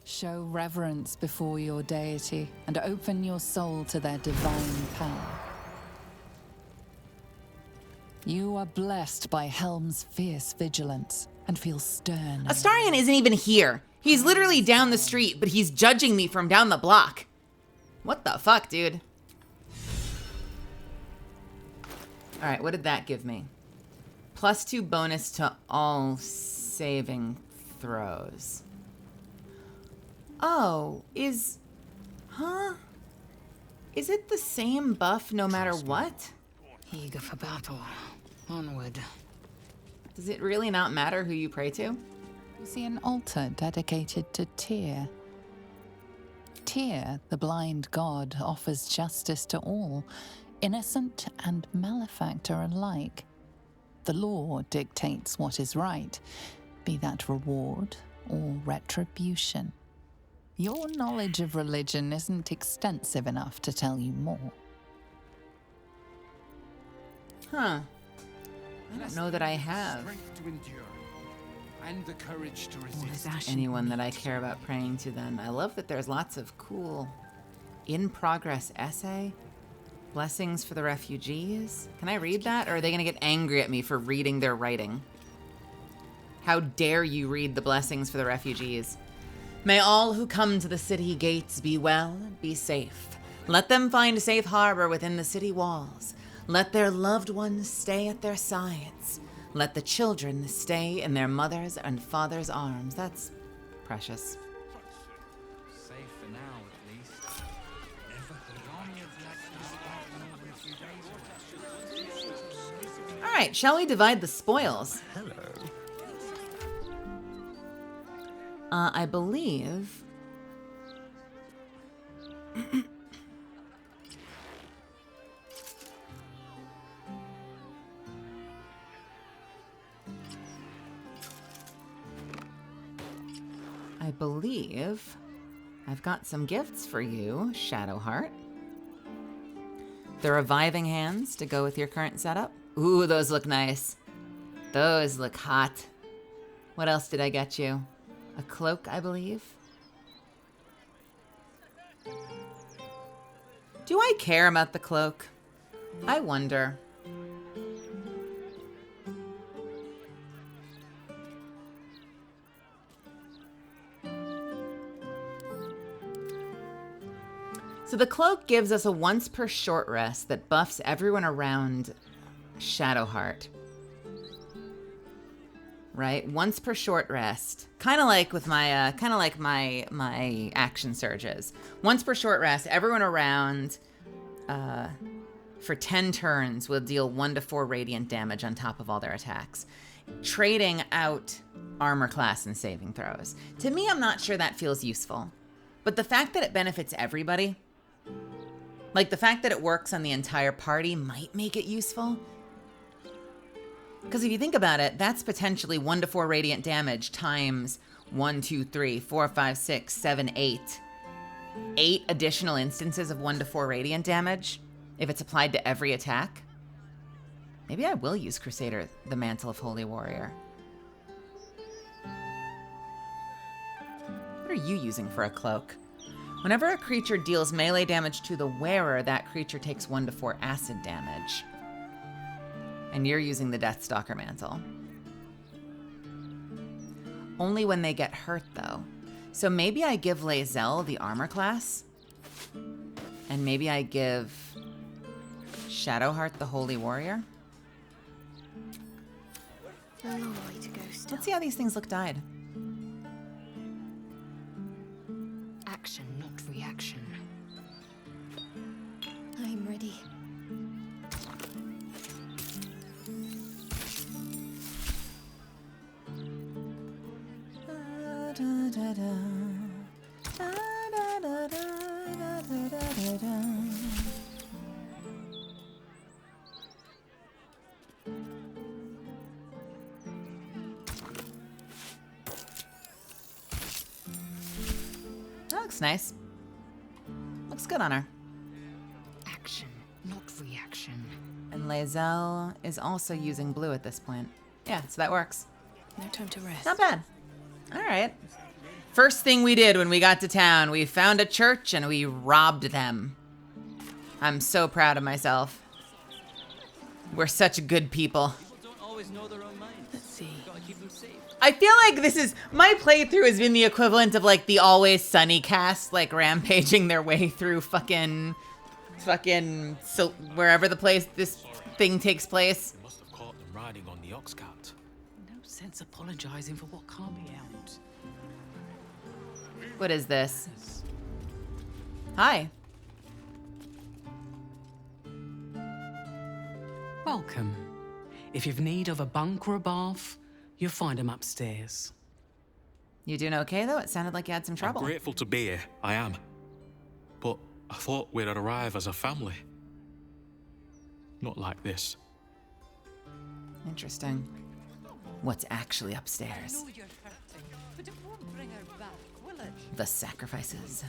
Show reverence before your deity and open your soul to their divine power. You are blessed by Helm's fierce vigilance and feel stern. Astarion isn't even here. He's literally down the street, but he's judging me from down the block. What the fuck, dude? Alright, what did that give me? +2 bonus to all saving throws. Oh, huh? Is it the same buff no matter what? Eager for battle. Onward. Does it really not matter who you pray to? You see an altar dedicated to Tyr. Tyr, the blind god, offers justice to all, innocent and malefactor alike. The law dictates what is right, be that reward or retribution. Your knowledge of religion isn't extensive enough to tell you more. Huh. I don't know that I have and the courage to resist anyone that I care about praying to then. I love that there's lots of cool in-progress essay. Blessings for the refugees. Can I read that? Or are they going to get angry at me for reading their writing? How dare you read the blessings for the refugees? May all who come to the city gates be well, be safe. Let them find a safe harbor within the city walls. Let their loved ones stay at their sides. Let the children stay in their mothers' and fathers' arms. That's precious. Safe for now, at least. All right, shall we divide the spoils? Hello. I believe... I believe I've got some gifts for you, Shadowheart. The reviving hands to go with your current setup. Ooh, those look nice. Those look hot. What else did I get you? A cloak, I believe. Do I care about the cloak? I wonder. So the cloak gives us a once per short rest that buffs everyone around Shadowheart. Right? Once per short rest. Kind of like with my my action surges. Once per short rest, everyone around for 10 turns will deal 1 to 4 radiant damage on top of all their attacks. Trading out armor class and saving throws. To me, I'm not sure that feels useful. But the fact that it benefits everybody, like the fact that it works on the entire party might make it useful. Because if you think about it, that's potentially 1 to 4 radiant damage times 1, 2, 3, 4, 5, 6, 7, 8. 8 additional instances of 1 to 4 radiant damage if it's applied to every attack. Maybe I will use Crusader, the Mantle of Holy Warrior. What are you using for a cloak? Whenever a creature deals melee damage to the wearer, that creature takes 1 to 4 acid damage. And you're using the Deathstalker Mantle. Only when they get hurt, though. So maybe I give Lae'zel the armor class. And maybe I give Shadowheart the Holy Warrior. A long way to go still. Let's see how these things look dyed. Action, not reaction. I'm ready. That looks nice. Looks good on her. Action, not reaction. And Lae'zel is also using blue at this point. Yeah, so that works. No time to rest. Not bad. All right. First thing we did when we got to town, we found a church and we robbed them. I'm so proud of myself. We're such good people. Let's see. I feel like this is, my playthrough has been the equivalent of like the Always Sunny cast, like rampaging their way through fucking, so wherever the place, this thing takes place. You must have caught them riding on the ox cart. No sense apologizing for what can't be helped. What is this? Hi. Welcome. If you've need of a bunk or a bath, you'll find them upstairs. You doing okay though? It sounded like you had some trouble. I'm grateful to be here, I am. But I thought we'd arrive as a family. Not like this. Interesting. What's actually upstairs? But it won't bring her back, will it? The sacrifices.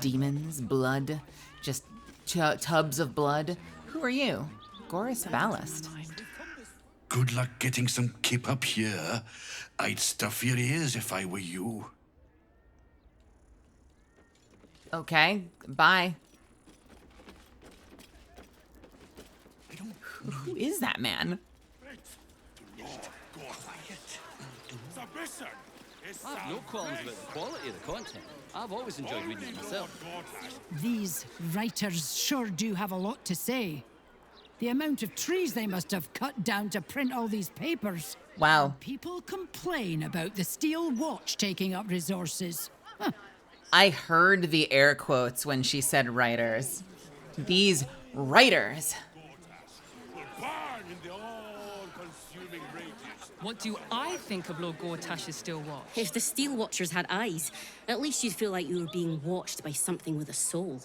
Demons, blood, just tubs of blood. Who are you? Goris Ballast. Good luck getting some kip up here. I'd stuff your ears if I were you. Okay, bye. Who is that man? I've no qualms about the quality of the content. I've always enjoyed reading it myself. These writers sure do have a lot to say. The amount of trees they must have cut down to print all these papers. Wow. People complain about the steel watch taking up resources. Huh. I heard the air quotes when she said writers. These writers. What do I think of Lord Gortash's steel watch? If the Steel Watchers had eyes, at least you'd feel like you were being watched by something with a soul.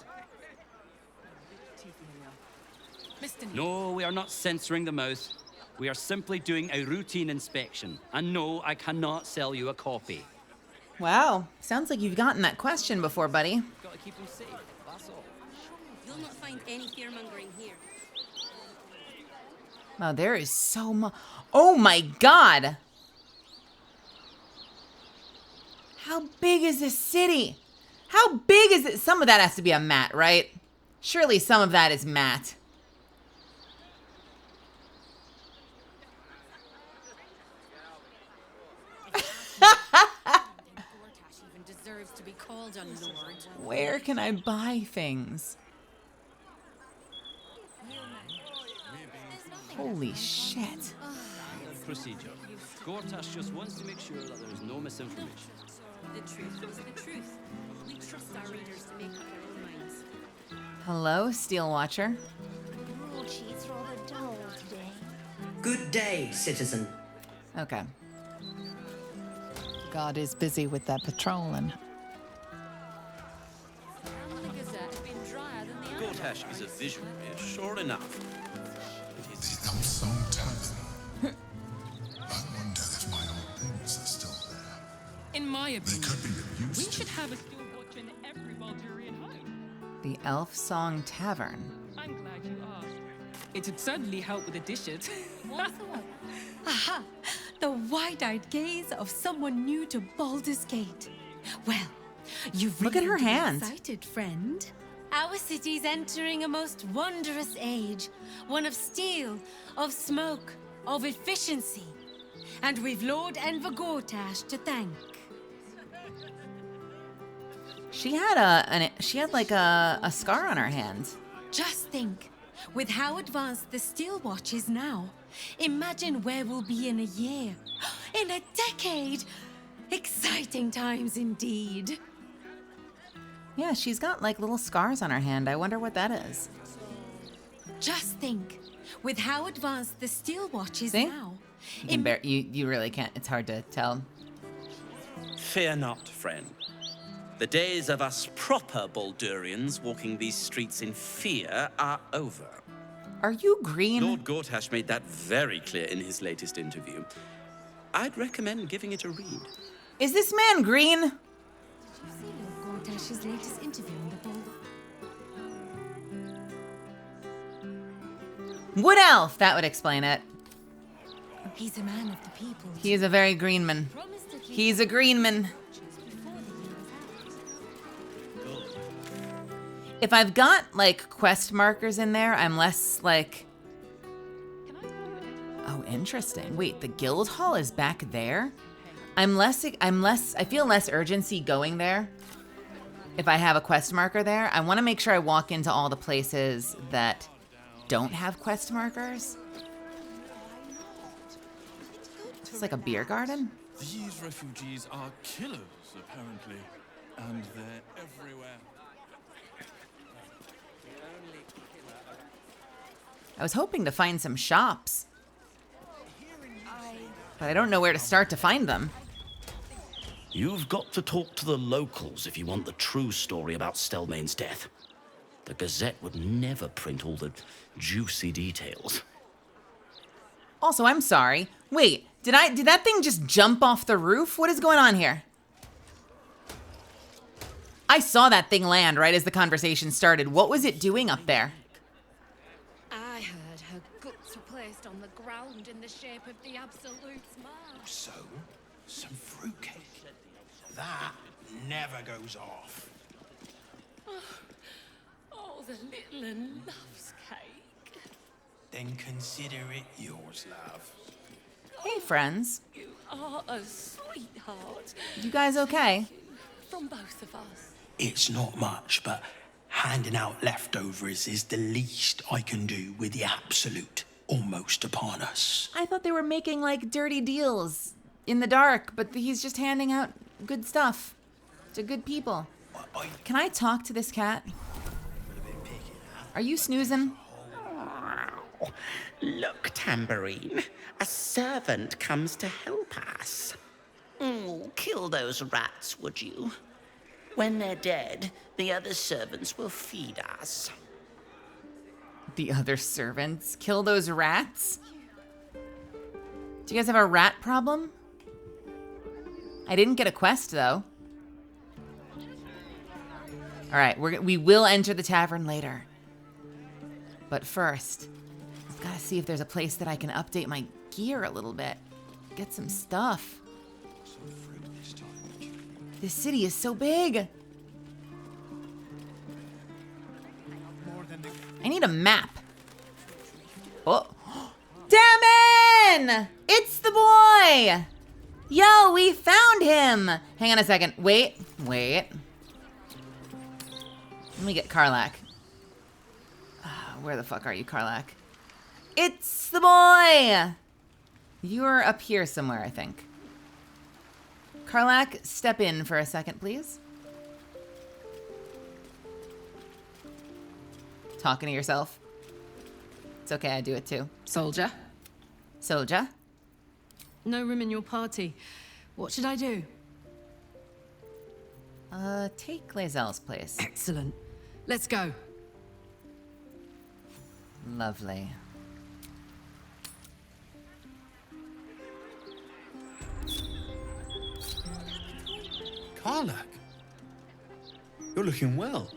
No, we are not censoring the mouth. We are simply doing a routine inspection. And no, I cannot sell you a copy. Wow, sounds like you've gotten that question before, buddy. Gotta keep them safe, that's all. You'll not find any fearmongering here. Wow, there is so much. Oh my god! How big is this city? How big is it? Some of that has to be a mat, right? Surely some of that is mat. Deserves to be called a lord. Where can I buy things? Holy shit. Procedure. Gortash just wants to make sure that there is no misinformation. The truth is the truth. We trust our readers to make up their own minds. Hello, Steel Watcher. Broadsheet's rather dull today. Good day, citizen. Okay. Guard is busy with their patrol and... Gortash is a visionary, sure enough. The Elf Song Tavern. I wonder if my old things are still there. In my They opinion, could be of use we to should have a still watch in every Baldurian home. The Elf Song Tavern. I'm glad you asked. It'd certainly help with the dishes. Aha! The wide-eyed gaze of someone new to Baldur's Gate. Well, you've Look at her reasoned to be hand. excited, friend. Our city's entering a most wondrous age. One of steel, of smoke, of efficiency. And we've Lord ADVgg to thank. She had like a scar on her hand. Just think, with how advanced the steel watch is now, imagine where we'll be in a year, in a decade. Exciting times indeed. Yeah, she's got like little scars on her hand. I wonder what that is. Just think, with how advanced the steel watch is See? now. You really can't. It's hard to tell. Fear not, friend. The days of us proper Baldurians walking these streets in fear are over. Are you green? Lord Gortash made that very clear in his latest interview. I'd recommend giving it a read. Is this man green? Did you see Lord Gortash's latest interview in the Baldur? Wood elf. That would explain it. He's a man of the people. He is a very green man. He's a green man. If I've got like quest markers in there, I'm less like. Oh, interesting. Wait, the guild hall is back there? I feel less urgency going there. If I have a quest marker there, I want to make sure I walk into all the places that don't have quest markers. It's like a beer garden. These refugees are killers, apparently. And they're everywhere. I was hoping to find some shops, but I don't know where to start to find them. You've got to talk to the locals if you want the true story about Stelmane's death. The Gazette would never print all the juicy details. Also, I'm sorry. Wait, did that thing just jump off the roof? What is going on here? I saw that thing land right as the conversation started. What was it doing up there? I heard her guts were placed on the ground in the shape of the Absolute's mark. So, some fruitcake. That never goes off. Oh, the little un loves cake. Then consider it yours, love. Hey, friends. You are a sweetheart. You guys okay? From both of us. It's not much, but handing out leftovers is the least I can do with the Absolute almost upon us. I thought they were making like dirty deals in the dark, but he's just handing out good stuff to good people. Can I talk to this cat? Are you snoozing? Look, Tambourine. A servant comes to help us. Kill those rats, would you? When they're dead, the other servants will feed us. The other servants? Kill those rats? Do you guys have a rat problem? I didn't get a quest, though. All right, we will enter the tavern later. But first, I've got to see if there's a place that I can update my gear a little bit. Get some stuff. This city is so big. I need a map. Oh, Damon! It's the boy! Yo, we found him! Hang on a second. Wait. Let me get Karlach. Where the fuck are you, Karlach? It's the boy! You're up here somewhere, I think. Karlach, step in for a second, please. Talking to yourself. It's okay, I do it too. Soldier? Soldier? No room in your party. What should I do? Take Lae'zel's place. Excellent. Let's go. Lovely. Karlak, you're looking well.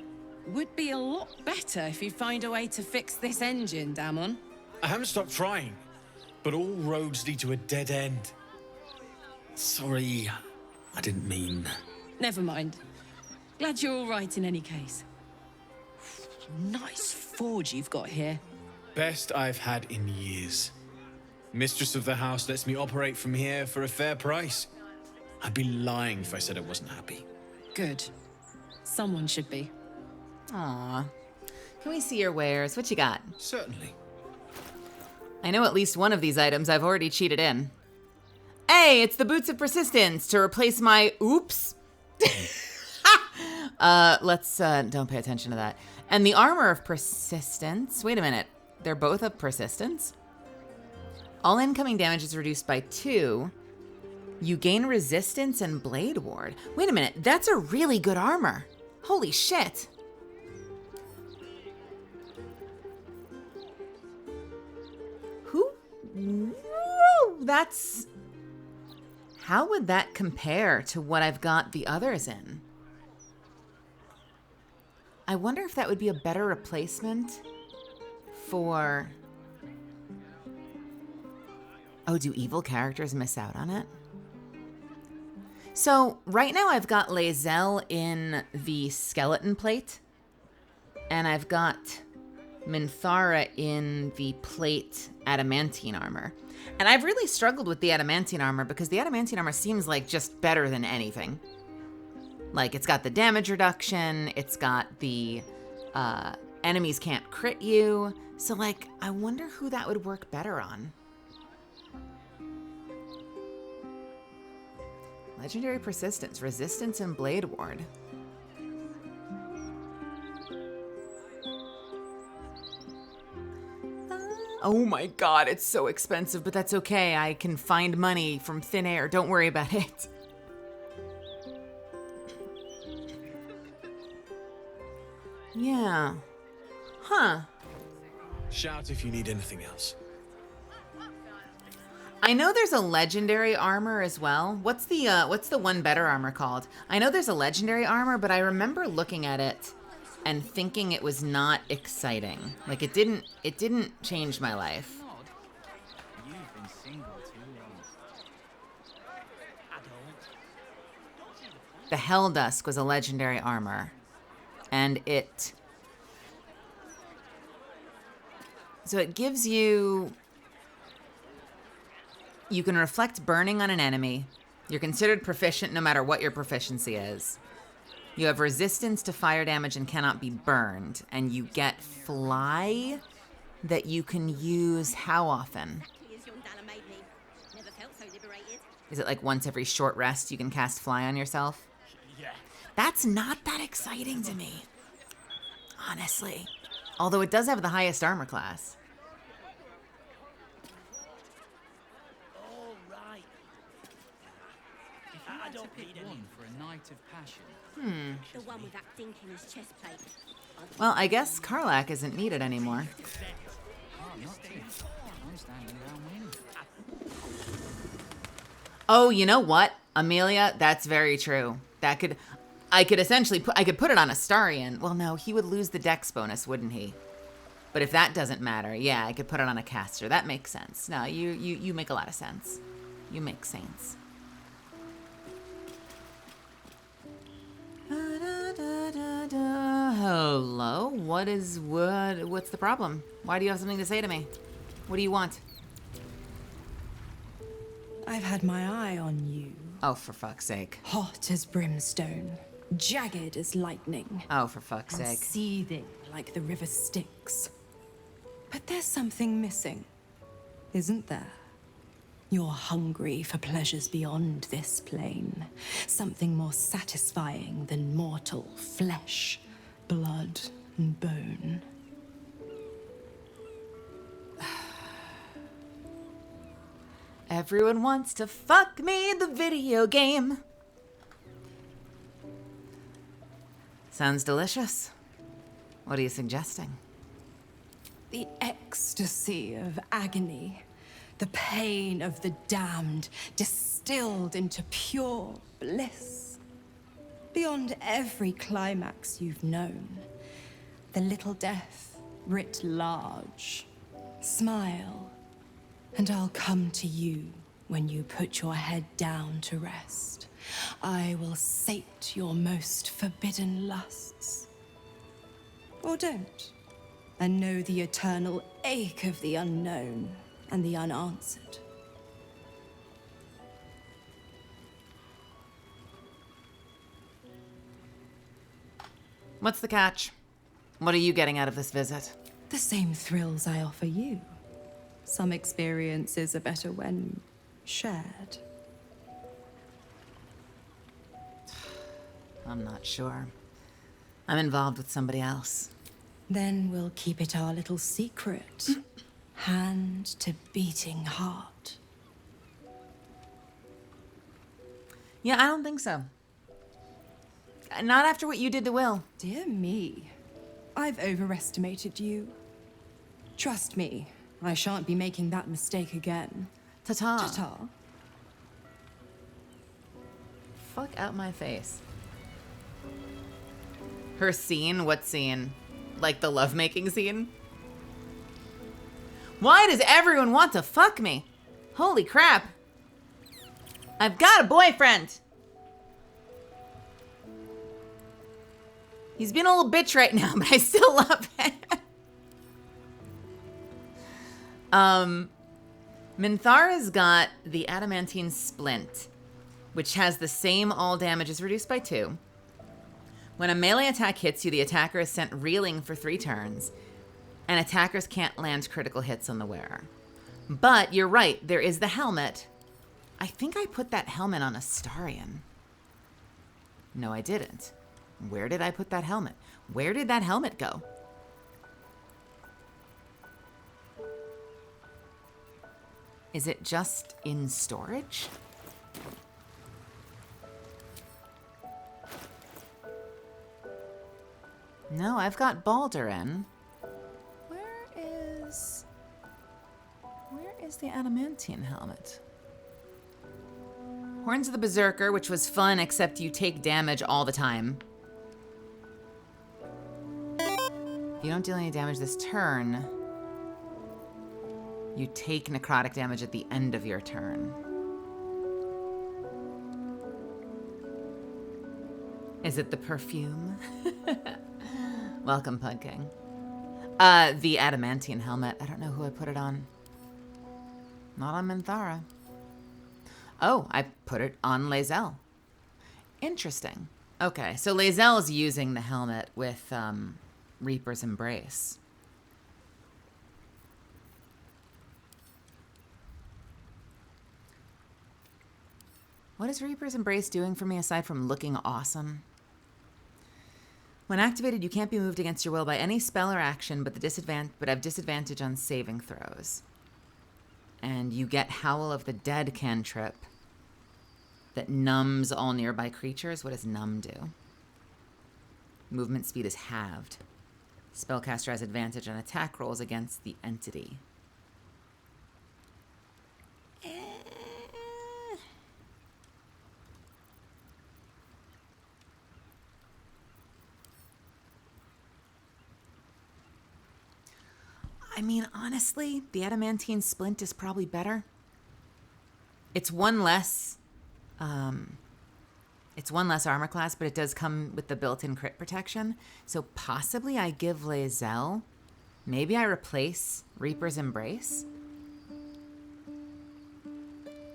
Would be a lot better if you'd find a way to fix this engine, Damon. I haven't stopped trying, but all roads lead to a dead end. Sorry, I didn't mean... Never mind. Glad you're all right in any case. Nice forge you've got here. Best I've had in years. Mistress of the house lets me operate from here for a fair price. I'd be lying if I said I wasn't happy. Good. Someone should be. Aw. Can we see your wares? What you got? Certainly. I know at least one of these items I've already cheated in. Hey, it's the Boots of Persistence to replace my... Oops. Let's, don't pay attention to that. And the Armor of Persistence. Wait a minute. They're both of Persistence? All incoming damage is reduced by 2. You gain resistance and blade ward. Wait a minute. That's a really good armor. Holy shit. Who? Whoa, that's... How would that compare to what I've got the others in? I wonder if that would be a better replacement for... Oh, do evil characters miss out on it? So, right now I've got Lae'zel in the skeleton plate, and I've got Minthara in the plate adamantine armor. And I've really struggled with the adamantine armor because the adamantine armor seems like just better than anything. Like, it's got the damage reduction, it's got the enemies can't crit you. So, like, I wonder who that would work better on. Legendary Persistence, Resistance, and Blade Ward. Oh my god, it's so expensive, but that's okay. I can find money from thin air. Don't worry about it. Yeah. Huh. Shout if you need anything else. I know there's a legendary armor as well. What's the one better armor called? I know there's a legendary armor, but I remember looking at it and thinking it was not exciting. Like it didn't change my life. The Helldusk was a legendary armor, and it gives you. You can reflect burning on an enemy. You're considered proficient no matter what your proficiency is. You have resistance to fire damage and cannot be burned. And you get fly that you can use how often? Is it like once every short rest you can cast fly on yourself? Yeah. That's not that exciting to me, honestly. Although it does have the highest armor class. I don't pick one for a night of passion. The one with that dink in his chest plate. Well, I guess Karlak isn't needed anymore. Oh, you know what, Amelia? That's very true. I could essentially put it on Astarion. Well, no, he would lose the dex bonus, wouldn't he? But if that doesn't matter, yeah, I could put it on a caster. That makes sense. No, you make a lot of sense. You make sense. Hello? What's the problem? Why do you have something to say to me? What do you want? I've had my eye on you. Oh, for fuck's sake. Hot as brimstone, jagged as lightning. Oh, for fuck's and sake. seething like the river Styx. But there's something missing, isn't there? You're hungry for pleasures beyond this plane. Something more satisfying than mortal flesh, blood, and bone. Everyone wants to fuck me, the video game. Sounds delicious. What are you suggesting? The ecstasy of agony, the pain of the damned, distilled into pure bliss. Beyond every climax you've known, the little death writ large. Smile, and I'll come to you when you put your head down to rest. I will sate your most forbidden lusts. Or don't, and know the eternal ache of the unknown and the unanswered. What's the catch? What are you getting out of this visit? The same thrills I offer you. Some experiences are better when shared. I'm not sure. I'm involved with somebody else. Then we'll keep it our little secret. Hand to beating heart. Yeah, I don't think so. Not after what you did to Will. Dear me. I've overestimated you. Trust me, I shan't be making that mistake again. Ta-ta. Ta-ta. Fuck out my face. Her scene? What scene? Like the lovemaking scene? Why does everyone want to fuck me? Holy crap. I've got a boyfriend. He's being a little bitch right now, but I still love him. Minthara's got the adamantine splint, which has the same all damage is reduced by 2. When a melee attack hits you, the attacker is sent reeling for 3 turns, and attackers can't land critical hits on the wearer. But you're right, there is the helmet. I think I put that helmet on Astarion. No, I didn't. Where did I put that helmet? Where did that helmet go? Is it just in storage? No, I've got Baldur in. Where is the adamantine helmet? Horns of the Berserker, which was fun, except you take damage all the time. You don't deal any damage this turn. You take necrotic damage at the end of your turn. Is it the perfume? Welcome, Pug King. The adamantine helmet. I don't know who I put it on. Not on Minthara. Oh, I put it on Lae'zel. Interesting. Okay, so Lae'zel is using the helmet with Reaper's Embrace. What is Reaper's Embrace doing for me aside from looking awesome? When activated, you can't be moved against your will by any spell or action, but have disadvantage on saving throws. And you get Howl of the Dead cantrip that numbs all nearby creatures. What does numb do? Movement speed is halved. Spellcaster has advantage on attack rolls against the entity. I mean, honestly, the adamantine splint is probably better. It's one less armor class, but it does come with the built-in crit protection. So possibly I give Lae'zel. Maybe I replace Reaper's Embrace.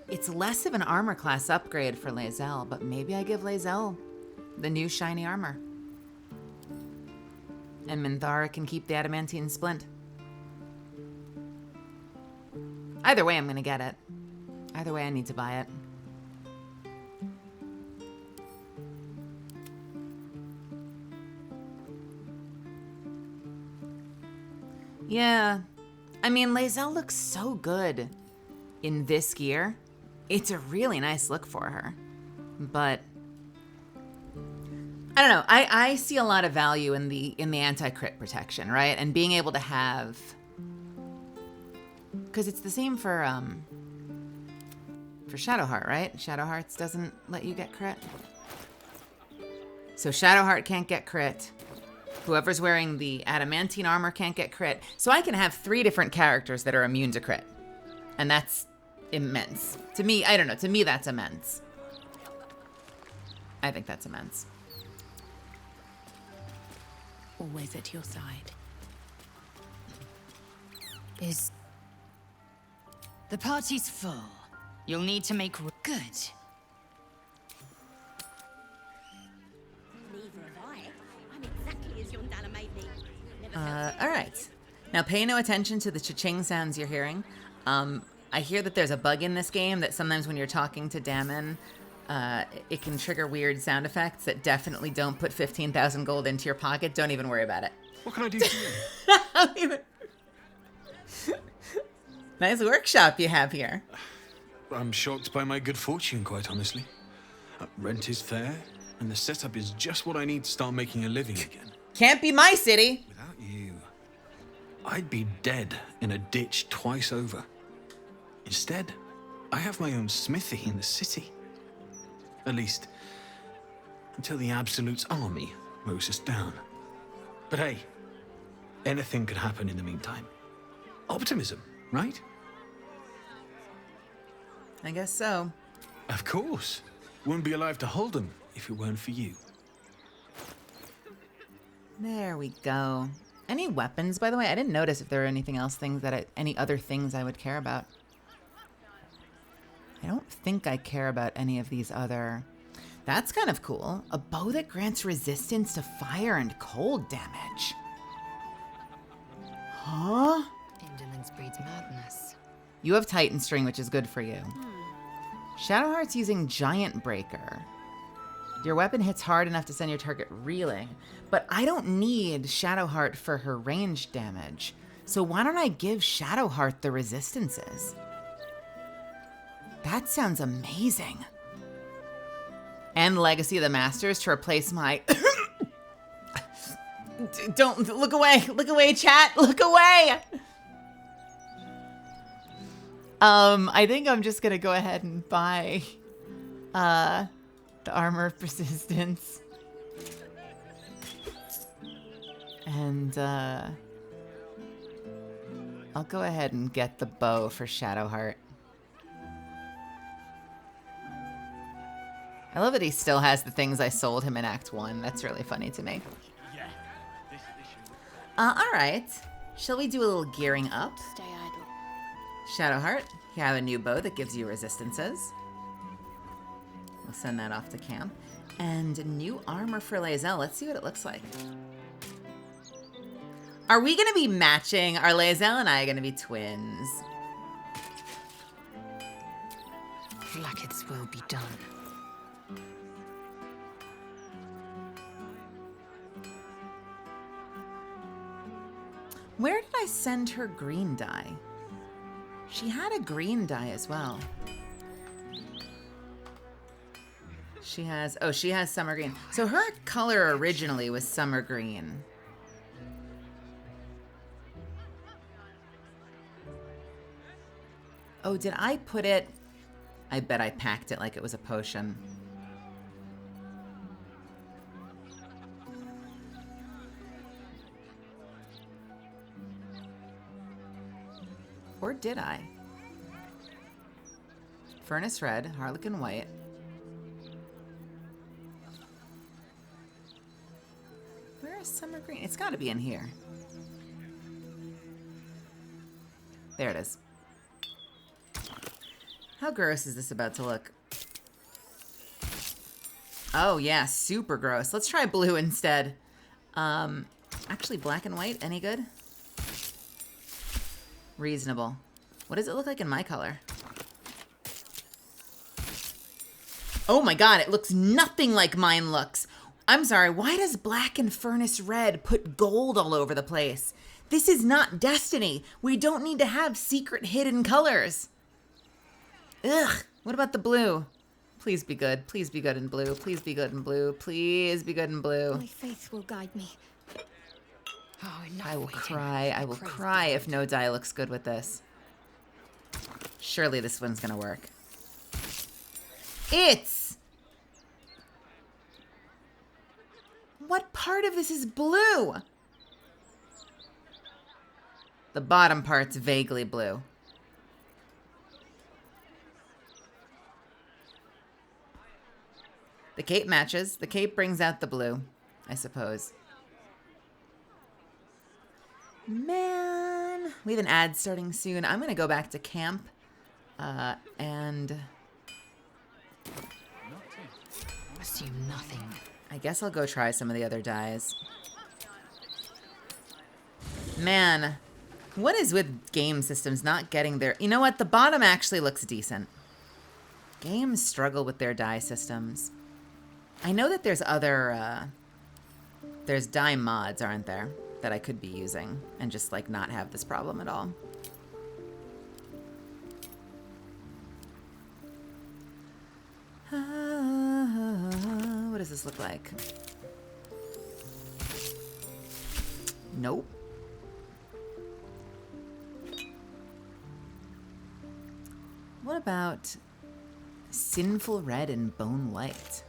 It's less of an armor class upgrade for Lae'zel, but maybe I give Lae'zel the new shiny armor. And Minthara can keep the adamantine splint. Either way, I'm gonna get it. Either way, I need to buy it. Yeah. I mean, Lae'zel looks so good in this gear. It's a really nice look for her. But I don't know. I see a lot of value in the anti-crit protection, right? And being able to have because it's the same for Shadowheart, right? Shadowhearts doesn't let you get crit. So Shadowheart can't get crit. Whoever's wearing the adamantine armor can't get crit. So I can have 3 different characters that are immune to crit. And that's immense. To me, I don't know. To me, that's immense. I think that's immense. Always at your side. The party's full. You'll need to make good. Neither have I. I'm exactly as young Dalla made me. All right. Now pay no attention to the cha-ching sounds you're hearing. I hear that there's a bug in this game that sometimes when you're talking to Damon, it can trigger weird sound effects that definitely don't put 15,000 gold into your pocket. Don't even worry about it. What can I do for you? Nice workshop you have here. I'm shocked by my good fortune, quite honestly. Rent is fair, and the setup is just what I need to start making a living again. Can't be my city. Without you, I'd be dead in a ditch twice over. Instead, I have my own smithy in the city. At least, until the Absolute's army mows us down. But hey, anything could happen in the meantime. Optimism, right? I guess so. Of course. Wouldn't be alive to hold them if it weren't for you. There we go. Any weapons, by the way? I didn't notice if there were anything else, any other things I would care about. I don't think I care about any of these other... That's kind of cool. A bow that grants resistance to fire and cold damage. Huh? Indolence breeds madness. You have Titan String, which is good for you. Shadowheart's using Giant Breaker. Your weapon hits hard enough to send your target reeling, but I don't need Shadowheart for her ranged damage. So why don't I give Shadowheart the resistances? That sounds amazing. And Legacy of the Masters to replace my... Don't, look away, chat, look away! I think I'm just gonna go ahead and buy, the Armor of Persistence. And, I'll go ahead and get the bow for Shadowheart. I love that he still has the things I sold him in Act 1. That's really funny to me. Alright. Shall we do a little gearing up? Stay idle. Shadowheart, you have a new bow that gives you resistances. We'll send that off to camp. And new armor for Lae'zel. Let's see what it looks like. Are we going to be matching? Are Lae'zel and I going to be twins? Like its will be done. Where did I send her green dye? She had a green dye as well. She has summer green. So her color originally was summer green. Oh, did I put it? I bet I packed it like it was a potion. Or did I? Furnace red, harlequin white. Where is summer green? It's got to be in here. There it is. How gross is this about to look? Oh yeah, super gross. Let's try blue instead. Actually, black and white, any good? Reasonable. What does it look like in my color? Oh my god, it looks nothing like mine looks. I'm sorry, why does black and furnace red put gold all over the place? This is not Destiny. We don't need to have secret hidden colors. Ugh, what about the blue? Please be good. Please be good in blue. Please be good in blue. Please be good in blue. My faith will guide me. Oh, I will cry. I will cry if no dye looks good with this. Surely this one's gonna work. What part of this is blue? The bottom part's vaguely blue. The cape matches. The cape brings out the blue, I suppose. Man, we have an ad starting soon. I'm gonna go back to camp, and Assume nothing. I guess I'll go try some of the other dyes. Man, what is with game systems not getting their... You know what? The bottom actually looks decent. Games struggle with their dye systems. I know that there's other... there's dye mods, aren't there? That I could be using and just, like, not have this problem at all. What does this look like? Nope. What about Sinful Red and Bone White?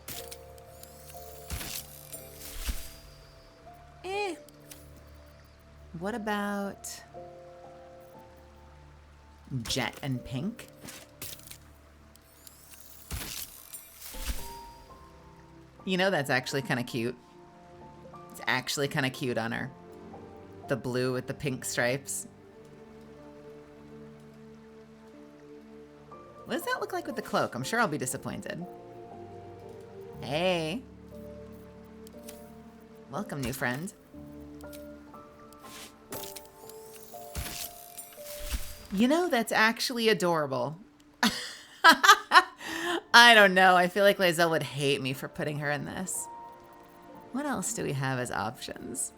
What about Jet and Pink? You know, that's actually kind of cute. It's actually kind of cute on her. The blue with the pink stripes. What does that look like with the cloak? I'm sure I'll be disappointed. Hey. Welcome, new friend. You know, that's actually adorable. I don't know. I feel like Lae'zel would hate me for putting her in this. What else do we have as options?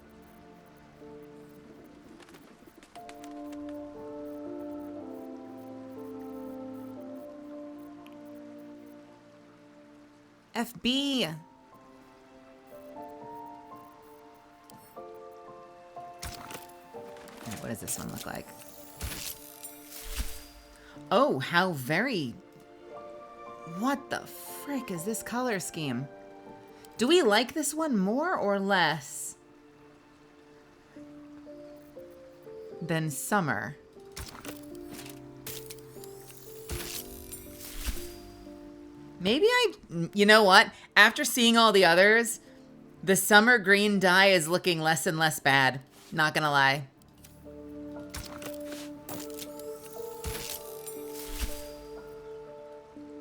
FB. What does this one look like? Oh, how very... What the frick is this color scheme? Do we like this one more or less than Summer? Maybe you know what? After seeing all the others, the Summer green dye is looking less and less bad. Not gonna lie.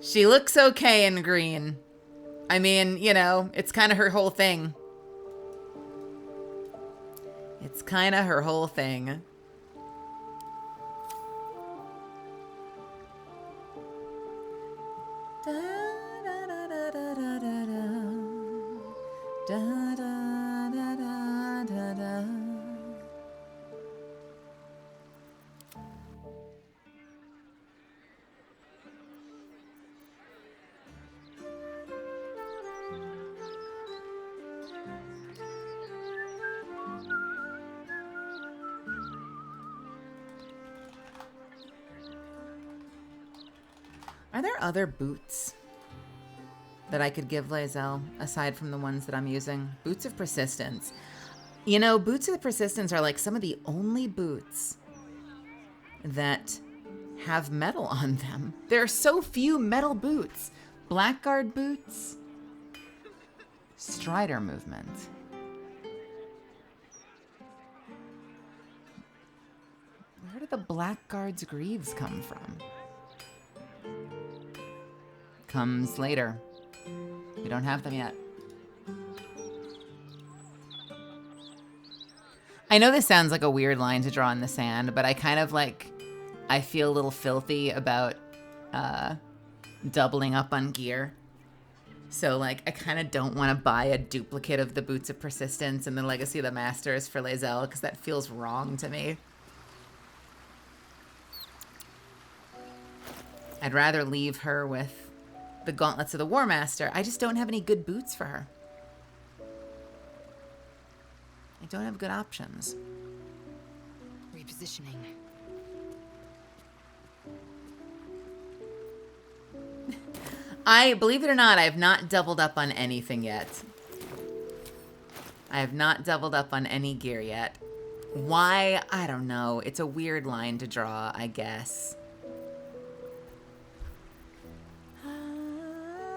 She looks okay in green. I mean, you know, it's kind of her whole thing. It's kind of her whole thing. Are there other boots that I could give Lae'zel aside from the ones that I'm using? Boots of Persistence. You know, Boots of Persistence are like some of the only boots that have metal on them. There are so few metal boots. Blackguard boots. Strider movement. Where do the Blackguard's greaves come from? Comes later. We don't have them yet. I know this sounds like a weird line to draw in the sand, but I kind of like, I feel a little filthy about doubling up on gear. So like, I kind of don't want to buy a duplicate of the Boots of Persistence and the Legacy of the Masters for Lae'zel, because that feels wrong to me. I'd rather leave her with the Gauntlets of the War Master. I just don't have any good boots for her. I don't have good options. Repositioning. Believe it or not, I have not doubled up on anything yet. I have not doubled up on any gear yet. Why? I don't know. It's a weird line to draw, I guess.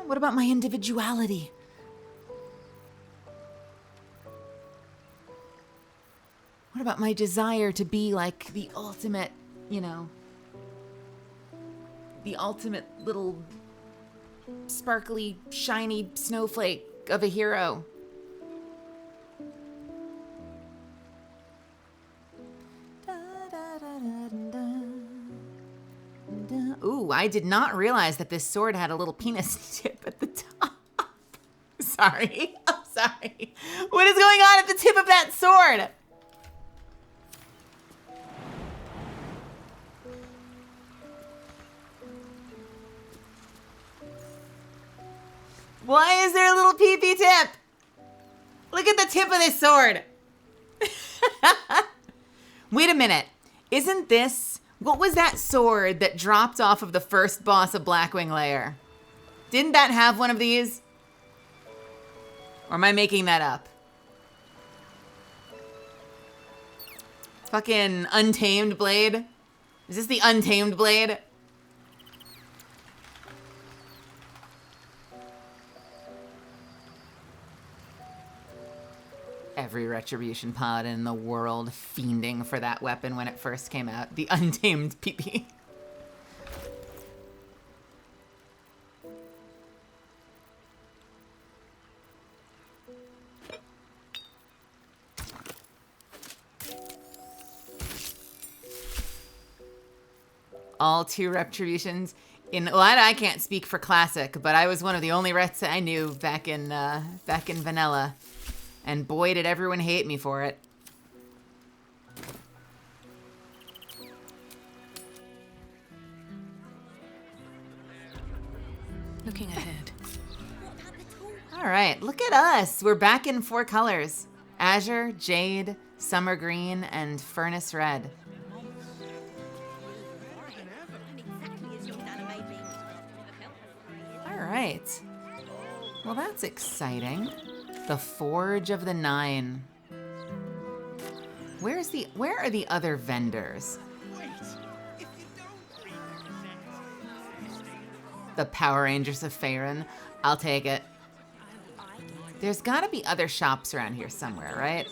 What about my individuality? What about my desire to be like the ultimate, you know, the ultimate little sparkly, shiny snowflake of a hero? Ooh, I did not realize that this sword had a little penis tip at the top. Sorry. I'm sorry. What is going on at the tip of that sword? Why is there a little pee-pee tip? Look at the tip of this sword. Wait a minute. Isn't this... What was that sword that dropped off of the first boss of Blackwing Lair? Didn't that have one of these? Or am I making that up? Fucking Untamed Blade? Is this the Untamed Blade? Every Retribution paladin in the world fiending for that weapon when it first came out. The Untamed PP. All 2 Retributions. Well, I can't speak for Classic, but I was one of the only Rets I knew back in Vanilla. And boy, did everyone hate me for it. Looking ahead. All right, look at us. We're back in 4 colors. Azure, Jade, Summer Green, and Furnace Red. All right. Well, that's exciting. The Forge of the Nine. Where are the other vendors? The Power Rangers of Faerun. I'll take it. There's gotta be other shops around here somewhere, right?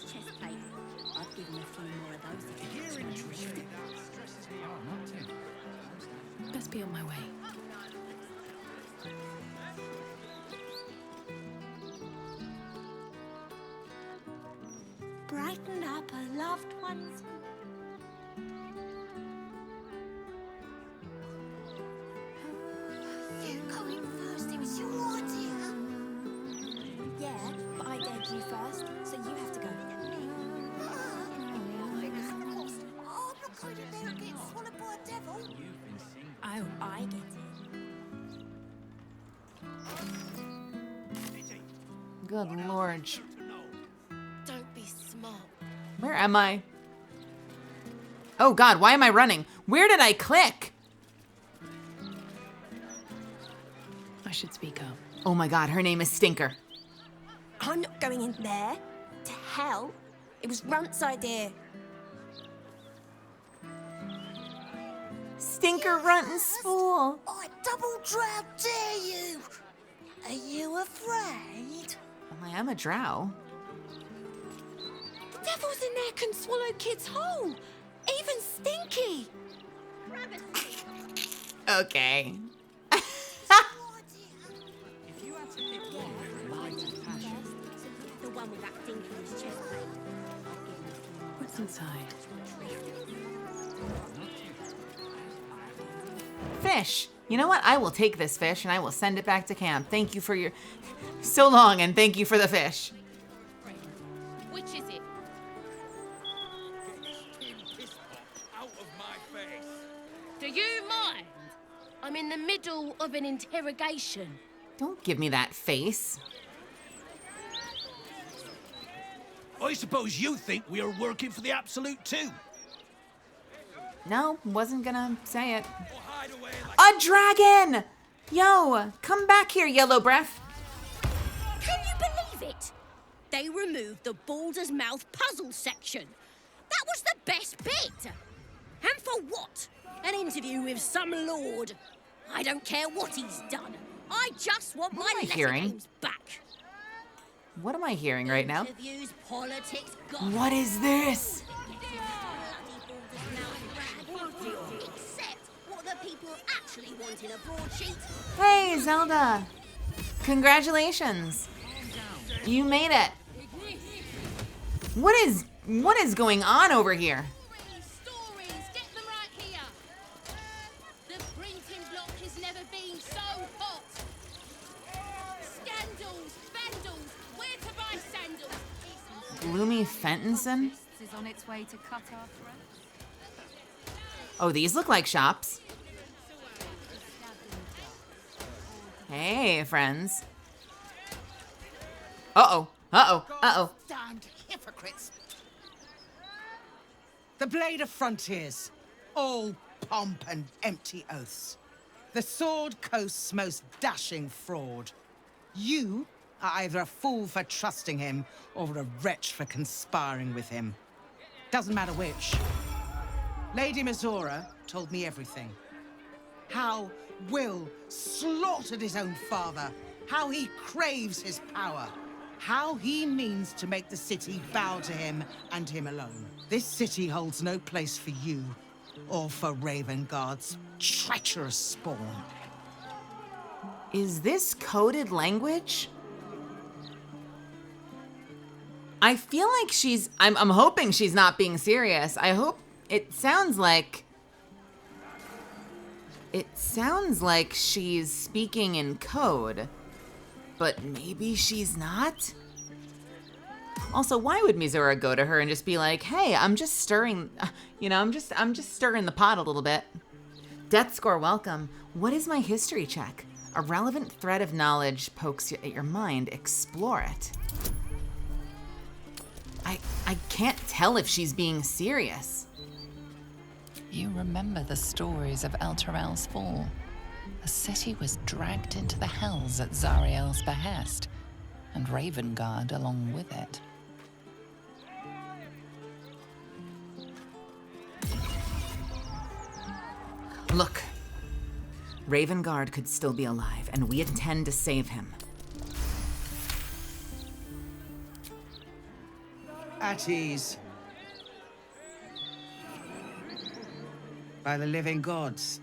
Best be on my way. Brighten up our loved ones. You going first, it was your idea. Yeah, but I dared you first, so you have to go. Oh, look, I didn't know getting swallowed by a devil. Oh, I get it. Good lord. Don't be smart. Where am I? Oh god, why am I running? Where did I click? I should speak up. Oh my god, her name is Stinker. I'm not going in there. To hell. It was Runt's idea. Stinker, Runt, and Spool. I double drow dare you. Are you afraid? Well, I am a drow. The devils in there can swallow kids whole. Even Stinky. Okay. The one with that thing in his chest plate. What's inside? Fish. You know what? I will take this fish and I will send it back to camp. Thank you for your... So long, and thank you for the fish. Which is it? Do you mind? I'm in the middle of an interrogation. Don't give me that face. I suppose you think we are working for the Absolute too? No, wasn't gonna say it. A dragon! Yo, come back here, Yellow Breath. Can you believe it? They removed the Baldur's Mouth puzzle section. That was the best bit. And for what? An interview with some lord. I don't care what he's done. I just want my letter games back. What am I hearing right now? Interviews, politics, gossip. What is this? Except what the people actually want in a broadsheet. Hey, Zelda. Congratulations. You made it. What is going on over here? Stories, get them right here. The printing block has never been so hot. Scandals, vandals, where to buy sandals. Gloomy Fentonson? Is on its way to cut our throats. Oh, these look like shops. Hey, friends. Uh-oh. Uh-oh. Uh-oh. Damned hypocrites. The Blade of Frontiers. All pomp and empty oaths. The Sword Coast's most dashing fraud. You are either a fool for trusting him or a wretch for conspiring with him. Doesn't matter which. Lady Mizora told me everything. How Will slaughtered his own father. How he craves his power. How he means to make the city bow to him and him alone. This city holds no place for you or for Ravengard's treacherous spawn. Is this coded language? I feel like I'm hoping she's not being serious. I hope it sounds like she's speaking in code, but maybe she's not. Also, why would Mizora go to her and just be like, "Hey, I'm just stirring, I'm just stirring the pot a little bit." Death score, welcome. What is my history check? A relevant thread of knowledge pokes at your mind. Explore it. I can't tell if she's being serious. You remember the stories of Elturel's fall. The city was dragged into the hells at Zariel's behest, and Ravengard along with it. Look, Ravengard could still be alive, and we intend to save him. At ease. By the living gods,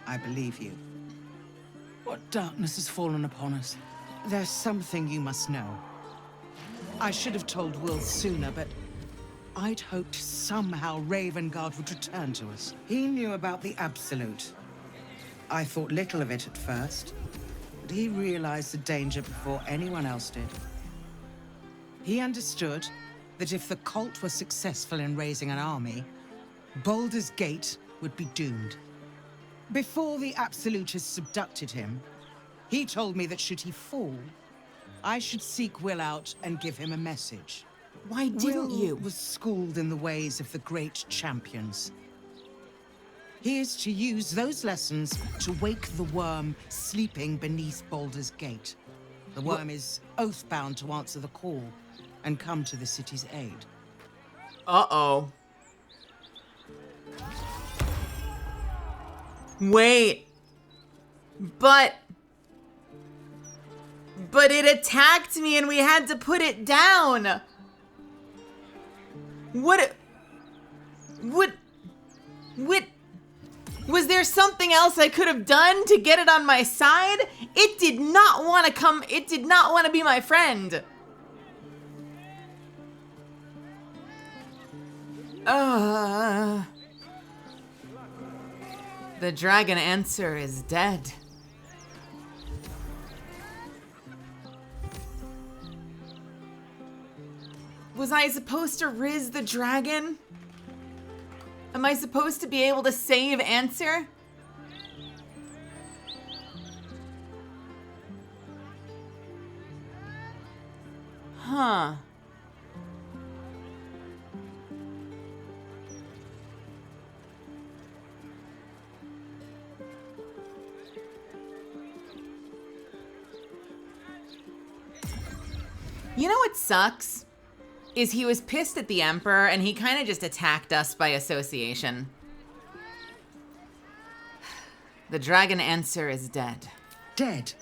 I believe you. What darkness has fallen upon us? There's something you must know. I should have told Will sooner, but I'd hoped somehow Ravengard would return to us. He knew about the Absolute. I thought little of it at first, but he realized the danger before anyone else did. He understood that if the cult was successful in raising an army, Baldur's Gate would be doomed. Before the Absolutists abducted him, he told me that should he fall, I should seek Will out and give him a message. Why didn't you? Will was schooled in the ways of the great champions. He is to use those lessons to wake the worm sleeping beneath Baldur's Gate. The worm is oath-bound to answer the call and come to the city's aid. Uh-oh. Wait. But it attacked me and we had to put it down. What? Was there something else I could have done to get it on my side? It did not want to come. It did not want to be my friend. The dragon answer is dead. Was I supposed to riz the dragon? Am I supposed to be able to save answer? Huh. You know what sucks? Is he was pissed at the Emperor and he kind of just attacked us by association. The Dragon Answer is dead. Dead?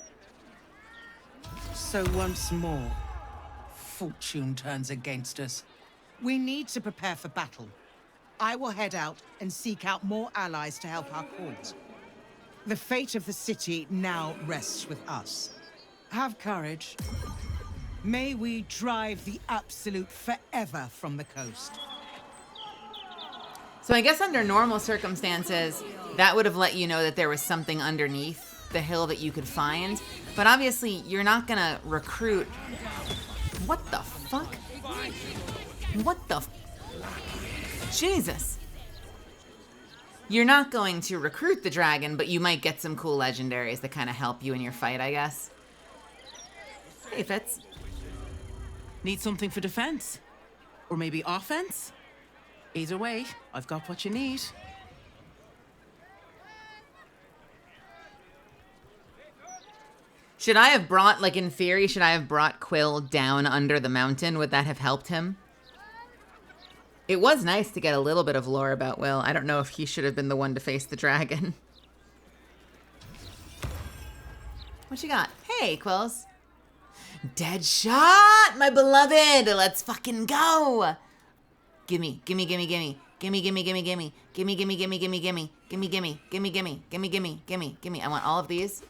So once more, fortune turns against us. We need to prepare for battle. I will head out and seek out more allies to help our cause. The fate of the city now rests with us. Have courage. May we drive the Absolute forever from the coast. So I guess under normal circumstances, that would have let you know that there was something underneath the hill that you could find. But obviously, you're not gonna recruit... What the fuck? What the... Jesus. You're not going to recruit the dragon, but you might get some cool legendaries that kind of help you in your fight, I guess. Hey, Fitz. Need something for defense? Or maybe offense? Either way, I've got what you need. Should I have brought, like in theory, should I have brought Quill down under the mountain? Would that have helped him? It was nice to get a little bit of lore about Will. I don't know if he should have been the one to face the dragon. What you got? Hey, Quills. Dead shot, my beloved. Let's fucking go. Gimme, gimme, gimme, gimme. Gimme, gimme, gimme, gimme. Gimme, gimme, gimme, gimme, gimme. Gimme, gimme, gimme, gimme. Gimme, gimme, gimme, gimme. I want all of these.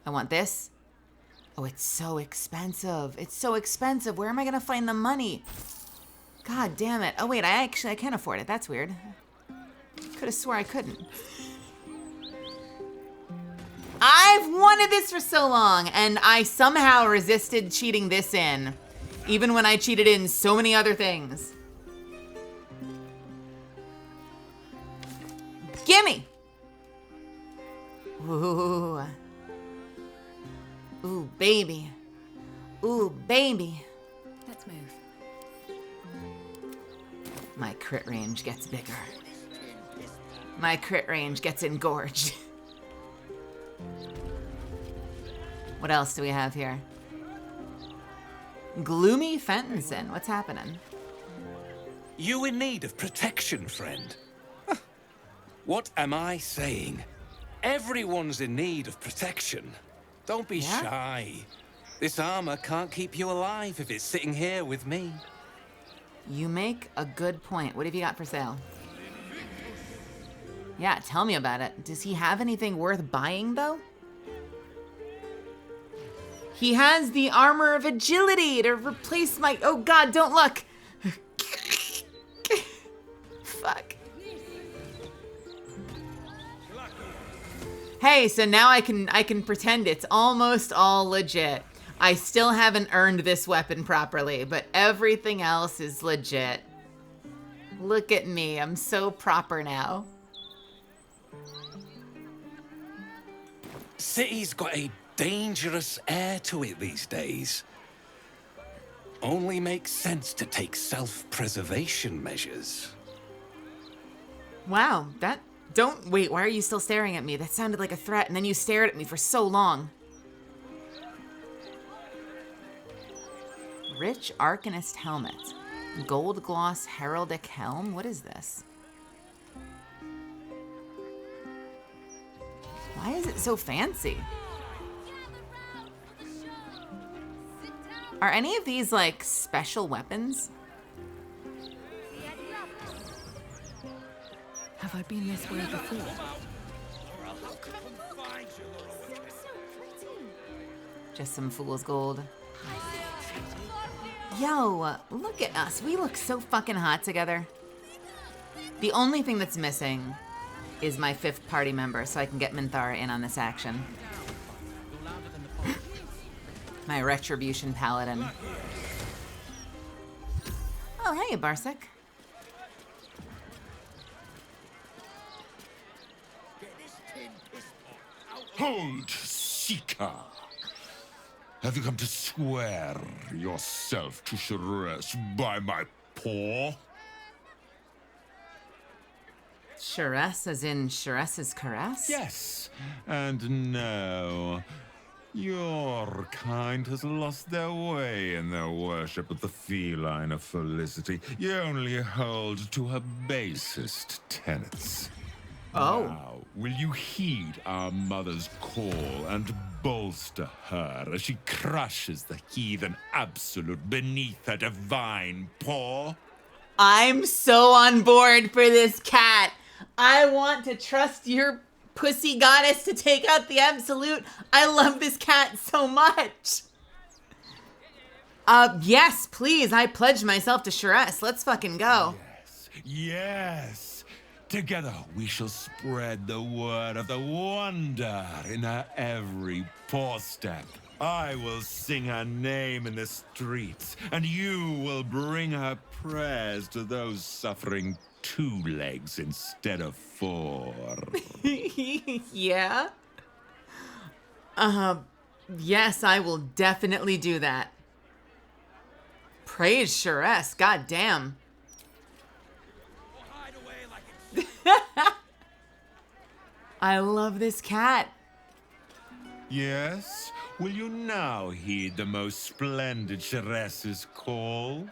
I want this. Oh, it's so expensive. It's so expensive. Where am I gonna find the money? God damn it. Oh wait, I can't afford it. That's weird. Could have swore I couldn't. I've wanted this for so long, and I somehow resisted cheating this in, even when I cheated in so many other things. Gimme! Ooh. Ooh, baby. Ooh, baby. Let's move. My crit range gets bigger. My crit range gets engorged. What else do we have here? Gloomy Fentonson. What's happening? You in need of protection, friend? What am I saying? Everyone's in need of protection. Don't be shy. This armor can't keep you alive if it's sitting here with me. You make a good point. What have you got for sale? Yeah, tell me about it. Does he have anything worth buying, though? He has the armor of agility to replace my... Oh, God, don't look. Fuck. Hey, so now I can pretend it's almost all legit. I still haven't earned this weapon properly, but everything else is legit. Look at me, I'm so proper now. City's got a dangerous air to it these days. Only makes sense to take self-preservation measures. Wow, that... Don't... Wait, why are you still staring at me? That sounded like a threat, and then you stared at me for so long. Rich Arcanist Helmet. Gold Gloss Heraldic Helm? What is this? Why is it so fancy? Are any of these, like, special weapons? Have I been this way before? Just some fool's gold. Yo, look at us. We look so fucking hot together. The only thing that's missing is my 5th party member, so I can get Minthara in on this action. My Retribution Paladin. Oh, hey, Barsik. Hold, Seeker. Have you come to swear yourself to Sharess by my paw? Sharess, as in Sharess's caress? Yes, and no. Your kind has lost their way in their worship of the feline of Felicity. You only hold to her basest tenets. Oh. Now, will you heed our mother's call and bolster her as she crushes the heathen absolute beneath her divine paw? I'm so on board for this cat. I want to trust your pussy goddess to take out the absolute. I love this cat so much. Yes, please. I pledge myself to Shress. Let's fucking go. Yes. Together we shall spread the word of the wonder in her every paw step. I will sing her name in the streets, and you will bring her prayers to those suffering 2 legs instead of 4. Yeah? Yes, I will definitely do that. Praise Shress. God damn. I love this cat. Yes? Will you now heed the most splendid Shress's call?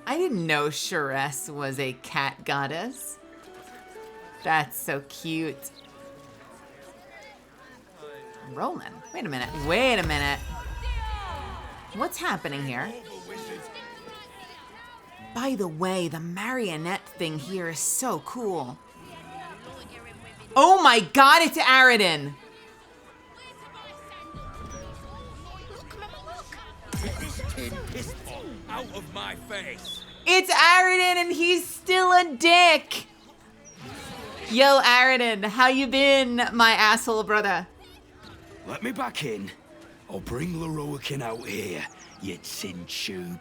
I didn't know Shress was a cat goddess. That's so cute. Rolling. Wait a minute. Wait a minute. What's happening here? By the way, the marionette thing here is so cool. Oh my god, it's Aridin! Get this tin pistol out of my face. It's Aridin and he's still a dick! Yo, Aridin, how you been, my asshole brother? Let me back in. I'll bring Leroican out here, you tin tube.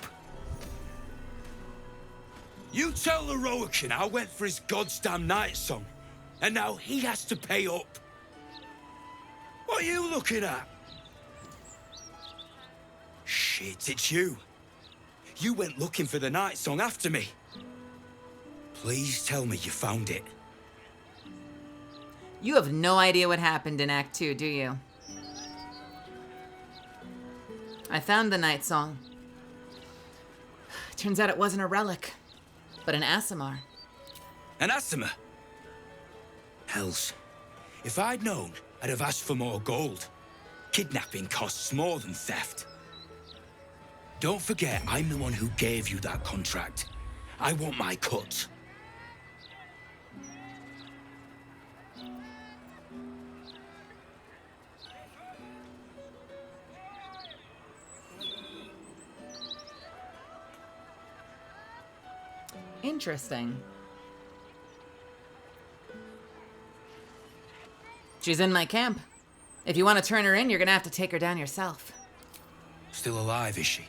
You tell Leroican I went for his goddamn night song, and now he has to pay up. What are you looking at? Shit, it's you. You went looking for the night song after me. Please tell me you found it. You have no idea what happened in Act 2, do you? I found the night song. Turns out it wasn't a relic, but an Aasimar. An Aasimar? Hells. If I'd known, I'd have asked for more gold. Kidnapping costs more than theft. Don't forget, I'm the one who gave you that contract. I want my cut. Interesting. She's in my camp. If you want to turn her in, you're gonna have to take her down yourself. Still alive, is she?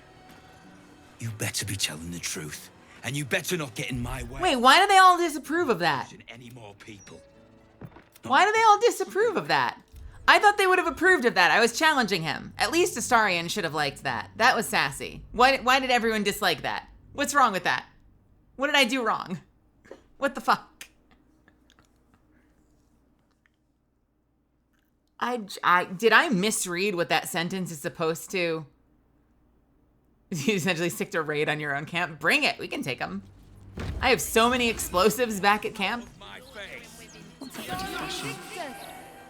You better be telling the truth. And you better not get in my way. Wait, why do they all disapprove of that? Any more people. Why do they all disapprove of that? I thought they would have approved of that. I was challenging him. At least Astarion should have liked that. That was sassy. Why did everyone dislike that? What's wrong with that? What did I do wrong? What the fuck? Did I misread what that sentence is supposed to? You essentially stick to raid on your own camp? Bring it. We can take them. I have so many explosives back at camp.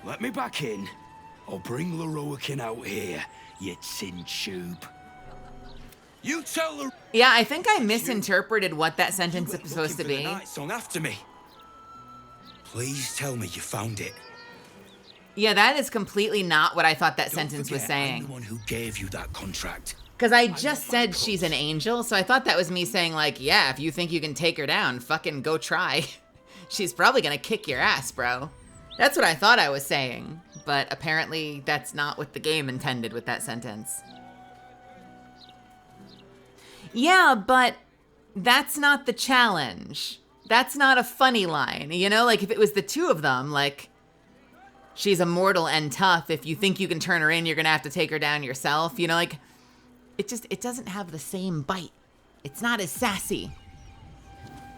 Let me back in. I'll bring Leroican out here, you tin tube. You tell her. Yeah, I think I misinterpreted what that sentence is supposed to be. Night song after me. Please tell me you found it. Yeah, that is completely not what I thought that sentence was I'm saying. the one who gave you that contract. Because I just said she's an angel, so I thought that was me saying like, yeah, if you think you can take her down, fucking go try. She's probably gonna kick your ass, bro. That's what I thought I was saying, but apparently that's not what the game intended with that sentence. Yeah, but that's not the challenge. That's not a funny line, you know? Like if it was the two of them, like, she's immortal and tough. If you think you can turn her in, you're gonna have to take her down yourself. You know, like, it doesn't have the same bite. It's not as sassy.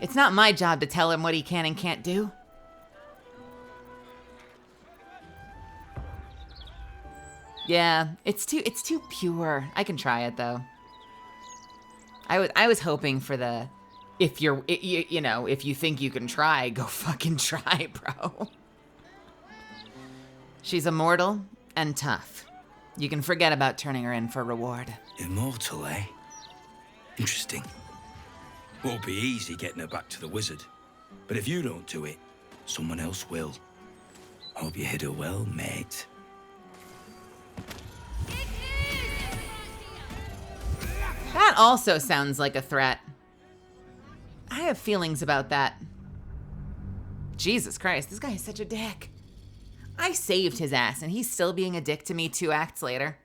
It's not my job to tell him what he can and can't do. Yeah, it's too pure. I can try it though. I was hoping for the, if if you think you can try, go fucking try, bro. She's immortal and tough. You can forget about turning her in for reward. Immortal, eh? Interesting. Won't be easy getting her back to the wizard. But if you don't do it, someone else will. Hope you hit her well, mate. That also sounds like a threat. I have feelings about that. Jesus Christ, this guy is such a dick. I saved his ass, and he's still being a dick to me 2 acts later.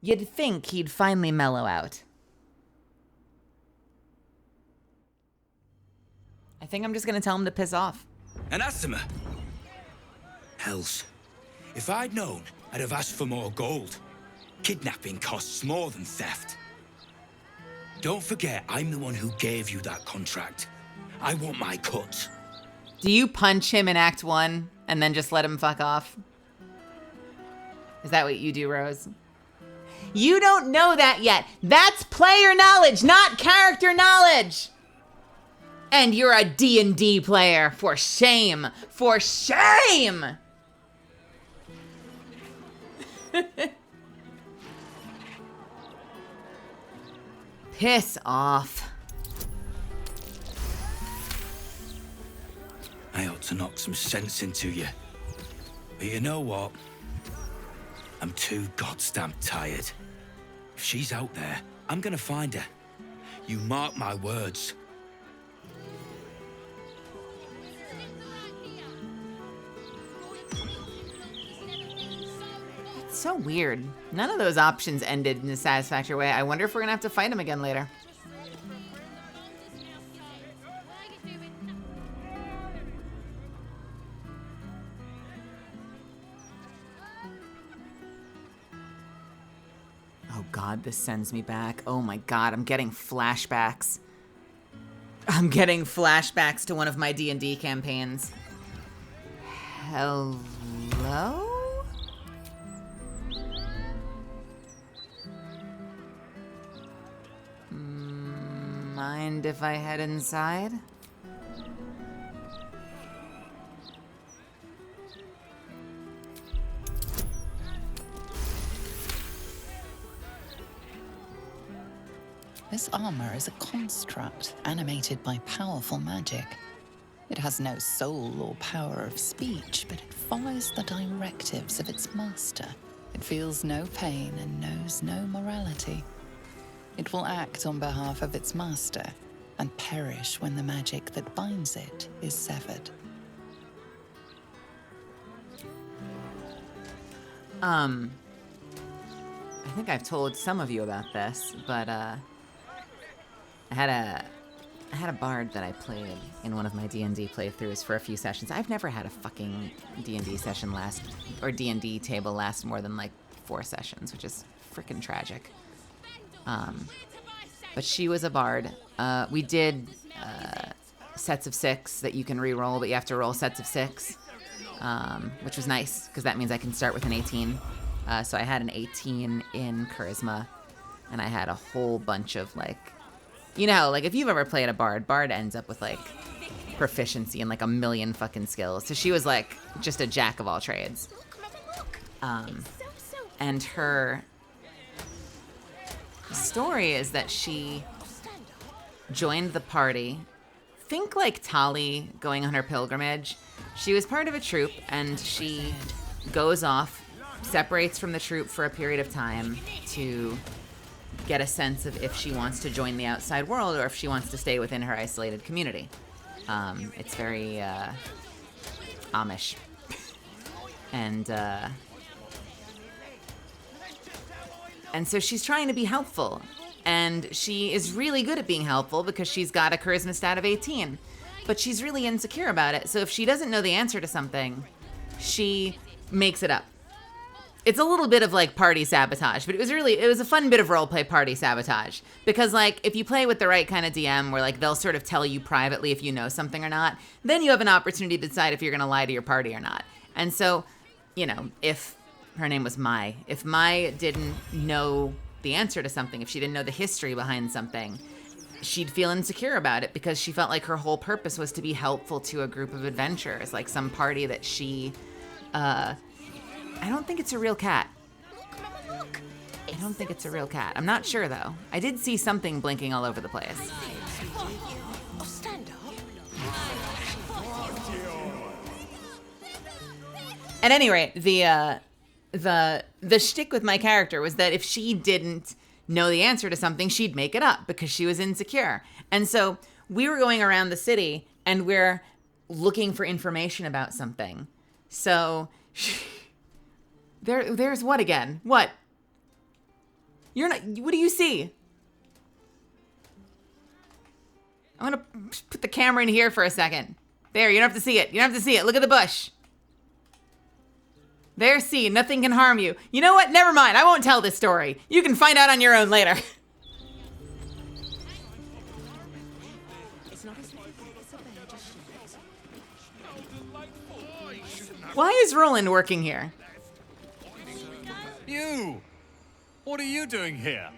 You'd think he'd finally mellow out. I think I'm just gonna tell him to piss off. Anathema! Hells. If I'd known, I'd have asked for more gold. Kidnapping costs more than theft. Don't forget, I'm the one who gave you that contract. I want my cut. Do you punch him in Act 1 and then just let him fuck off? Is that what you do, Rose? You don't know that yet. That's player knowledge, not character knowledge. And you're a D&D player. For shame. For shame! Piss off. I ought to knock some sense into you. But you know what? I'm too goddamn tired. If she's out there, I'm gonna find her. You mark my words. It's so weird. None of those options ended in a satisfactory way. I wonder if we're gonna have to fight him again later. Oh God, this sends me back. Oh my God, I'm getting flashbacks. I'm getting flashbacks to one of my D&D campaigns. Hello? Mind if I head inside? This armor is a construct animated by powerful magic. It has no soul or power of speech, but it follows the directives of its master. It feels no pain and knows no morality. It will act on behalf of its master and perish when the magic that binds it is severed. I think I've told some of you about this, but I had a bard that I played in one of my D&D playthroughs for a few sessions. I've never had a fucking D&D session last, or D&D table last more than like 4 sessions, which is freaking tragic. But she was a bard. We did sets of 6 that you can re-roll, but you have to roll sets of 6, which was nice because that means I can start with an 18. So I had an 18 in charisma, and I had a whole bunch of like, you know, like if you've ever played a bard ends up with like proficiency in like a million fucking skills. So she was like just a jack of all trades. And her story is that she joined the party. Think like Tali going on her pilgrimage. She was part of a troop, and she goes off, separates from the troop for a period of time to get a sense of if she wants to join the outside world or if she wants to stay within her isolated community. It's very Amish. And so she's trying to be helpful. And she is really good at being helpful because she's got a charisma stat of 18. But she's really insecure about it. So if she doesn't know the answer to something, she makes it up. It's a little bit of like party sabotage, but it was a fun bit of roleplay party sabotage. Because like if you play with the right kind of DM where like they'll sort of tell you privately if you know something or not, then you have an opportunity to decide if you're gonna lie to your party or not. And so, you know, if her name was Mai, if Mai didn't know the answer to something, if she didn't know the history behind something, she'd feel insecure about it because she felt like her whole purpose was to be helpful to a group of adventurers, like some party that she, I don't think it's a real cat. I don't think it's a real cat. I'm not sure though. I did see something blinking all over the place. Oh, stand up. At any rate, the shtick with my character was that if she didn't know the answer to something, she'd make it up because she was insecure. And so we were going around the city and we're looking for information about something. So there's what again? What? You're not, what do you see? I'm gonna put the camera in here for a second. There, you don't have to see it. You don't have to see it. Look at the bush. There, see, nothing can harm you. You know what? Never mind. I won't tell this story. You can find out on your own later. Why is Roland working here? You! What are you doing here?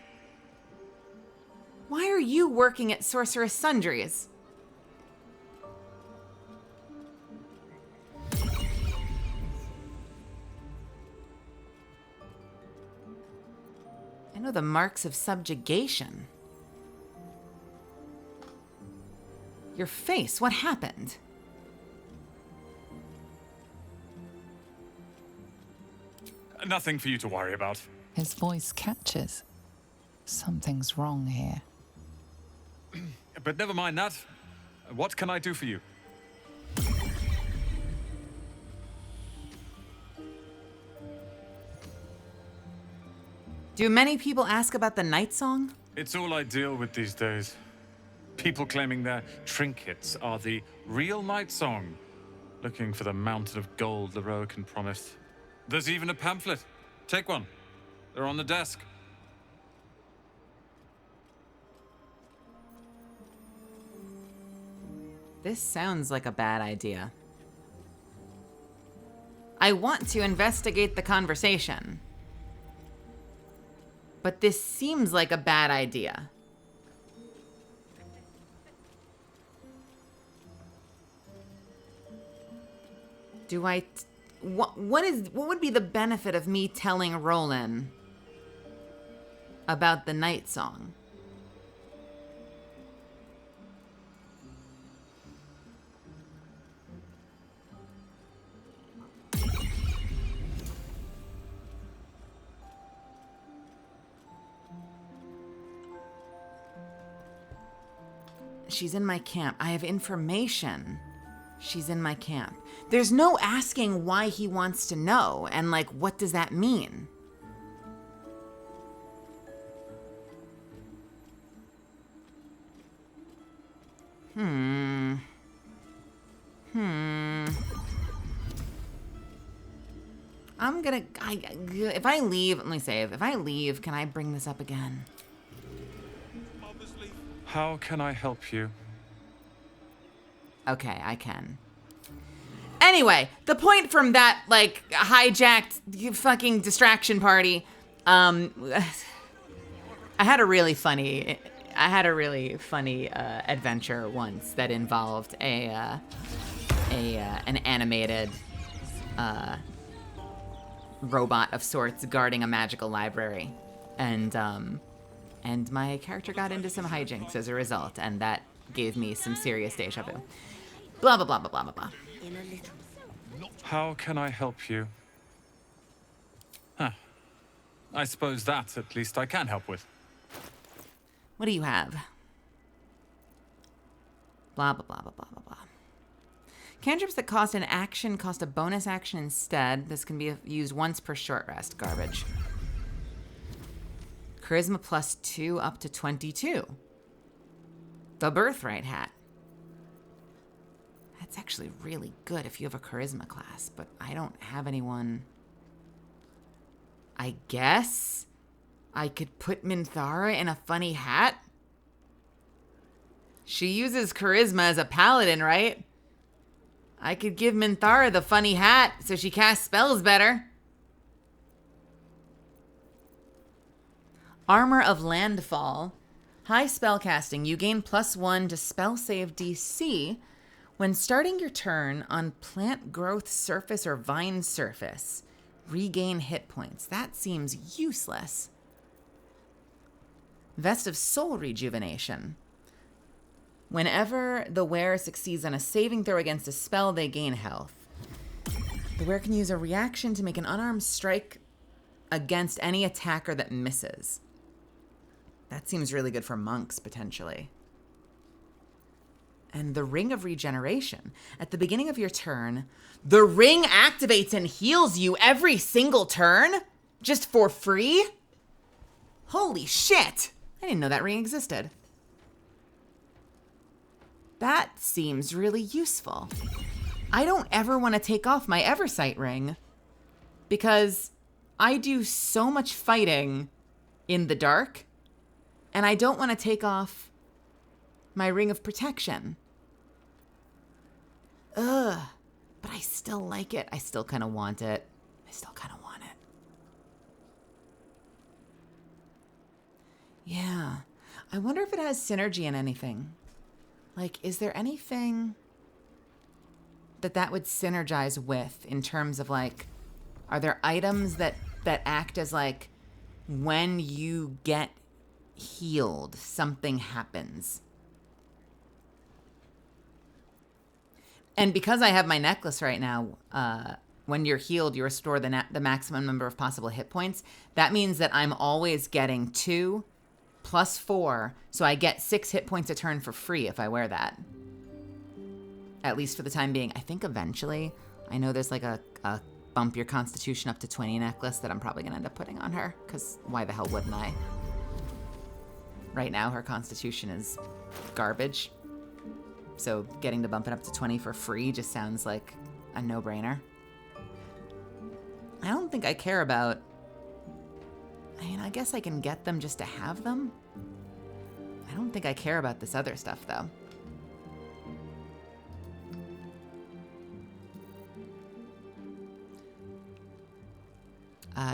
Why are you working at Sorceress Sundries? I know the marks of subjugation. Your face, what happened? Nothing for you to worry about. His voice catches. Something's wrong here. But never mind that. What can I do for you? Do many people ask about the night song? It's all I deal with these days. People claiming their trinkets are the real night song, looking for the mountain of gold the Roakin promised. There's even a pamphlet. Take one. They're on the desk. This sounds like a bad idea. I want to investigate the conversation. But this seems like a bad idea. Do I... What would be the benefit of me telling Roland about the night song? She's in my camp. I have information. She's in my camp. There's no asking why he wants to know, and like, what does that mean? I'm gonna, if I leave, let me save. If I leave, can I bring this up again? How can I help you? Okay, I can. Anyway, the point from that, like, hijacked fucking distraction party, I had a really funny adventure once that involved an animated robot of sorts guarding a magical library, and my character got into some hijinks as a result, and that gave me some serious deja vu. Blah blah blah blah blah blah blah. How can I help you? Huh. I suppose that, at least, I can help with. What do you have? Blah blah blah blah blah blah blah. Cantrips that cost an action cost a bonus action instead. This can be used once per short rest. Garbage. Charisma +2 up to 22. The Birthright Hat. That's actually really good if you have a charisma class, but I don't have anyone. I guess I could put Minthara in a funny hat? She uses charisma as a paladin, right? I could give Minthara the funny hat so she casts spells better. Armor of Landfall. High spellcasting. You gain +1 to spell save DC when starting your turn on plant growth surface or vine surface. Regain hit points. That seems useless. Vest of Soul Rejuvenation. Whenever the wearer succeeds on a saving throw against a spell, they gain health. The wearer can use a reaction to make an unarmed strike against any attacker that misses. That seems really good for monks, potentially. And the Ring of Regeneration. At the beginning of your turn, the ring activates and heals you every single turn? Just for free? Holy shit! I didn't know that ring existed. That seems really useful. I don't ever want to take off my Eversight ring because I do so much fighting in the dark, and I don't want to take off my Ring of Protection. Ugh, but I still like it. I still kind of want it. Yeah, I wonder if it has synergy in anything. Like, is there anything that would synergize with in terms of, like, are there items that act as, like, when you get healed, something happens? And because I have my necklace right now, when you're healed, you restore the maximum number of possible hit points. That means that I'm always getting 2 + 4, so I get 6 hit points a turn for free if I wear that. At least for the time being. I think eventually, I know there's like a bump your constitution up to 20 necklace that I'm probably going to end up putting on her, because why the hell wouldn't I? Right now, her constitution is garbage. So getting to bump it up to 20 for free just sounds like a no-brainer. I don't think I care about... I mean, I guess I can get them just to have them. I don't think I care about this other stuff, though.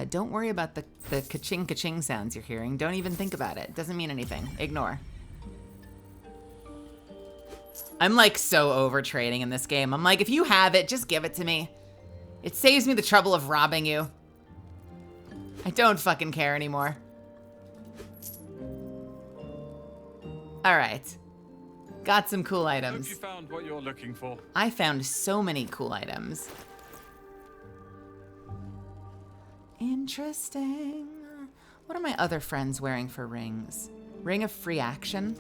Don't worry about the ka-ching ka-ching sounds you're hearing. Don't even think about it. It doesn't mean anything. Ignore. I'm like so over trading in this game. I'm like, if you have it, just give it to me. It saves me the trouble of robbing you. I don't fucking care anymore. All right. Got some cool items. Hope you found what you're looking for. I found so many cool items. Interesting. What are my other friends wearing for rings? Ring of Free Action.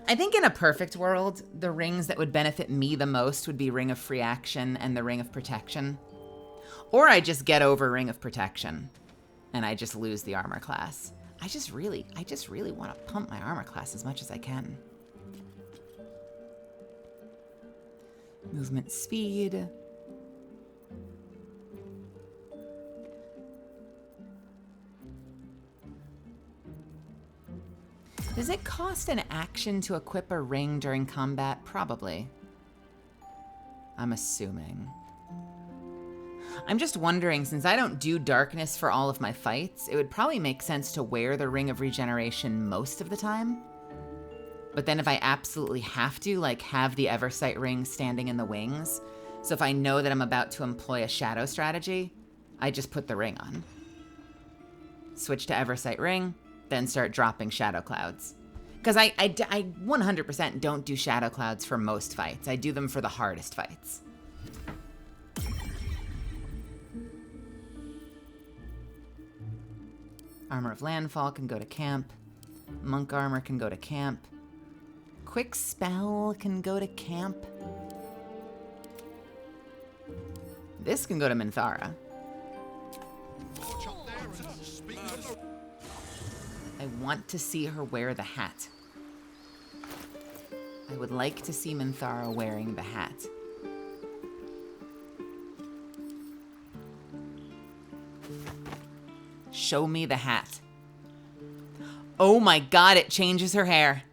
I think in a perfect world, the rings that would benefit me the most would be Ring of Free Action and the Ring of Protection. Or I just get over Ring of Protection and I just lose the armor class. I just really want to pump my armor class as much as I can. Movement speed. Does it cost an action to equip a ring during combat? Probably. I'm assuming. I'm just wondering, since I don't do darkness for all of my fights, it would probably make sense to wear the Ring of Regeneration most of the time. But then if I absolutely have to, like, have the Eversight ring standing in the wings, so if I know that I'm about to employ a shadow strategy, I just put the ring on. Switch to Eversight ring, then start dropping shadow clouds. Because I 100% don't do shadow clouds for most fights. I do them for the hardest fights. Armor of Landfall can go to camp. Monk armor can go to camp. Quick spell can go to camp. This can go to Minthara. I want to see her wear the hat. I would like to see Minthara wearing the hat. Show me the hat. Oh my god, it changes her hair.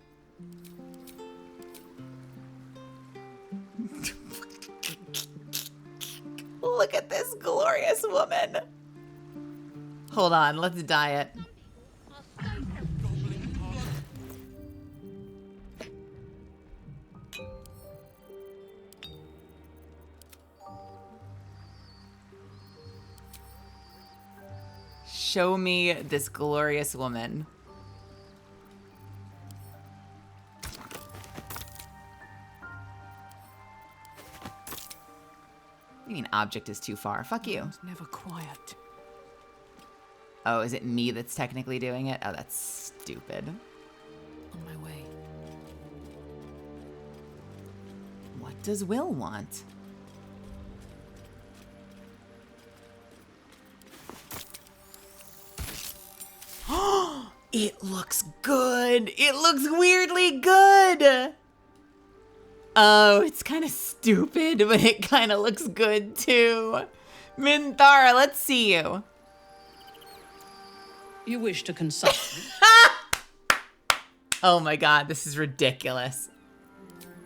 Look at this glorious woman. Hold on, let's dye it. Show me this glorious woman. You mean object is too far? Fuck you. It's never quiet. Oh, is it me that's technically doing it? Oh, that's stupid. On my way. What does Will want? It looks good. It looks weirdly good. Oh, it's kind of stupid, but it kind of looks good too. Minthara, let's see you. You wish to consult me? Oh my god, this is ridiculous.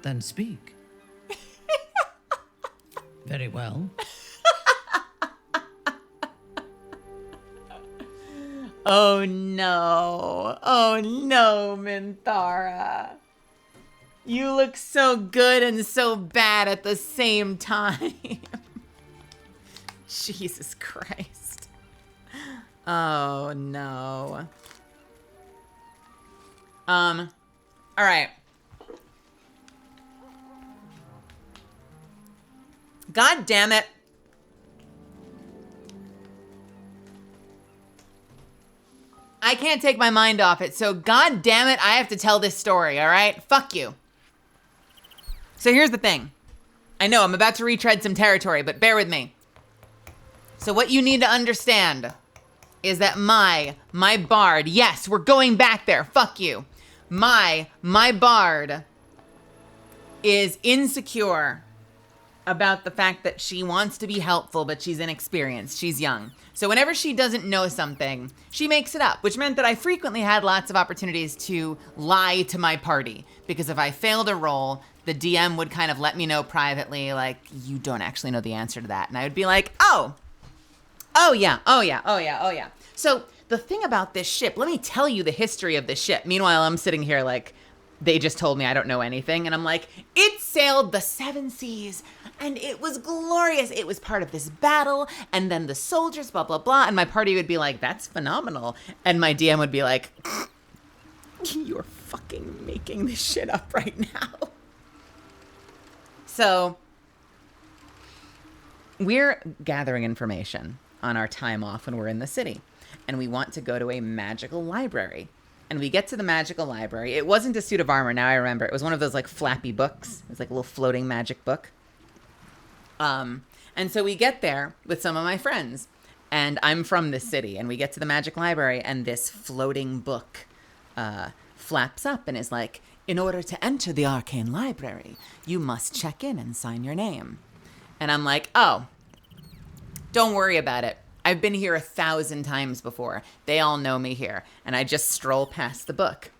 Then speak. Very well. Oh no. Oh no, Minthara. You look so good and so bad at the same time. Jesus Christ. Oh no. All right. God damn it. I can't take my mind off it, so god damn it, I have to tell this story, all right? Fuck you. So here's the thing. I know I'm about to retread some territory, but bear with me. So what you need to understand is that my bard, yes, we're going back there, fuck you. My bard is insecure about the fact that she wants to be helpful, but she's inexperienced, she's young. So whenever she doesn't know something, she makes it up, which meant that I frequently had lots of opportunities to lie to my party. Because if I failed a roll, the DM would kind of let me know privately, like, you don't actually know the answer to that. And I would be like, oh yeah. So the thing about this ship, let me tell you the history of this ship. Meanwhile, I'm sitting here like, they just told me I don't know anything. And I'm like, it sailed the 7 seas and it was glorious. It was part of this battle. And then the soldiers, blah, blah, blah. And my party would be like, that's phenomenal. And my DM would be like, you're fucking making this shit up right now. So we're gathering information on our time off when we're in the city. And we want to go to a magical library. And we get to the magical library. It wasn't a suit of armor, now I remember. It was one of those like flappy books. It was like a little floating magic book. And so we get there with some of my friends. And I'm from this city. And we get to the magic library and this floating book flaps up and is like, in order to enter the arcane library, you must check in and sign your name. And I'm like, oh, don't worry about it. I've been here 1,000 times before. They all know me here. And I just stroll past the book.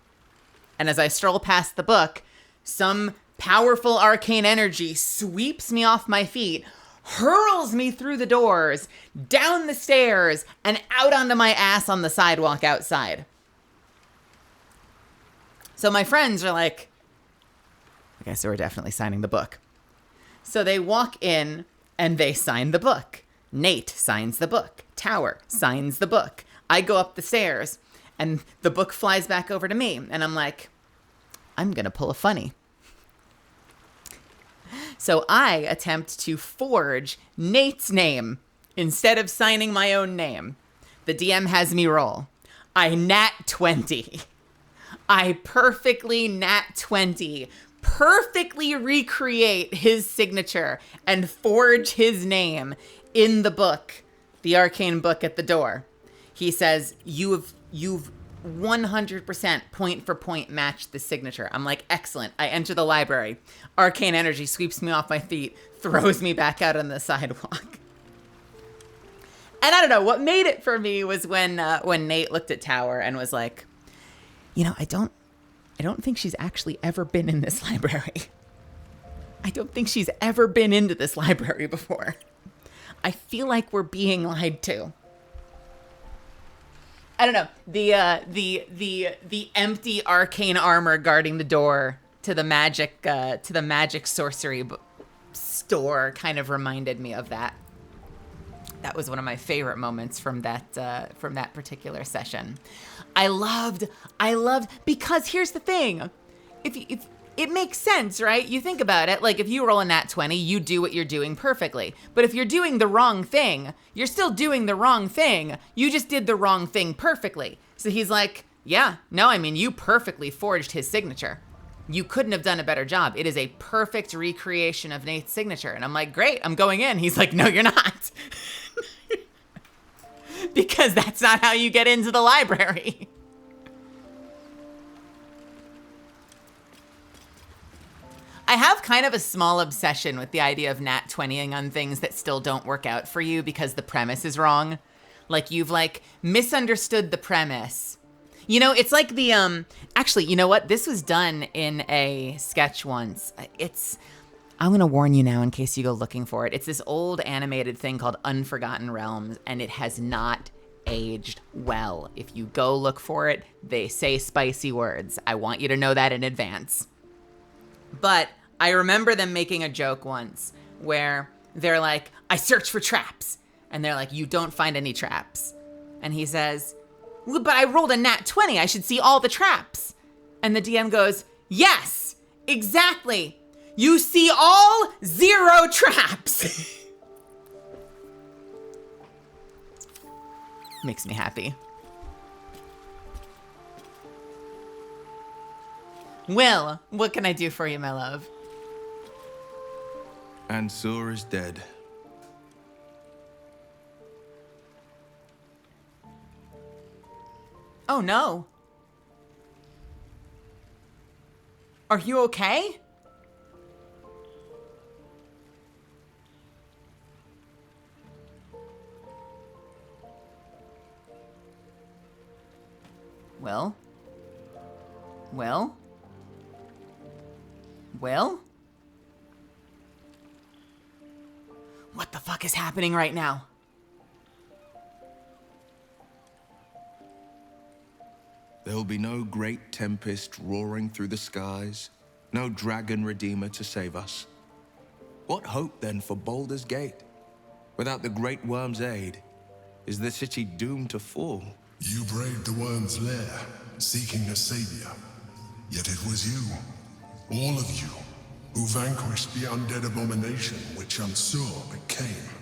And as I stroll past the book, some powerful arcane energy sweeps me off my feet, hurls me through the doors, down the stairs, and out onto my ass on the sidewalk outside. So my friends are like, okay, so we're definitely signing the book. So they walk in and they sign the book. Nate signs the book. Tower signs the book. I go up the stairs and the book flies back over to me. And I'm like, I'm going to pull a funny. So I attempt to forge Nate's name instead of signing my own name. The DM has me roll. I nat 20. I perfectly nat 20. Perfectly recreate his signature and forge his name in the book, the arcane book at the door. He says, you've 100% point for point matched the signature. I'm like, excellent. I enter the library. Arcane energy sweeps me off my feet, throws me back out on the sidewalk. And I don't know, what made it for me was when Nate looked at Tower and was like, you know, I don't think she's actually ever been in this library. I don't think she's ever been into this library before. I feel like we're being lied to. I don't know. The empty arcane armor guarding the door to the magic sorcery store kind of reminded me of that. That was one of my favorite moments from that particular session. I loved because here's the thing. If it makes sense, right? You think about it, like if you roll a nat 20, you do what you're doing perfectly. But if you're doing the wrong thing, you're still doing the wrong thing. You just did the wrong thing perfectly. So he's like, yeah, no, I mean, you perfectly forged his signature. You couldn't have done a better job. It is a perfect recreation of Nate's signature. And I'm like, great, I'm going in. He's like, no, you're not. Because that's not how you get into the library. I have kind of a small obsession with the idea of nat 20ing on things that still don't work out for you because the premise is wrong. Like you've like misunderstood the premise. You know, it's like the, actually, you know what? This was done in a sketch once. I'm gonna warn you now in case you go looking for it. It's this old animated thing called Unforgotten Realms, and it has not aged well. If you go look for it, they say spicy words. I want you to know that in advance. But I remember them making a joke once where they're like, I search for traps. And they're like, you don't find any traps. And he says, well, but I rolled a nat 20. I should see all the traps. And the DM goes, yes, exactly. You see all 0 traps. Makes me happy. Will, what can I do for you, my love? Ansur is dead. Oh no. Are you okay? Will? Will? Will? What the fuck is happening right now? There'll be no great tempest roaring through the skies, no dragon redeemer to save us. What hope then for Baldur's Gate? Without the great worm's aid, is the city doomed to fall? You braved the worm's lair, seeking a savior. Yet it was you, all of you, who vanquished the undead abomination which Ansur became.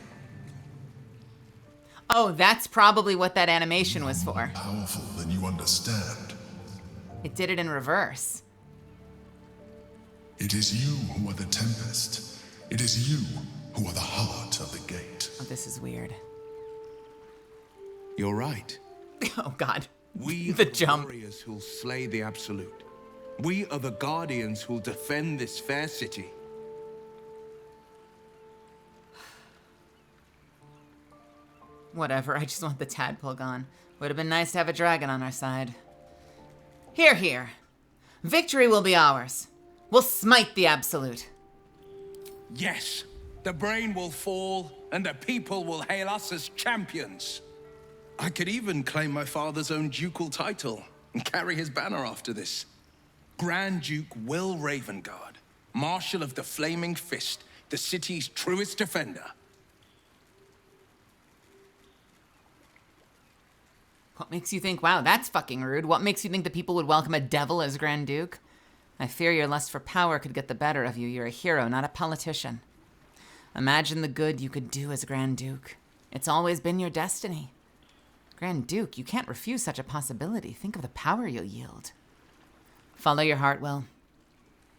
Oh, that's probably what that animation was for. Powerful than you understand. It did it in reverse. It is you who are the tempest. It is you who are the heart of the gate. Oh, this is weird. You're right. Oh, God. We the are jump. warriors who'll slay the Absolute. We are the guardians who'll defend this fair city. Whatever, I just want the tadpole gone. Would have been nice to have a dragon on our side. Here, here. Victory will be ours. We'll smite the Absolute. Yes, the brain will fall, and the people will hail us as champions. I could even claim my father's own ducal title and carry his banner after this. Grand Duke Will Ravengard, Marshal of the Flaming Fist, the city's truest defender. What makes you think, wow, that's fucking rude? What makes you think the people would welcome a devil as Grand Duke? I fear your lust for power could get the better of you. You're a hero, not a politician. Imagine the good you could do as Grand Duke. It's always been your destiny. Grand Duke, you can't refuse such a possibility. Think of the power you'll yield. Follow your heart, Will.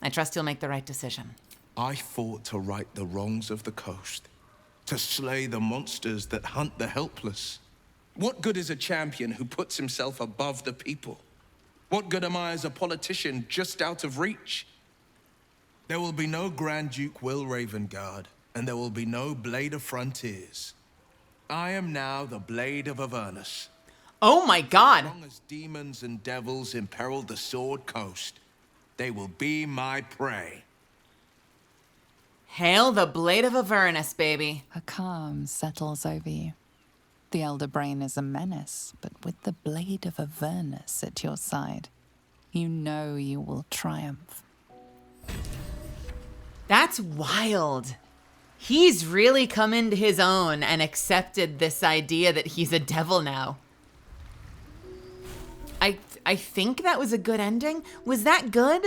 I trust you'll make the right decision. I fought to right the wrongs of the coast, to slay the monsters that hunt the helpless. What good is a champion who puts himself above the people? What good am I as a politician just out of reach? There will be no Grand Duke Will Ravengard, and there will be no Blade of Frontiers. I am now the Blade of Avernus. Oh my God! As long as demons and devils imperil the Sword Coast, they will be my prey. Hail the blade of Avernus, baby. A calm settles over you. The Elder Brain is a menace, but with the blade of Avernus at your side, you know you will triumph. That's wild. He's really come into his own and accepted this idea that he's a devil now. I think that was a good ending. Was that good?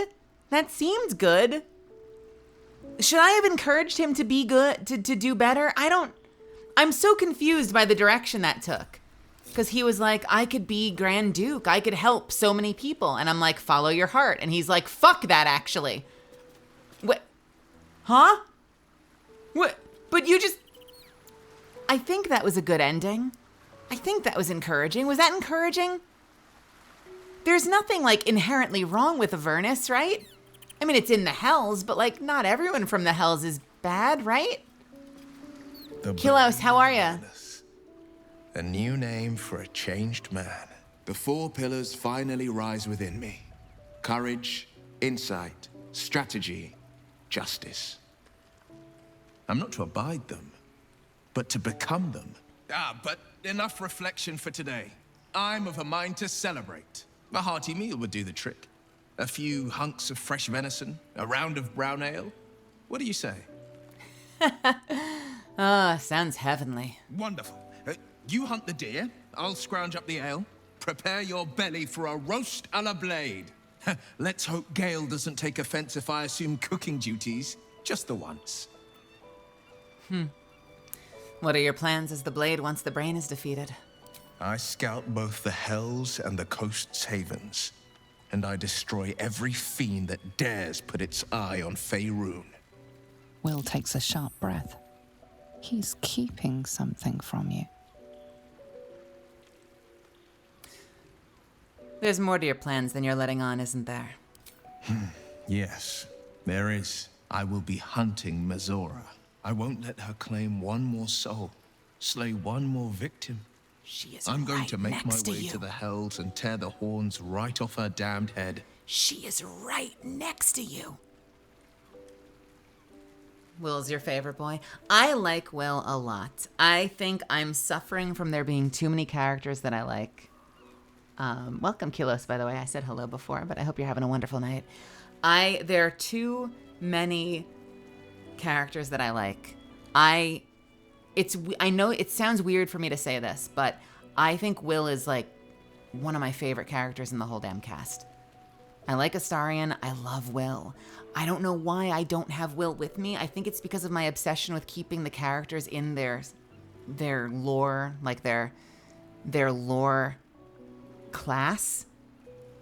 That seemed good. Should I have encouraged him to be good, to do better? I'm so confused by the direction that took. Because he was like, I could be Grand Duke. I could help so many people. And I'm like, follow your heart. And he's like, fuck that, actually. What? Huh? What? But you just... I think that was a good ending. I think that was encouraging. Was that encouraging? There's nothing, like, inherently wrong with Avernus, right? I mean, it's in the Hells, but, like, not everyone from the Hells is bad, right? Kilos, how are ya? A new name for a changed man. The 4 pillars finally rise within me. Courage, insight, strategy, justice. I'm not to abide them, but to become them. But enough reflection for today. I'm of a mind to celebrate. A hearty meal would do the trick. A few hunks of fresh venison, a round of brown ale. What do you say? Sounds heavenly. Wonderful. You hunt the deer, I'll scrounge up the ale. Prepare your belly for a roast a la blade. Let's hope Gale doesn't take offense if I assume cooking duties, just the once. What are your plans as the blade once the brain is defeated? I scout both the Hells and the coast's havens, and I destroy every fiend that dares put its eye on Faerun. Will takes a sharp breath. He's keeping something from you. There's more to your plans than you're letting on, isn't there? Yes, there is. I will be hunting Mizora. I won't let her claim one more soul, slay one more victim. I'm going to make my way to the Hells and tear the horns right off her damned head. She is right next to you. Will's your favorite boy? I like Will a lot. I think I'm suffering from there being too many characters that I like. Welcome, Kilos, by the way. I said hello before, but I hope you're having a wonderful night. There are too many characters that I like. I know it sounds weird for me to say this, but I think Will is like one of my favorite characters in the whole damn cast. I like Astarion. I love Will. I don't know why I don't have Will with me. I think it's because of my obsession with keeping the characters in their lore, like their lore class.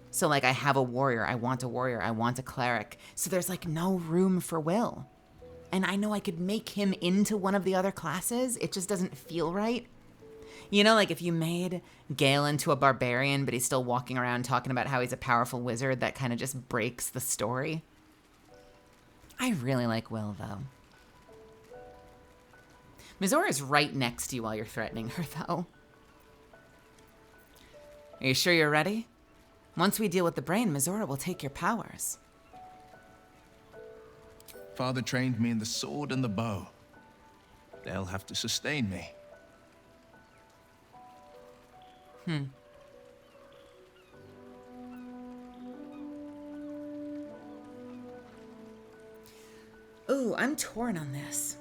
So like I have a warrior, I want a cleric. So there's like no room for Will. And I know I could make him into one of the other classes. It just doesn't feel right. You know, like if you made Gale into a barbarian, but he's still walking around talking about how he's a powerful wizard, that kind of just breaks the story. I really like Will, though. Mizora is right next to you while you're threatening her, though. Are you sure you're ready? Once we deal with the brain, Mizora will take your powers. Father trained me in the sword and the bow. They'll have to sustain me. Ooh, I'm torn on this.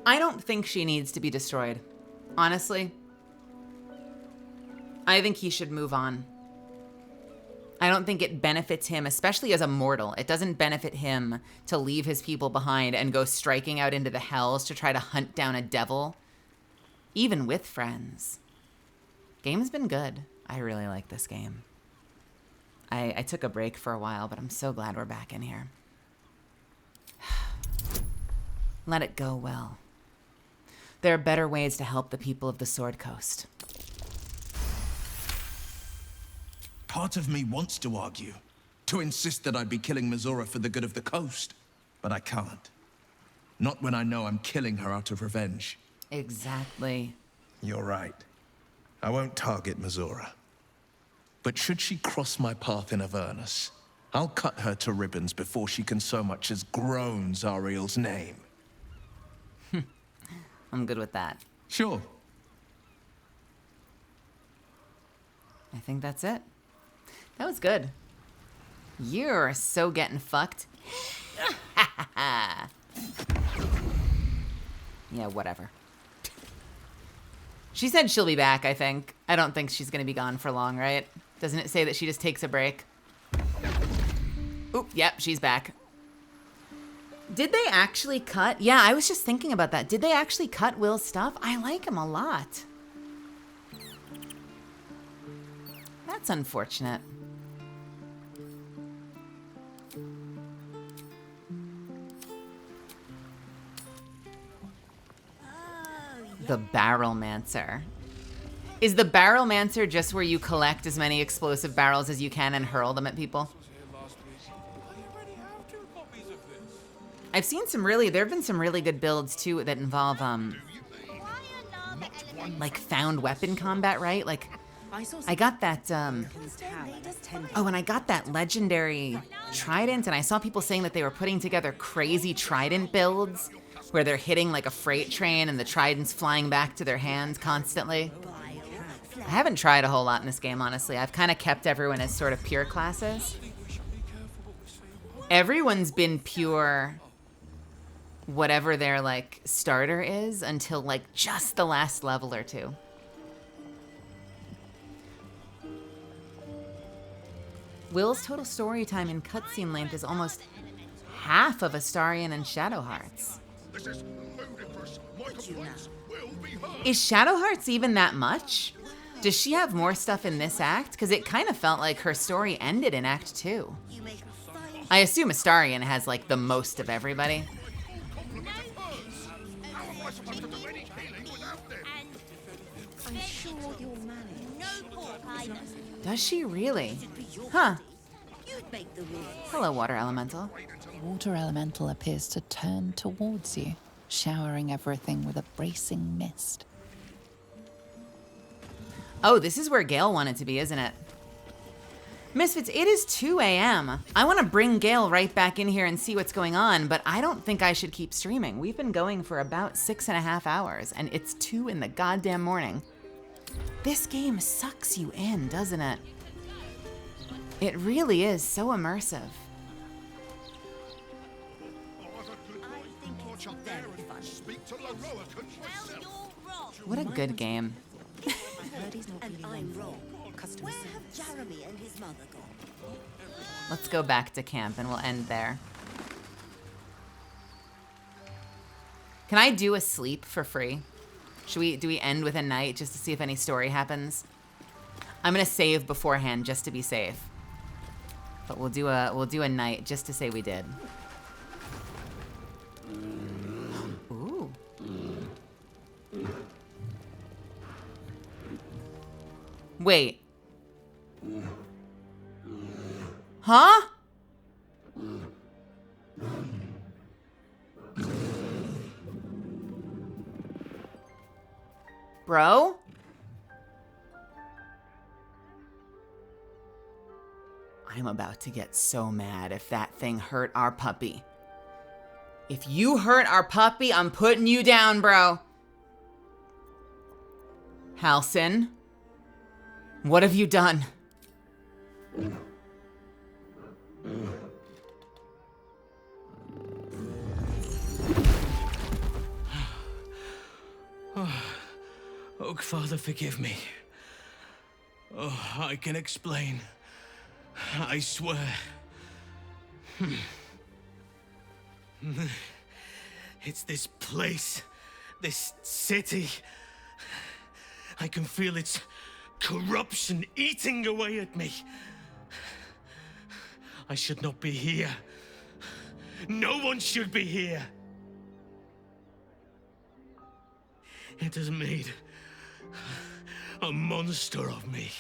I don't think she needs to be destroyed. Honestly. I think he should move on. I don't think it benefits him, especially as a mortal. It doesn't benefit him to leave his people behind and go striking out into the hells to try to hunt down a devil, even with friends. Game's been good. I really like this game. I took a break for a while, but I'm so glad we're back in here. Let it go well. There are better ways to help the people of the Sword Coast. Part of me wants to argue, to insist that I'd be killing Mizora for the good of the coast, but I can't. Not when I know I'm killing her out of revenge. Exactly. You're right. I won't target Missoura. But should she cross my path in Avernus, I'll cut her to ribbons before she can so much as groan Zariel's name. I'm good with that. Sure. I think that's it. That was good. You're so getting fucked. Yeah, whatever. She said she'll be back, I think. I don't think she's gonna be gone for long, right? Doesn't it say that she just takes a break? Oop, yep, she's back. Did they actually cut? Yeah, I was just thinking about that. Did they actually cut Will's stuff? I like him a lot. That's unfortunate. The Barrelmancer. Is the Barrelmancer just where you collect as many explosive barrels as you can and hurl them at people? I've seen some really, there have been some really good builds too that involve, like found weapon combat, right? Like, I got that, oh, and I got that legendary trident, and I saw people saying that they were putting together crazy trident builds where they're hitting like a freight train and the trident's flying back to their hands constantly. I haven't tried a whole lot in this game, honestly. I've kind of kept everyone as sort of pure classes. Everyone's been pure whatever their like starter is until like just the last level or two. Will's total story time and cutscene length is almost half of Astarion and Shadow Hearts. Is Shadow Hearts even that much? Does she have more stuff in this act? Because it kind of felt like her story ended in Act 2. I assume Astarion has like the most of everybody. Does she really? Huh. Hello, Water Elemental. Water Elemental appears to turn towards you, showering everything with a bracing mist. Oh, this is where Gale wanted to be, isn't it? Misfits, it is 2 a.m. I want to bring Gale right back in here and see what's going on, but I don't think I should keep streaming. We've been going for about 6.5 hours, and it's 2 in the goddamn morning. This game sucks you in, doesn't it? It really is so immersive. What a good game. Let's go back to camp and we'll end there. Can I do a sleep for free? Do we end with a night just to see if any story happens? I'm gonna save beforehand just to be safe. But we'll do a night just to say we did. Ooh. Wait. Huh? Bro? I'm about to get so mad if that thing hurt our puppy. If you hurt our puppy, I'm putting you down, bro. Halsin, what have you done? Oh, Father, forgive me. Oh, I can explain. I swear. It's this place, this city. I can feel its corruption eating away at me. I should not be here. No one should be here. It has made a monster of me.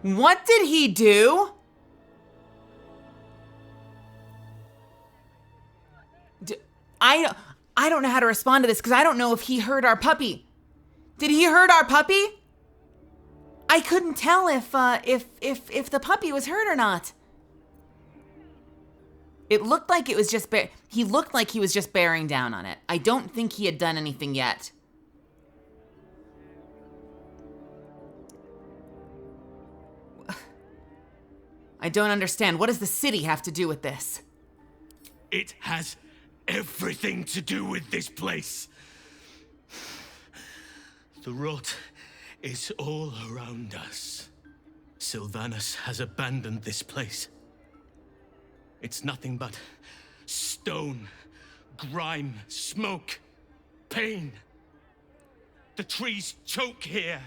What did he do? I don't know how to respond to this because I don't know if he hurt our puppy. Did he hurt our puppy? I couldn't tell if the puppy was hurt or not. It looked like it was just he looked like he was just bearing down on it. I don't think he had done anything yet. I don't understand. What does the city have to do with this? It has everything to do with this place. The rot is all around us. Sylvanus has abandoned this place. It's nothing but stone, grime, smoke, pain. The trees choke here.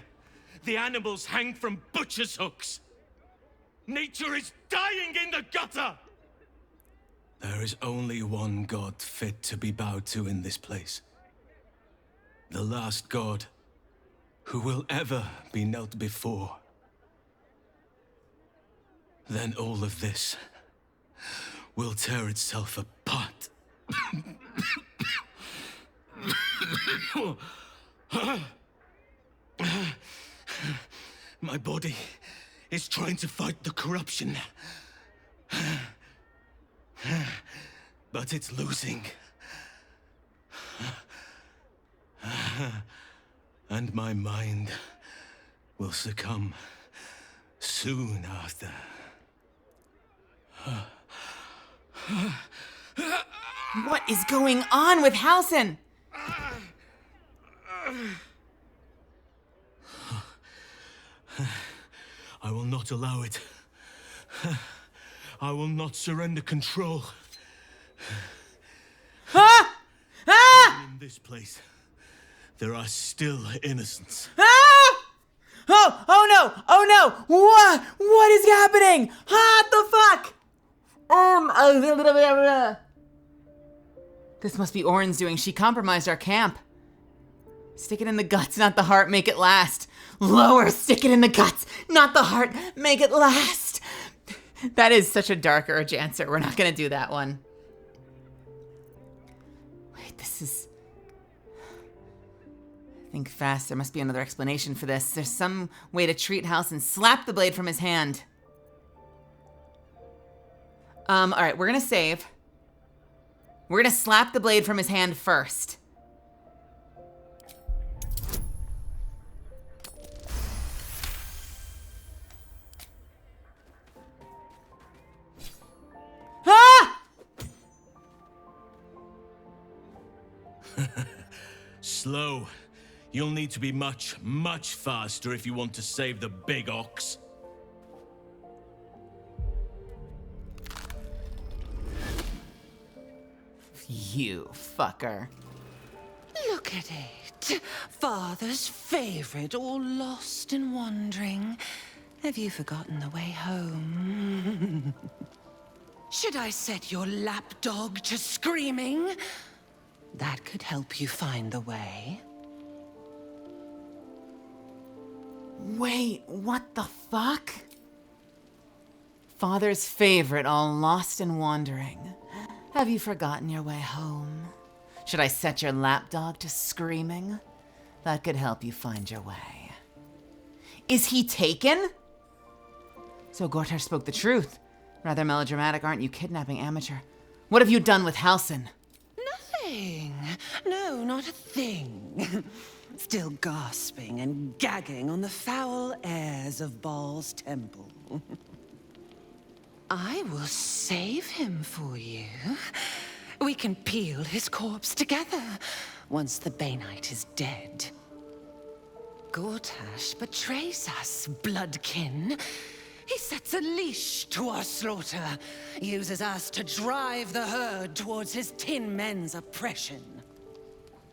The animals hang from butcher's hooks. Nature is dying in the gutter! There is only one god fit to be bowed to in this place. The last god who will ever be knelt before. Then all of this will tear itself apart. My body is trying to fight the corruption. But it's losing. And my mind will succumb soon after. What is going on with Halsin? I will not allow it. I will not surrender control. Ah! Ah! In this place, there are still innocents. Ah! Oh no! Oh no! What is happening? What the fuck? This must be Orin's doing. She compromised our camp. Stick it in the guts, not the heart. Make it last. Lower. Stick it in the guts, not the heart. Make it last. That is such a dark urge answer. We're not gonna do that one. Wait, this is... Think fast. There must be another explanation for this. There's some way to treat House and slap the blade from his hand. All right, we're gonna save. We're gonna slap the blade from his hand first. Ah! Slow. You'll need to be much, much faster if you want to save the big ox. You fucker. Look at it. Father's favorite, all lost and wandering. Have you forgotten the way home? Should I set your lapdog to screaming? That could help you find the way. Wait, what the fuck? Father's favorite, all lost and wandering. Have you forgotten your way home? Should I set your lapdog to screaming? That could help you find your way. Is he taken? So Gortar spoke the truth. Rather melodramatic, aren't you, kidnapping amateur? What have you done with Halsin? Nothing. No, not a thing. Still gasping and gagging on the foul airs of Baal's temple. I will save him for you. We can peel his corpse together once the Banite is dead. Gortash betrays us, bloodkin. He sets a leash to our slaughter, uses us to drive the herd towards his tin men's oppression.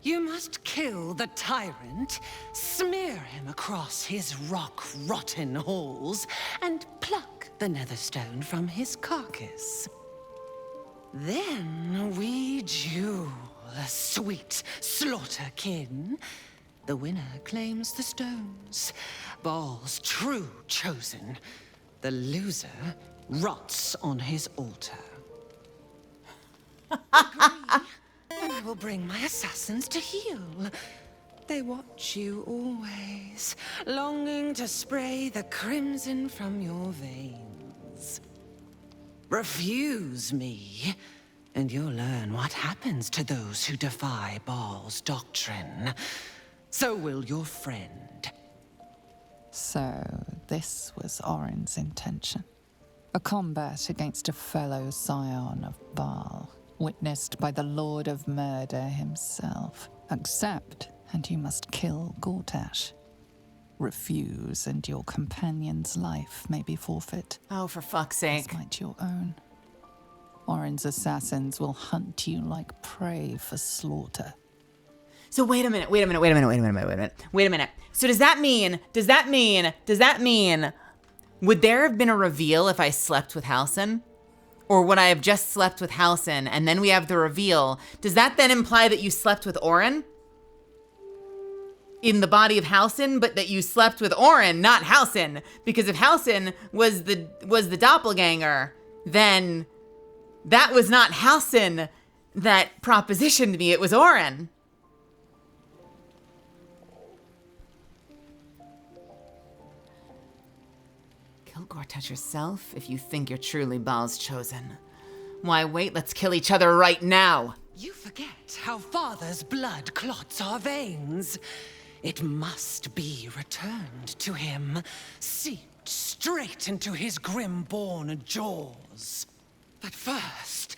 You must kill the tyrant, smear him across his rock-rotten halls, and pluck the netherstone from his carcass. Then we duel, sweet slaughterkin. The winner claims the stones. Baal's true chosen. The loser rots on his altar. Agree, and I will bring my assassins to heal. They watch you always, longing to spray the crimson from your veins. Refuse me, and you'll learn what happens to those who defy Baal's doctrine. So will your friend. So, this was Orin's intention. A combat against a fellow scion of Baal, witnessed by the Lord of Murder himself. Accept, and you must kill Gortash. Refuse, and your companion's life may be forfeit. Oh, for fuck's sake. As might your own. Orin's assassins will hunt you like prey for slaughter. So wait a minute. So does that mean, would there have been a reveal if I slept with Halsin? Or would I have just slept with Halsin and then we have the reveal? Does that then imply that you slept with Orin? In the body of Halsin, but that you slept with Orin, not Halsin? Because if Halsin was the doppelganger, then that was not Halsin that propositioned me, it was Orin. Kill Gortash yourself if you think you're truly Baal's chosen. Why wait, let's kill each other right now. You forget how Father's blood clots our veins. It must be returned to him, seeped straight into his grim-born jaws. But first,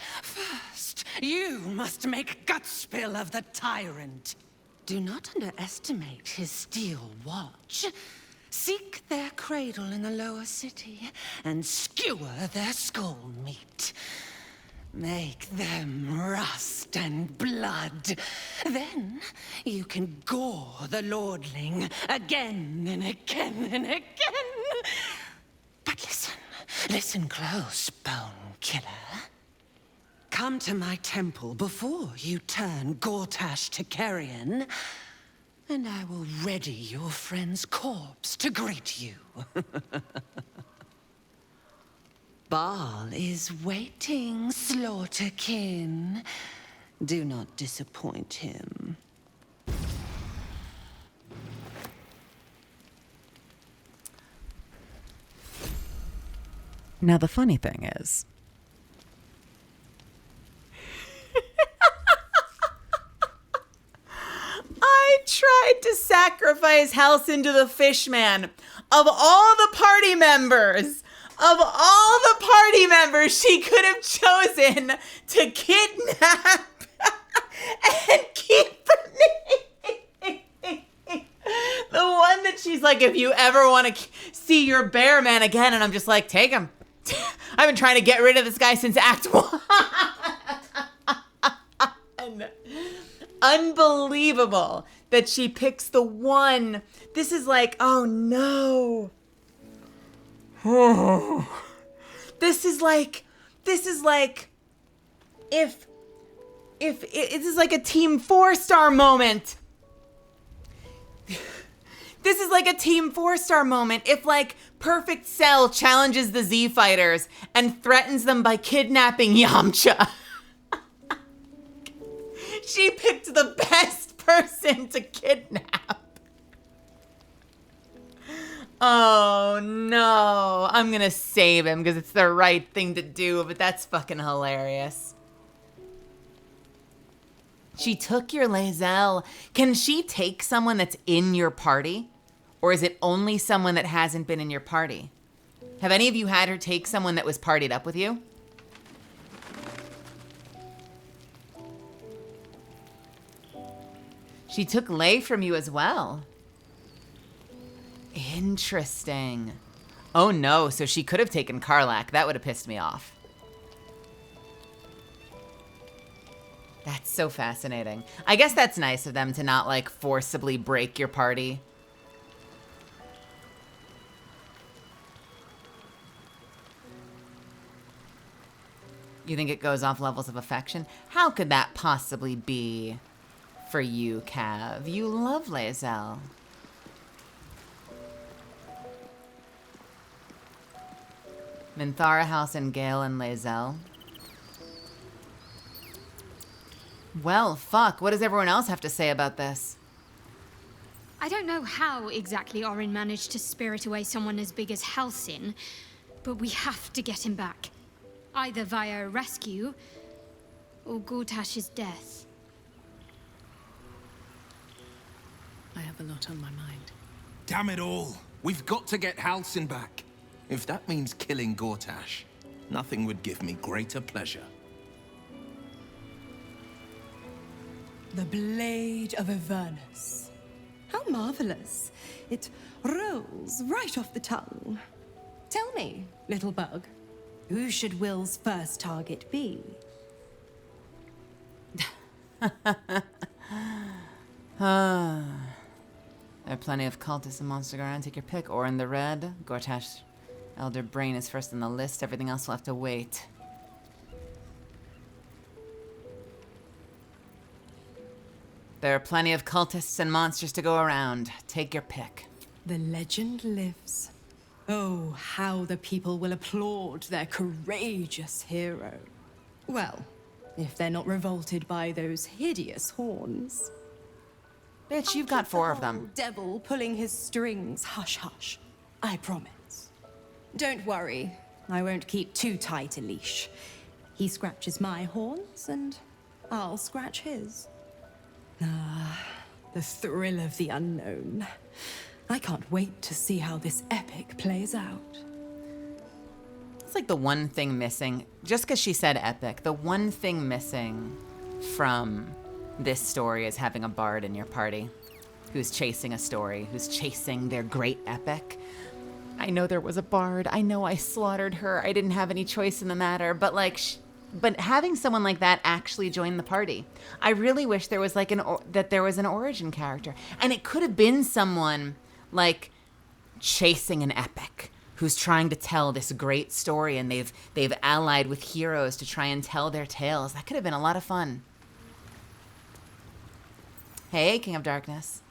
you must make gutspill of the tyrant. Do not underestimate his steel watch. Seek their cradle in the lower city and skewer their skull meat. Make them rust and blood. Then you can gore the lordling again and again and again. But listen close, Bone Killer. Come to my temple before you turn Gortash to carrion, and I will ready your friend's corpse to greet you. Baal is waiting, Slaughterkin. Do not disappoint him. Now the funny thing is, I tried to sacrifice Halsin to the fishman. Of all the party members, she could have chosen to kidnap and keep me. The one that she's like, if you ever want to see your bear man again, and I'm just like, take him. I've been trying to get rid of this guy since Act 1. Unbelievable that she picks the one. This is like, oh no. This is like if this is like a Team 4-star moment. This is like a Team 4-star moment. If like Perfect Cell challenges the Z Fighters and threatens them by kidnapping Yamcha. She picked the best person to kidnap. Oh no, I'm gonna save him because it's the right thing to do, but that's fucking hilarious. She took your Lae'zel. Can she take someone that's in your party? Or is it only someone that hasn't been in your party? Have any of you had her take someone that was partied up with you? She took Lay from you as well. Interesting. Oh no, so she could have taken Karlach. That would have pissed me off. That's so fascinating. I guess that's nice of them to not like forcibly break your party. You think it goes off levels of affection? How could that possibly be? for you, Cav. You love Lae'zel. Minthara House and Gale and Lae'zel. Well, fuck. What does everyone else have to say about this? I don't know how exactly Orin managed to spirit away someone as big as Halsin, but we have to get him back. Either via a rescue, or Gortash's death. I have a lot on my mind. Damn it all. We've got to get Halsin back. If that means killing Gortash, nothing would give me greater pleasure. The Blade of Avernus. How marvelous. It rolls right off the tongue. Tell me, little bug, who should Will's first target be? There are plenty of cultists and monsters around. Take your pick. Or in the red. Gortash Elder Brain is first on the list. Everything else will have to wait. There are plenty of cultists and monsters to go around. Take your pick. The legend lives. Oh, how the people will applaud their courageous hero. Well, if they're not revolted by those hideous horns. Bitch, you've got 4 of them. Devil pulling his strings, hush hush. I promise. Don't worry, I won't keep too tight a leash. He scratches my horns, and I'll scratch his. Ah, the thrill of the unknown. I can't wait to see how this epic plays out. It's like the one thing missing, just because she said epic, the one thing missing from this story is having a bard in your party who's chasing a story, who's chasing their great epic. I know there was a bard. I know I slaughtered her. I didn't have any choice in the matter, but like, but having someone like that actually join the party, I really wish there was like that there was an origin character, and it could have been someone like chasing an epic who's trying to tell this great story, and they've allied with heroes to try and tell their tales. That could have been a lot of fun. Hey, King of Darkness.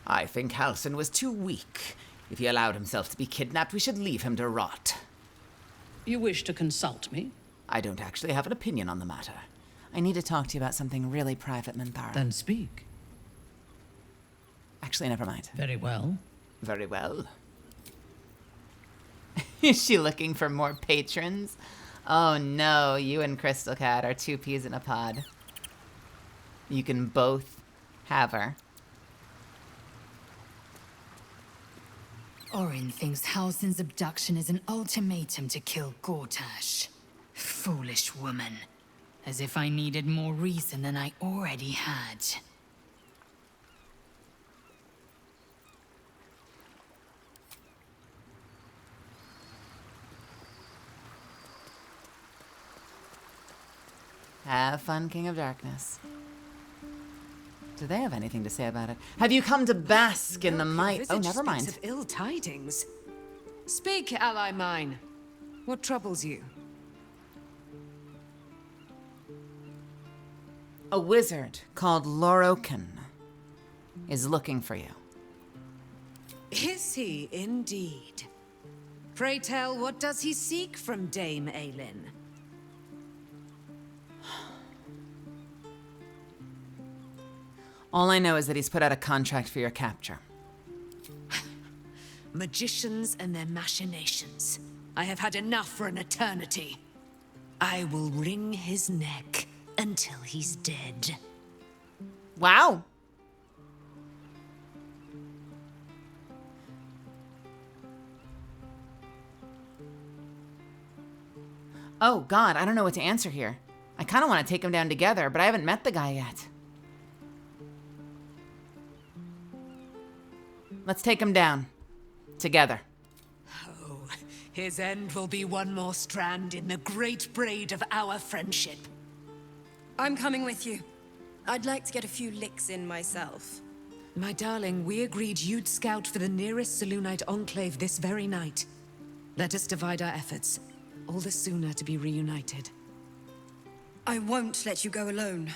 I think Halsin was too weak. If he allowed himself to be kidnapped, we should leave him to rot. You wish to consult me? I don't actually have an opinion on the matter. I need to talk to you about something really private, Minthara. Then speak. Actually, never mind. Very well. Very well. Is she looking for more patrons? Oh no, you and Crystal Cat are 2 peas in a pod. You can both have her. Orin thinks Halsin's abduction is an ultimatum to kill Gortash. Foolish woman. As if I needed more reason than I already had. Have fun, King of Darkness. Do they have anything to say about it? Have you come to bask in the might? Oh, never mind. Of ill tidings. Speak, ally mine. What troubles you? A wizard called Lorokin is looking for you. Is he indeed? Pray tell, what does he seek from Dame Aelin? All I know is that he's put out a contract for your capture. Magicians and their machinations. I have had enough for an eternity. I will wring his neck until he's dead. Wow. Oh, God, I don't know what to answer here. I kind of want to take them down together, but I haven't met the guy yet. Let's take him down. Together. Oh, his end will be one more strand in the great braid of our friendship. I'm coming with you. I'd like to get a few licks in myself. My darling, we agreed you'd scout for the nearest Selûnite enclave this very night. Let us divide our efforts. All the sooner to be reunited. I won't let you go alone.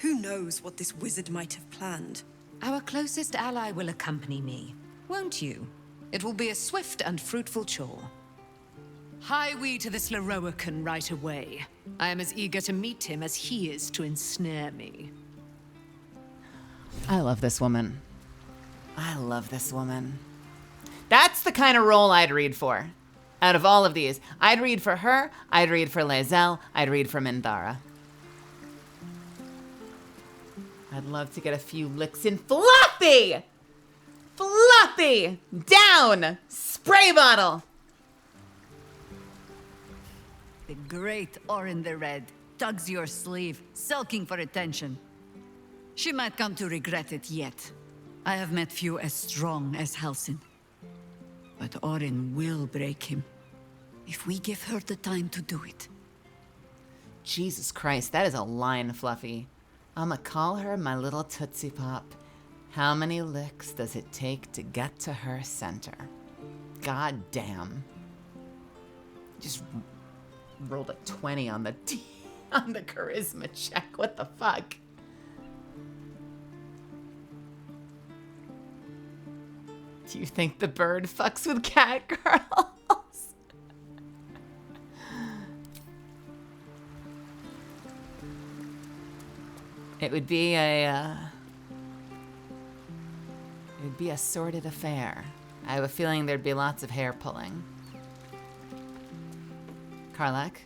Who knows what this wizard might have planned? Our closest ally will accompany me, won't you? It will be a swift and fruitful chore. Hie we to this Leroican right away. I am as eager to meet him as he is to ensnare me. I love this woman. I love this woman. That's the kind of role I'd read for. Out of all of these, I'd read for her, I'd read for Lae'zel, I'd read for Minthara. I'd love to get a few licks in. Fluffy! Fluffy! Down! Spray bottle! The great Orin the Red tugs your sleeve, sulking for attention. She might come to regret it yet. I have met few as strong as Halsin. But Orin will break him, if we give her the time to do it. Jesus Christ, that is a line, Fluffy. I'ma call her my little Tootsie Pop. How many licks does it take to get to her center? God damn. Just rolled a 20 on the on the charisma check. What the fuck? Do you think the bird fucks with cat girls? It would be a sordid affair. I have a feeling there'd be lots of hair pulling. Karlach?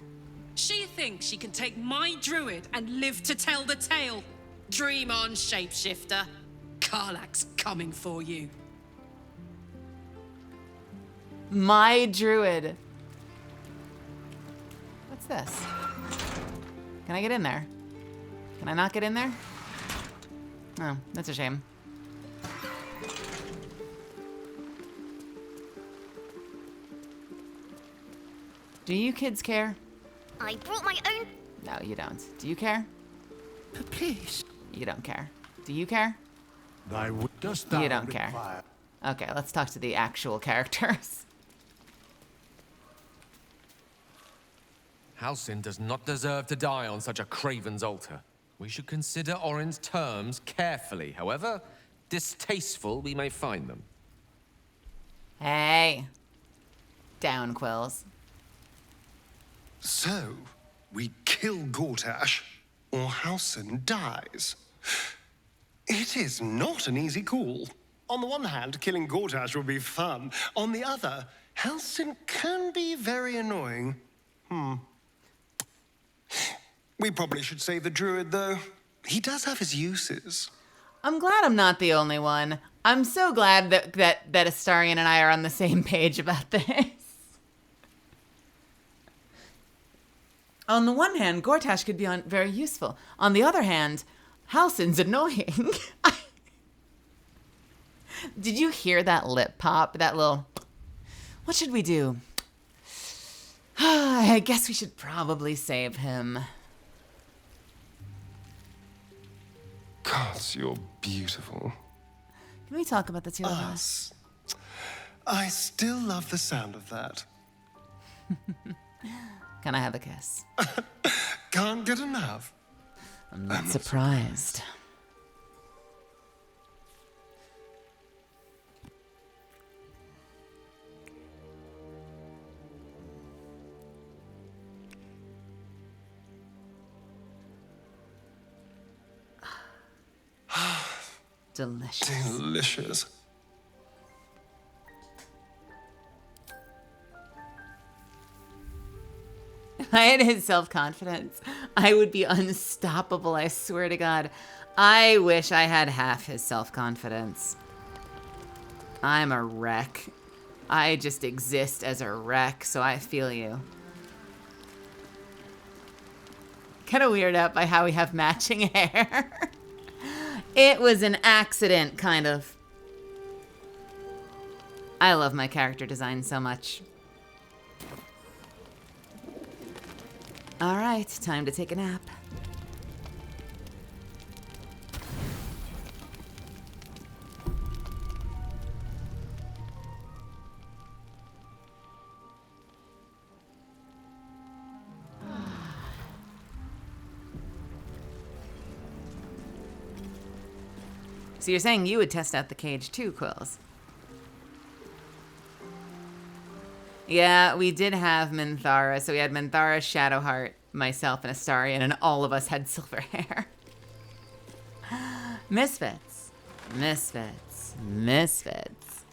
She thinks she can take my druid and live to tell the tale. Dream on, shapeshifter. Karlach's coming for you. My druid. What's this? Can I get in there? Can I not get in there? Oh, that's a shame. Do you kids care? I brought my own. No, you don't. Do you care? Please. You don't care. Do you care? Dost You don't care. Okay, let's talk to the actual characters. Halsin does not deserve to die on such a craven's altar. We should consider Orin's terms carefully, however distasteful we may find them. Hey. Down, Quills. So, we kill Gortash, or Halsin dies. It is not an easy call. On the one hand, killing Gortash would be fun. On the other, Halsin can be very annoying. We probably should save the druid, though. He does have his uses. I'm glad I'm not the only one. I'm so glad that Astarion and I are on the same page about this. On the one hand, Gortash could be very useful. On the other hand, Halsin's annoying. Did you hear that lip pop? That little... What should we do? I guess we should probably save him. Gods, you're beautiful. Can we talk about the two of us? I still love the sound of that. Can I have a kiss? Can't get enough. I'm not surprised. Delicious. Delicious. If I had his self-confidence, I would be unstoppable, I swear to God. I wish I had half his self-confidence. I'm a wreck. I just exist as a wreck, so I feel you. Kind of weirded out by how we have matching hair. It was an accident, kind of. I love my character design so much. All right, time to take a nap. So you're saying you would test out the cage too, Quills? Yeah, we did have Minthara. So we had Minthara, Shadowheart, myself, and Astarion, and all of us had silver hair. Misfits. Misfits. Misfits.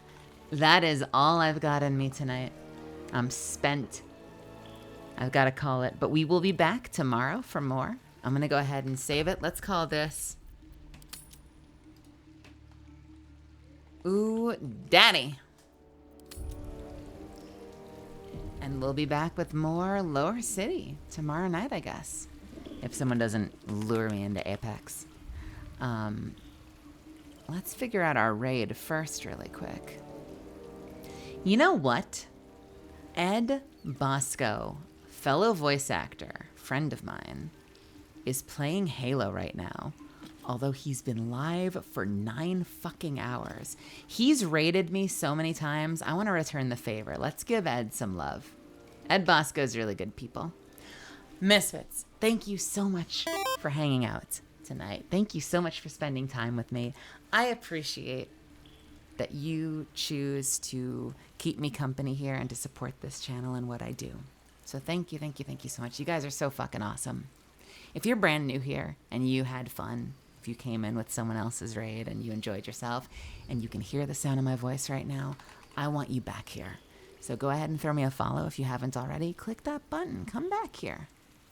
That is all I've got in me tonight. I'm spent. I've got to call it. But we will be back tomorrow for more. I'm going to go ahead and save it. Let's call this... Ooh, Daddy. And we'll be back with more Lower City tomorrow night, I guess. If someone doesn't lure me into Apex. Let's figure out our raid first really quick. You know what? Ed Bosco, fellow voice actor, friend of mine, is playing Halo right now. Although he's been live for 9 fucking hours. He's raided me so many times. I want to return the favor. Let's give Ed some love. Ed Bosco's really good people. Misfits, thank you so much for hanging out tonight. Thank you so much for spending time with me. I appreciate that you choose to keep me company here and to support this channel and what I do. So thank you, thank you, thank you so much. You guys are so fucking awesome. If you're brand new here and you had fun, if you came in with someone else's raid and you enjoyed yourself and you can hear the sound of my voice right now, I want you back here. So go ahead and throw me a follow if you haven't already. Click that button. Come back here.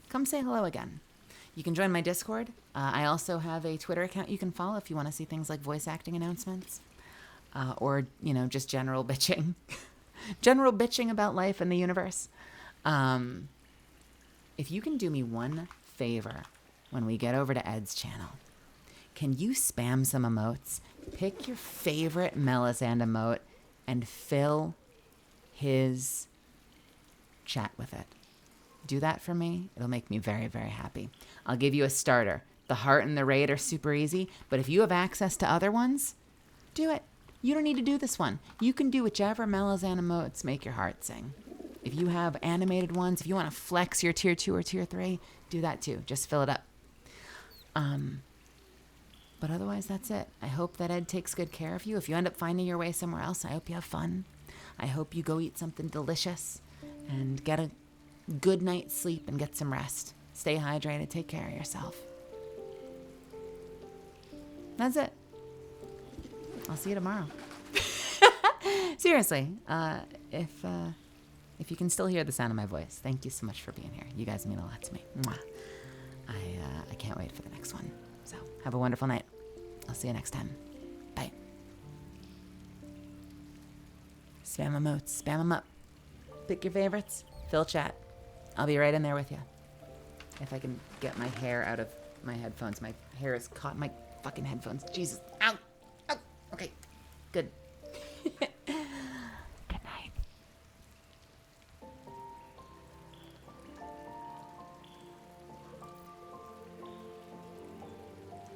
Come say hello again. You can join my Discord. I also have a Twitter account you can follow if you want to see things like voice acting announcements or, you know, just general bitching. General bitching about life and the universe. If you can do me one favor when we get over to Ed's channel, can you spam some emotes? Pick your favorite Melisande emote and fill his chat with it. Do that for me. It'll make me very, very happy. I'll give you a starter. The heart and the raid are super easy, but if you have access to other ones, do it. You don't need to do this one. You can do whichever Melisande emotes make your heart sing. If you have animated ones, if you want to flex your tier 2 or tier 3, do that too. Just fill it up. But otherwise, that's it. I hope that Ed takes good care of you. If you end up finding your way somewhere else, I hope you have fun. I hope you go eat something delicious and get a good night's sleep and get some rest. Stay hydrated. Take care of yourself. That's it. I'll see you tomorrow. Seriously, if you can still hear the sound of my voice, thank you so much for being here. You guys mean a lot to me. Mwah. I can't wait for the next one. So have a wonderful night. I'll see you next time. Bye. Spam emotes. Spam them up. Pick your favorites. Fill chat. I'll be right in there with you. If I can get my hair out of my headphones. My hair is caught in my fucking headphones. Jesus. Ow. Ow. Okay. Good.